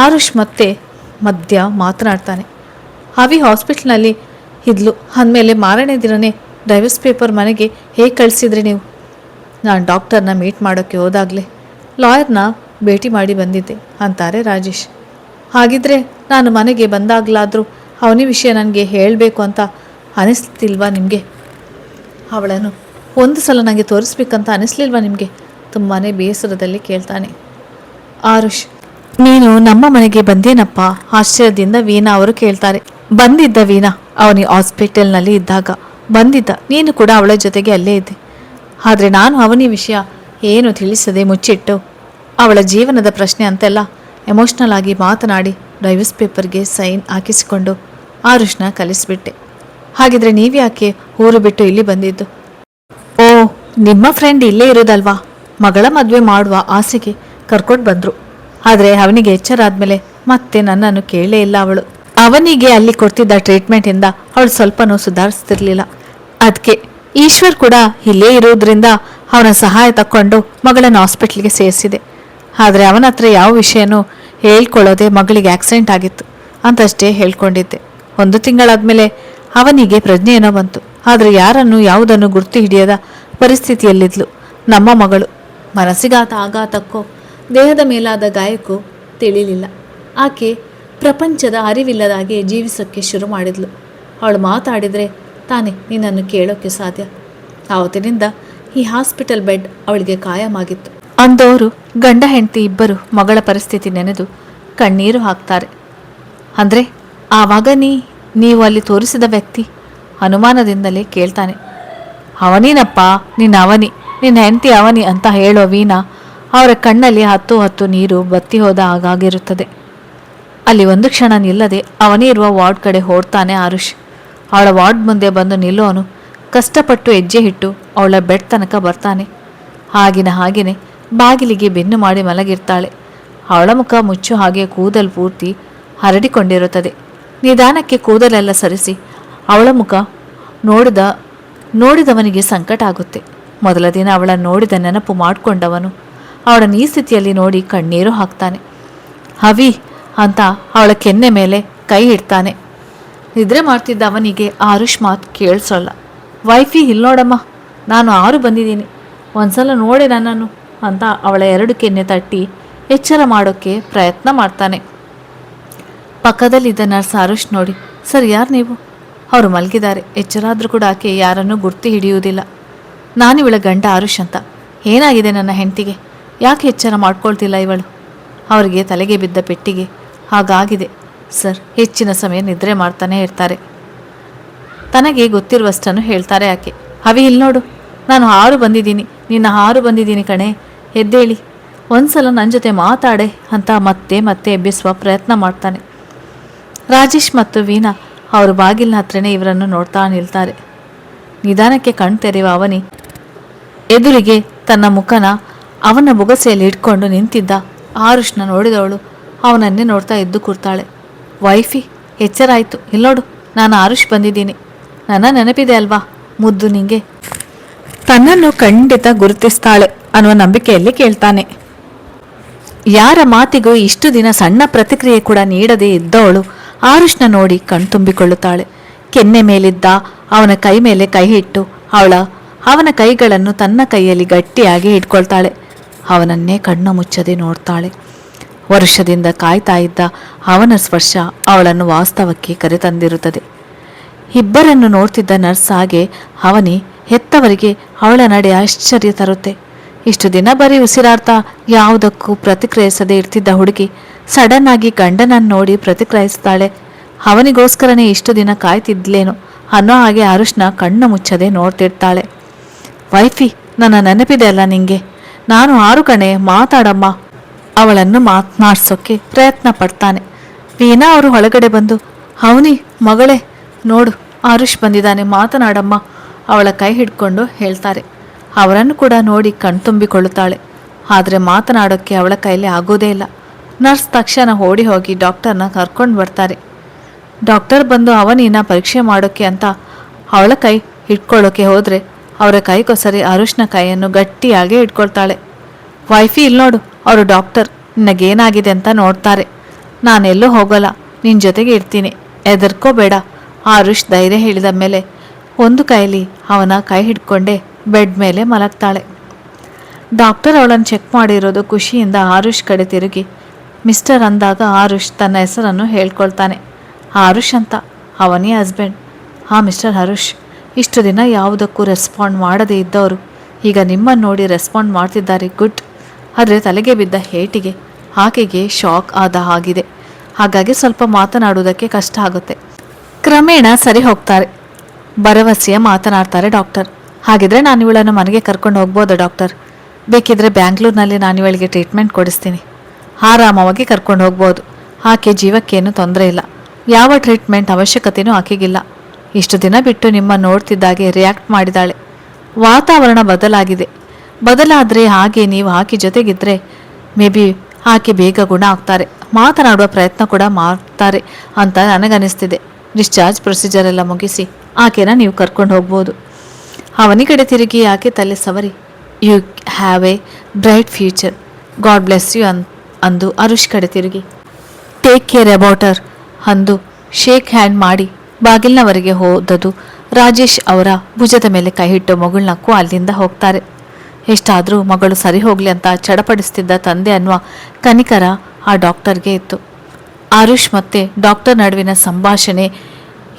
ಆರುಷ್ ಮತ್ತೆ ಮಧ್ಯ ಮಾತನಾಡ್ತಾನೆ. ಅವಿ ಹಾಸ್ಪಿಟ್ಲ್ನಲ್ಲಿ ಇದ್ಲು ಅಂದಮೇಲೆ ಮಾರನೇ ದಿನವೇ ಡೈವರ್ಸ್ ಪೇಪರ್ ಮನೆಗೆ ಹೇಗೆ ಕಳಿಸಿದ್ರಿ ನೀವು? ನಾನು ಡಾಕ್ಟರ್ನ ಮೀಟ್ ಮಾಡೋಕ್ಕೆ ಹೋದಾಗಲೇ ಲಾಯರ್ನ ಭೇಟಿ ಮಾಡಿ ಬಂದಿದ್ದೆ ಅಂತಾರೆ ರಾಜೇಶ್. ಹಾಗಿದ್ರೆ ನಾನು ಮನೆಗೆ ಬಂದಾಗಲಾದರೂ ಅವನಿ ವಿಷಯ ನನಗೆ ಹೇಳಬೇಕು ಅಂತ ಅನಿಸ್ತಿಲ್ವಾ ನಿಮಗೆ? ಅವಳನ್ನು ಒಂದು ಸಲ ನನಗೆ ತೋರಿಸ್ಬೇಕಂತ ಅನಿಸ್ಲಿಲ್ವಾ ನಿಮಗೆ? ತುಂಬಾ ಬೇಸರದಲ್ಲಿ ಕೇಳ್ತಾನೆ ಆರುಷ್. ನೀನು ನಮ್ಮ ಮನೆಗೆ ಬಂದೇನಪ್ಪ? ಆಶ್ಚರ್ಯದಿಂದ ವೀಣಾ ಅವರು ಕೇಳ್ತಾರೆ. ಬಂದಿದ್ದ ವೀಣಾ, ಅವನಿ ಹಾಸ್ಪಿಟಲ್ನಲ್ಲಿ ಇದ್ದಾಗ ಬಂದಿದ್ದ. ನೀನು ಕೂಡ ಅವಳ ಜೊತೆಗೆ ಅಲ್ಲೇ ಇದ್ದೆ. ಆದರೆ ನಾನು ಅವನಿ ವಿಷಯ ಏನು ತಿಳಿಸದೆ ಮುಚ್ಚಿಟ್ಟು ಅವಳ ಜೀವನದ ಪ್ರಶ್ನೆ ಅಂತೆಲ್ಲ ಎಮೋಷ್ನಲ್ ಆಗಿ ಮಾತನಾಡಿ ಡೈವರ್ಸ್ ಪೇಪರ್ಗೆ ಸೈನ್ ಹಾಕಿಸಿಕೊಂಡು ಆರುಷ್ನ ಕಲಿಸ್ಬಿಟ್ಟೆ. ಹಾಗಿದ್ರೆ ನೀವ್ಯಾಕೆ ಊರು ಬಿಟ್ಟು ಇಲ್ಲಿ ಬಂದಿದ್ದು? ಓ, ನಿಮ್ಮ ಫ್ರೆಂಡ್ ಇಲ್ಲೇ ಇರೋದಲ್ವಾ? ಮಗಳ ಮದುವೆ ಮಾಡುವ ಆಸೆಗೆ ಕರ್ಕೊಂಡು ಬಂದರು. ಆದರೆ ಅವನಿಗೆ ಎಚ್ಚರ ಆದಮೇಲೆ ಮತ್ತೆ ನನ್ನನ್ನು ಕೇಳೇ ಇಲ್ಲ ಅವಳು. ಅವನಿಗೆ ಅಲ್ಲಿ ಕೊಡ್ತಿದ್ದ ಟ್ರೀಟ್ಮೆಂಟಿಂದ ಅವಳು ಸ್ವಲ್ಪನೂ ಸುಧಾರಿಸ್ತಿರ್ಲಿಲ್ಲ. ಅದಕ್ಕೆ ಈಶ್ವರ್ ಕೂಡ ಇಲ್ಲೇ ಇರೋದ್ರಿಂದ ಅವನ ಸಹಾಯ ತಕ್ಕೊಂಡು ಮಗಳನ್ನ ಹಾಸ್ಪಿಟ್ಲಿಗೆ ಸೇರಿಸಿದೆ. ಆದರೆ ಅವನ ಹತ್ರ ಯಾವ ವಿಷಯನೂ ಹೇಳ್ಕೊಳ್ಳೋದೆ ಮಗಳಿಗೆ ಆಕ್ಸಿಡೆಂಟ್ ಆಗಿತ್ತು ಅಂತಷ್ಟೇ ಹೇಳ್ಕೊಂಡಿದ್ದೆ. 1 ತಿಂಗಳಾದ್ಮೇಲೆ ಅವನಿಗೆ ಪ್ರಜ್ಞೆ ಏನೋ ಬಂತು. ಆದರೆ ಯಾರನ್ನು ಯಾವುದನ್ನು ಗುರ್ತು ಹಿಡಿಯದ ಪರಿಸ್ಥಿತಿಯಲ್ಲಿದ್ಲು ನಮ್ಮ ಮಗಳು. ಮನಸ್ಸಿಗಾದ ಆಘಾತಕ್ಕೋ ದೇಹದ ಮೇಲಾದ ಗಾಯಕ್ಕೂ ತಿಳಿಲಿಲ್ಲ. ಆಕೆ ಪ್ರಪಂಚದ ಅರಿವಿಲ್ಲದಾಗೆ ಜೀವಿಸೋಕ್ಕೆ ಶುರು ಮಾಡಿದ್ಲು. ಅವಳು ಮಾತಾಡಿದರೆ ತಾನೇ ನಿನ್ನನ್ನು ಕೇಳೋಕ್ಕೆ ಸಾಧ್ಯ. ಆವತ್ತಿನಿಂದ ಈ ಹಾಸ್ಪಿಟಲ್ ಬೆಡ್ ಅವಳಿಗೆ ಕಾಯಮಾಗಿತ್ತು. ಅಂದವರು ಗಂಡ ಹೆಂಡತಿ ಇಬ್ಬರು ಮಗಳ ಪರಿಸ್ಥಿತಿ ನೆನೆದು ಕಣ್ಣೀರು ಹಾಕ್ತಾರೆ. ಅಂದರೆ ಆವಾಗ ನೀವು ಅಲ್ಲಿ ತೋರಿಸಿದ ವ್ಯಕ್ತಿ? ಅನುಮಾನದಿಂದಲೇ ಕೇಳ್ತಾನೆ. ಅವನಿನಪ್ಪ, ನಿನ್ನ ಹೆಂಡತಿ ಅವನಿ ಅಂತ ಹೇಳೋ ವೀಣಾ ಅವರ ಕಣ್ಣಲ್ಲಿ ಹತ್ತು ನೀರು ಬತ್ತಿ ಹೋದ ಹಾಗಾಗಿರುತ್ತದೆ. ಅಲ್ಲಿ ಒಂದು ಕ್ಷಣ ನಿಲ್ಲದೆ ಅವನೇ ಇರುವ ವಾರ್ಡ್ ಕಡೆ ಓಡ್ತಾನೆ ಆರುಷ್. ಅವಳ ವಾರ್ಡ್ ಮುಂದೆ ಬಂದು ನಿಲ್ಲೋನು ಕಷ್ಟಪಟ್ಟು ಹೆಜ್ಜೆ ಇಟ್ಟು ಅವಳ ಬೆಡ್ ತನಕ ಬರ್ತಾನೆ. ಹಾಗೇನೆ ಬಾಗಿಲಿಗೆ ಬೆನ್ನು ಮಾಡಿ ಮಲಗಿರ್ತಾಳೆ. ಅವಳ ಮುಖ ಮುಚ್ಚು ಹಾಗೆ ಕೂದಲು ಪೂರ್ತಿ ಹರಡಿಕೊಂಡಿರುತ್ತದೆ. ನಿಧಾನಕ್ಕೆ ಕೂದಲೆಲ್ಲ ಸರಿಸಿ ಅವಳ ಮುಖ ನೋಡಿದವನಿಗೆ ಸಂಕಟ ಆಗುತ್ತೆ. ಮೊದಲ ದಿನ ಅವಳನ್ನು ನೋಡಿದ ನೆನಪು ಮಾಡಿಕೊಂಡವನು ಅವಳನ್ನು ಈ ಸ್ಥಿತಿಯಲ್ಲಿ ನೋಡಿ ಕಣ್ಣೀರು ಹಾಕ್ತಾನೆ. ಅವಿ ಅಂತ ಅವಳ ಕೆನ್ನೆ ಮೇಲೆ ಕೈ ಇಡ್ತಾನೆ. ನಿದ್ರೆ ಮಾಡ್ತಿದ್ದ ಅವನಿಗೆ ಆರುಷ್ ಮಾತು ಕೇಳಿಸೋಲ್ಲ. ವೈಫಿ ಇಲ್ಲೋಡಮ್ಮ, ನಾನು 6 ಬಂದಿದ್ದೀನಿ, ಒಂದ್ಸಲ ನೋಡಿ ನನ್ನನ್ನು ಅಂತ ಅವಳ 2 ಕೆನ್ನೆ ತಟ್ಟಿ ಎಚ್ಚರ ಮಾಡೋಕ್ಕೆ ಪ್ರಯತ್ನ ಮಾಡ್ತಾನೆ. ಪಕ್ಕದಲ್ಲಿದ್ದ ನರ್ಸ್ ಆರುಷ್ ನೋಡಿ, ಸರ್ ಯಾರು ನೀವು? ಅವರು ಮಲಗಿದ್ದಾರೆ. ಎಚ್ಚರಾದರೂ ಕೂಡ ಆಕೆ ಯಾರನ್ನೂ ಗುರ್ತು ಹಿಡಿಯುವುದಿಲ್ಲ. ನಾನಿವಳ ಗಂಡ ಆರುಷ್ ಅಂತ. ಏನಾಗಿದೆ ನನ್ನ ಹೆಂಡತಿಗೆ? ಯಾಕೆ ಎಚ್ಚರ ಮಾಡ್ಕೊಳ್ತಿಲ್ಲ ಇವಳು? ಅವರಿಗೆ ತಲೆಗೆ ಬಿದ್ದ ಪೆಟ್ಟಿಗೆ ಹಾಗಾಗಿದೆ ಸರ್. ಹೆಚ್ಚಿನ ಸಮಯ ನಿದ್ರೆ ಮಾಡ್ತಾನೆ ಇರ್ತಾರೆ. ತನಗೆ ಗೊತ್ತಿರುವಷ್ಟನ್ನು ಹೇಳ್ತಾರೆ ಆಕೆ. ಅವಿ ಇಲ್ಲಿ ನೋಡು, ನಾನು 6 ಬಂದಿದ್ದೀನಿ, ನಿನ್ನ 6 ಬಂದಿದ್ದೀನಿ ಕಣೆ, ಎದ್ದೇಳಿ, ಒಂದ್ಸಲ ನನ್ನ ಜೊತೆ ಮಾತಾಡೆ ಅಂತ ಮತ್ತೆ ಎಬ್ಬಿಸುವ ಪ್ರಯತ್ನ ಮಾಡ್ತಾನೆ. ರಾಜೇಶ್ ಮತ್ತು ವೀಣಾ ಅವರು ಬಾಗಿಲಿನ ಹತ್ರನೇ ಇವರನ್ನು ನೋಡ್ತಾ ನಿಲ್ತಾರೆ. ನಿಧಾನಕ್ಕೆ ಕಣ್ ತೆರೆಯುವ ಅವನಿ ಎದುರಿಗೆ ತನ್ನ ಮುಖನ ಅವನ ಬೊಗಸೆಯಲ್ಲಿ ಇಟ್ಕೊಂಡು ನಿಂತಿದ್ದ ಆರುಷ್ನ ನೋಡಿದವಳು ಅವನನ್ನೇ ನೋಡ್ತಾ ಎದ್ದು ಕೂರ್ತಾಳೆ. ವೈಫಿ, ಎಚ್ಚರ ಆಯಿತು, ಇಲ್ಲೋಡು, ನಾನು ಆರುಷ್ ಬಂದಿದ್ದೀನಿ. ನನ್ನ ನೆನಪಿದೆ ಅಲ್ವಾ ಮುದ್ದು ನಿಂಗೆ? ತನ್ನನ್ನು ಖಂಡಿತ ಗುರುತಿಸ್ತಾಳೆ ಅನ್ನುವ ನಂಬಿಕೆಯಲ್ಲಿ ಕೇಳ್ತಾನೆ. ಯಾರ ಮಾತಿಗೂ ಇಷ್ಟು ದಿನ ಸಣ್ಣ ಪ್ರತಿಕ್ರಿಯೆ ಕೂಡ ನೀಡದೇ ಇದ್ದವಳು ಆರುಷ್ನ ನೋಡಿ ಕಣ್ತುಂಬಿಕೊಳ್ಳುತ್ತಾಳೆ. ಕೆನ್ನೆ ಮೇಲಿದ್ದ ಅವನ ಕೈ ಮೇಲೆ ಕೈ ಇಟ್ಟು ಅವನ ಕೈಗಳನ್ನು ತನ್ನ ಕೈಯಲ್ಲಿ ಗಟ್ಟಿಯಾಗಿ ಇಟ್ಕೊಳ್ತಾಳೆ. ಅವನನ್ನೇ ಕಣ್ಣು ಮುಚ್ಚದೆ ನೋಡ್ತಾಳೆ. ವರ್ಷದಿಂದ ಕಾಯ್ತಾ ಇದ್ದ ಅವನ ಸ್ಪರ್ಶ ಅವಳನ್ನು ವಾಸ್ತವಕ್ಕೆ ಕರೆತಂದಿರುತ್ತದೆ. ಇಬ್ಬರನ್ನು ನೋಡ್ತಿದ್ದ ನರ್ಸ್ ಹಾಗೆ ಅವನಿ ಹೆತ್ತವರಿಗೆ ಅವಳ ನಡೆ ಆಶ್ಚರ್ಯ ತರುತ್ತೆ. ಇಷ್ಟು ದಿನ ಬರೀ ಉಸಿರಾಡ್ತಾ ಯಾವುದಕ್ಕೂ ಪ್ರತಿಕ್ರಿಯಿಸದೇ ಇರ್ತಿದ್ದ ಹುಡುಗಿ ಸಡನ್ ಆಗಿ ಗಂಡನನ್ನು ನೋಡಿ ಪ್ರತಿಕ್ರಿಯಿಸ್ತಾಳೆ. ಅವನಿಗೋಸ್ಕರನೇ ಇಷ್ಟು ದಿನ ಕಾಯ್ತಿದ್ಲೇನು ಅನ್ನೋ ಹಾಗೆ ಆರುಷ್ನ ಕಣ್ಣು ಮುಚ್ಚದೆ ನೋಡ್ತಿರ್ತಾಳೆ. ವೈಫಿ, ನನ್ನ ನೆನಪಿದೆ ಅಲ್ಲ ನಿಂಗೆ, ನಾನು ಆರು ಕಣೆ, ಮಾತಾಡಮ್ಮ. ಅವಳನ್ನು ಮಾತನಾಡ್ಸೋಕ್ಕೆ ಪ್ರಯತ್ನ ಪಡ್ತಾನೆ. ವೀಣಾ ಅವರು ಒಳಗಡೆ ಬಂದು, ಅವನಿ ಮಗಳೇ ನೋಡು, ಆರುಷ್ ಬಂದಿದ್ದಾನೆ, ಮಾತನಾಡಮ್ಮ. ಅವಳ ಕೈ ಹಿಡ್ಕೊಂಡು ಹೇಳ್ತಾರೆ. ಅವರನ್ನು ಕೂಡ ನೋಡಿ ಕಣ್ತುಂಬಿಕೊಳ್ಳುತ್ತಾಳೆ. ಆದರೆ ಮಾತನಾಡೋಕ್ಕೆ ಅವಳ ಕೈಲಿ ಆಗೋದೇ ಇಲ್ಲ. ನರ್ಸ್ ತಕ್ಷಣ ಓಡಿ ಹೋಗಿ ಡಾಕ್ಟರ್ನ ಕರ್ಕೊಂಡು ಬರ್ತಾರೆ. ಡಾಕ್ಟರ್ ಬಂದು ಅವನಿನ ಪರೀಕ್ಷೆ ಮಾಡೋಕ್ಕೆ ಅಂತ ಅವಳ ಕೈ ಹಿಡ್ಕೊಳ್ಳೋಕೆ ಹೋದರೆ ಅವರ ಕೈಗೊಸರಿ ಆರುಷ್ನ ಕೈಯನ್ನು ಗಟ್ಟಿಯಾಗಿ ಹಿಡ್ಕೊಳ್ತಾಳೆ. ವೈಫಿ, ಇಲ್ಲಿ ನೋಡು, ಅವರು ಡಾಕ್ಟರ್, ನಿನಗೇನಾಗಿದೆ ಅಂತ ನೋಡ್ತಾರೆ. ನಾನೆಲ್ಲೂ ಹೋಗೋಲ್ಲ, ನಿನ್ನ ಜೊತೆಗೆ ಇರ್ತೀನಿ, ಹೆದರ್ಕೋಬೇಡ. ಆರುಷ್ ಧೈರ್ಯ ಹೇಳಿದ ಮೇಲೆ ಒಂದು ಕೈಲಿ ಅವನ ಕೈ ಹಿಡ್ಕೊಂಡೇ ಬೆಡ್ ಮೇಲೆ ಮಲಗ್ತಾಳೆ. ಡಾಕ್ಟರ್ ಅವಳನ್ನು ಚೆಕ್ ಮಾಡಿರೋದು ಖುಷಿಯಿಂದ ಆರುಷ್ ಕಡೆ ತಿರುಗಿ ಮಿಸ್ಟರ್ ಅಂದಾಗ ಆರುಷ್ ತನ್ನ ಹೆಸರನ್ನು ಹೇಳ್ಕೊಳ್ತಾನೆ. ಆರುಷ್ ಅಂತ, ಅವನೇ ಹಸ್ಬೆಂಡ್. ಮಿಸ್ಟರ್ ಹರುಷ್, ಇಷ್ಟು ದಿನ ಯಾವುದಕ್ಕೂ ರೆಸ್ಪಾಂಡ್ ಮಾಡದೇ ಇದ್ದವರು ಈಗ ನಿಮ್ಮನ್ನು ನೋಡಿ ರೆಸ್ಪಾಂಡ್ ಮಾಡ್ತಿದ್ದಾರೆ, ಗುಡ್. ಆದರೆ ತಲೆಗೆ ಬಿದ್ದ ಏಟಿಗೆ ಆಕೆಗೆ ಶಾಕ್ ಆದ ಹಾಗಿದೆ. ಹಾಗಾಗಿ ಸ್ವಲ್ಪ ಮಾತನಾಡುವುದಕ್ಕೆ ಕಷ್ಟ ಆಗುತ್ತೆ. ಕ್ರಮೇಣ ಸರಿ ಹೋಗ್ತಾರೆ. ಭರವಸೆಯ ಮಾತನಾಡ್ತಾರೆ ಡಾಕ್ಟರ್. ಹಾಗಿದ್ರೆ ನಾನು ಇವಳನ್ನು ಮನೆಗೆ ಕರ್ಕೊಂಡು ಹೋಗ್ಬೋದಾ ಡಾಕ್ಟರ್? ಬೇಕಿದ್ರೆ ಬ್ಯಾಂಗ್ಳೂರಿನಲ್ಲಿ ನಾನು ಇವಳಿಗೆ ಟ್ರೀಟ್ಮೆಂಟ್ ಕೊಡಿಸ್ತೀನಿ, ಆರಾಮವಾಗಿ ಕರ್ಕೊಂಡು ಹೋಗ್ಬೋದು. ಆಕೆ ಜೀವಕ್ಕೇನು ತೊಂದರೆ ಇಲ್ಲ, ಯಾವ ಟ್ರೀಟ್ಮೆಂಟ್ ಅವಶ್ಯಕತೆಯೂ ಆಕೆಗಿಲ್ಲ. ಇಷ್ಟು ದಿನ ಬಿಟ್ಟು ನಿಮ್ಮ ನೋಡ್ತಿದ್ದಾಗೆ ರಿಯಾಕ್ಟ್ ಮಾಡಿದಾಳೆ. ವಾತಾವರಣ ಬದಲಾದರೆ ಹಾಗೆ ನೀವು ಆಕೆ ಜೊತೆಗಿದ್ದರೆ ಮೇ ಬಿ ಆಕೆ ಬೇಗ ಗುಣ ಆಗ್ತಾರೆ, ಮಾತನಾಡುವ ಪ್ರಯತ್ನ ಕೂಡ ಮಾಡ್ತಾರೆ ಅಂತ ನನಗನ್ನಿಸ್ತಿದೆ. ಡಿಸ್ಚಾರ್ಜ್ ಪ್ರೊಸೀಜರ್ ಎಲ್ಲ ಮುಗಿಸಿ ಆಕೆನ ನೀವು ಕರ್ಕೊಂಡು ಹೋಗ್ಬೋದು. ಅವನಿ ಕಡೆ ತಿರುಗಿ ಆಕೆ ತಲೆ ಸವರಿ, you have a bright future, god bless you ಅಂದು ಆರುಷ್ ಕಡೆ ತಿರುಗಿ ಟೇಕ್ ಕೇರ್ ಅಬೌಟ್ ಹರ್ ಅಂದು ಶೇಕ್ ಹ್ಯಾಂಡ್ ಮಾಡಿ ಬಾಗಿಲಿನವರೆಗೆ ಹೋದದು ರಾಜೇಶ್ ಅವರ ಭುಜದ ಮೇಲೆ ಕೈಹಿಟ್ಟು ಮಗುಳ್ನಕ್ಕೂ ಅಲ್ಲಿಂದ ಹೋಗ್ತಾರೆ. ಎಷ್ಟಾದರೂ ಮಗಳು ಸರಿ ಹೋಗಲಿ ಅಂತ ಚಡಪಡಿಸ್ತಿದ್ದ ತಂದೆ ಅನ್ನುವ ಕನಿಕರ ಆ ಡಾಕ್ಟರ್ಗೆ ಇತ್ತು. ಆರುಷ್ ಮತ್ತು ಡಾಕ್ಟರ್ ನಡುವಿನ ಸಂಭಾಷಣೆ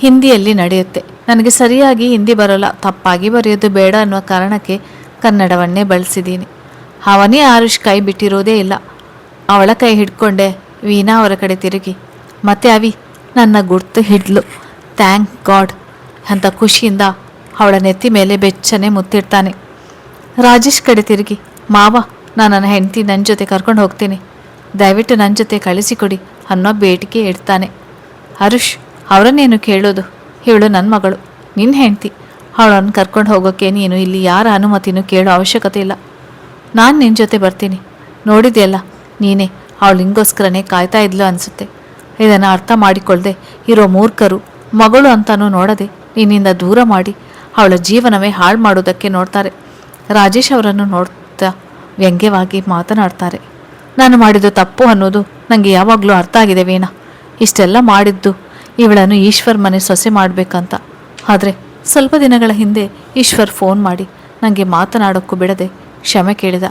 ಹಿಂದಿಯಲ್ಲಿ ನಡೆಯುತ್ತೆ. ನನಗೆ ಸರಿಯಾಗಿ ಹಿಂದಿ ಬರೋಲ್ಲ, ತಪ್ಪಾಗಿ ಬರೆಯೋದು ಬೇಡ ಅನ್ನುವ ಕಾರಣಕ್ಕೆ ಕನ್ನಡವನ್ನೇ ಬಳಸಿದ್ದೀನಿ. ಅವನೇ ಆರುಷ್ ಕೈ ಬಿಟ್ಟಿರೋದೇ ಇಲ್ಲ. ಅವಳ ಕೈ ಹಿಡ್ಕೊಂಡೆ ವೀಣಾ ಅವರ ಕಡೆ ತಿರುಗಿ, ಮತ್ತೆ ಅವಿ ನನ್ನ ಗುರ್ತು ಹಿಡ್ಲು, ಥ್ಯಾಂಕ್ ಗಾಡ್ ಅಂತ ಖುಷಿಯಿಂದ ಅವಳ ನೆತ್ತಿ ಮೇಲೆ ಬೆಚ್ಚನೆ ಮುತ್ತಿಡ್ತಾನೆ. ರಾಜೇಶ್ ಕಡೆ ತಿರುಗಿ, ಮಾವ, ನಾನು ನನ್ನ ಹೆಂಡತಿ ನನ್ನ ಜೊತೆ ಕರ್ಕೊಂಡು ಹೋಗ್ತೀನಿ, ದಯವಿಟ್ಟು ನನ್ನ ಜೊತೆ ಕಳಿಸಿಕೊಡಿ ಅನ್ನೋ ಬೇಡಿಕೆ ಇಡ್ತಾನೆ. ಹರುಷ್, ಅವರನ್ನೇನು ಕೇಳೋದು, ಇವಳು ನನ್ನ ಮಗಳು, ನಿನ್ನ ಹೆಂಡತಿ, ಅವಳನ್ನು ಕರ್ಕೊಂಡು ಹೋಗೋಕ್ಕೆ ನೀನು ಇಲ್ಲಿ ಯಾರ ಅನುಮತಿನೂ ಕೇಳೋ ಅವಶ್ಯಕತೆ ಇಲ್ಲ. ನಾನು ನಿನ್ನ ಜೊತೆ ಬರ್ತೀನಿ. ನೋಡಿದೆಯಲ್ಲ ನೀನೇ, ಅವಳು ಹಿಂಗೋಸ್ಕರನೇ ಕಾಯ್ತಾ ಇದ್ಲು ಅನಿಸುತ್ತೆ. ಇದನ್ನು ಅರ್ಥ ಮಾಡಿಕೊಳ್ಳದೆ ಇರೋ ಮೂರ್ಖರು ಮಗಳು ಅಂತನೂ ನೋಡದೆ ನಿನ್ನಿಂದ ದೂರ ಮಾಡಿ ಅವಳ ಜೀವನವೇ ಹಾಳು ಮಾಡೋದಕ್ಕೆ ನೋಡ್ತಾರೆ. ರಾಜೇಶ್ ಅವರನ್ನು ನೋಡ್ತಾ ವ್ಯಂಗ್ಯವಾಗಿ ಮಾತನಾಡ್ತಾರೆ. ನಾನು ಮಾಡಿದ್ದು ತಪ್ಪು ಅನ್ನೋದು ನನಗೆ ಯಾವಾಗಲೂ ಅರ್ಥ ಆಗಿದೆ ವೀಣಾ. ಇಷ್ಟೆಲ್ಲ ಮಾಡಿದ್ದು ಇವಳನ್ನು ಈಶ್ವರ್ ಮನೆ ಸೊಸೆ ಮಾಡಬೇಕಂತ. ಆದರೆ ಸ್ವಲ್ಪ ದಿನಗಳ ಹಿಂದೆ ಈಶ್ವರ್ ಫೋನ್ ಮಾಡಿ ನನಗೆ ಮಾತನಾಡೋಕ್ಕೂ ಬಿಡದೆ ಕ್ಷಮೆ ಕೇಳಿದ.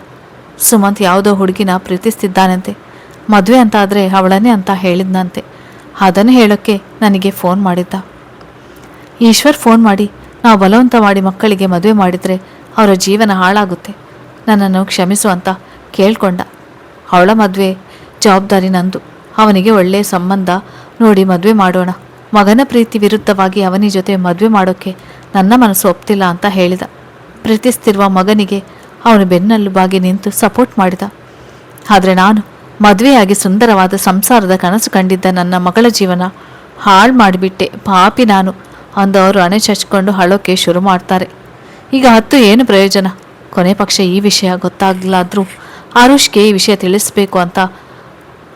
ಸುಮಂತ್ ಯಾವುದೋ ಹುಡುಗಿನ ಪ್ರೀತಿಸ್ತಿದ್ದಾನಂತೆ, ಮದುವೆ ಅಂತ ಆದರೆ ಅವಳನ್ನೇ ಅಂತ ಹೇಳಿದ್ನಂತೆ. ಅದನ್ನು ಹೇಳೋಕ್ಕೆ ನನಗೆ ಫೋನ್ ಮಾಡಿದ್ದ. ಈಶ್ವರ್ ಫೋನ್ ಮಾಡಿ ನಾವು ಬಲವಂತ ಮಾಡಿ ಮಕ್ಕಳಿಗೆ ಮದುವೆ ಮಾಡಿದರೆ ಅವರ ಜೀವನ ಹಾಳಾಗುತ್ತೆ, ನನ್ನನ್ನು ಕ್ಷಮಿಸು ಅಂತ ಕೇಳ್ಕೊಂಡ. ಅವಳ ಮದುವೆ ಜವಾಬ್ದಾರಿ ನಂದು. ಅವನಿಗೆ ಒಳ್ಳೆಯ ಸಂಬಂಧ ನೋಡಿ ಮದುವೆ ಮಾಡೋಣ. ಮಗನ ಪ್ರೀತಿ ವಿರುದ್ಧವಾಗಿ ಅವನಿ ಜೊತೆ ಮದುವೆ ಮಾಡೋಕ್ಕೆ ನನ್ನ ಮನಸ್ಸು ಒಪ್ತಿಲ್ಲ ಅಂತ ಹೇಳಿದ. ಪ್ರೀತಿಸ್ತಿರುವ ಮಗನಿಗೆ ಅವನು ಬೆನ್ನಲ್ಲು ಬಾಗಿ ನಿಂತು ಸಪೋರ್ಟ್ ಮಾಡಿದ. ಆದರೆ ನಾನು ಮದುವೆಯಾಗಿ ಸುಂದರವಾದ ಸಂಸಾರದ ಕನಸು ಕಂಡಿದ್ದ ನನ್ನ ಮಗಳ ಜೀವನ ಹಾಳು ಮಾಡಿಬಿಟ್ಟೆ, ಪಾಪಿ ನಾನು ಅಂದು ಅವರು ಅಣೆ ಚಚ್ಕೊಂಡು ಅಳೋಕೆ ಶುರು ಮಾಡ್ತಾರೆ. ಈಗ ಹತ್ತು ಏನು ಪ್ರಯೋಜನ? ಕೊನೆ ಪಕ್ಷ ಈ ವಿಷಯ ಗೊತ್ತಾಗ್ಲಾದ್ರೂ ಆರುಷ್ಗೆ ಈ ವಿಷಯ ತಿಳಿಸ್ಬೇಕು ಅಂತ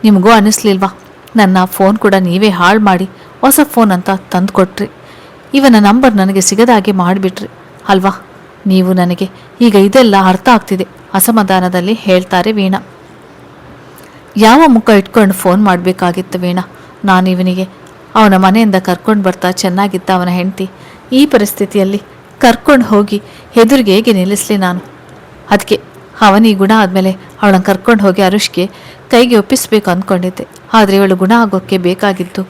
ನಿಮಗೂ ಅನ್ನಿಸ್ಲಿಲ್ವಾ? ನನ್ನ ಫೋನ್ ಕೂಡ ನೀವೇ ಹಾಳು ಮಾಡಿ ಹೊಸ ಫೋನ್ ಅಂತ ತಂದು ಕೊಟ್ರಿ. ಇವನ ನಂಬರ್ ನನಗೆ ಸಿಗದಾಗೆ ಮಾಡಿಬಿಟ್ರಿ ಅಲ್ವಾ ನೀವು ನನಗೆ. ಈಗ ಇದೆಲ್ಲ ಅರ್ಥ ಆಗ್ತಿದೆ, ಅಸಮಾಧಾನದಲ್ಲಿ ಹೇಳ್ತಾರೆ ವೀಣಾ. ಯಾವ ಮುಖ ಇಟ್ಕೊಂಡು ಫೋನ್ ಮಾಡಬೇಕಾಗಿತ್ತು ವೀಣಾ? ನಾನು ಇವನಿಗೆ ಅವನ ಮನೆಯಿಂದ ಕರ್ಕೊಂಡು ಬರ್ತಾ ಚೆನ್ನಾಗಿದ್ದ ಅವನ ಹೆಂಡತಿ ಈ ಪರಿಸ್ಥಿತಿಯಲ್ಲಿ ಕರ್ಕೊಂಡು ಹೋಗಿ ಎದುರಿಗೆ ಹೇಗೆ ನಿಲ್ಲಿಸಲಿ ನಾನು? ಅದಕ್ಕೆ ಅವನಿ ಗುಣ ಆದಮೇಲೆ ಅವಳನ್ನು ಕರ್ಕೊಂಡು ಹೋಗಿ ಆರುಷ್ಗೆ ಕೈಗೆ ಒಪ್ಪಿಸ್ಬೇಕು ಅಂದ್ಕೊಂಡಿದ್ದೆ. ಆದರೆ ಇವಳು ಗುಣ ಆಗೋಕ್ಕೆ ಬೇಕಾಗಿದ್ದು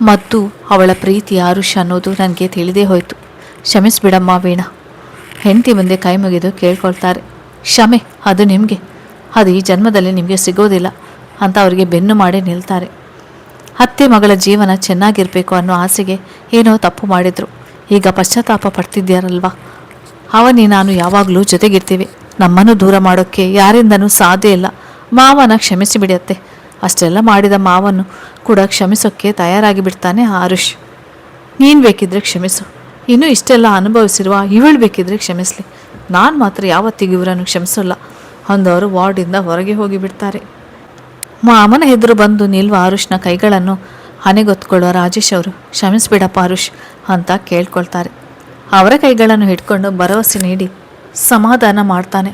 ಮತ್ತು ಅವಳ ಪ್ರೀತಿ ಆರುಷ್ ಅನ್ನೋದು ನನಗೆ ತಿಳಿದೇ ಹೋಯಿತು. ಕ್ಷಮಿಸ್ಬಿಡಮ್ಮ ವೀಣಾ. ಹೆಂಡತಿ ಮುಂದೆ ಕೈ ಮುಗಿದು ಕೇಳ್ಕೊಳ್ತಾರೆ. ಕ್ಷಮೆ ಅದು ನಿಮಗೆ, ಅದು ಈ ಜನ್ಮದಲ್ಲಿ ನಿಮಗೆ ಸಿಗೋದಿಲ್ಲ ಅಂತ ಅವರಿಗೆ ಬೆನ್ನು ಮಾಡಿ ನಿಲ್ತಾರೆ. ಅತ್ತೆ ಮಗಳ ಜೀವನ ಚೆನ್ನಾಗಿರಬೇಕು ಅನ್ನೋ ಆಸೆಗೆ ಏನೋ ತಪ್ಪು ಮಾಡಿದ್ರು. ಈಗ ಪಶ್ಚಾತ್ತಾಪ ಪಡ್ತಿದ್ಯಾರಲ್ವಾ? ಅವನಿ ನಾನು ಯಾವಾಗಲೂ ಜೊತೆಗಿರ್ತೀವಿ. ನಮ್ಮನ್ನು ದೂರ ಮಾಡೋಕ್ಕೆ ಯಾರಿಂದನೂ ಸಾಧ್ಯ ಇಲ್ಲ. ಮಾವನ ಕ್ಷಮಿಸಿಬಿಡಿ ಅತ್ತೆ. ಅಷ್ಟೆಲ್ಲ ಮಾಡಿದ ಮಾವನ್ನು ಕೂಡ ಕ್ಷಮಿಸೋಕ್ಕೆ ತಯಾರಾಗಿ ಬಿಡ್ತಾನೆ ಆರುಷ್. ನೀನು ಬೇಕಿದ್ರೆ ಕ್ಷಮಿಸು. ಇನ್ನೂ ಇಷ್ಟೆಲ್ಲ ಅನುಭವಿಸಿರುವ ಇವಳು ಬೇಕಿದ್ರೆ ಕ್ಷಮಿಸಲಿ. ನಾನು ಮಾತ್ರ ಯಾವತ್ತಿಗೂ ಇವರನ್ನು ಕ್ಷಮಿಸೋಲ್ಲ ಅಂದವರು ವಾರ್ಡಿಂದ ಹೊರಗೆ ಹೋಗಿಬಿಡ್ತಾರೆ. ಮಾಮನ ಎದುರು ಬಂದು ನಿಲ್ವ ಆರುಷ್ನ ಕೈಗಳನ್ನು ಹನೆಗೊತ್ಕೊಳ್ಳೋ ರಾಜೇಶ್ ಅವರು ಕ್ಷಮಿಸ್ಬಿಡಪ್ಪ ಆರುಷ್ ಅಂತ ಕೇಳ್ಕೊಳ್ತಾರೆ. ಅವರ ಕೈಗಳನ್ನು ಹಿಡ್ಕೊಂಡು ಭರವಸೆ ನೀಡಿ ಸಮಾಧಾನ ಮಾಡ್ತಾನೆ.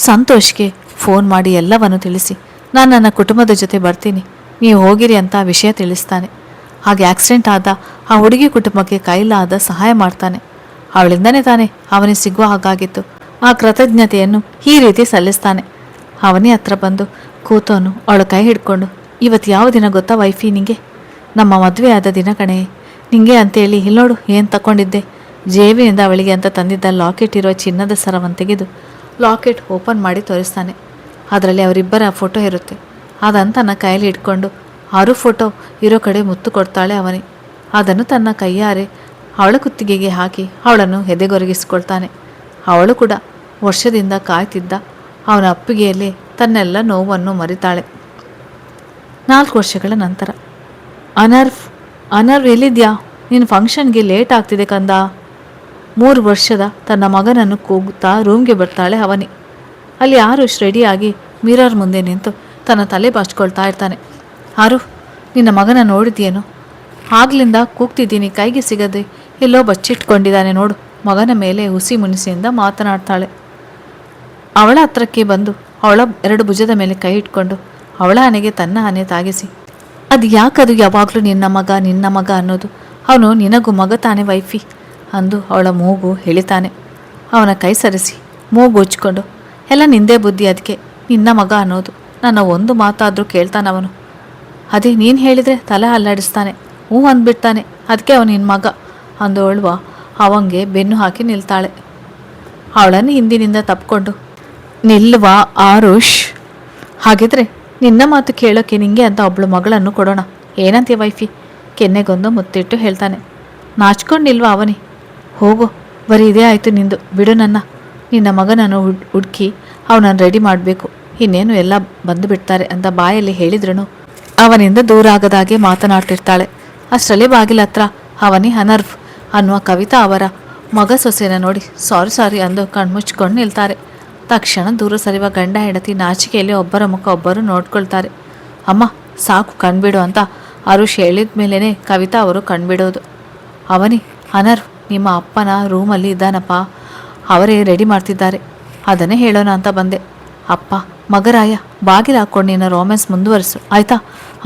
ಸಂತೋಷ್ಗೆ ಫೋನ್ ಮಾಡಿ ಎಲ್ಲವನ್ನು ತಿಳಿಸಿ ನಾನು ನನ್ನ ಕುಟುಂಬದ ಜೊತೆ ಬರ್ತೀನಿ, ನೀವು ಹೋಗಿರಿ ಅಂತ ವಿಷಯ ತಿಳಿಸ್ತಾನೆ. ಹಾಗೆ ಆಕ್ಸಿಡೆಂಟ್ ಆದ ಆ ಹುಡುಗಿ ಕುಟುಂಬಕ್ಕೆ ಕೈಲಾದ ಸಹಾಯ ಮಾಡ್ತಾನೆ. ಅವಳಿಂದನೇ ತಾನೇ ಅವನಿಗೆ ಸಿಗುವ ಹಾಗಾಗಿತ್ತು. ಆ ಕೃತಜ್ಞತೆಯನ್ನು ಈ ರೀತಿ ಸಲ್ಲಿಸ್ತಾನೆ. ಅವನೇ ಹತ್ರ ಬಂದು ಕೂತವನು ಅವಳ ಕೈ ಹಿಡ್ಕೊಂಡು, ಇವತ್ತು ಯಾವ ದಿನ ಗೊತ್ತಾ ವೈಫಿ ನಿಂಗೆ? ನಮ್ಮ ಮದುವೆ ಆದ ದಿನ ಕಣೆ. ನಿಂಗೆ ಅಂತೇಳಿ ಇಲ್ಲೋಡು ಏನು ತಗೊಂಡಿದ್ದೆ. ಜೇಬಿನಿಂದ ಅವಳಿಗೆ ಅಂತ ತಂದಿದ್ದ ಲಾಕೆಟ್ ಇರೋ ಚಿನ್ನದ ಸರವನ್ನು ತೆಗೆದು ಲಾಕೆಟ್ ಓಪನ್ ಮಾಡಿ ತೋರಿಸ್ತಾನೆ. ಅದರಲ್ಲಿ ಅವರಿಬ್ಬರ ಫೋಟೋ ಇರುತ್ತೆ. ಅದಂತ ತನ್ನ ಕೈಯಲ್ಲಿ ಇಟ್ಕೊಂಡು ಆರು ಫೋಟೋ ಇರೋ ಕಡೆ ಮುತ್ತು ಕೊಡ್ತಾಳೆ ಅವನಿ. ಅದನ್ನು ತನ್ನ ಕೈಯಾರೆ ಅವಳ ಕುತ್ತಿಗೆಗೆ ಹಾಕಿ ಅವಳನ್ನು ಎದೆಗೊರಗಿಸ್ಕೊಳ್ತಾನೆ. ಅವಳು ಕೂಡ ವರ್ಷದಿಂದ ಕಾಯ್ತಿದ್ದ ಅವನ ಅಪ್ಪಿಗೆಯಲ್ಲಿ ತನ್ನೆಲ್ಲ ನೋವನ್ನು ಮರಿತಾಳೆ. 4 ವರ್ಷಗಳ ನಂತರ ಅನರ್ವ್ ಎಲ್ಲಿದ್ಯಾ? ನಿನ್ನ ಫಂಕ್ಷನ್ಗೆ ಲೇಟ್ ಆಗ್ತಿದೆ ಕಂದ. 3 ವರ್ಷದ ತನ್ನ ಮಗನನ್ನು ಕೂಗುತ್ತಾ ರೂಮ್ಗೆ ಬರ್ತಾಳೆ ಅವನಿ. ಅಲ್ಲಿ ಆರುಷ್ ರೆಡಿಯಾಗಿ ಮಿರರ್ ಮುಂದೆ ನಿಂತು ತನ್ನ ತಲೆ ಬಾಚ್ಕೊಳ್ತಾ ಇರ್ತಾನೆ. ಆರು, ನಿನ್ನ ಮಗನ ನೋಡಿದ್ಯೇನು? ಆಗ್ಲಿಂದ ಕೂಗ್ತಿದ್ದೀನಿ, ಕೈಗೆ ಸಿಗದೆ ಎಲ್ಲೋ ಬಚ್ಚಿಟ್ಕೊಂಡಿದ್ದಾನೆ ನೋಡು. ಮಗನ ಮೇಲೆ ಹುಸಿ ಮುನಿಸಿಯಿಂದ ಮಾತನಾಡ್ತಾಳೆ. ಅವಳ ಹತ್ರಕ್ಕೆ ಬಂದು ಅವಳ 2 ಭುಜದ ಮೇಲೆ ಕೈ ಇಟ್ಕೊಂಡು ಅವಳ ಹಣೆಗೆ ತನ್ನ ಹಣೆ ತಾಗಿಸಿ, ಅದು ಯಾಕದು ಯಾವಾಗಲೂ ನಿನ್ನ ಮಗ ಅನ್ನೋದು? ಅವನು ನಿನಗೂ ಮಗ ತಾನೆ ವೈಫಿ ಅಂದು ಅವಳ ಮೂಗು ಎಳಿತಾನೆ. ಅವನ ಕೈ ಸರಿಸಿ ಮೂಗು ಉಚ್ಕೊಂಡು, ಎಲ್ಲ ನಿಂದೇ ಬುದ್ಧಿ, ಅದಕ್ಕೆ ನಿನ್ನ ಮಗ ಅನ್ನೋದು. ನನ್ನ ಒಂದು ಮಾತಾದರೂ ಕೇಳ್ತಾನವನು. ಅದೇ ನೀನು ಹೇಳಿದರೆ ತಲೆ ಅಲ್ಲಾಡಿಸ್ತಾನೆ, ಹ್ಞೂ ಅಂದ್ಬಿಡ್ತಾನೆ, ಅದಕ್ಕೆ ಅವನು ನಿನ್ನ ಮಗ ಅಂದೋಳ್ವ ಅವಂಗೆ ಬೆನ್ನು ಹಾಕಿ ನಿಲ್ತಾಳೆ. ಅವಳನ್ನು ಹಿಂದಿನಿಂದ ತಪ್ಕೊಂಡು, ನಿಲ್ವಾ ಆರುಷ್, ಹಾಗಿದ್ರೆ ನಿನ್ನ ಮಾತು ಕೇಳೋಕ್ಕೆ ನಿಂಗೆ ಅಂತ ಒಬ್ಳು ಮಗಳನ್ನು ಕೊಡೋಣ, ಏನಂತೀಯ ವೈಫಿ? ಕೆನ್ನೆಗೊಂದು ಮುತ್ತಿಟ್ಟು ಹೇಳ್ತಾನೆ. ನಾಚ್ಕೊಂಡಿಲ್ವಾ ಅವನಿ? ಹೋಗು, ಬರೀ ಇದೇ ಆಯಿತು ನಿಂದು, ಬಿಡು ನಿನ್ನ ಮಗನನ್ನು ಹುಡುಕಿ ಅವನನ್ನು ರೆಡಿ ಮಾಡಬೇಕು, ಇನ್ನೇನು ಎಲ್ಲ ಬಂದು ಬಿಡ್ತಾರೆ ಅಂತ ಬಾಯಲ್ಲಿ ಹೇಳಿದ್ರೂ ಅವನಿಂದ ದೂರ ಆಗದಾಗೆ ಮಾತನಾಡ್ತಿರ್ತಾಳೆ. ಅಷ್ಟರಲ್ಲಿ ಬಾಗಿಲ ಹತ್ರ ಅವನಿ ಅನರ್ವ್ ಅನ್ನುವ ಕವಿತಾ ಅವರ ಮಗ ಸೊಸೆನ ನೋಡಿ ಸಾರಿ ಅಂದು ಕಣ್ಮುಚ್ಕೊಂಡು ನಿಲ್ತಾರೆ. ತಕ್ಷಣ ದೂರ ಸರಿವ ಗಂಡ ಹೆಂಡತಿ ನಾಚಿಕೆಯಲ್ಲಿ ಒಬ್ಬರ ಮುಖ ಒಬ್ಬರು ನೋಡ್ಕೊಳ್ತಾರೆ. ಅಮ್ಮ ಸಾಕು ಕಣ್ಬಿಡು ಅಂತ ಆರುಷ್ ಹೇಳಿದ ಮೇಲೇ ಕವಿತಾ ಅವರು ಕಣ್ಬಿಡೋದು. ಅವನಿ, ಅನರ್ವ್ ನಿಮ್ಮ ಅಪ್ಪನ ರೂಮಲ್ಲಿ ಇದ್ದಾನಪ್ಪ, ಅವರೇ ರೆಡಿ ಮಾಡ್ತಿದ್ದಾರೆ, ಅದನ್ನೇ ಹೇಳೋಣ ಅಂತ ಬಂದೆ. ಅಪ್ಪ ಮಗರಾಯ, ಬಾಗಿಲು ಹಾಕ್ಕೊಂಡು ನಿನ್ನ ರೋಮ್ಯಾನ್ಸ್ ಮುಂದುವರಿಸು ಆಯ್ತಾ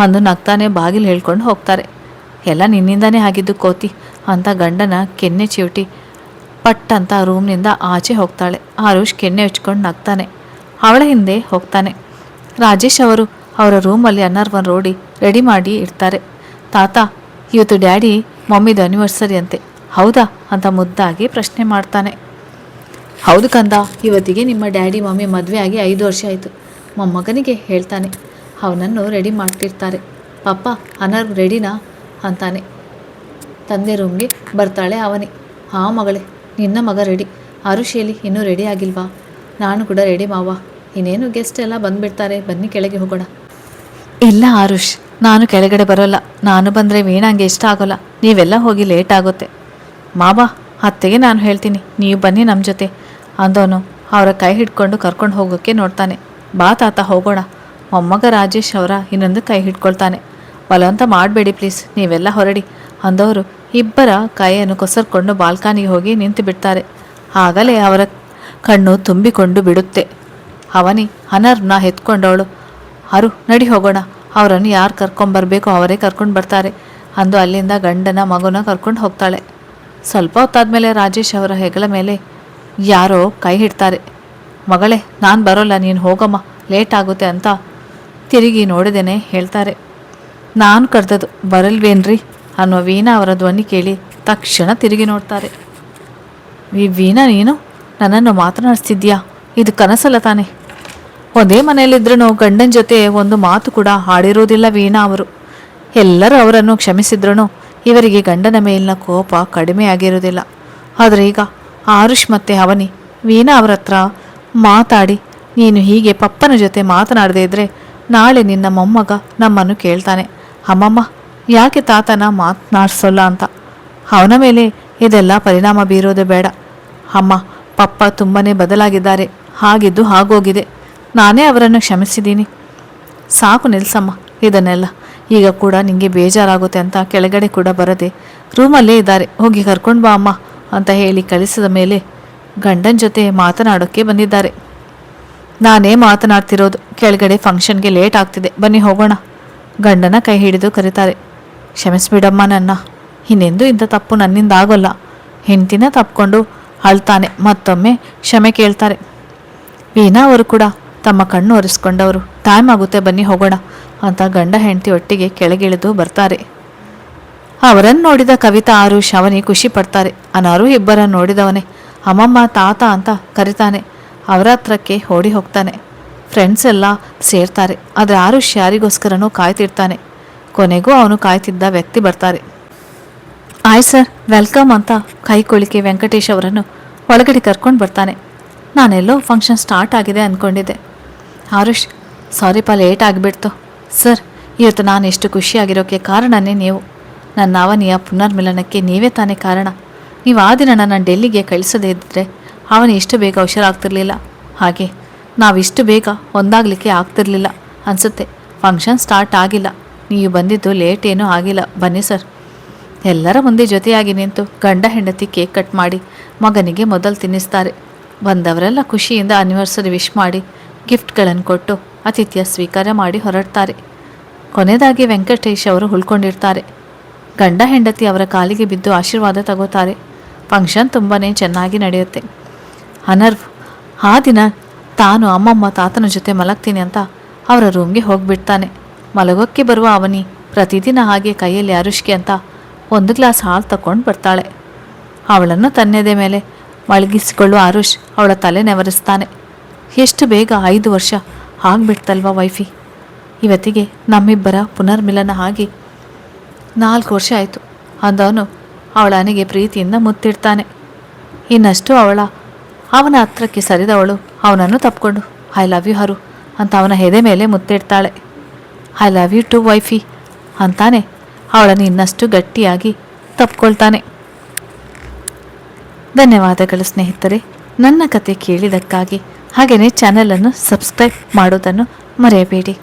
ಅಂದು ನಗ್ತಾನೆ ಬಾಗಿಲು ಹೇಳ್ಕೊಂಡು ಹೋಗ್ತಾರೆ. ಎಲ್ಲ ನಿನ್ನಿಂದಾನೇ ಆಗಿದ್ದು ಕೋತಿ ಅಂತ ಗಂಡನ ಕೆನ್ನೆ ಚಿವುಟಿ ಪಟ್ ಅಂತ ರೂಮ್ನಿಂದ ಆಚೆ ಹೋಗ್ತಾಳೆ. ಆರುಷ್ ಕೆನ್ನೆ ಹಚ್ಕೊಂಡು ನಗ್ತಾನೆ. ಅವಳ ಹಿಂದೆ ಹೋಗ್ತಾನೆ. ರಾಜೇಶ್ ಅವರು ಅವರ ರೂಮಲ್ಲಿ ಅನರ್ವನ್ ರೋಡಿ ರೆಡಿ ಮಾಡಿ ಇಡ್ತಾರೆ. ತಾತ, ಇವತ್ತು ಡ್ಯಾಡಿ ಮಮ್ಮಿದು ಆ್ಯನಿವರ್ಸರಿ ಅಂತೆ, ಹೌದಾ ಅಂತ ಮುದ್ದಾಗಿ ಪ್ರಶ್ನೆ ಮಾಡ್ತಾನೆ. ಹೌದು ಕಂದ, ಇವತ್ತಿಗೆ ನಿಮ್ಮ ಡ್ಯಾಡಿ ಮಮ್ಮಿ ಮದುವೆ ಆಗಿ 5 ವರ್ಷ ಆಯಿತು ಮೊಮ್ಮಗನಿಗೆ ಹೇಳ್ತಾನೆ. ಅವನನ್ನು ರೆಡಿ ಮಾಡ್ತಿರ್ತಾರೆ. ಪಪ್ಪ ಅನರ್ವ್ ರೆಡಿನಾ ಅಂತಾನೆ. ತಂದೆ ರೂಮ್ಗೆ ಬರ್ತಾಳೆ ಅವನಿ. ಹಾಂ ಮಗಳೇ, ನಿನ್ನ ಮಗ ರೆಡಿ. ಆರುಷಿಯಲ್ಲಿ ಇನ್ನೂ ರೆಡಿ ಆಗಿಲ್ವಾ? ನಾನು ಕೂಡ ರೆಡಿ ಮಾವ, ಇನ್ನೇನು ಗೆಸ್ಟ್ ಎಲ್ಲ ಬಂದುಬಿಡ್ತಾರೆ, ಬನ್ನಿ ಕೆಳಗೆ ಹೋಗೋಣ. ಇಲ್ಲ ಆರುಷ್, ನಾನು ಕೆಳಗಡೆ ಬರೋಲ್ಲ, ನಾನು ಬಂದರೆ ವೀಣಾಂಗೆ ಇಷ್ಟ ಆಗೋಲ್ಲ, ನೀವೆಲ್ಲ ಹೋಗಿ ಲೇಟ್ ಆಗುತ್ತೆ. ಮಾವ ಅತ್ತೆಗೆ ನಾನು ಹೇಳ್ತೀನಿ, ನೀವು ಬನ್ನಿ ನಮ್ಮ ಜೊತೆ ಅಂದವನು ಅವರ ಕೈ ಹಿಡ್ಕೊಂಡು ಕರ್ಕೊಂಡು ಹೋಗೋಕ್ಕೆ ನೋಡ್ತಾನೆ. ಬಾ ತಾತ ಹೋಗೋಣ. ಮೊಮ್ಮಗ ರಾಜೇಶ್ ಅವರ ಇನ್ನೊಂದು ಕೈ ಹಿಡ್ಕೊಳ್ತಾನೆ. ಬಲವಂತ ಮಾಡಬೇಡಿ ಪ್ಲೀಸ್, ನೀವೆಲ್ಲ ಹೊರಡಿ ಅಂದವರು ಇಬ್ಬರ ಕೈಯನ್ನು ಕೊಸರ್ಕೊಂಡು ಬಾಲ್ಕನಿಗೆ ಹೋಗಿ ನಿಂತು ಬಿಡ್ತಾರೆ. ಆಗಲೇ ಅವರ ಕಣ್ಣು ತುಂಬಿಕೊಂಡು ಬಿಡುತ್ತೆ. ಅವನಿ ಅನರ್ವ್ನ ಎತ್ಕೊಂಡವಳು, ಅರು ನಡಿ ಹೋಗೋಣ, ಅವರನ್ನು ಯಾರು ಕರ್ಕೊಂಬರ್ಬೇಕೋ ಅವರೇ ಕರ್ಕೊಂಡು ಬರ್ತಾರೆ ಅಂದು ಅಲ್ಲಿಂದ ಗಂಡನ ಮಗುನ ಕರ್ಕೊಂಡು ಹೋಗ್ತಾಳೆ. ಸ್ವಲ್ಪ ಹೊತ್ತಾದಮೇಲೆ ರಾಜೇಶ್ ಅವರ ಹೆಗಲ ಮೇಲೆ ಯಾರೋ ಕೈ ಹಿಡ್ತಾರೆ. ಮಗಳೇ, ನಾನು ಬರೋಲ್ಲ, ನೀನು ಹೋಗಮ್ಮ, ಲೇಟ್ ಆಗುತ್ತೆ ಅಂತ ತಿರುಗಿ ನೋಡಿದೇನೆ ಹೇಳ್ತಾರೆ. ನಾನು ಕರೆದದು ಬರಲ್ವೇನ್ರಿ ಅನ್ನೋ ವೀಣಾ ಅವರ ಧ್ವನಿ ಕೇಳಿ ತಕ್ಷಣ ತಿರುಗಿ ನೋಡ್ತಾರೆ. ವೀಣಾ, ನೀನು ನನ್ನನ್ನು ಮಾತನಾಡಿಸ್ತಿದ್ಯಾ? ಇದು ಕನಸಲ್ಲ ತಾನೆ? ಒಂದೇ ಮನೆಯಲ್ಲಿದ್ರೂ ಗಂಡನ ಜೊತೆ ಒಂದು ಮಾತು ಕೂಡ ಆಡಿರೋದಿಲ್ಲ ವೀಣಾ ಅವರು. ಎಲ್ಲರೂ ಅವರನ್ನು ಕ್ಷಮಿಸಿದ್ರೂ ಇವರಿಗೆ ಗಂಡನ ಮೇಲಿನ ಕೋಪ ಕಡಿಮೆ ಆಗಿರೋದಿಲ್ಲ. ಆದರೆ ಈಗ ಆರುಷ್ ಮತ್ತು ಅವನಿ ವೀಣಾ ಅವರ ಹತ್ರ ಮಾತಾಡಿ, ನೀನು ಹೀಗೆ ಪಪ್ಪನ ಜೊತೆ ಮಾತನಾಡದೇ ಇದ್ದರೆ ನಾಳೆ ನಿನ್ನ ಮೊಮ್ಮಗ ನಮ್ಮನ್ನು ಕೇಳ್ತಾನೆ, ಅಮ್ಮಮ್ಮ ಯಾಕೆ ತಾತನ ಮಾತನಾಡಿಸೋಲ್ಲ ಅಂತ. ಅವನ ಮೇಲೆ ಇದೆಲ್ಲ ಪರಿಣಾಮ ಬೀರೋದು ಬೇಡ ಅಮ್ಮ. ಪಪ್ಪ ತುಂಬಾ ಬದಲಾಗಿದ್ದಾರೆ, ಹಾಗಿದ್ದು ಹಾಗೋಗಿದೆ. ನಾನೇ ಅವರನ್ನು ಕ್ಷಮಿಸಿದ್ದೀನಿ. ಸಾಕು ನಿಲ್ಸಮ್ಮ ಇದನ್ನೆಲ್ಲ. ಈಗ ಕೂಡ ನಿಮಗೆ ಬೇಜಾರಾಗುತ್ತೆ ಅಂತ ಕೆಳಗಡೆ ಕೂಡ ಬರದೆ ರೂಮಲ್ಲೇ ಇದ್ದಾರೆ, ಹೋಗಿ ಕರ್ಕೊಂಡು ಬಾ ಅಮ್ಮ ಅಂತ ಹೇಳಿ ಕಳಿಸಿದ ಮೇಲೆ ಗಂಡನ ಜೊತೆ ಮಾತನಾಡೋಕ್ಕೆ ಬಂದಿದ್ದಾರೆ. ನಾನೇ ಮಾತನಾಡ್ತಿರೋದು, ಕೆಳಗಡೆ ಫಂಕ್ಷನ್ಗೆ ಲೇಟ್ ಆಗ್ತಿದೆ, ಬನ್ನಿ ಹೋಗೋಣ. ಗಂಡನ ಕೈ ಹಿಡಿದು ಕರೀತಾರೆ. ಕ್ಷಮಿಸ್ಬಿಡಮ್ಮ ನನ್ನ, ಇನ್ನೆಂದೂ ಇಂಥ ತಪ್ಪು ನನ್ನಿಂದ ಆಗೋಲ್ಲ. ಹೆಂಡ್ತಿನ ತಪ್ಕೊಂಡು ಅಳ್ತಾನೆ, ಮತ್ತೊಮ್ಮೆ ಕ್ಷಮೆ ಕೇಳ್ತಾರೆ. ವೀಣಾ ಅವರು ಕೂಡ ತಮ್ಮ ಕಣ್ಣು ಒರೆಸ್ಕೊಂಡವರು. ಟೈಮ್ ಆಗುತ್ತೆ ಬನ್ನಿ ಹೋಗೋಣ ಅಂತ ಗಂಡ ಹೆಂಡತಿ ಒಟ್ಟಿಗೆ ಕೆಳಗಿಳಿದು ಬರ್ತಾರೆ. ಅವರನ್ನು ನೋಡಿದ ಕವಿತಾ ಆರುಷ್ ಅವನಿ ಖುಷಿ ಪಡ್ತಾರೆ. ಅನಾರು ಇಬ್ಬರನ್ನು ನೋಡಿದವನೇ ಅಮ್ಮಮ್ಮ ತಾತ ಅಂತ ಕರಿತಾನೆ. ಅವರ ಹತ್ರಕ್ಕೆ ಓಡಿ ಹೋಗ್ತಾನೆ. ಫ್ರೆಂಡ್ಸ್ ಎಲ್ಲ ಸೇರ್ತಾರೆ. ಆದರೆ ಆರುಷ್ ಯಾರಿಗೋಸ್ಕರನೂ ಕಾಯ್ತಿರ್ತಾನೆ. ಕೊನೆಗೂ ಅವನು ಕಾಯ್ತಿದ್ದ ವ್ಯಕ್ತಿ ಬರ್ತಾರೆ. ಆಯ್ ಸರ್, ವೆಲ್ಕಮ್ ಅಂತ ಕೈಕೊಳಿಕೆ ವೆಂಕಟೇಶ್ ಅವರನ್ನು ಒಳಗಡೆ ಕರ್ಕೊಂಡು ಬರ್ತಾನೆ. ನಾನೆಲ್ಲೋ ಫಂಕ್ಷನ್ ಸ್ಟಾರ್ಟ್ ಆಗಿದೆ ಅಂದ್ಕೊಂಡಿದ್ದೆ. ಆರುಷ್, ಸಾರಿಪ್ಪ ಲೇಟ್ ಆಗಿಬಿಡ್ತು. ಸರ್, ಇವತ್ತು ನಾನು ಎಷ್ಟು ಖುಷಿಯಾಗಿರೋಕ್ಕೆ ಕಾರಣನೇ ನೀವು. ನನ್ನ ಅವನಿಯ ಪುನರ್ಮಿಲನಕ್ಕೆ ನೀವೇ ತಾನೇ ಕಾರಣ. ನೀವು ಆ ದಿನ ನನ್ನ ಡೆಲ್ಲಿಗೆ ಕಳಿಸದೇ ಇದ್ದರೆ ಅವನು ಇಷ್ಟು ಬೇಗ ಹುಷಾರಾಗ್ತಿರ್ಲಿಲ್ಲ. ಹಾಗೆ ನಾವಿಷ್ಟು ಬೇಗ ಒಂದಾಗಲಿಕ್ಕೆ ಆಗ್ತಿರ್ಲಿಲ್ಲ ಅನಿಸುತ್ತೆ. ಫಂಕ್ಷನ್ ಸ್ಟಾರ್ಟ್ ಆಗಿಲ್ಲ, ನೀವು ಬಂದಿದ್ದು ಲೇಟ್ ಏನೂ ಆಗಿಲ್ಲ. ಬನ್ನಿ ಸರ್. ಎಲ್ಲರ ಮುಂದೆ ಜೊತೆಯಾಗಿ ನಿಂತು ಗಂಡ ಹೆಂಡತಿ ಕೇಕ್ ಕಟ್ ಮಾಡಿ ಮಗನಿಗೆ ಮೊದಲು ತಿನ್ನಿಸ್ತಾರೆ. ಬಂದವರೆಲ್ಲ ಖುಷಿಯಿಂದ ಆನಿವರ್ಸರಿ ವಿಶ್ ಮಾಡಿ ಗಿಫ್ಟ್ಗಳನ್ನು ಕೊಟ್ಟು ಆತಿಥ್ಯ ಸ್ವೀಕಾರ ಮಾಡಿ ಹೊರಡ್ತಾರೆ. ಕೊನೆಯದಾಗಿ ವೆಂಕಟೇಶ್ ಅವರು ಉಳ್ಕೊಂಡಿರ್ತಾರೆ. ಗಂಡ ಹೆಂಡತಿ ಅವರ ಕಾಲಿಗೆ ಬಿದ್ದು ಆಶೀರ್ವಾದ ತಗೋತಾರೆ. ಫಂಕ್ಷನ್ ತುಂಬಾ ಚೆನ್ನಾಗಿ ನಡೆಯುತ್ತೆ. ಅನರ್ವ್ ಆ ದಿನ ತಾನು ಅಮ್ಮಮ್ಮ ತಾತನ ಜೊತೆ ಮಲಗ್ತೀನಿ ಅಂತ ಅವರ ರೂಮ್ಗೆ ಹೋಗಿಬಿಡ್ತಾನೆ. ಮಲಗೋಕ್ಕೆ ಬರುವ ಅವನಿ ಪ್ರತಿದಿನ ಹಾಗೆ ಕೈಯಲ್ಲಿ ಆರುಷ್ಗೆ ಅಂತ 1 ಗ್ಲಾಸ್ ಹಾಲು ತಗೊಂಡು ಬರ್ತಾಳೆ. ಅವಳನ್ನು ತನ್ನೆದೆ ಮೇಲೆ ಮಲಗಿಸಿಕೊಳ್ಳುವ ಆರುಷ್ ಅವಳ ತಲೆ ನೆವರಿಸ್ತಾನೆ. ಎಷ್ಟು ಬೇಗ 5 ವರ್ಷ ಆಗ್ಬಿಡ್ತಲ್ವ ವೈಫಿ. ಇವತ್ತಿಗೆ ನಮ್ಮಿಬ್ಬರ ಪುನರ್ಮಿಲನ ಆಗಿ 4 ವರ್ಷ ಆಯಿತು ಅಂದವನು ಅವಳ ಅನೆಗೆ ಪ್ರೀತಿಯಿಂದ ಮುತ್ತಿಡ್ತಾನೆ. ಇನ್ನಷ್ಟು ಅವನ ಹತ್ರಕ್ಕೆ ಸರಿದವಳು ಅವನನ್ನು ತಪ್ಕೊಂಡು ಐ ಲವ್ ಯು ಹರು ಅಂತ ಅವನ ಎದೆ ಮೇಲೆ ಮುತ್ತಿಡ್ತಾಳೆ. I love you too wifey ಅಂತಾನೆ ಅವಳನ್ನು ಇನ್ನಷ್ಟು ಗಟ್ಟಿಯಾಗಿ ತಪ್ಕೊಳ್ತಾನೆ. ಧನ್ಯವಾದಗಳು ಸ್ನೇಹಿತರೆ, ನನ್ನ ಕತೆ ಕೇಳಿದ್ದಕ್ಕಾಗಿ. ಹಾಗೆಯೇ ಚಾನಲನ್ನು ಸಬ್ಸ್ಕ್ರೈಬ್ ಮಾಡೋದನ್ನು ಮರೆಯಬೇಡಿ.